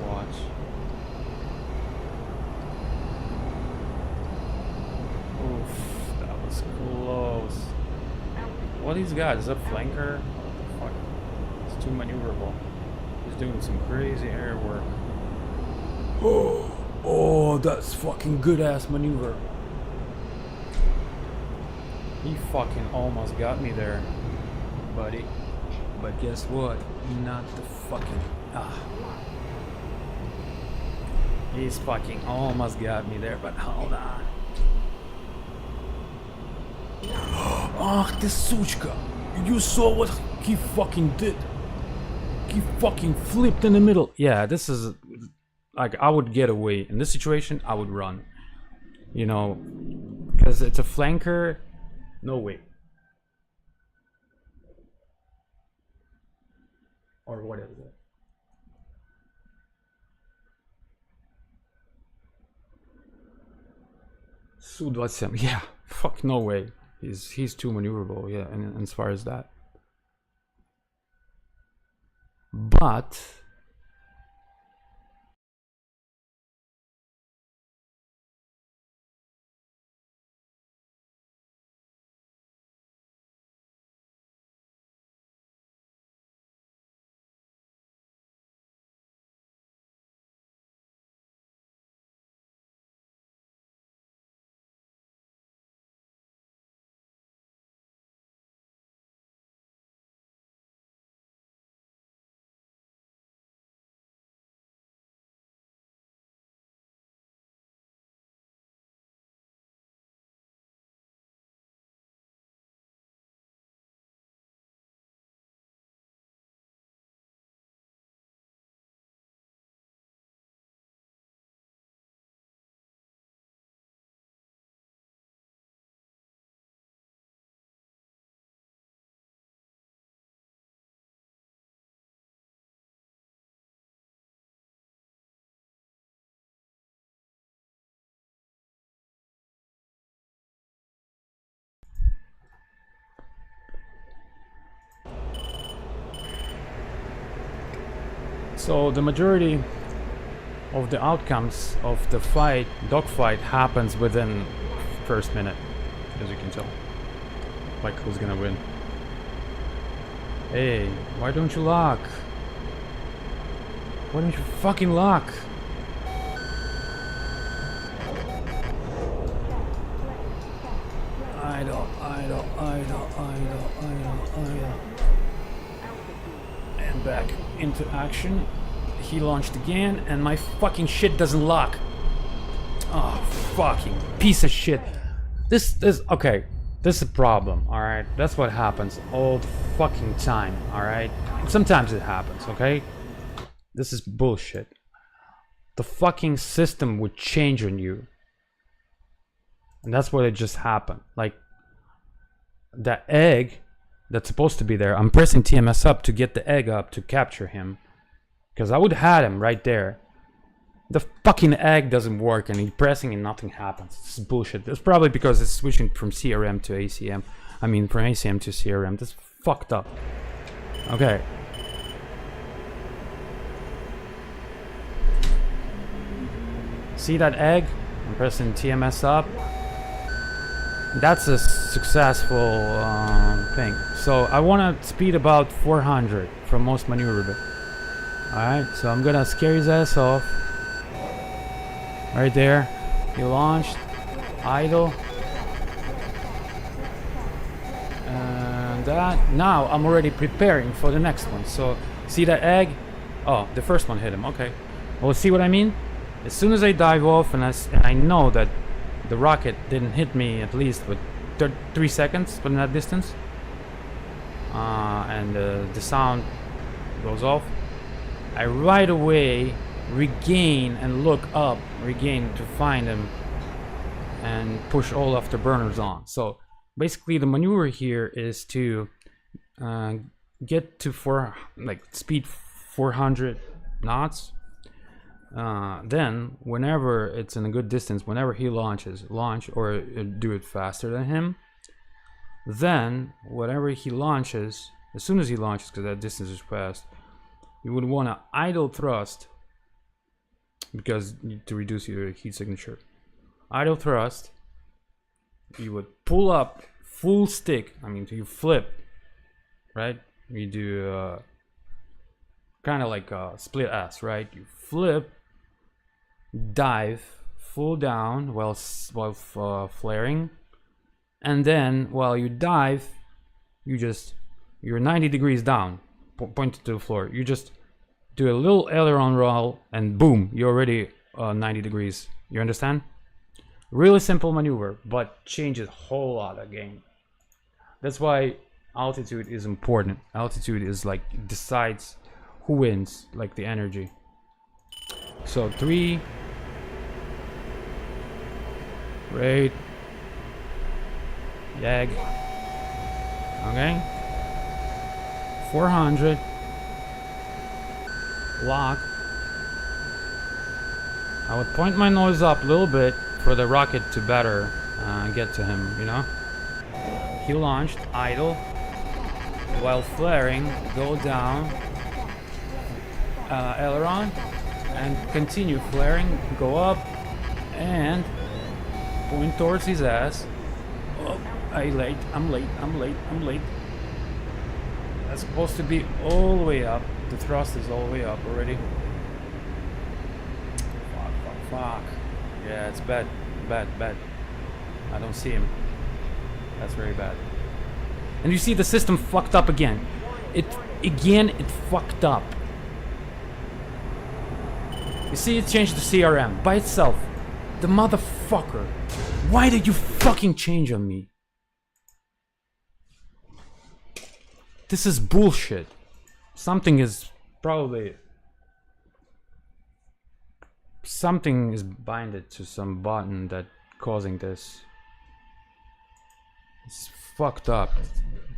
Watch. Oof, that was close. What he's got? Is that flanker? What the fuck? It's too maneuverable. He's doing some crazy air work. Oh, that's fucking good ass maneuver. He fucking almost got me there, buddy. But guess what? Not the fucking... He's fucking almost got me there, but hold on. Ах ты сучка! You saw what he fucking did. He fucking flipped in the middle. Yeah, this is like I would get away in this situation. I would run. You know, because it's a flanker. No way. Or what is it? Su-27. Yeah, fuck no way. He's too maneuverable. Yeah, and as far as that. But so the majority of the outcomes of the fight, dogfight, happens within first minute, as you can tell. Like who's gonna win? Hey, why don't you lock? Why don't you fucking lock? Idle. And back into action. He launched again, and my fucking shit doesn't lock. Oh, fucking piece of shit. This okay. This is a problem, alright? That's what happens all the fucking time, alright? Sometimes it happens, okay? This is bullshit. The fucking system would change on you. And that's what it just happened. Like, that egg that's supposed to be there, I'm pressing TMS up to get the egg up to capture him. Because I would have had him right there. The fucking egg doesn't work and he's pressing and nothing happens. This is bullshit. It's probably because it's switching from CRM to ACM. I mean, from ACM to CRM. This is fucked up. Okay. See that egg? I'm pressing TMS up. That's a successful thing. So I want to speed about 400 from most maneuverable. Alright, so I'm gonna scare his ass off. Right there. He launched. Idle. And that. Now I'm already preparing for the next one. So, see that egg? Oh, the first one hit him. Okay. Well, see what I mean? As soon as I dive off and I know that the rocket didn't hit me at least with 3 seconds from that distance. And the sound goes off. I right away regain and look up, regain to find him and push all afterburners on. So basically the maneuver here is to get to speed 400 knots. Then whenever it's in a good distance, whenever he launch or do it faster than him. Then whenever he launches, as soon as he launches, because that distance is fast, you would want to idle thrust, because to reduce your heat signature. Idle thrust, you would pull up full stick. I mean, you flip, right? You do kind of like a split S, right? You flip, dive, full down while flaring, and then while you dive, you're 90 degrees down, pointed to the floor. You just do a little aileron roll, and boom, you're already 90 degrees. You understand? Really simple maneuver, but changes a whole lot of game. That's why altitude is important. Altitude is like decides who wins, like the energy. So 3. Great. Yag. Okay. 400. Lock. I would point my nose up a little bit for the rocket to better get to him, you know? He launched, idle, while flaring, go down, aileron, and continue flaring, go up, and point towards his ass. Oh, I'm late. That's supposed to be all the way up. The thrust is all the way up already. Fuck. Yeah, it's bad. I don't see him. That's very bad. And you see the system fucked up again. It fucked up. You see, it changed the CRM by itself. The motherfucker. Why did you fucking change on me? This is bullshit. Something is binded to some button that causing this. It's fucked up.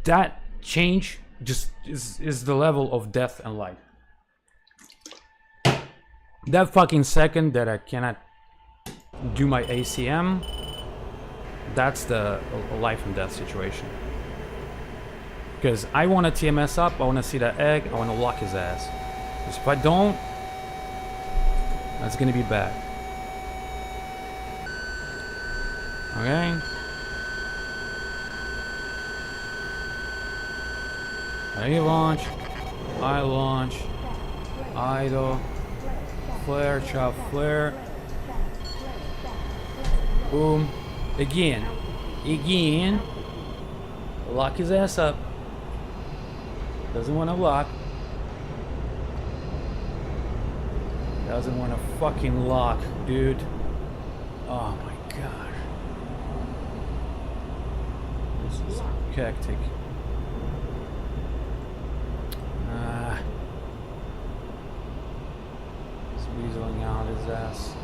That change just is the level of death and life. That fucking second that I cannot do my ACM, that's the life and death situation. Because I want to TMS up, I want to see that egg, I want to lock his ass. Because if I don't, that's gonna be bad. Okay. I launch, idle, flare, chop, flare. Boom. Again. Lock his ass up. Doesn't want to lock. Doesn't want to fucking lock, dude. Oh my god. This is hectic. He's weaseling out his ass.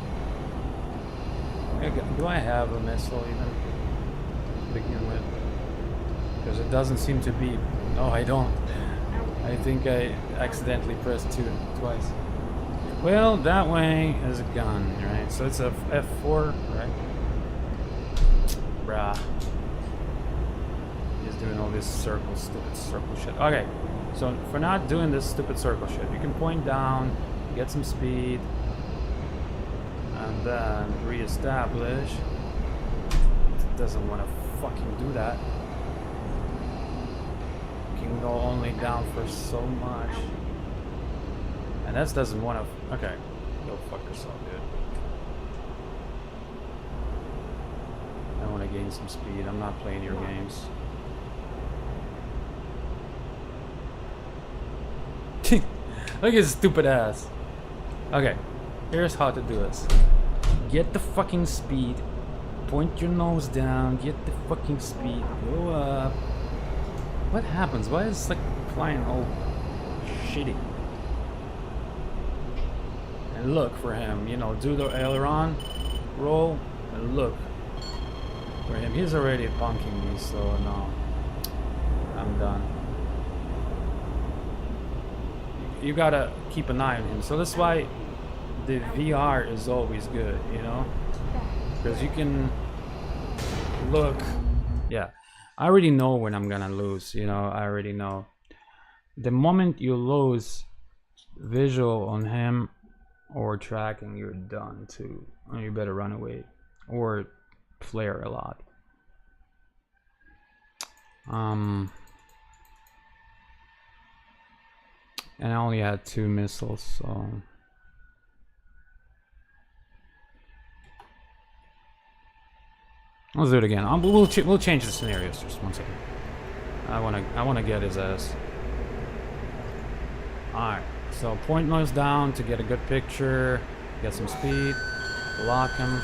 Do I have a missile even to begin with? Because it doesn't seem to be. No, I don't. I think I accidentally pressed 2 twice. Well, that way is a gun, right? So it's a F4, right? Bruh. He's doing all this stupid circle shit. Okay, so for not doing this stupid circle shit, you can point down, get some speed, and then re-establish. It doesn't want to fucking do that. You can go only down for so much. And that doesn't want to. Okay, go fuck yourself, dude. I want to gain some speed. I'm not playing your games. Look at his stupid ass. Okay, here's how to do this. Get the fucking speed. Point your nose down. Get the fucking speed. Go up. What happens? Why is it like flying all shitty? And look for him, you know, do the aileron, roll, and look for him. He's already punking me, so no, I'm done. You gotta keep an eye on him. So that's why the VR is always good, you know, because you can look. Yeah, I already know when I'm gonna lose, you know, I already know. The moment you lose visual on him or tracking, you're done too. You better run away or flare a lot. And I only had 2 missiles, so let's do it again. We'll change the scenarios. Just 1 second. I wanna get his ass. All right. So point nose down to get a good picture, get some speed, lock him,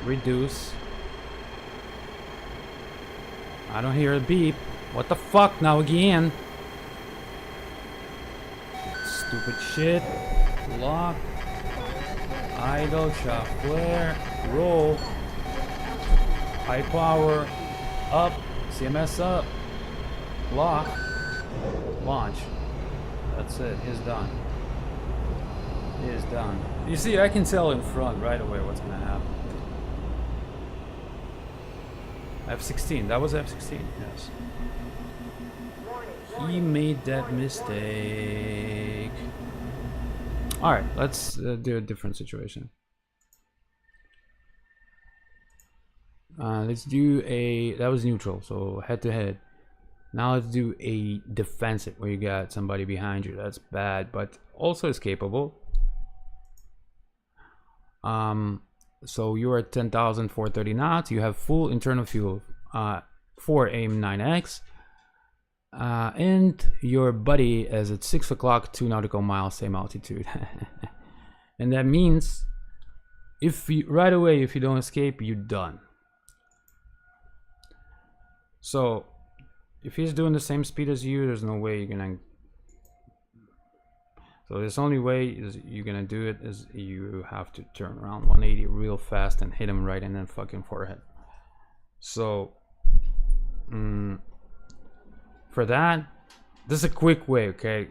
reduce, I don't hear a beep. What the fuck now again? Stupid shit. Lock. Idle. Shot flare. Roll. High power. Up. CMS up. Lock. Launch. That's it. He's done. He is done. You see, I can tell in front right away what's gonna happen. F16. That was F16. Yes. He made that mistake. All right. Let's do a different situation. Let's do a. That was neutral, so head to head. Now let's do a defensive where you got somebody behind you. That's bad, but also escapable. So you're at 10,430 knots. You have full internal fuel for AIM 9X. And your buddy is at 6 o'clock, 2 nautical miles, same altitude. And that means if you, right away, if you don't escape, you're done. So if he's doing the same speed as you, there's no way you're gonna. So this only way is you're gonna do it is you have to turn around 180 real fast and hit him right in the fucking forehead. So for that, this is a quick way, okay?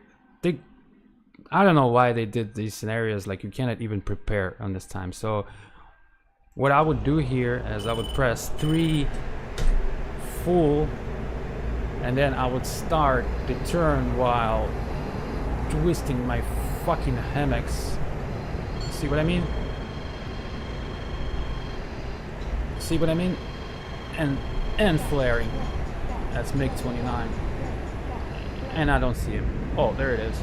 I don't know why they did these scenarios, like you cannot even prepare on this time. So what I would do here is I would press 3 full, and then I would start the turn while twisting my fucking hammocks. See what I mean? See what I mean? And flaring. That's MiG-29. And I don't see him. Oh, there it is.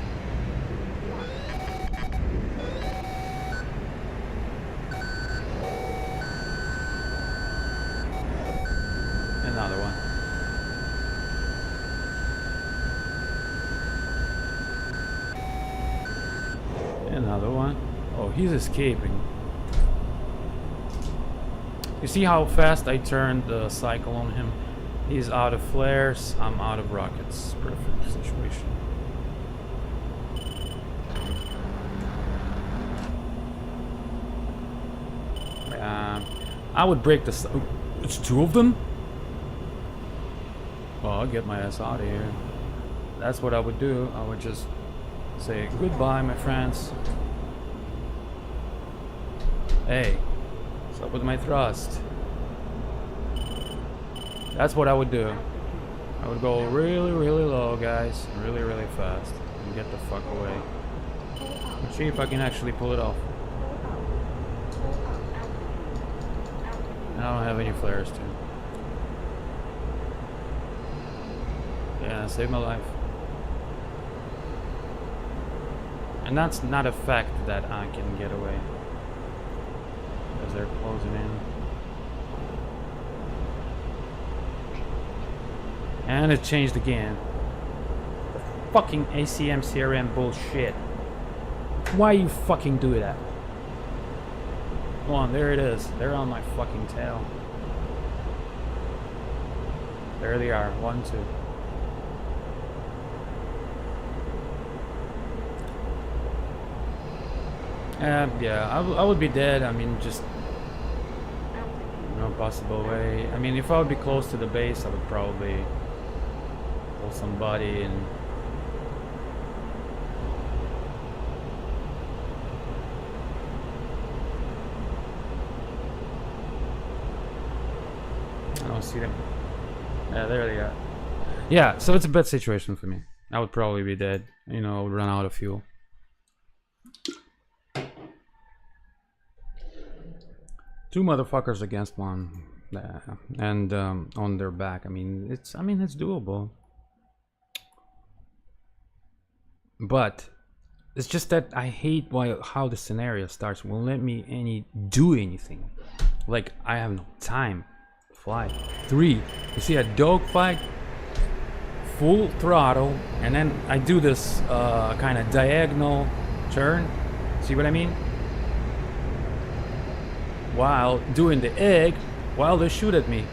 Another one. Another one. Oh, he's escaping. You see how fast I turned the cycle on him? He's out of flares, I'm out of rockets. Perfect situation. I would break the... Oh, it's 2 of them? Well, I'll get my ass out of here. That's what I would do. I would just say goodbye, my friends. Hey, what's up with my thrust? That's what I would do. I would go really, really low, guys. Really, really fast. And get the fuck away. Let's see if I can actually pull it off. And I don't have any flares, too. Yeah, saved my life. And that's not a fact that I can get away. Because they're closing in. And it changed again. The fucking ACM CRM bullshit. Why you fucking do that? Come on, there it is. They're on my fucking tail. There they are. 1, 2. Yeah, I would be dead. I mean, just no possible way. I mean, if I would be close to the base, I would probably pull somebody and I don't see them. Yeah, there they are. Yeah, so it's a bad situation for me. I would probably be dead. You know, I would run out of fuel. Two motherfuckers against one, and on their back. I mean, it's doable, but it's just that I hate how the scenario starts. Won't let me do anything. Like I have no time. Fly 3. You see a dogfight, full throttle, and then I do this kind of diagonal turn. See what I mean? While doing the egg, while they shoot at me.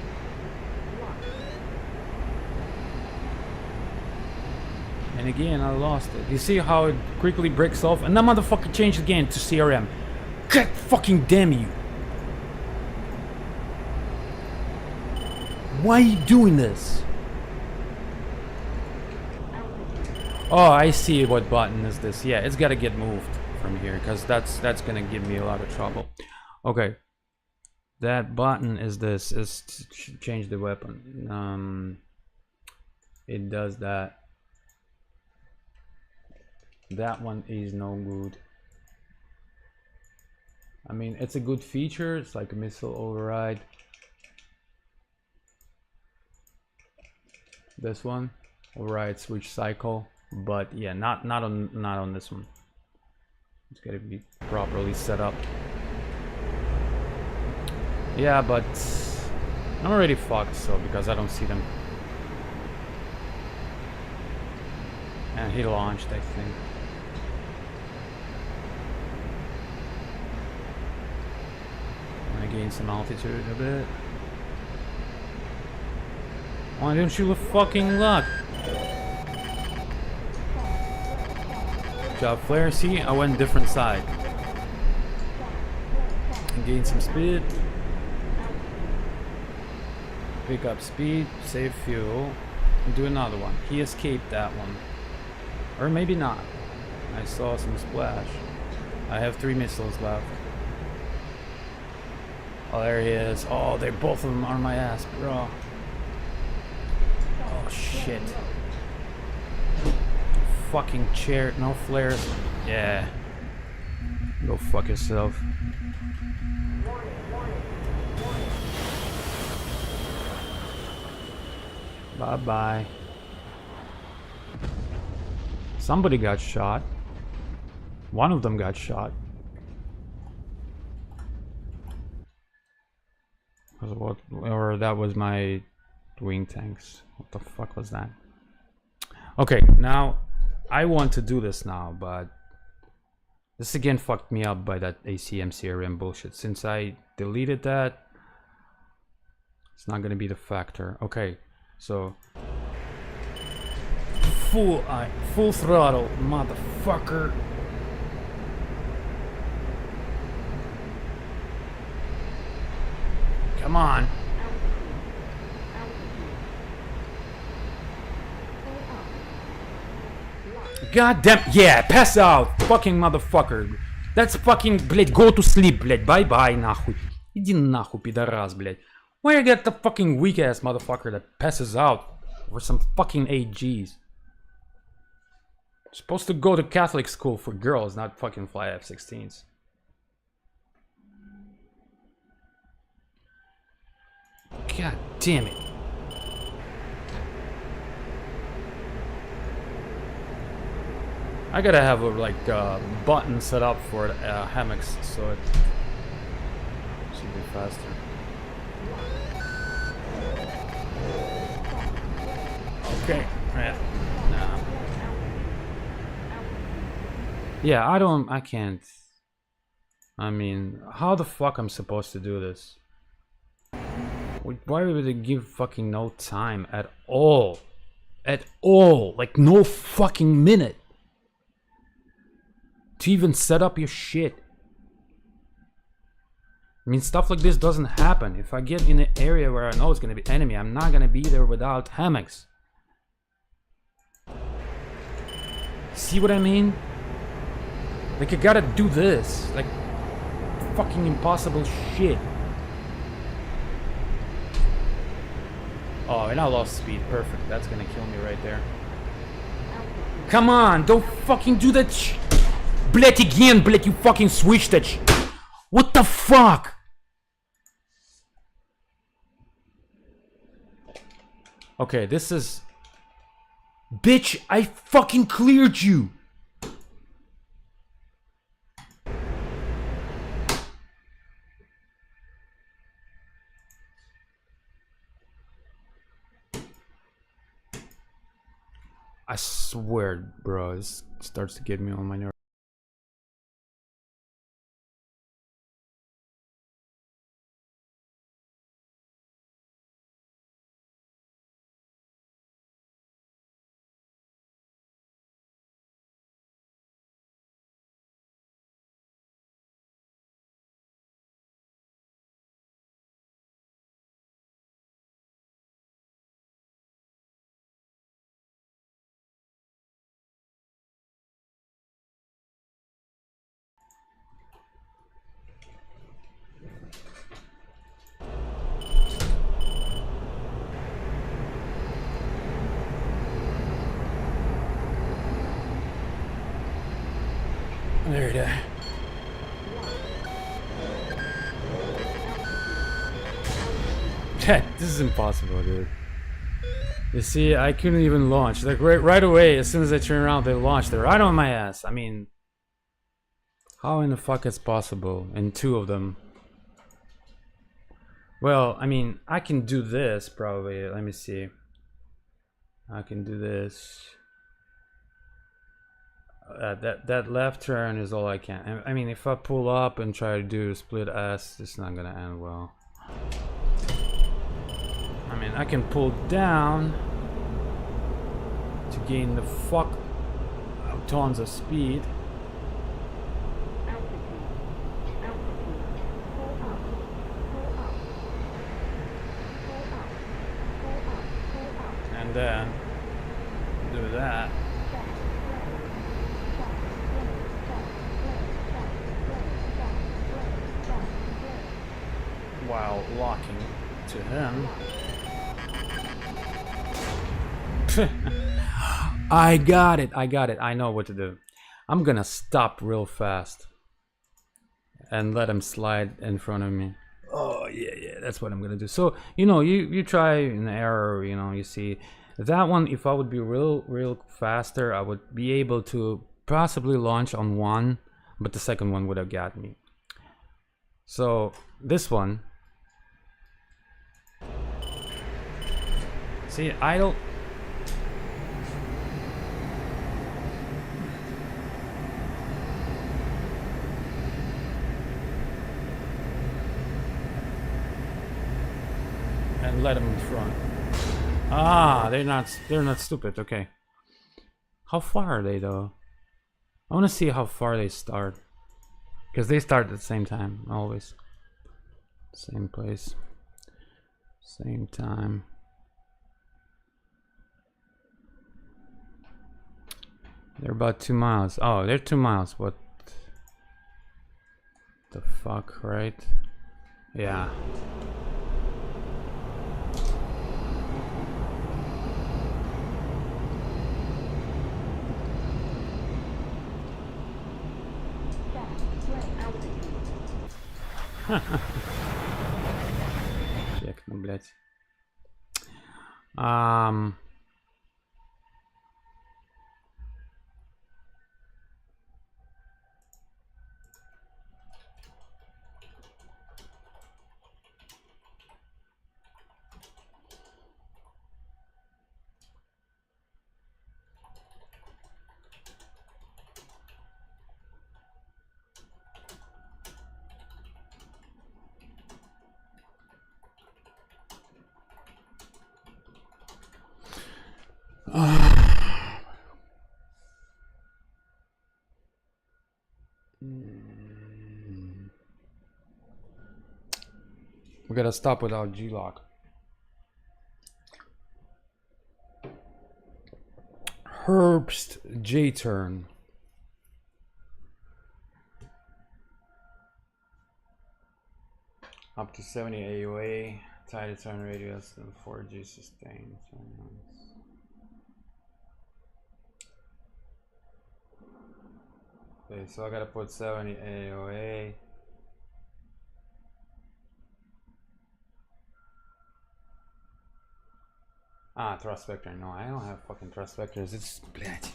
And again, I lost it. You see how it quickly breaks off? And that motherfucker changed again to CRM. God fucking damn you. Why are you doing this? Oh, I see what button is this. Yeah, it's gotta get moved from here, because that's gonna give me a lot of trouble. Okay. That button is this, is to change the weapon. It does that. That one is no good. I mean, it's a good feature. It's like a missile override. This one, override switch cycle, but yeah, not on this one. It's gotta be properly set up. Yeah, but I'm already fucked, so because I don't see them. And he launched, I think. I'm gonna gain some altitude a bit. Why don't you fucking look? Job flare. See, I went different side. And gain some speed. Pick up speed, save fuel, and do another one. He escaped that one. Or maybe not. I saw some splash. I have 3 missiles left. Oh, there he is. Oh, they both of them are my ass, bro. Oh, shit. Fucking chair. No flares. Yeah. Go fuck yourself. Bye-bye. Somebody got shot. One of them got shot. Or that was my wing tanks. What the fuck was that? Okay, now I want to do this now, but this again fucked me up by that ACM CRM bullshit. Since I deleted that, it's not gonna be the factor. Okay, so full throttle, motherfucker. Come on. God damn, yeah, pass out, fucking motherfucker. That's fucking, блять, go to sleep, блять, bye-bye, нахуй. Иди нахуй, пидорас, блять. Why you get the fucking weak-ass motherfucker that passes out for some fucking AGs? Supposed to go to Catholic school for girls, not fucking fly F16s. God damn it. I gotta have a like button set up for hammocks so it should be faster. Okay. Yeah, I can't. I mean, how the fuck I'm supposed to do this? Why would they give fucking no time at all? At all. Like no fucking minute. To even set up your shit. I mean, stuff like this doesn't happen. If I get in an area where I know it's gonna be enemy, I'm not gonna be there without hammocks. See what I mean? Like, I gotta do this. Like, fucking impossible shit. Oh, and I lost speed. Perfect. That's gonna kill me right there. Come on, don't fucking do that shit. Блять, again, блять, you fucking switched that shit. What the fuck? Okay, this is... Bitch, I fucking cleared you. I swear, bro, this starts to get me on my nerves. There you go. This is impossible, dude. You see, I couldn't even launch. Like right away, as soon as I turn around, they launched. They're right on my ass. I mean, how in the fuck is possible? And two of them. Well, I mean, I can do this probably. Let me see. I can do this. That left turn is all I can. I mean, if I pull up and try to do split S, it's not gonna end well. I mean, I can pull down to gain the fuck tons of speed. And then do that. While locking to him. I got it. I know what to do. I'm gonna stop real fast and let him slide in front of me. Oh yeah, that's what I'm gonna do. So you know, you try an error. You know, you see that one. If I would be real faster, I would be able to possibly launch on one, but the second one would have got me. So this one, see, idle. And let them in front. Ah, they're not stupid. Okay. How far are they though? I want to see how far they start, because they start at the same time always. Same place, same time. They're about 2 miles. Oh, they're 2 miles. What the fuck, right? Yeah. Эффектно, блять. We gotta stop without G-lock. Herbst J-turn. Up to 70 AUA, tighter turn radius and 4G sustain. Okay, so I gotta put 70 AUA. Ah, thrust vector. No, I don't have fucking thrust vectors. It's блядь.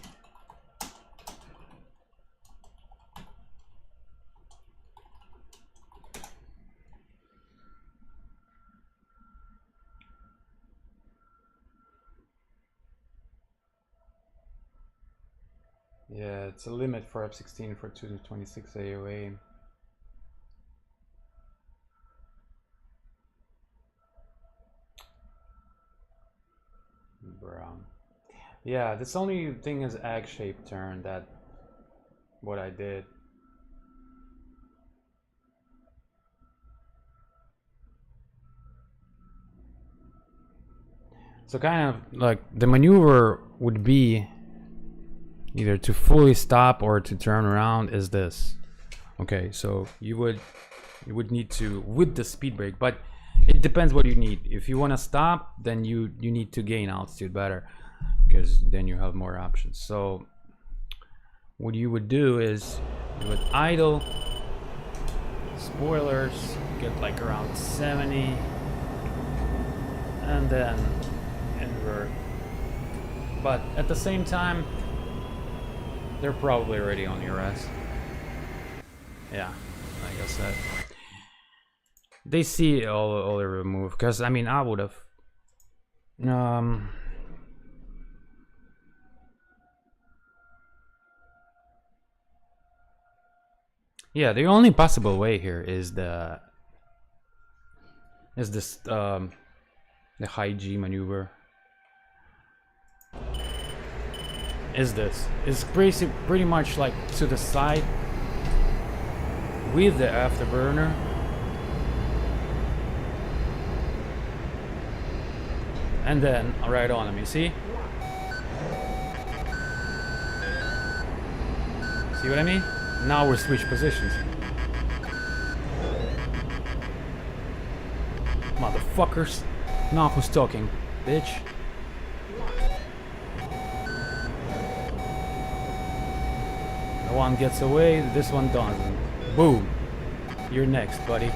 Yeah, it's a limit for F16 for 226 AOA. Brown. Yeah, this only thing is egg-shaped turn, that what I did. So kind of like the maneuver would be either to fully stop or to turn around is this. Okay, so you would need to with the speed brake, but it depends what you need. If you want to stop, then you need to gain altitude better, because then you have more options. So what you would do is you would idle, spoilers, get like around 70, and then invert. But at the same time, they're probably already on your ass. Yeah, like I said. They see all the remove, because I mean I would have yeah, the only possible way here is this the high G maneuver. It's pretty much like to the side with the afterburner. And then right on him, you see? See what I mean? Now we switch positions. Motherfuckers. Now who's talking, bitch? The one gets away, this one doesn't. Boom. You're next, buddy.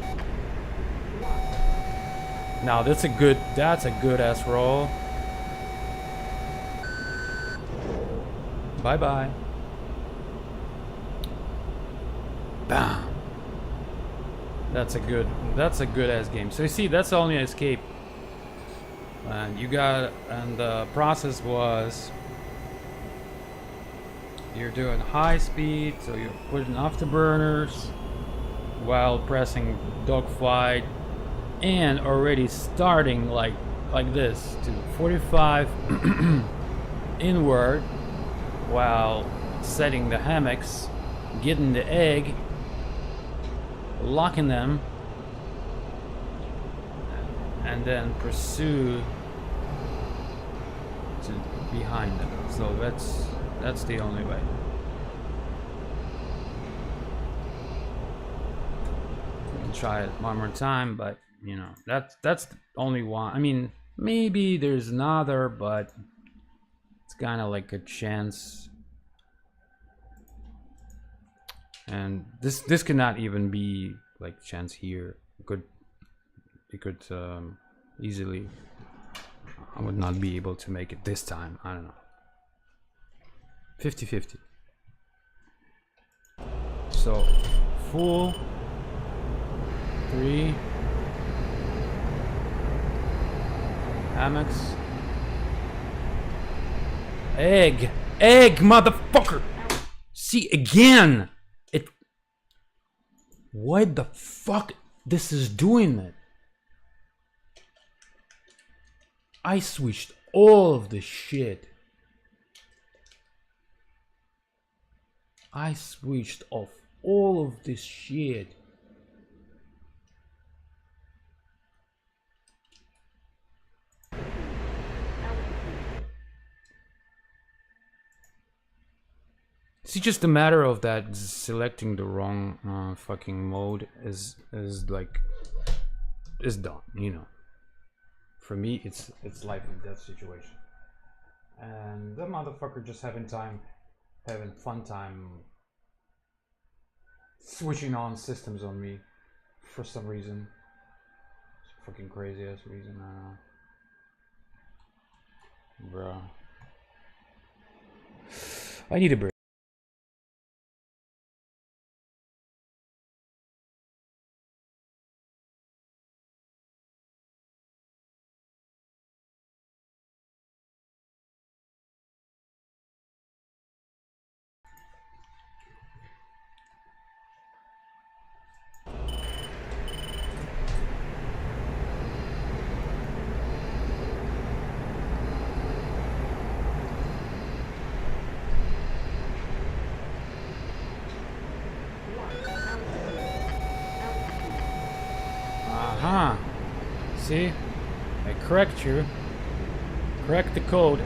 Now that's a good ass roll. Bye bye. Bam. That's a good ass game. So you see, that's only an escape. And the process was you're doing high speed, so you're putting afterburners while pressing dogfight. And already starting like this to 45 inward while setting the hammocks, getting the egg, locking them, and then pursue to behind them. So that's the only way. We can try it one more time, but you know, that's the only one. I mean, maybe there's another, but it's kind of like a chance. And this cannot even be like chance here. It could easily. I would not be able to make it this time. I don't know. 50-50. So full 3. Hammocks. Egg, motherfucker. See again. What the fuck? This is doing it. I switched all of this shit. I switched off all of this shit. It's just a matter of that selecting the wrong fucking mode is done, you know. For me, it's life and death situation, and the motherfucker just having fun time switching on systems on me for some reason. It's a fucking crazy ass reason, I don't know. Bruh. I need a break. Aha! See? I correct you. Correct the code.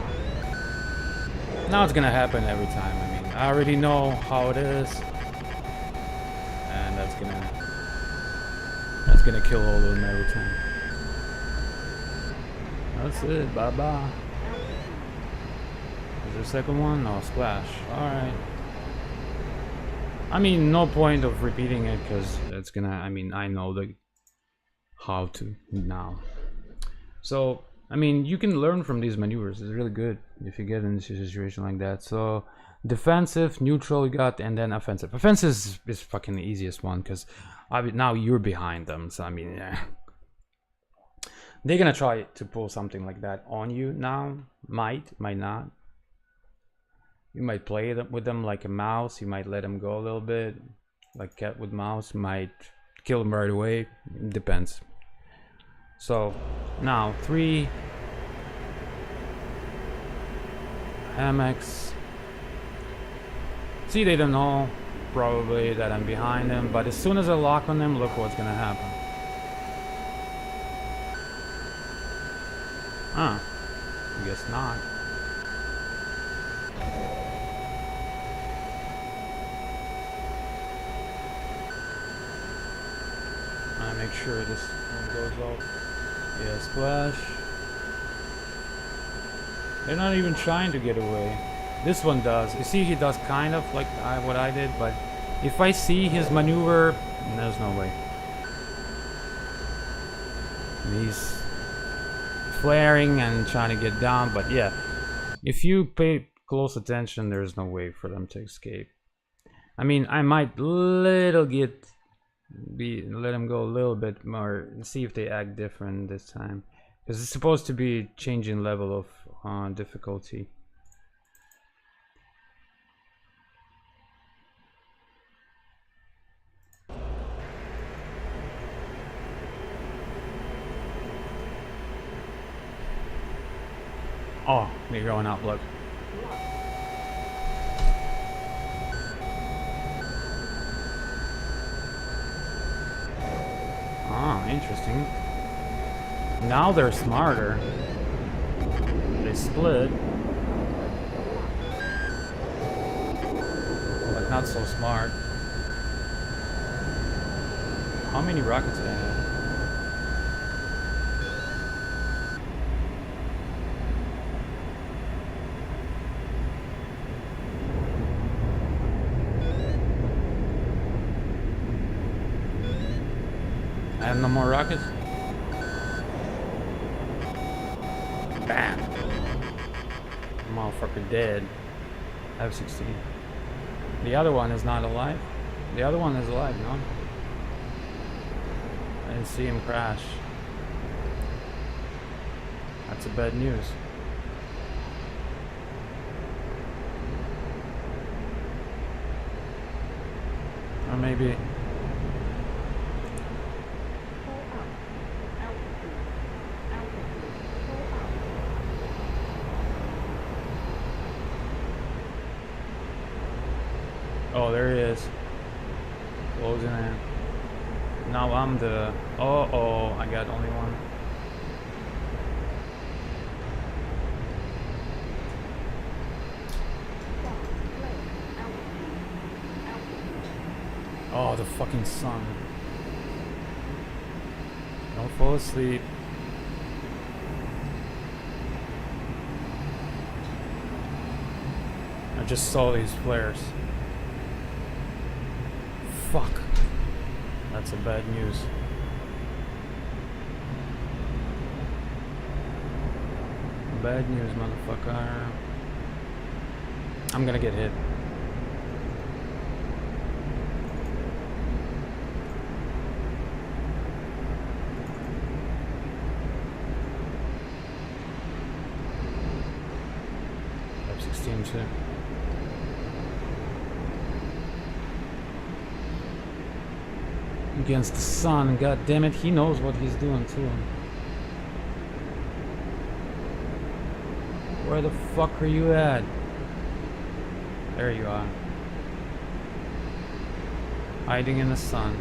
Now it's gonna happen every time. I mean, I already know how it is. And that's gonna kill all of them every time. That's it. Bye bye. Is there a second one? No, splash. Alright. I mean, no point of repeating it because it's gonna. I mean, I know how to now. So I mean, you can learn from these maneuvers. It's really good if you get into a situation like that. So defensive, neutral, you got, and then offensive. Offensive is fucking the easiest one because now you're behind them. So I mean, yeah. They're gonna try to pull something like that on you now. Might not. You might play with them like a mouse. You might let them go a little bit, like cat with mouse. Might kill them right away. Depends. So now 3 MX. See, they don't know probably that I'm behind them, but as soon as I lock on them, look what's gonna happen. Huh. I guess not. I make sure this one goes off. Yeah, splash. They're not even trying to get away. This one does. You see, he does kind of like what I did, but if I see his maneuver, there's no way. He's flaring and trying to get down, but yeah, if you pay close attention, there's no way for them to escape. I mean, I might let them go a little bit more and see if they act different this time, because it's supposed to be changing level of difficulty. Oh, they're going out, look. Ah, interesting. Now they're smarter. They split. But not so smart. How many rockets do they have? I have no more rockets. Bam! Motherfucker dead. F16. The other one is not alive. The other one is alive, no? I didn't see him crash. That's a bad news. Or maybe. Oh, there he is. Closing in. Now I'm the... Oh, I got only one. Oh, the fucking sun. Don't fall asleep. I just saw these flares. Fuck. That's a bad news. Bad news, motherfucker. I'm gonna get hit. F16 too. Against the sun, god damn it, he knows what he's doing too. Where the fuck are you at? There you are. Hiding in the sun.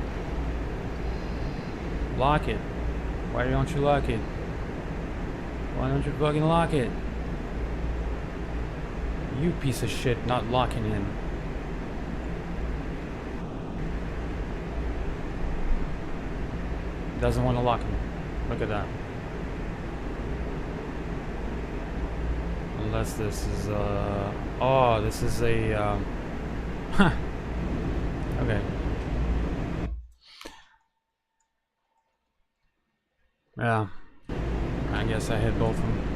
Lock it. Why don't you lock it? Why don't you fucking lock it? You piece of shit not locking in. Doesn't want to lock him. Look at that. Unless this is oh, this is a Okay. Yeah. I guess I hit both of them.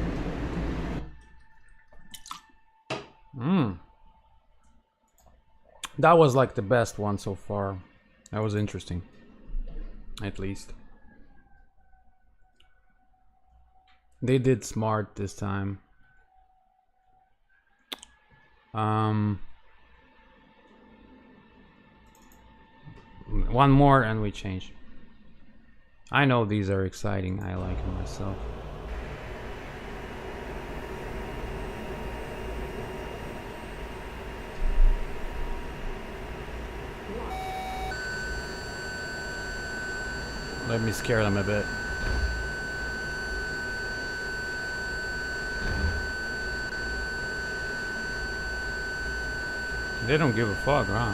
That was like the best one so far. That was interesting. At least. They did smart this time. One more and we change. I know these are exciting. I like them myself. Let me scare them a bit. They don't give a fuck, huh?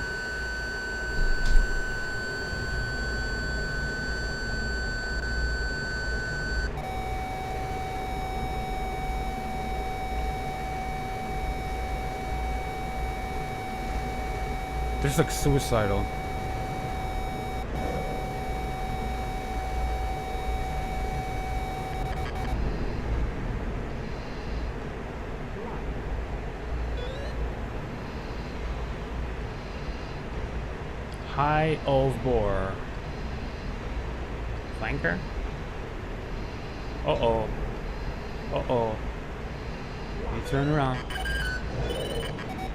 They're just like suicidal. High of bore. Flanker? Uh-oh. Uh-oh. You turn around.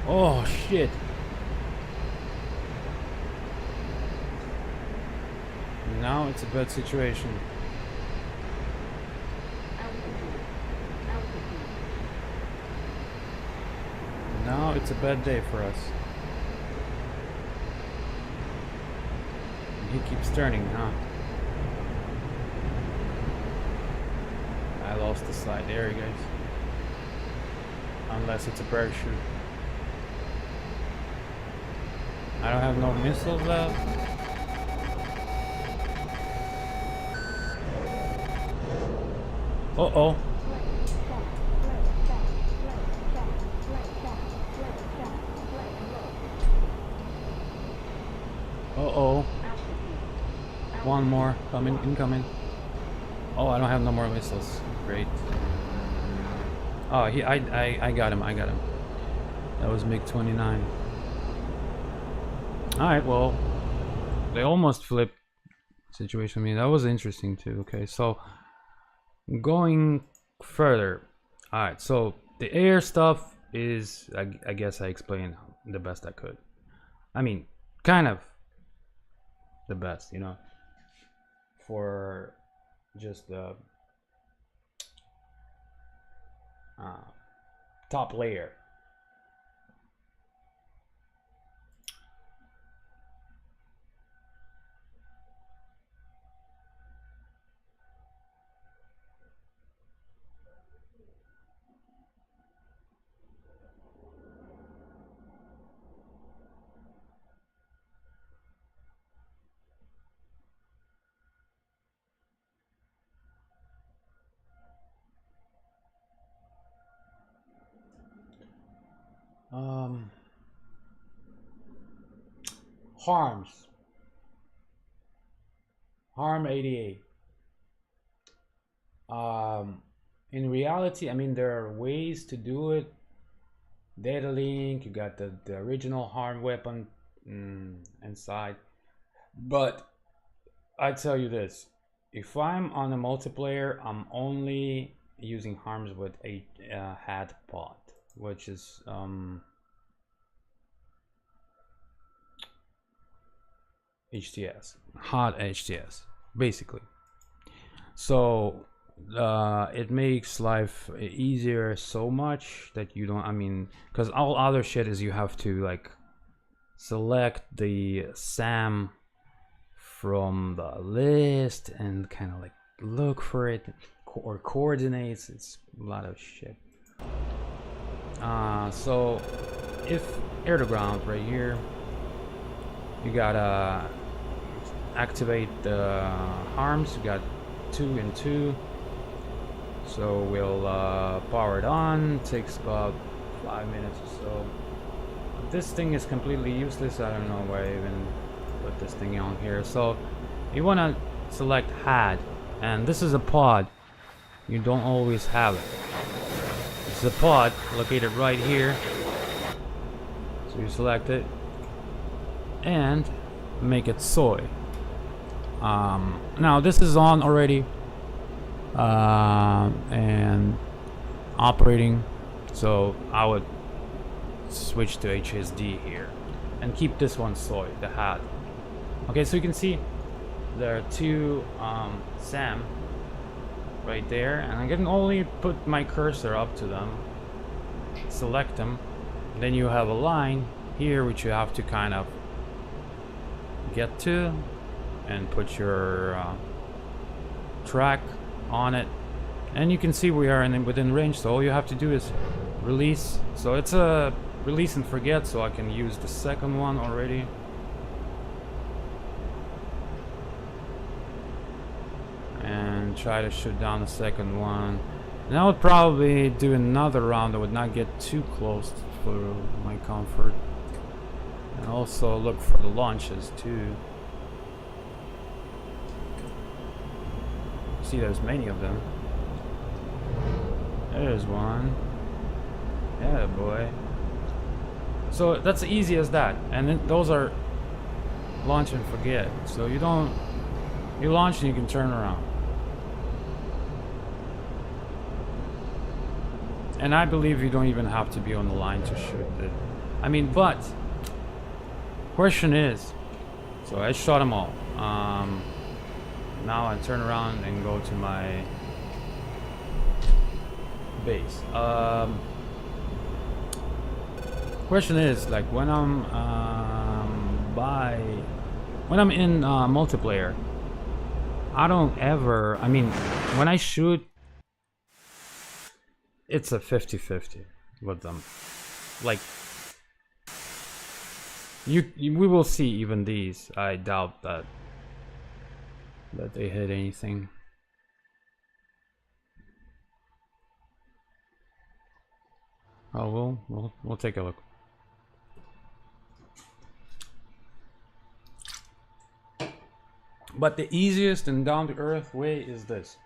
Oh, shit. Now it's a bad situation. Now it's a bad day for us. He keeps turning, huh? I lost the slide. There he goes. Unless it's a parachute. I don't have no missiles left. Uh-oh. Uh-oh. One more coming, incoming. Oh, I don't have no more missiles. Great. Oh, I got him. I got him. That was MiG-29. All right, well, they almost flipped situation. I mean, that was interesting too. Okay, so going further. All right, so the air stuff is, I guess I explained the best I could. I mean, kind of the best, you know, for just the top layer. Harm 88. In reality, I mean, there are ways to do it. Data link, you got the original harm weapon inside. But I tell you this, if I'm on a multiplayer, I'm only using harms with a hat pod, which is HTS, hot HTS, basically. So it makes life easier so much that you don't, I mean, because all other shit is you have to like select the SAM from the list and kind of like look for it or coordinates. It's a lot of shit. So if air to ground right here, you gotta activate the harms. You got 2 and 2, so we'll power it on. Takes about 5 minutes or so. This thing is completely useless. I don't know why I even put this thing on here. So you want to select HAD, and this is a pod. You don't always have it. It's a pod located right here. So you select it and make it soy. Now this is on already and operating, so I would switch to HSD here and keep this one soy, the HAD. Okay, so you can see there are two SAM right there, and I can only put my cursor up to them, select them, then you have a line here which you have to kind of get to and put your track on it, and you can see we are within range, so all you have to do is release. So it's a release and forget, so I can use the second one already. And try to shoot down the second one. And I would probably do another round that would not get too close for my comfort. And also look for the launches too. See, there's many of them. There's one. Yeah, boy. So that's easy as that. And then those are launch and forget. So you launch and you can turn around. And I believe you don't even have to be on the line to shoot it. I mean, but question is, so I shot them all. Now I turn around and go to my base. Question is, like, when I'm in multiplayer, I don't ever, I mean, when I shoot, it's a 50-50 with them. Like, we will see even these. I doubt that they hit anything. Oh, we'll take a look. But the easiest and down-to-earth way is this.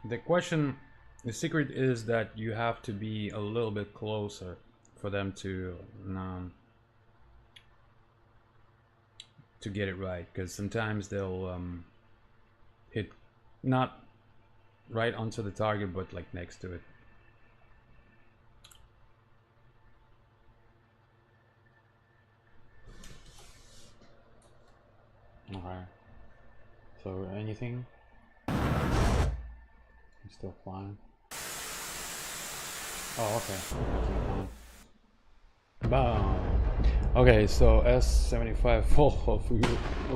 The secret is that you have to be a little bit closer for them to get it right, because sometimes they'll hit not right onto the target, but like next to it. Okay. So anything? I'm still flying. Oh, okay. Bam. Okay, so S75 full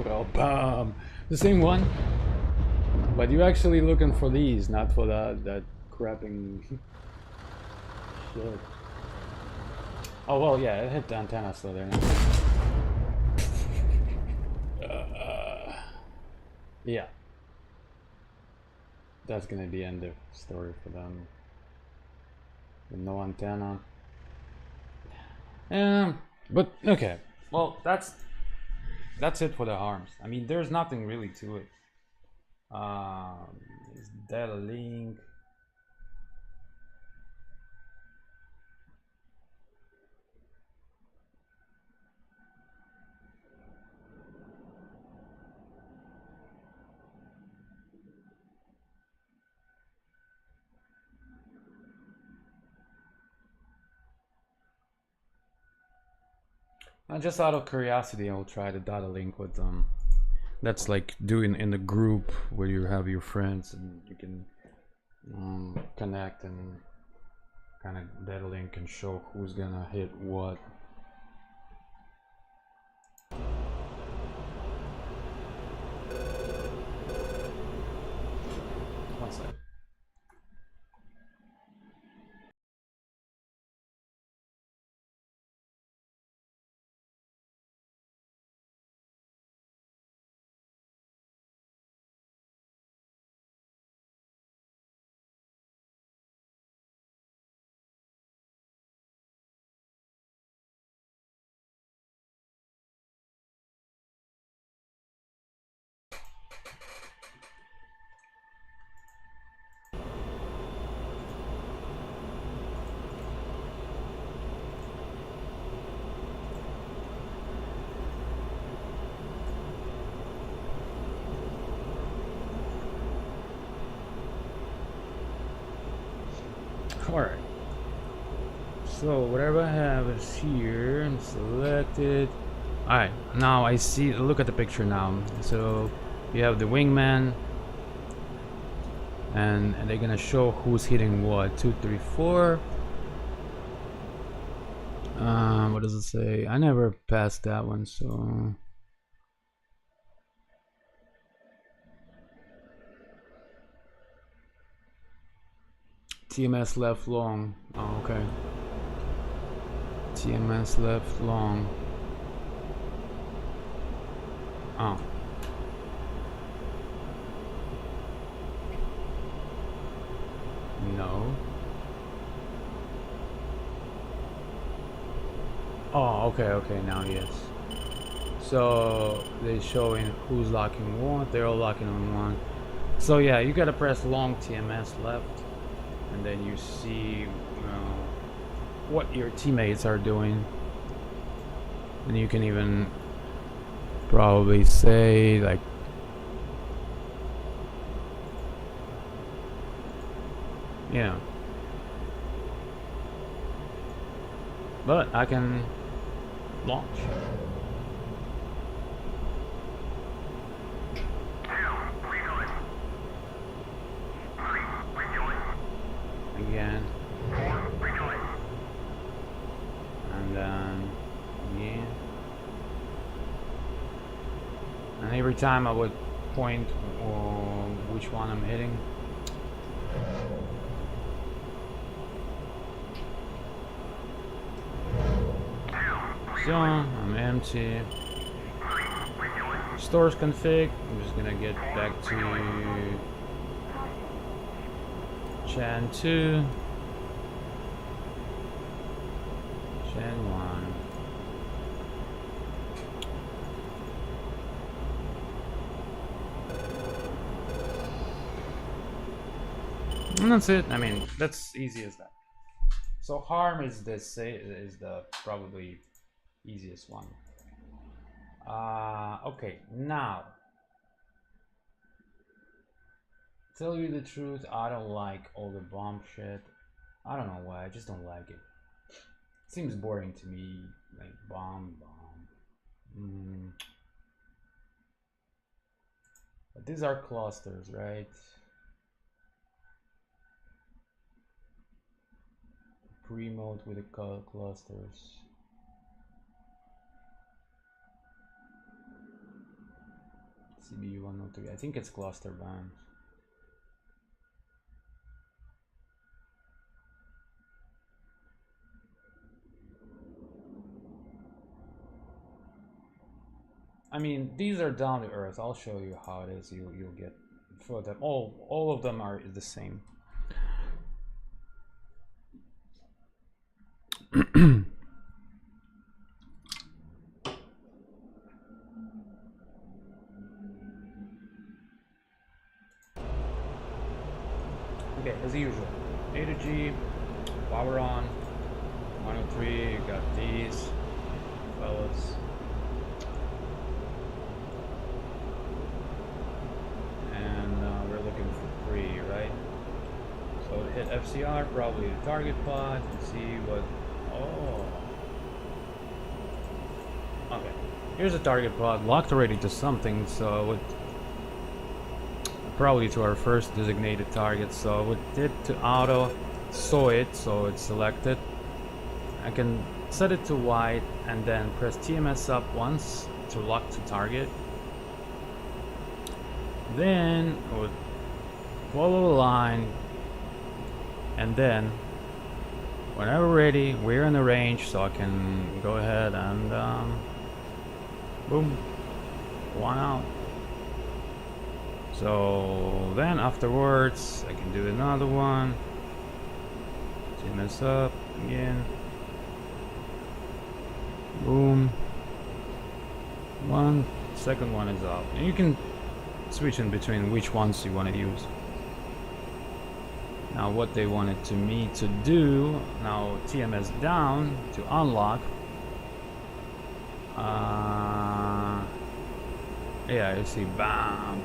well, bam. The same one, but you're actually looking for these, not for that crapping shit. Oh well, yeah, it hit the antenna, so they're not. Yeah, that's gonna be end of story for them. With no antenna. But okay, well, that's it for the harms. I mean, there's nothing really to it. Is that a link? Just out of curiosity, I'll try to data link with them. That's like doing in the group where you have your friends and you can connect and kind of data link and show who's gonna hit what. One second. Alright. So whatever I have is here and selected. Alright, now I see, look at the picture now. So you have the wingman, and they're gonna show who's hitting what. 2, 3, 4. What does it say? I never passed that one, so TMS left long. Oh, okay. TMS left long. Oh. No. Oh, okay, now yes. So they're showing who's locking one. They're all locking on one. So yeah, you gotta press long TMS left, and then you see what your teammates are doing, and you can even probably say like, yeah. But I can launch. Again. And then again. And every time I would point which one I'm hitting. So I'm empty. Stores config. I'm just gonna get back to Chan 2, Chan 1. And that's it. I mean, that's easy as that. So harm is the probably easiest one. Okay, now tell you the truth, I don't like all the bomb shit. I don't know why, I just don't like it. Seems boring to me, like bomb. But these are clusters, right? Pre-mode with the clusters. CBU 103. I think it's cluster bombs. I mean, these are down to earth. I'll show you how it is. You'll get for them. All of them are the same. Okay, as usual, A to G, power on, 103, you got these fellas. And we're looking for 3, right? So hit FCR, probably the target pod, and see what, okay. Here's a target pod, locked already to something, so I would probably to our first designated target, so I would hit to auto, saw it, so it's selected. I can set it to white and then press TMS up once to lock to target. Then I would follow the line, and then whenever ready, we're in the range, so I can go ahead and boom, one out. So then afterwards I can do another one, TMS up again, boom, one, second one is up, and you can switch in between which ones you want to use. Now what they wanted me to do, now TMS down to unlock. Yeah, you see, bam.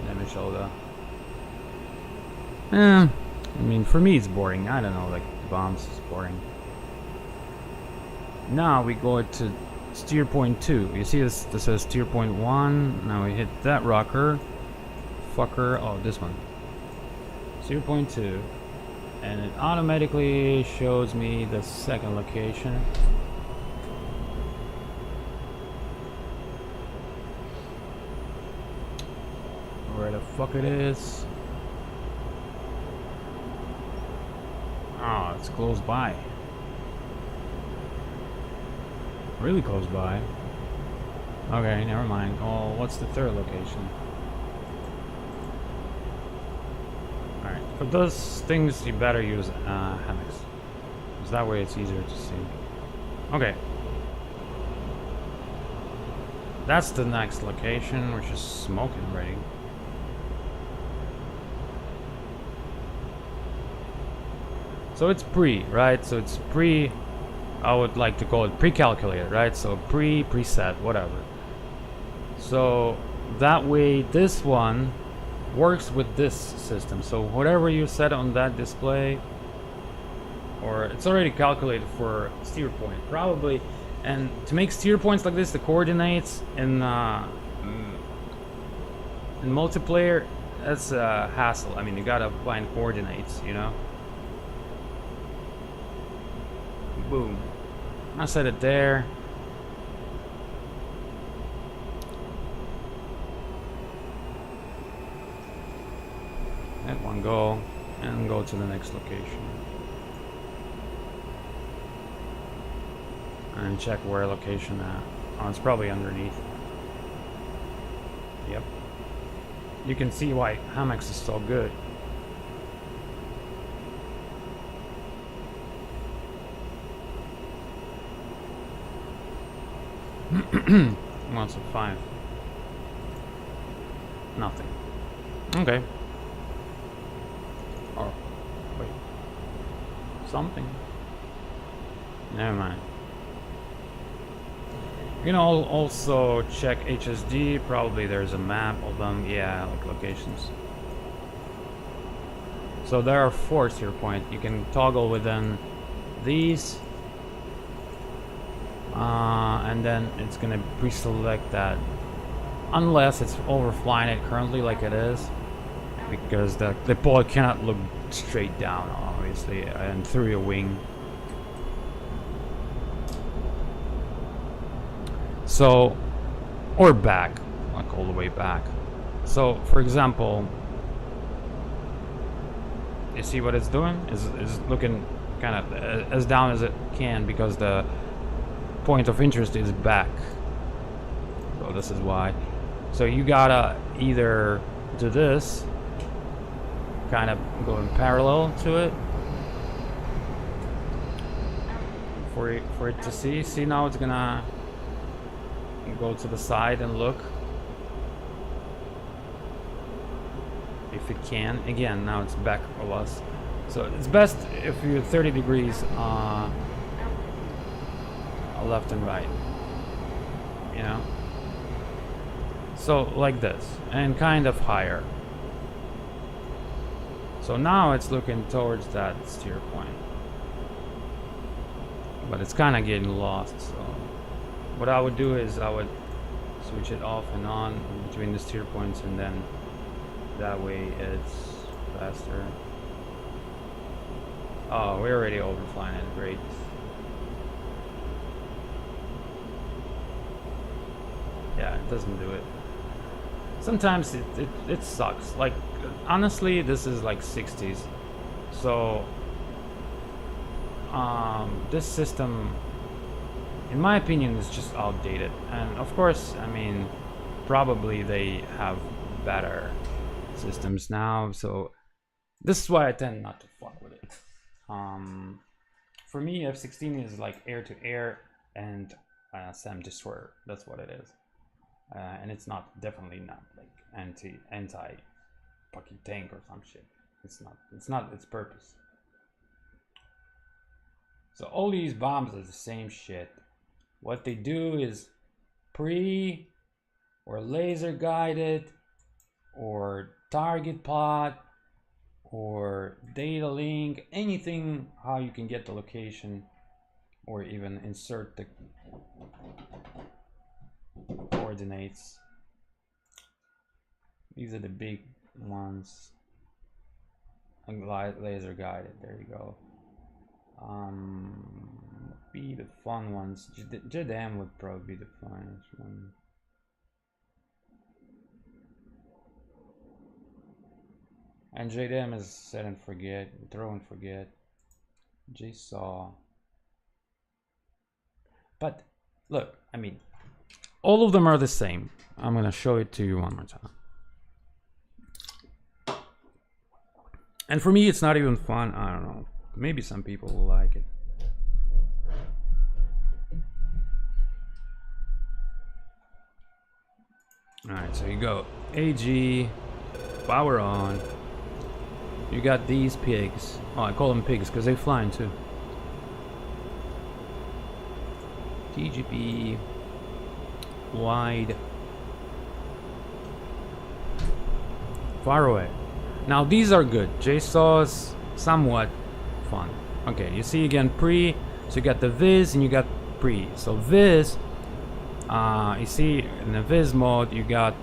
Let me show that. I mean, for me it's boring. I don't know, like bombs is boring. Now we go to steer point 2. You see this says steer point 1. Now we hit that rocker. Fucker. Oh, this one. Steer point 2. And it automatically shows me the second location. Where the fuck it is. Oh, it's close by. Really close by. Okay, never mind. Oh, what's the third location? Alright, for those things you better use hammocks. Because that way it's easier to see. Okay. That's the next location, which is smoking already. So it's pre, right? So it's pre, I would like to call it pre-calculated, right? So preset, whatever. So that way this one works with this system. So whatever you set on that display, or it's already calculated for steer point, probably. And to make steer points like this, the coordinates in multiplayer, that's a hassle. I mean, you gotta find coordinates, you know. Boom. I set it there. Let one go and go to the next location. And check where location at. Oh, it's probably underneath. Yep. You can see why hammocks is so good. What's a 5? Nothing. Okay. Oh, wait. Something. Never mind. You can also check HSD. Probably there's a map of them. Yeah, like locations. So there are 4 steer points. You can toggle within these. And then it's gonna pre-select that, unless it's overflying it currently like it is, because the ball cannot look straight down, obviously, and through your wing. So, or back, like all the way back. So, for example, you see what it's doing? Is looking kind of as down as it can because the point of interest is back. So this is why. So you gotta either do this, kind of go in parallel to it for it to see. See, now it's gonna go to the side and look if it can. Again, now it's back of us. So it's best if you're 30 degrees left and right, you know, so like this, and kind of higher. So now it's looking towards that steer point, but it's kind of getting lost. So what I would do is I would switch it off and on between the steer points, and then that way it's faster. Oh, we're already overflying it. Great. Yeah, it doesn't do it. Sometimes it sucks. Like, honestly, this is like 60s. So, this system, in my opinion, is just outdated. And of course, I mean, probably they have better systems now. So, this is why I tend not to fuck with it. For me, F16 is like air-to-air and SAM destroyer. That's what it is. And it's definitely not like anti fucking tank or some shit. It's not its purpose. So all these bombs are the same shit. What they do is pre or laser guided or target plot or data link, anything how you can get the location or even insert the coordinates. These are the big ones. And laser guided, there you go. Be the fun ones. JDM would probably be the funnest one. And JDM is set and forget, throw and forget. JSaw. But look, I mean, all of them are the same. I'm gonna show it to you one more time. And for me, it's not even fun. I don't know. Maybe some people will like it. Alright, so you go AG, power on. You got these pigs. Oh, I call them pigs because they flying too. TGP, wide, far away. Now these are good. JSaw is somewhat fun. Okay, you see again pre, so you got the viz and you got pre. So viz, you see in the viz mode you got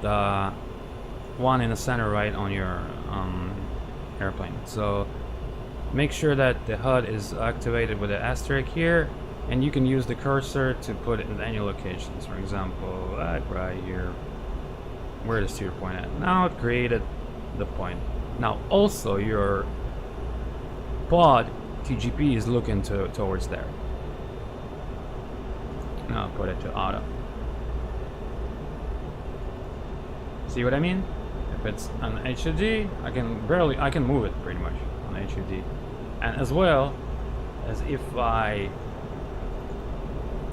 one in the center right on your airplane. So make sure that the HUD is activated with the asterisk here, and you can use the cursor to put it in any locations. For example, like right here. Where is your point at? Now it created the point. Now also your pod TGP is looking towards there. Now put it to auto. See what I mean? If it's an HUD, I can move it pretty much on HUD. And as well as if I,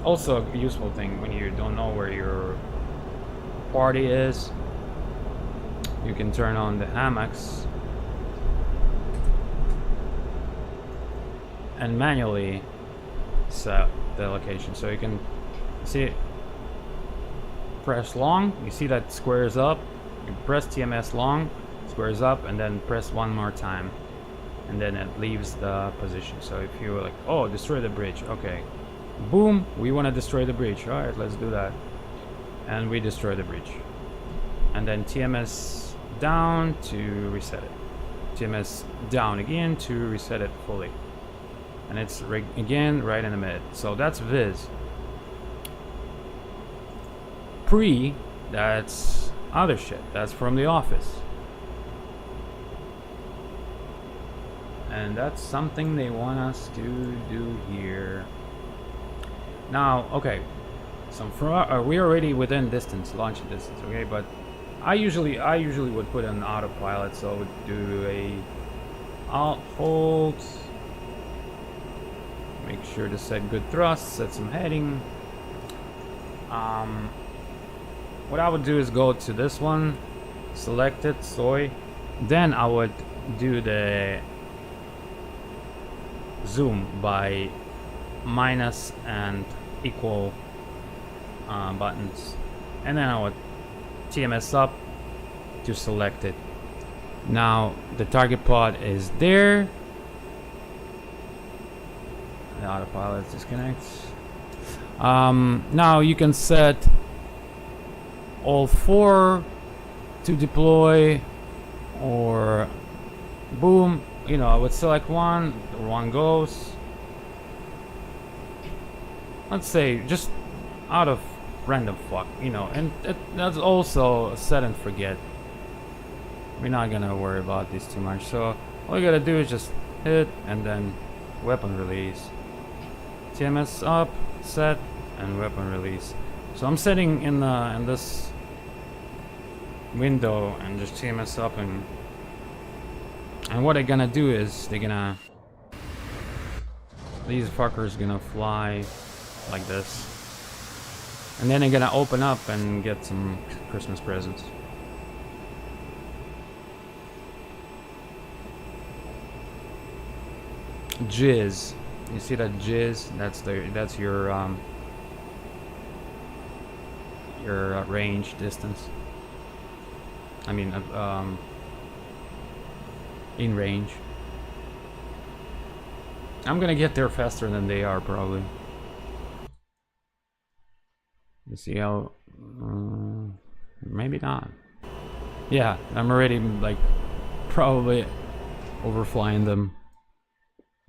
also a useful thing when you don't know where your party is, you can turn on the hammocks and manually set the location. So you can see, press long, you see that squares up, you press TMS long, squares up, and then press one more time, and then it leaves the position. So if you're like, oh, destroy the bridge, okay, boom, we want to destroy the bridge, all right, let's do that, and we destroy the bridge, and then TMS down to reset it, TMS down again to reset it fully, and it's again right in the mid. So that's viz. Pre, that's other shit, that's from the office, and that's something they want us to do here. Now, okay, so we're already within distance, launching distance, okay, but I usually would put an autopilot, so I would do a alt hold, make sure to set good thrust, set some heading. What I would do is go to this one, select it, soy, then I would do the zoom by minus and equal buttons, and then I would TMS up to select it. Now the target pod is there. The autopilot disconnects. Now you can set all 4 to deploy, or boom, you know, I would select one goes. Let's say just out of random fuck, you know, and that's also a set and forget. We're not gonna worry about this too much, so all you gotta do is just hit and then weapon release, TMS up, set, and weapon release. So I'm setting in this window and just TMS up, and what they're gonna do is these fuckers gonna fly like this, and then they're gonna open up and get some Christmas presents. Jizz, you see that jizz? That's your range distance. I mean, in range. I'm gonna get there faster than they are, probably. You see how... maybe not. Yeah, I'm already, like, probably overflying them.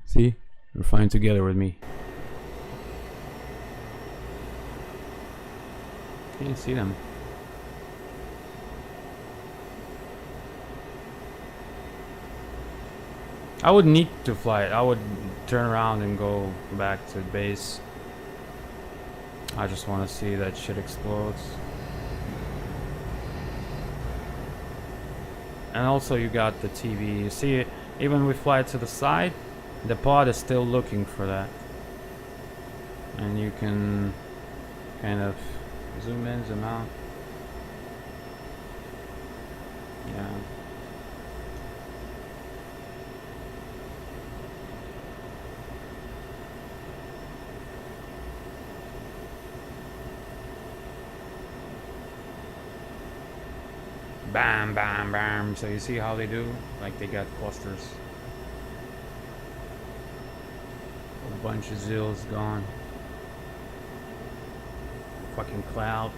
See? They're flying together with me. Can't see them. I would need to fly it. I would turn around and go back to base. I just want to see that shit explodes. And also you got the TV. You see it, even we fly it to the side, the pod is still looking for that. And you can kind of zoom in, zoom out. Yeah. Bam, bam, bam. So you see how they do? Like they got clusters. A bunch of zills gone. Fucking cloud.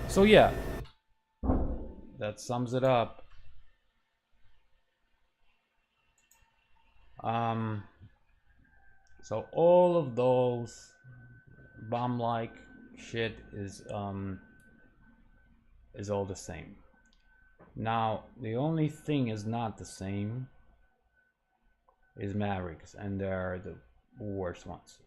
So yeah. That sums it up. So all of those bomb-like shit is all the same. Now the only thing is not the same is Mavericks, and they're the worst ones.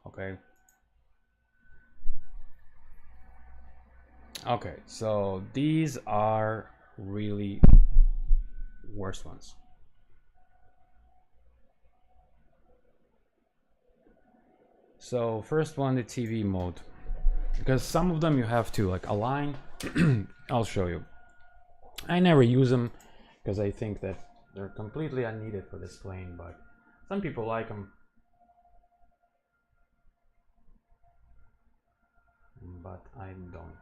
Okay, so these are really worst ones. So first one, the TV mode, because some of them you have to like align. I'll show you. I never use them because I think that they're completely unneeded for this plane, but some people like them. But I don't.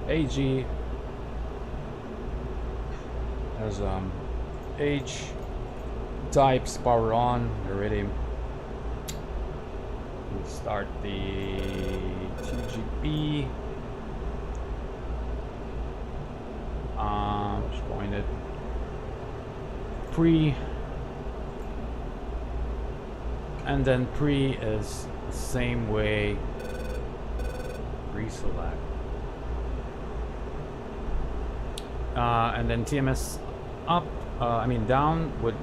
AG has H types power on already. We start the TGP. Just pointed pre, and then pre is the same way. Pre-select. And then TMS up, down would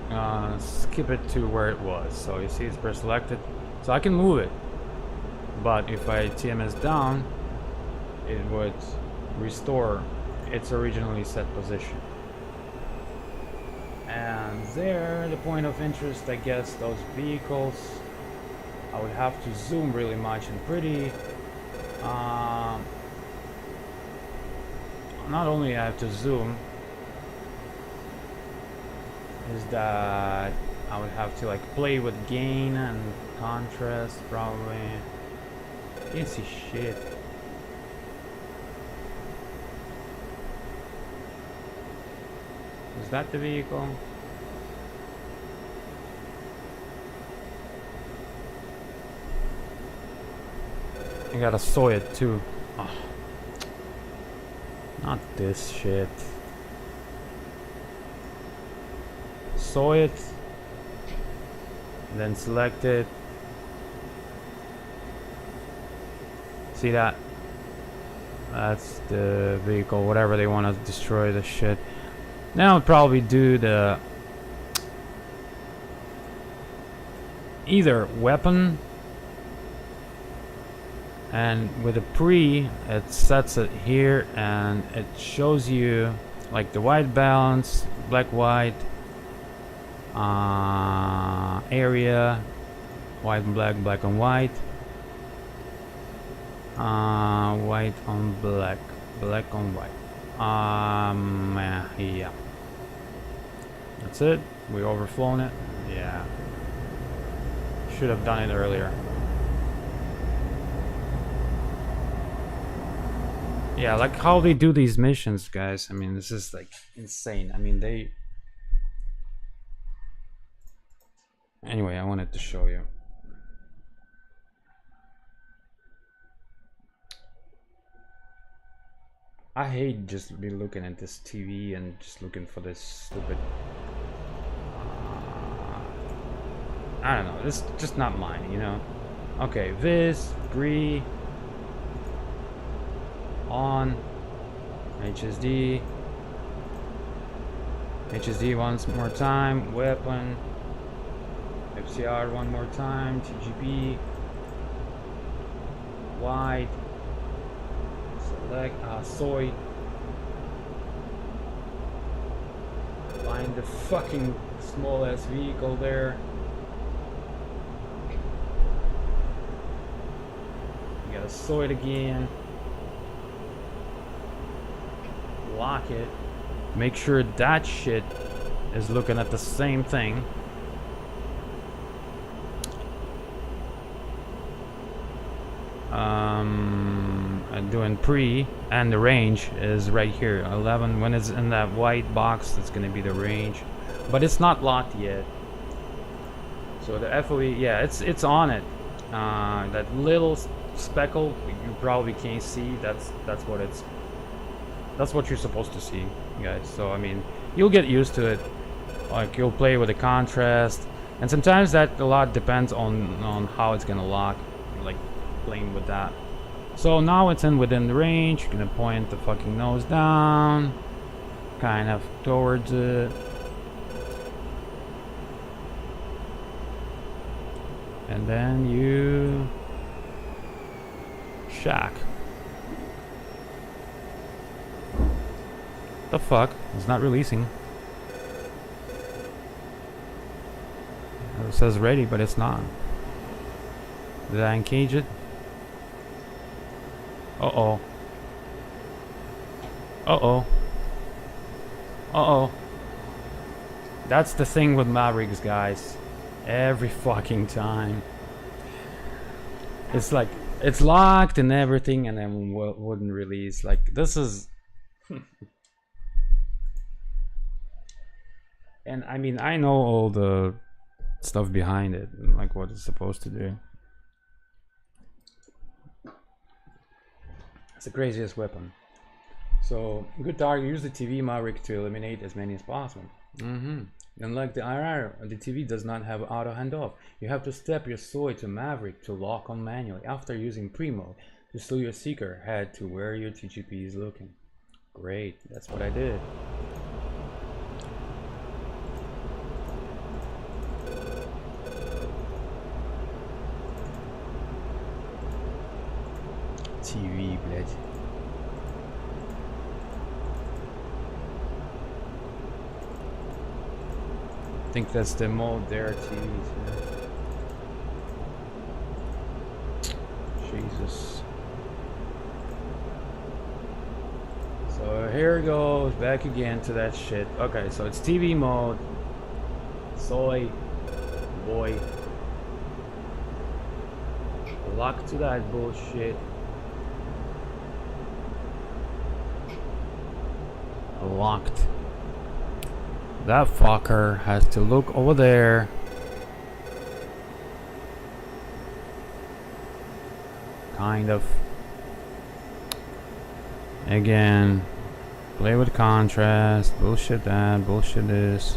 skip it to where it was. So you see it's pre-selected, so I can move it. But if I TMS down, it would restore its originally set position. And there, the point of interest, I guess, those vehicles, I would have to zoom really much and pretty. Not only I have to zoom, is that I would have to like play with gain and contrast probably. Can't see shit. Is that the vehicle? I gotta saw it too. Oh. Not this shit. Saw it, and then select it. See that? That's the vehicle, whatever they want to destroy the shit. Then I'll probably do the either weapon And with a pre, it sets it here and it shows you like the white balance, black white, area, white and black, black and white, white on black, black on white. Yeah, that's it. We overflown it. Yeah, should have done it earlier. Yeah, like how they do these missions, guys. I mean, this is like insane. I mean, they... Anyway, I wanted to show you. I hate just be looking at this TV and just looking for this stupid... I don't know, it's just not mine, you know? Okay, Viz, Bree... On HSD once more time, weapon, FCR one more time, TGP, white, select soy, find the fucking small ass vehicle there. You gotta soy it again. Lock it, make sure that shit is looking at the same thing. I'm doing pre, and the range is right here 11. When it's in that white box, it's gonna be the range, but it's not locked yet. So the FOE, yeah, it's on it. That little speckle you probably can't see, that's what it's... That's what you're supposed to see, guys. So I mean, you'll get used to it. Like, you'll play with the contrast, and sometimes that a lot depends on how it's gonna lock. Like playing with that. So now it's within the range. You're gonna point the fucking nose down, kind of towards it, and then you shack. The fuck? It's not releasing. It says ready, but it's not. Did I engage it? Uh-oh. Uh-oh. Uh-oh. That's the thing with Mavericks, guys. Every fucking time. It's like, it's locked and everything, and then wouldn't release. Like, this is... And I mean, I know all the stuff behind it, like what it's supposed to do. It's the craziest weapon. So, good target, use the TV Maverick to eliminate as many as possible. Unlike the IR, the TV does not have auto handoff. You have to step your soy to Maverick to lock on manually. After using Primo, to slew your seeker, head to where your TGP is looking. Great, that's what I did. TV, блядь. I think that's the mode there, TVs. Jesus. So here it goes, back again to that shit. Okay, so it's TV mode. Soy. Boy. Lock to that bullshit. Locked. That fucker has to look over there. Kind of. Again, play with contrast. Bullshit that, bullshit this.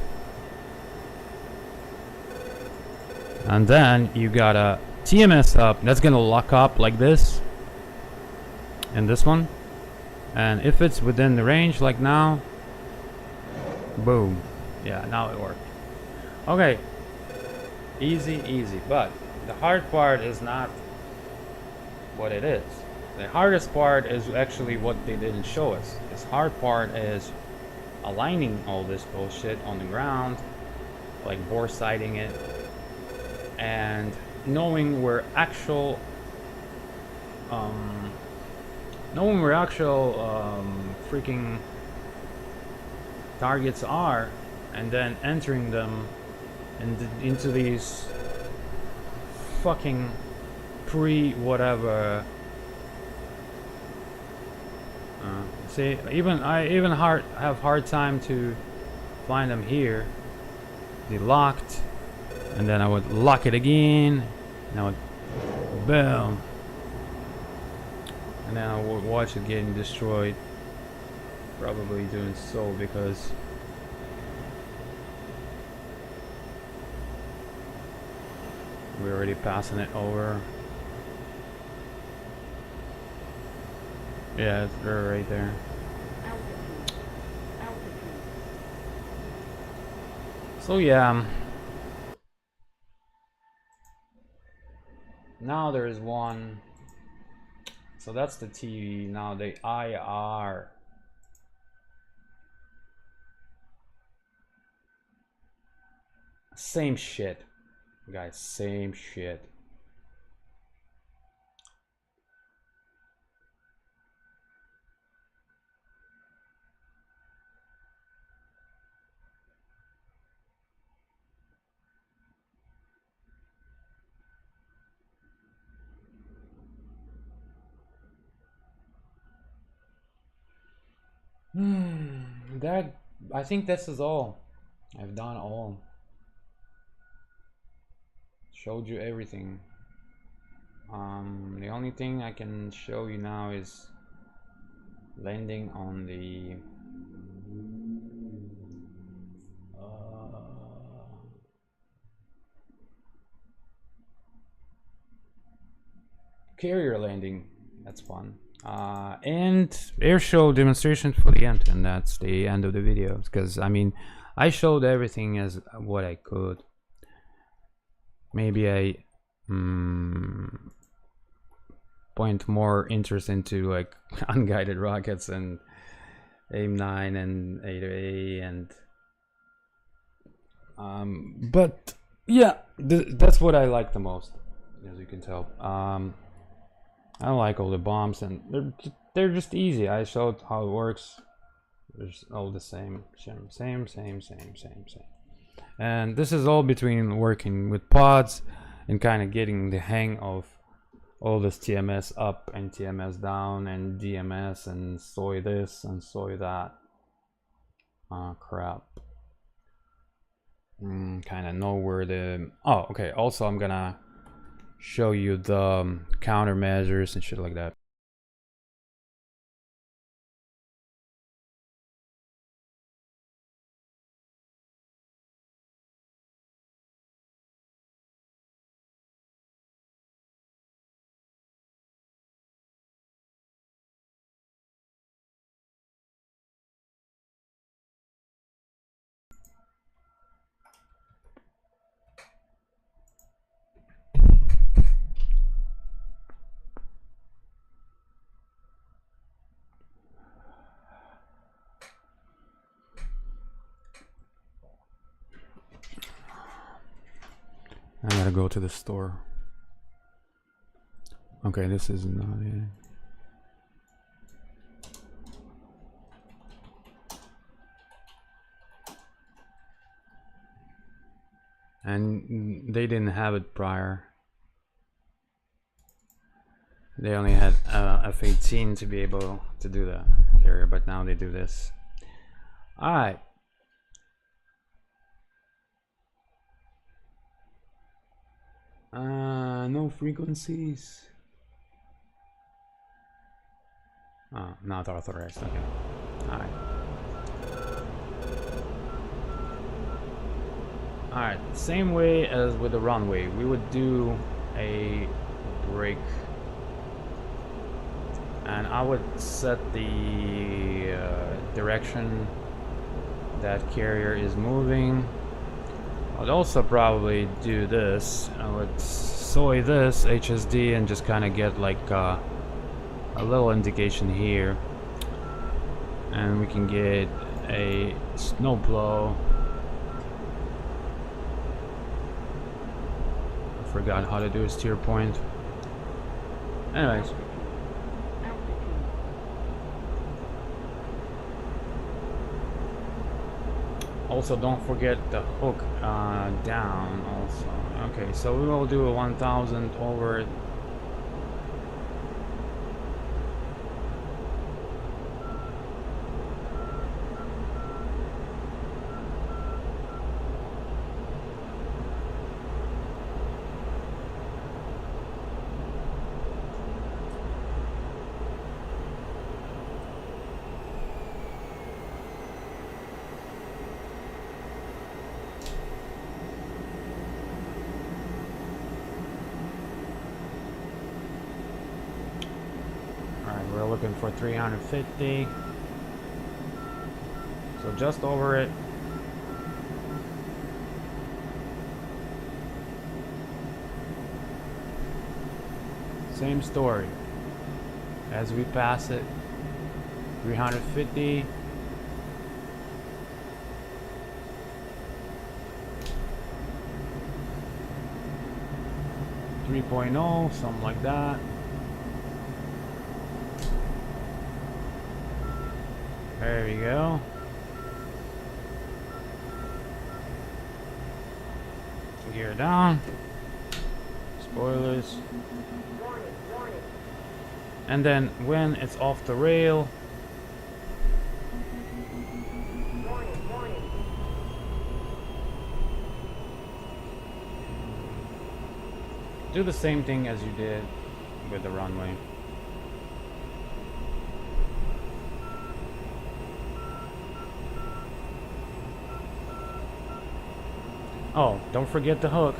And then you got a TMS up. That's gonna lock up like this. And this one. And if it's within the range, like now, boom. Yeah, now it worked. Okay, easy, easy. But the hard part is not what it is. The hardest part is actually what they didn't show us. This hard part is aligning all this bullshit on the ground, like bore sighting it, and knowing where actual freaking targets are, and then entering them into these fucking pre-whatever. See, I have hard time to find them here. They locked, and then I would lock it again, and I would boom, and then I would watch it getting destroyed. Probably doing so because we're already passing it over. Yeah, it's right there. So yeah, now there is one. So that's the TV. Now the IR. Same shit, guys. Same shit. That, I think this is all. I've done all. Showed you everything. The only thing I can show you now is landing on the carrier landing. That's fun. And air show demonstration for the end, and that's the end of the video. Because I mean, I showed everything as what I could. Maybe I point more interest into like unguided rockets and AIM-9 and 8A and but yeah, that's what I like the most, as you can tell. I like all the bombs, and they're just easy. I showed how it works. There's all the same. And this is all between working with pods and kind of getting the hang of all this TMS up and TMS down and DMS and soy this and soy that. Crap. Kind of know where the... Oh, okay. Also, I'm gonna show you the countermeasures and shit like that. I gotta go to the store. Okay, this is not it. And they didn't have it prior. They only had F16 to be able to do the carrier, but now they do this. Alright. No frequencies. Oh, not authorized. Okay. Alright. Alright, same way as with the runway. We would do a break. And I would set the direction that carrier is moving. I'd also probably do this. I would soy this HSD and just kind of get like a little indication here, and we can get a snowplow. I forgot how to do a steer point. Anyways. Also, don't forget the hook down also. Okay, so we will do a 1000 over it. We're looking for 350. So just over it. Same story. As we pass it, 350. .0, something like that. There we go. Gear down. Spoilers. And then when it's off the rail, do the same thing as you did with the runway. Oh, don't forget the hook.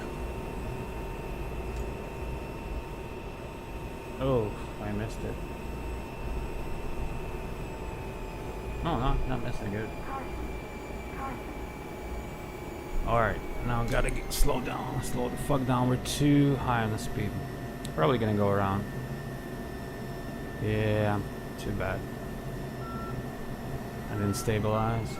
Oh, I missed it. No, not missing it. Alright, now gotta slow down. Slow the fuck down. We're too high on the speed. Probably gonna go around. Yeah, too bad. I didn't stabilize.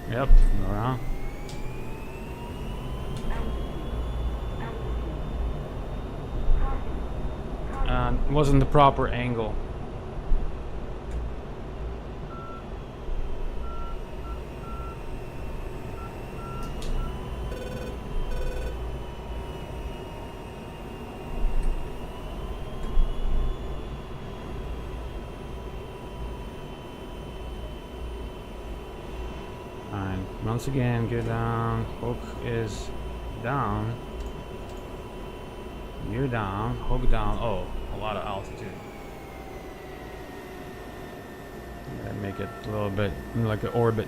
Yep, go around. Wasn't the proper angle. Alright, once again, get down. Hook is down. You're down. Hook down. Oh, a lot of altitude. Gotta make it a little bit like an orbit.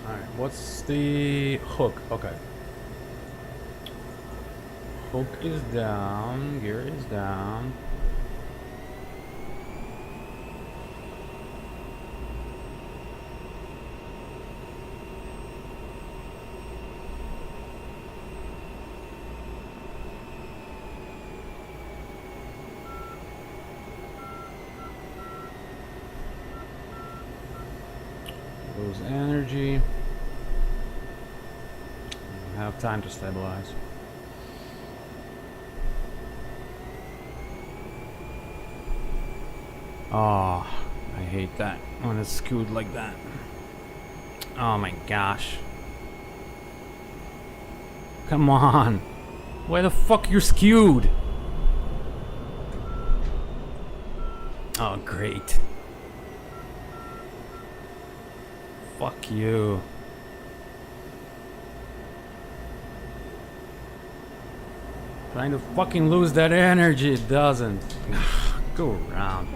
Alright, what's the hook? Okay. Hook is down. Gear is down. Lose energy. Have time to stabilize. Oh, I hate that when it's skewed like that. Oh my gosh. Come on. Why the fuck you're skewed? Oh, great. Fuck you. Trying to fucking lose that energy, it doesn't. Go around.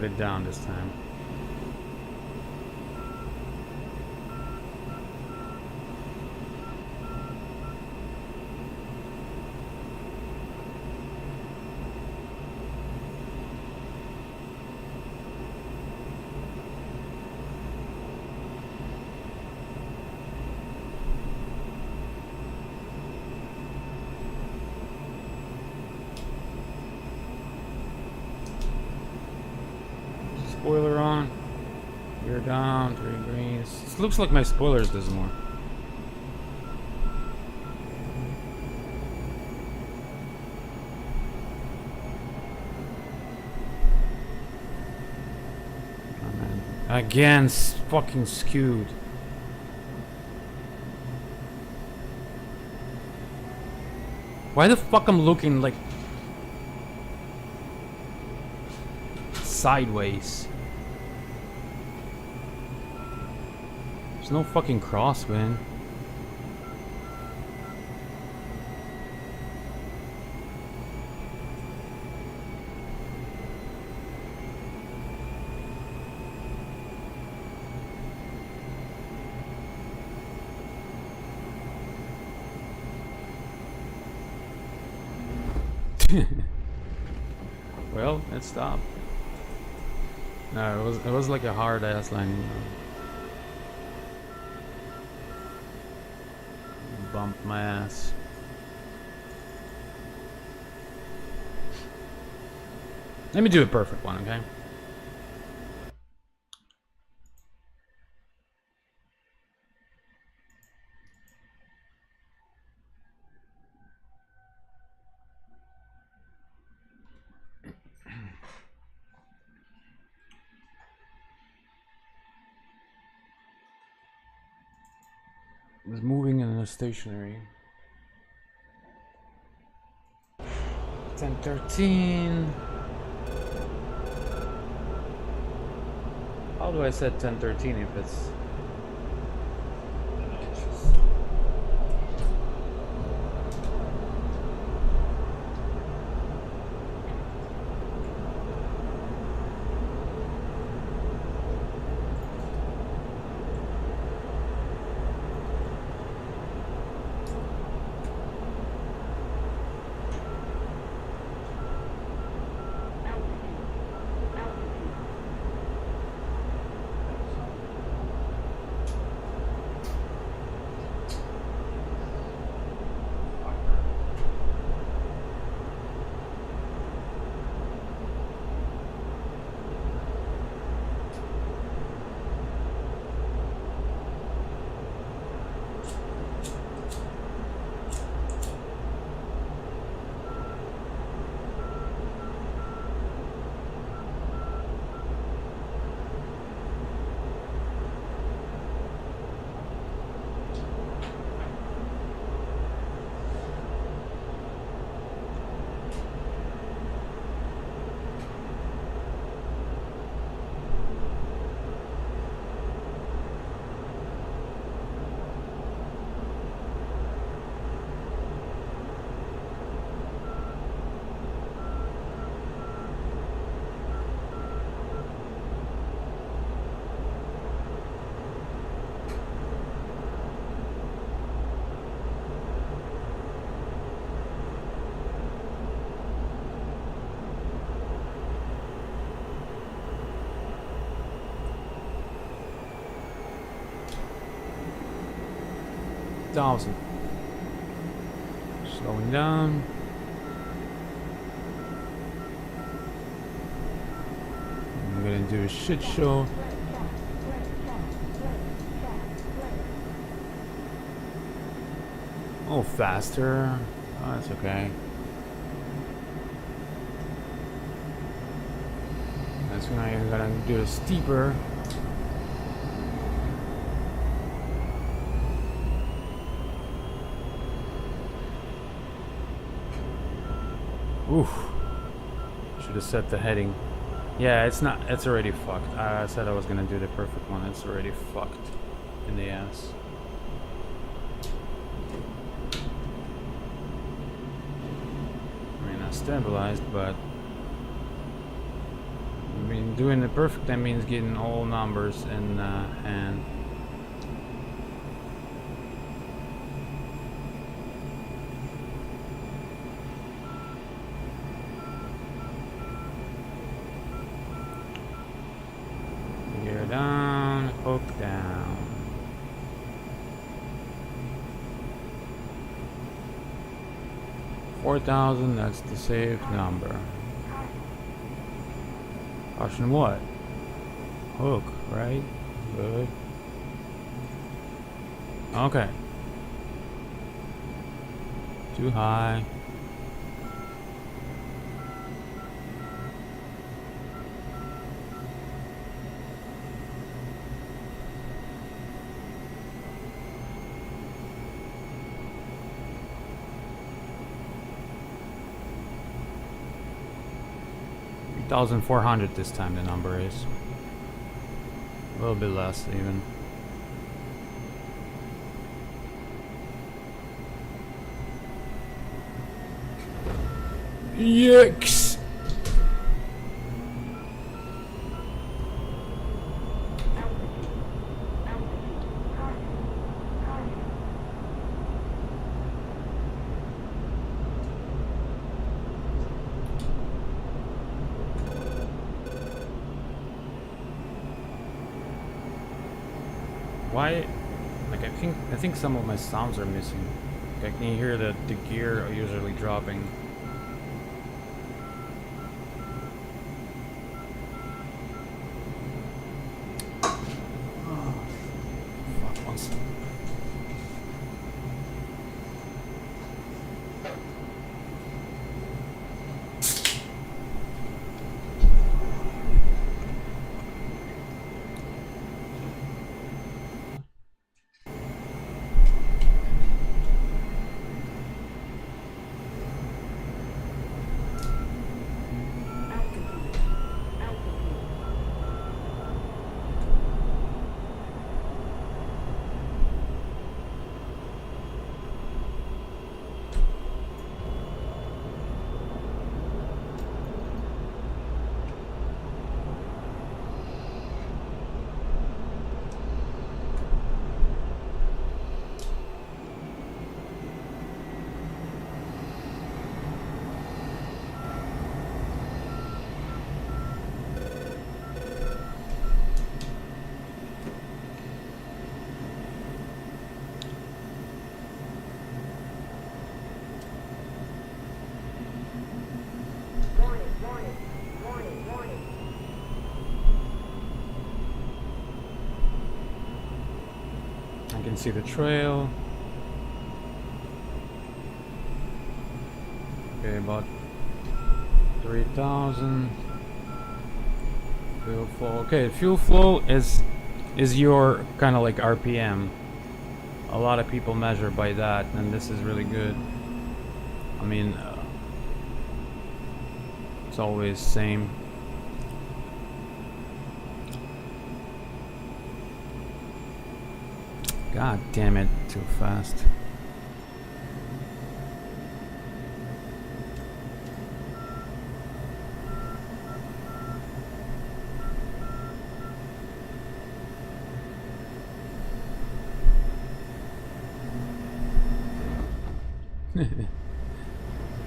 put it down this time. Spoiler on. You're down. 3 degrees. This looks like my spoilers does more. Oh, man. Again, fucking skewed. Why the fuck I'm looking like sideways? There's no fucking crosswind. Well, it stopped. No, it was like a hard ass landing. Bumped my ass. Let me do a perfect one, okay? It's moving in a stationary. 1013. How do I set 1013 if it's thousand. Slowing down. I'm gonna do a shit show. Oh, faster. Oh, that's okay. That's when I'm gonna do a steeper. Oof. Should have set the heading. Yeah, it's not. It's already fucked. I said I was gonna do the perfect one. It's already fucked in the ass. I mean, not stabilized, but I mean, doing it perfect, that means getting all numbers in hand. Gear down, hook down. $4,000, that's the safe number. Caution what? Hook, right? Good. Okay. Too high. $3,400 this time the number is. A little bit less even. Yikes! Why? Like I think some of my sounds are missing. Like, can you hear the gear usually dropping? Oh, fuck, one second. I can see the trail. Okay, about 3,000. Fuel flow. Okay, fuel flow is your kind of like RPM. A lot of people measure by that, and this is really good. I mean, it's always same. God damn it, too fast.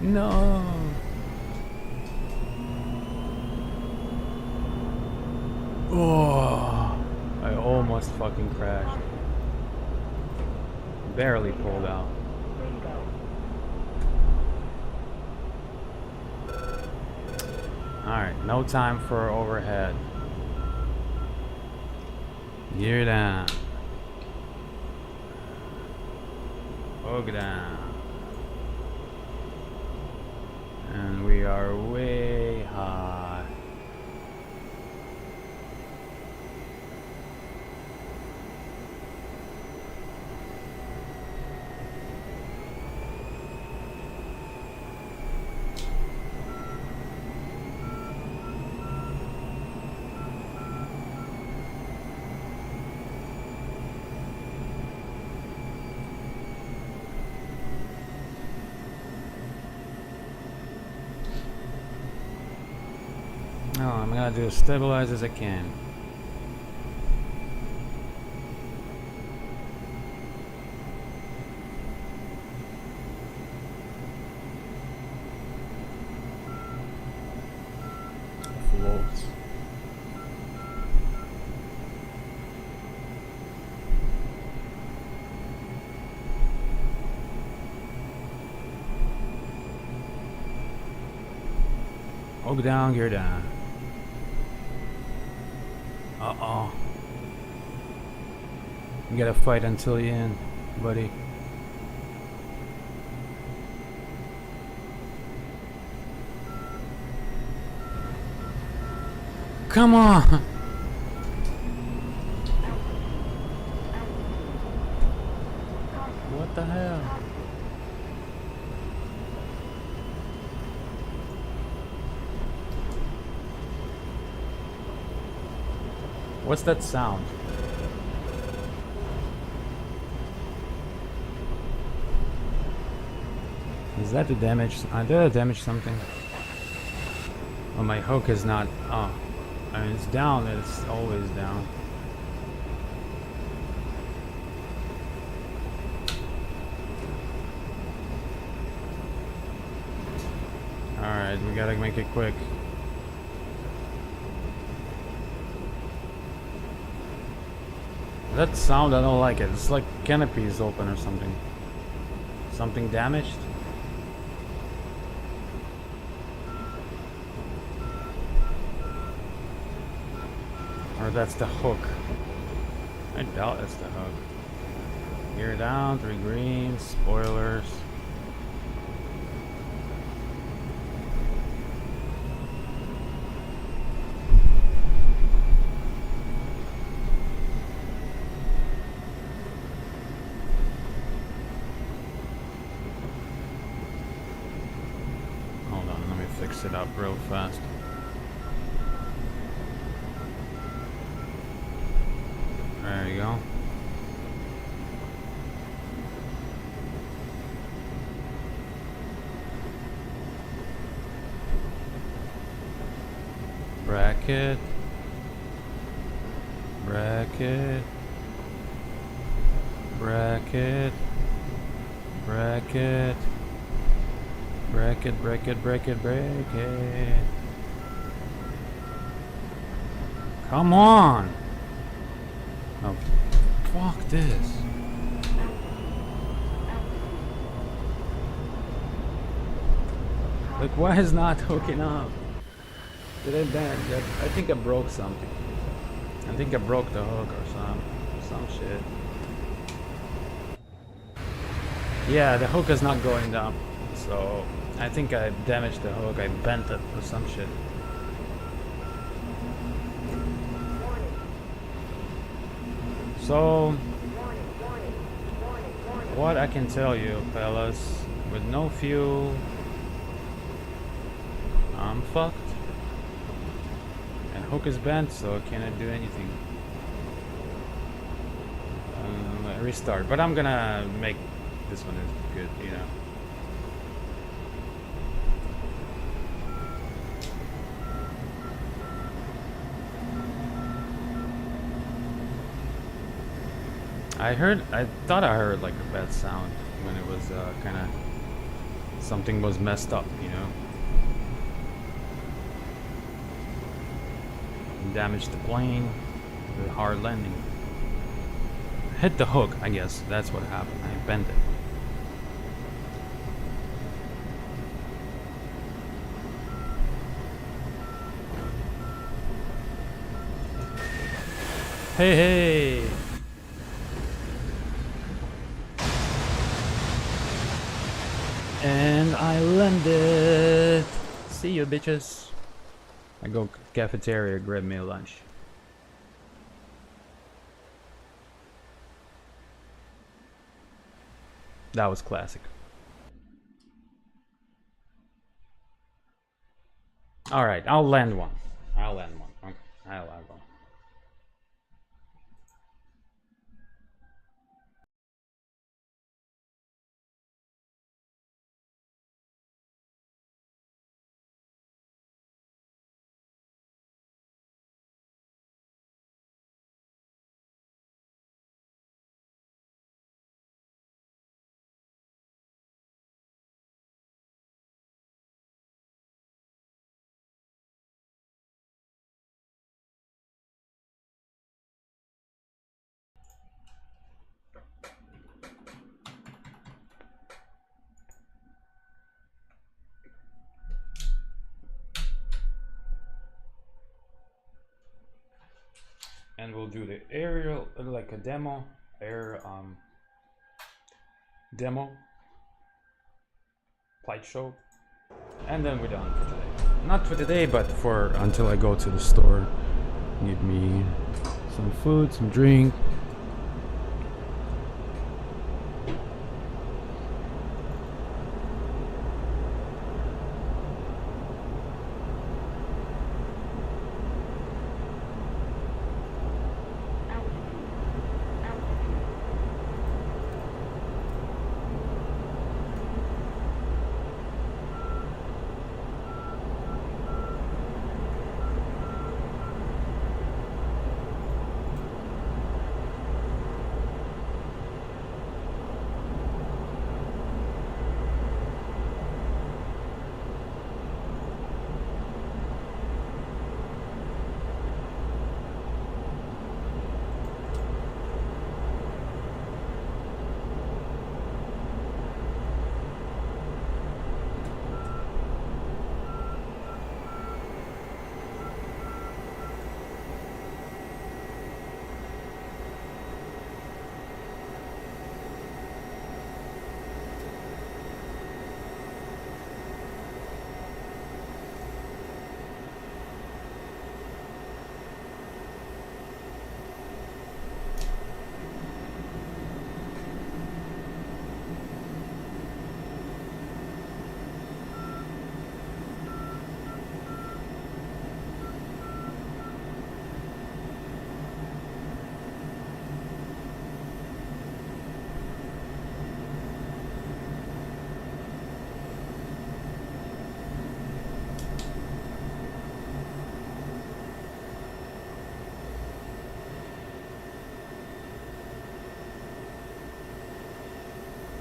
No. Oh, I almost fucking crashed. Barely pulled out. Alright, no time for overhead. Gear down. Hook down. And we are way high. hell, I'm gonna do as stabilize as I can. Floats. Hook down, gear down. Uh-oh. You gotta fight until the end, buddy. Come on! What the hell? What's that sound? Is that the damage? Did I damage something? Oh, my hook is not. Oh, I mean, it's down. It's always down. Alright, we gotta make it quick. That sound, I don't like it. It's like canopy is open or something. Something damaged? Or that's the hook. I doubt it's the hook. Gear down, 3 greens, spoilers. Hold on, let me fix it up real fast. There you go. Bracket. Bracket. Bracket. Bracket. Bracket, bracket, bracket, bracket. Come on! Oh, fuck this. Like, why is not hooking up? Did I bend? I think I broke something. I think I broke the hook or some shit. Yeah, the hook is not going down. So, I think I damaged the hook. I bent it or some shit. So, what I can tell you, fellas, with no fuel, I'm fucked. And hook is bent, so I cannot do anything. Restart, but I'm gonna make this one is good, you know. I thought I heard like a bad sound when it was kind of something was messed up, you know. Damaged the plane with a hard landing. Hit the hook, I guess. That's what happened. I bent it. Hey, hey! And I landed. See you, bitches. I go cafeteria, grab me a lunch. That was classic. All right, I'll land one. Okay, I'll land one. and we'll do the aerial, like a demo, demo, flight show, and then we're done for today. Not for today, but for until I go to the store. Need me some food, some drink.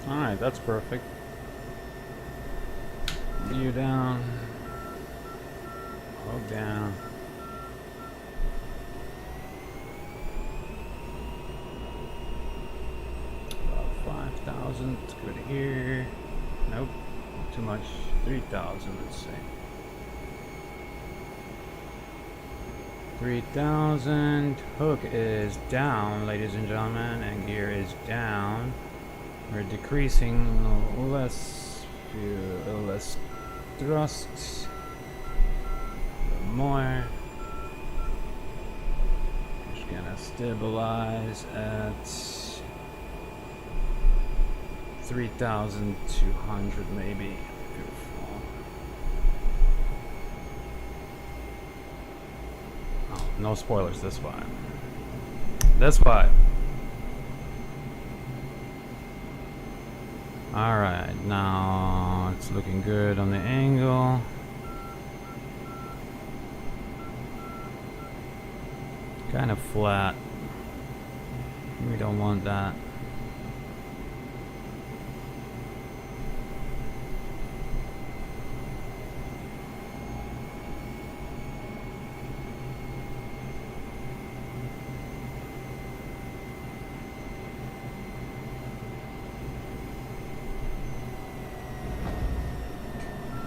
Alright, that's perfect. You down. Hold down. About 5,000. Let's go to here. Nope. Too much. 3,000, let's say. 3,000. Hook is down, ladies and gentlemen, and gear is down. We're decreasing less thrusts, more. Just gonna stabilize at 3,200 maybe. Beautiful. Oh, no spoilers this time. This time. Alright, now it's looking good on the angle. Kind of flat. We don't want that.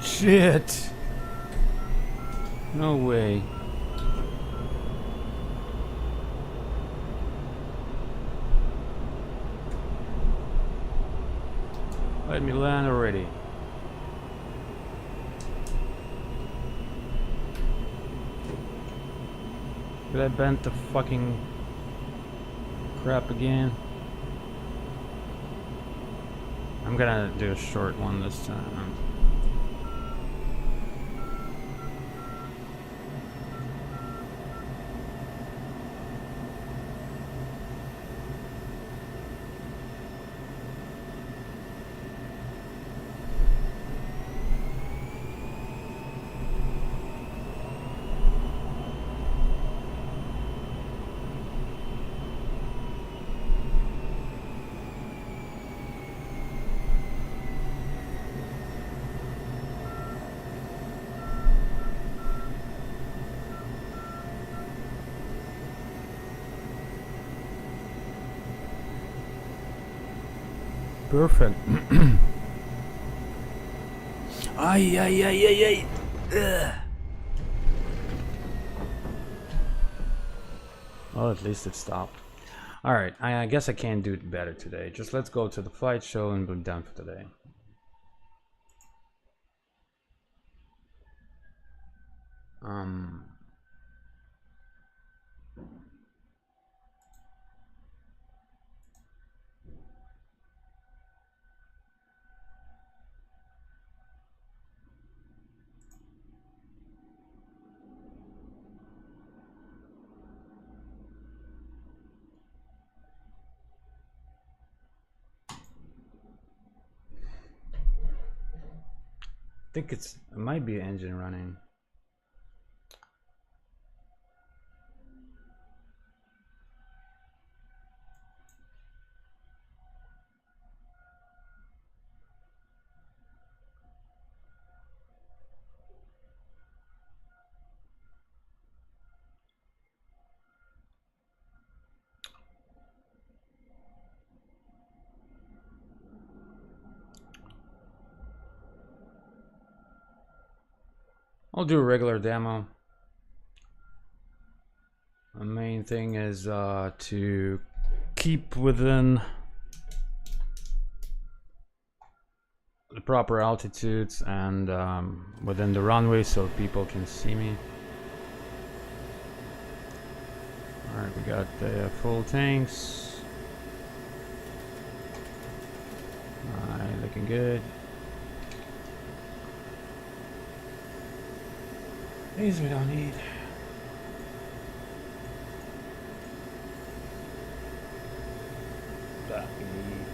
Shit! No way. Let me land already. Did I bend the fucking crap again? I'm gonna do a short one this time. Perfect. Ay, ay, ay, ay, ay. Ugh. Well, at least it stopped. Alright, I guess I can't do it better today. Just let's go to the flight show and we're done for today. I think it might be an engine running. I'll do a regular demo. The main thing is to keep within the proper altitudes and within the runway so people can see me. Alright, we got the full tanks. Alright, looking good. These we don't need. That we need.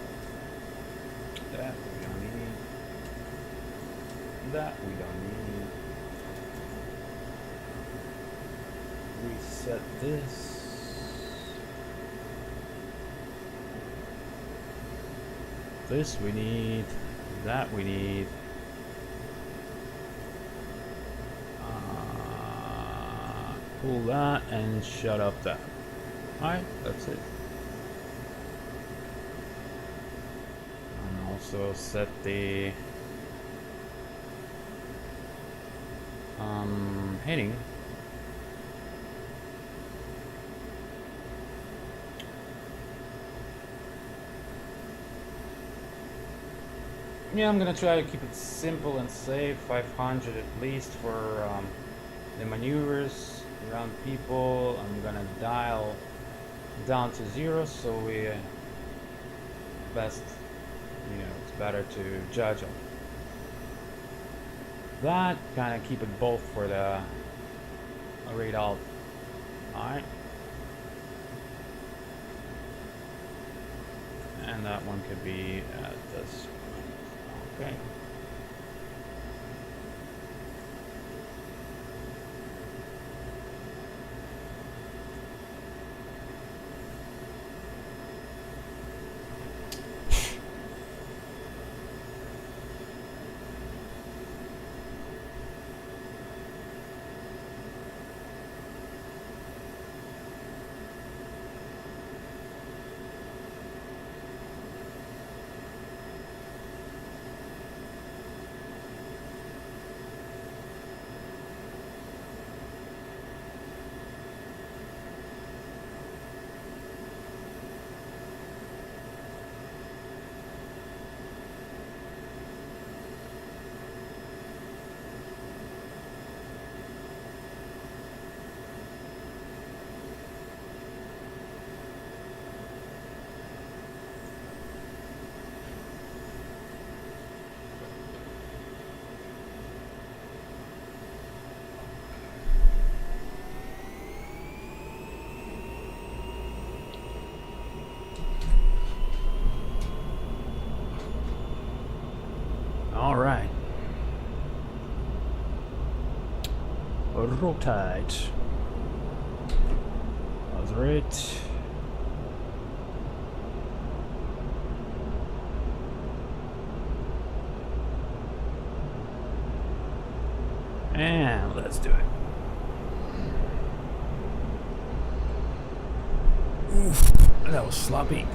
That we don't need. That we don't need. Reset this. This we need. That we need. Pull that and shut up that. Alright, that's it. And also set the heading. Yeah, I'm gonna try to keep it simple and safe. 500 at least for the maneuvers around people. I'm gonna dial down to 0 so we best, it's better to judge them. That kind of keep it both for the radar. Alright, and that one could be at this point. Okay. All right. Rotate. That's right. And let's do it. Oof, that was sloppy.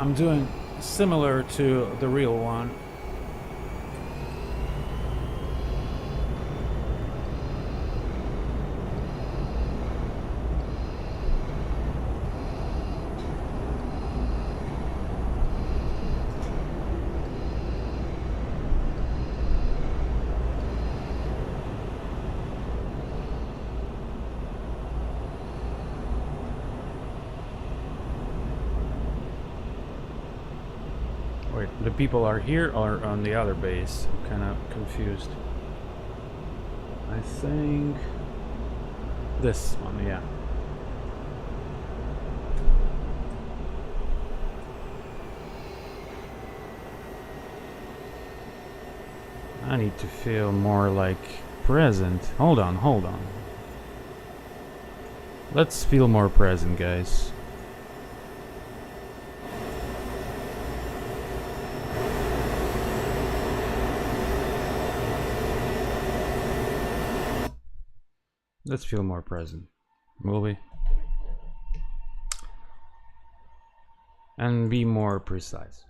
I'm doing similar to the real one. Wait, the people are here or on the other base? I'm kind of confused. I think this one, yeah. I need to feel more like present. Hold on, hold on. Let's feel more present, guys. Let's feel more present, will we? And be more precise.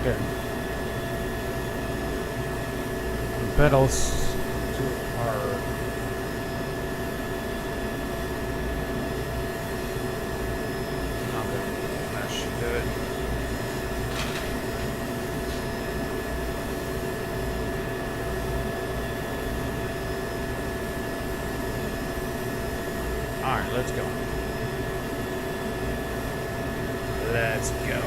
Okay. Pedals to our okay. That should do it. Alright, let's go. Let's go.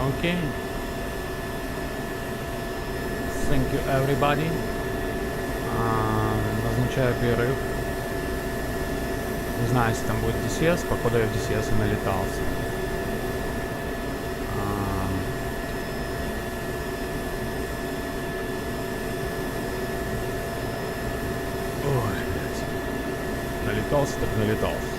Окей. Thank you, everybody. Назначаю перерыв. Не знаю, если там будет DCS. Походу я в DCS и налетался. Ой, блядь. Налетался так налетался.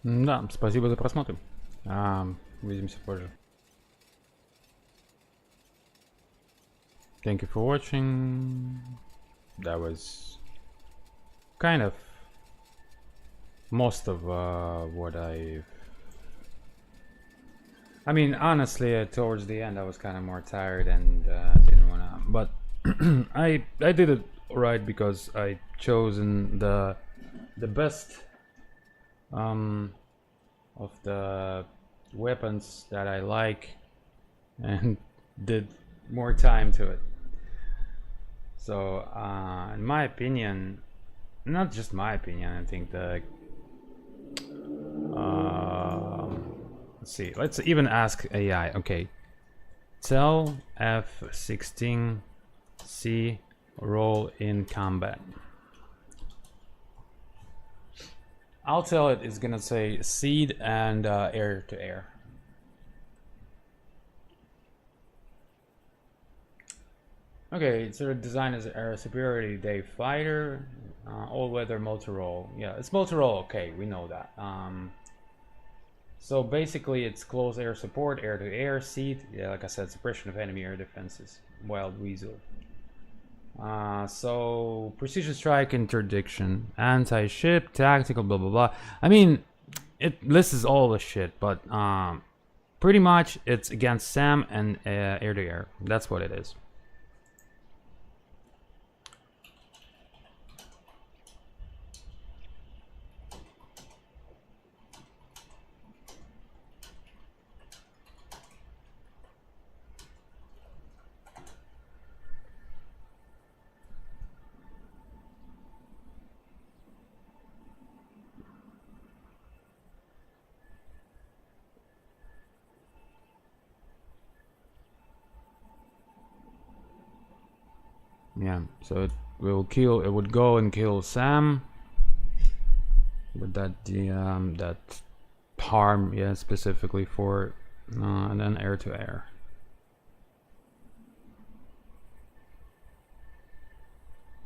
Да, спасибо за просмотр. Увидимся позже. Thank you for watching. That was kind of most of what I mean, honestly, towards the end I was kind of more tired and didn't wanna, but I did it right because I chosen the best of the weapons that I like and did more time to it. So in my opinion, not just my opinion, I think the let's see, let's even ask AI. Okay, tell F16 C role in combat. I'll tell it it's gonna say seed and air to air. Okay, it's designed as a superiority day fighter, all-weather multi-role. Yeah, it's multi-role. Okay, we know that. So basically, it's close air support, air-to-air, seed. Yeah, like I said, suppression of enemy air defenses. Wild weasel. So precision strike, interdiction, anti-ship, tactical, blah blah blah. I mean, it lists all the shit, but pretty much it's against SAM and air-to-air. That's what it is. Yeah, so it would go and kill Sam with that that harm, yeah, specifically for and then air to air.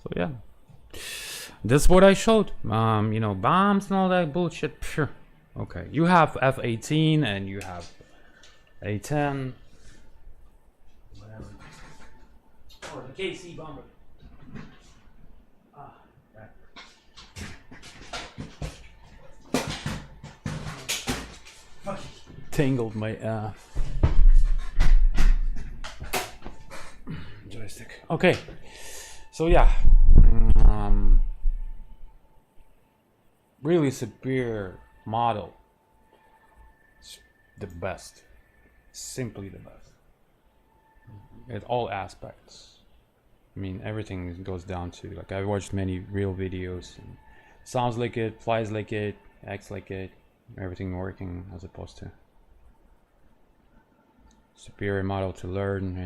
So yeah, that's what I showed. You know, bombs and all that bullshit. Phew. Okay, you have F18 and you have A10. Or the KC bomber. Tangled my joystick. Okay, so yeah, really superior model. It's the best, simply the best at all aspects. I mean, everything goes down to, like, I watched many real videos. And sounds like it, flies like it, acts like it, everything working as opposed to superior model to learn and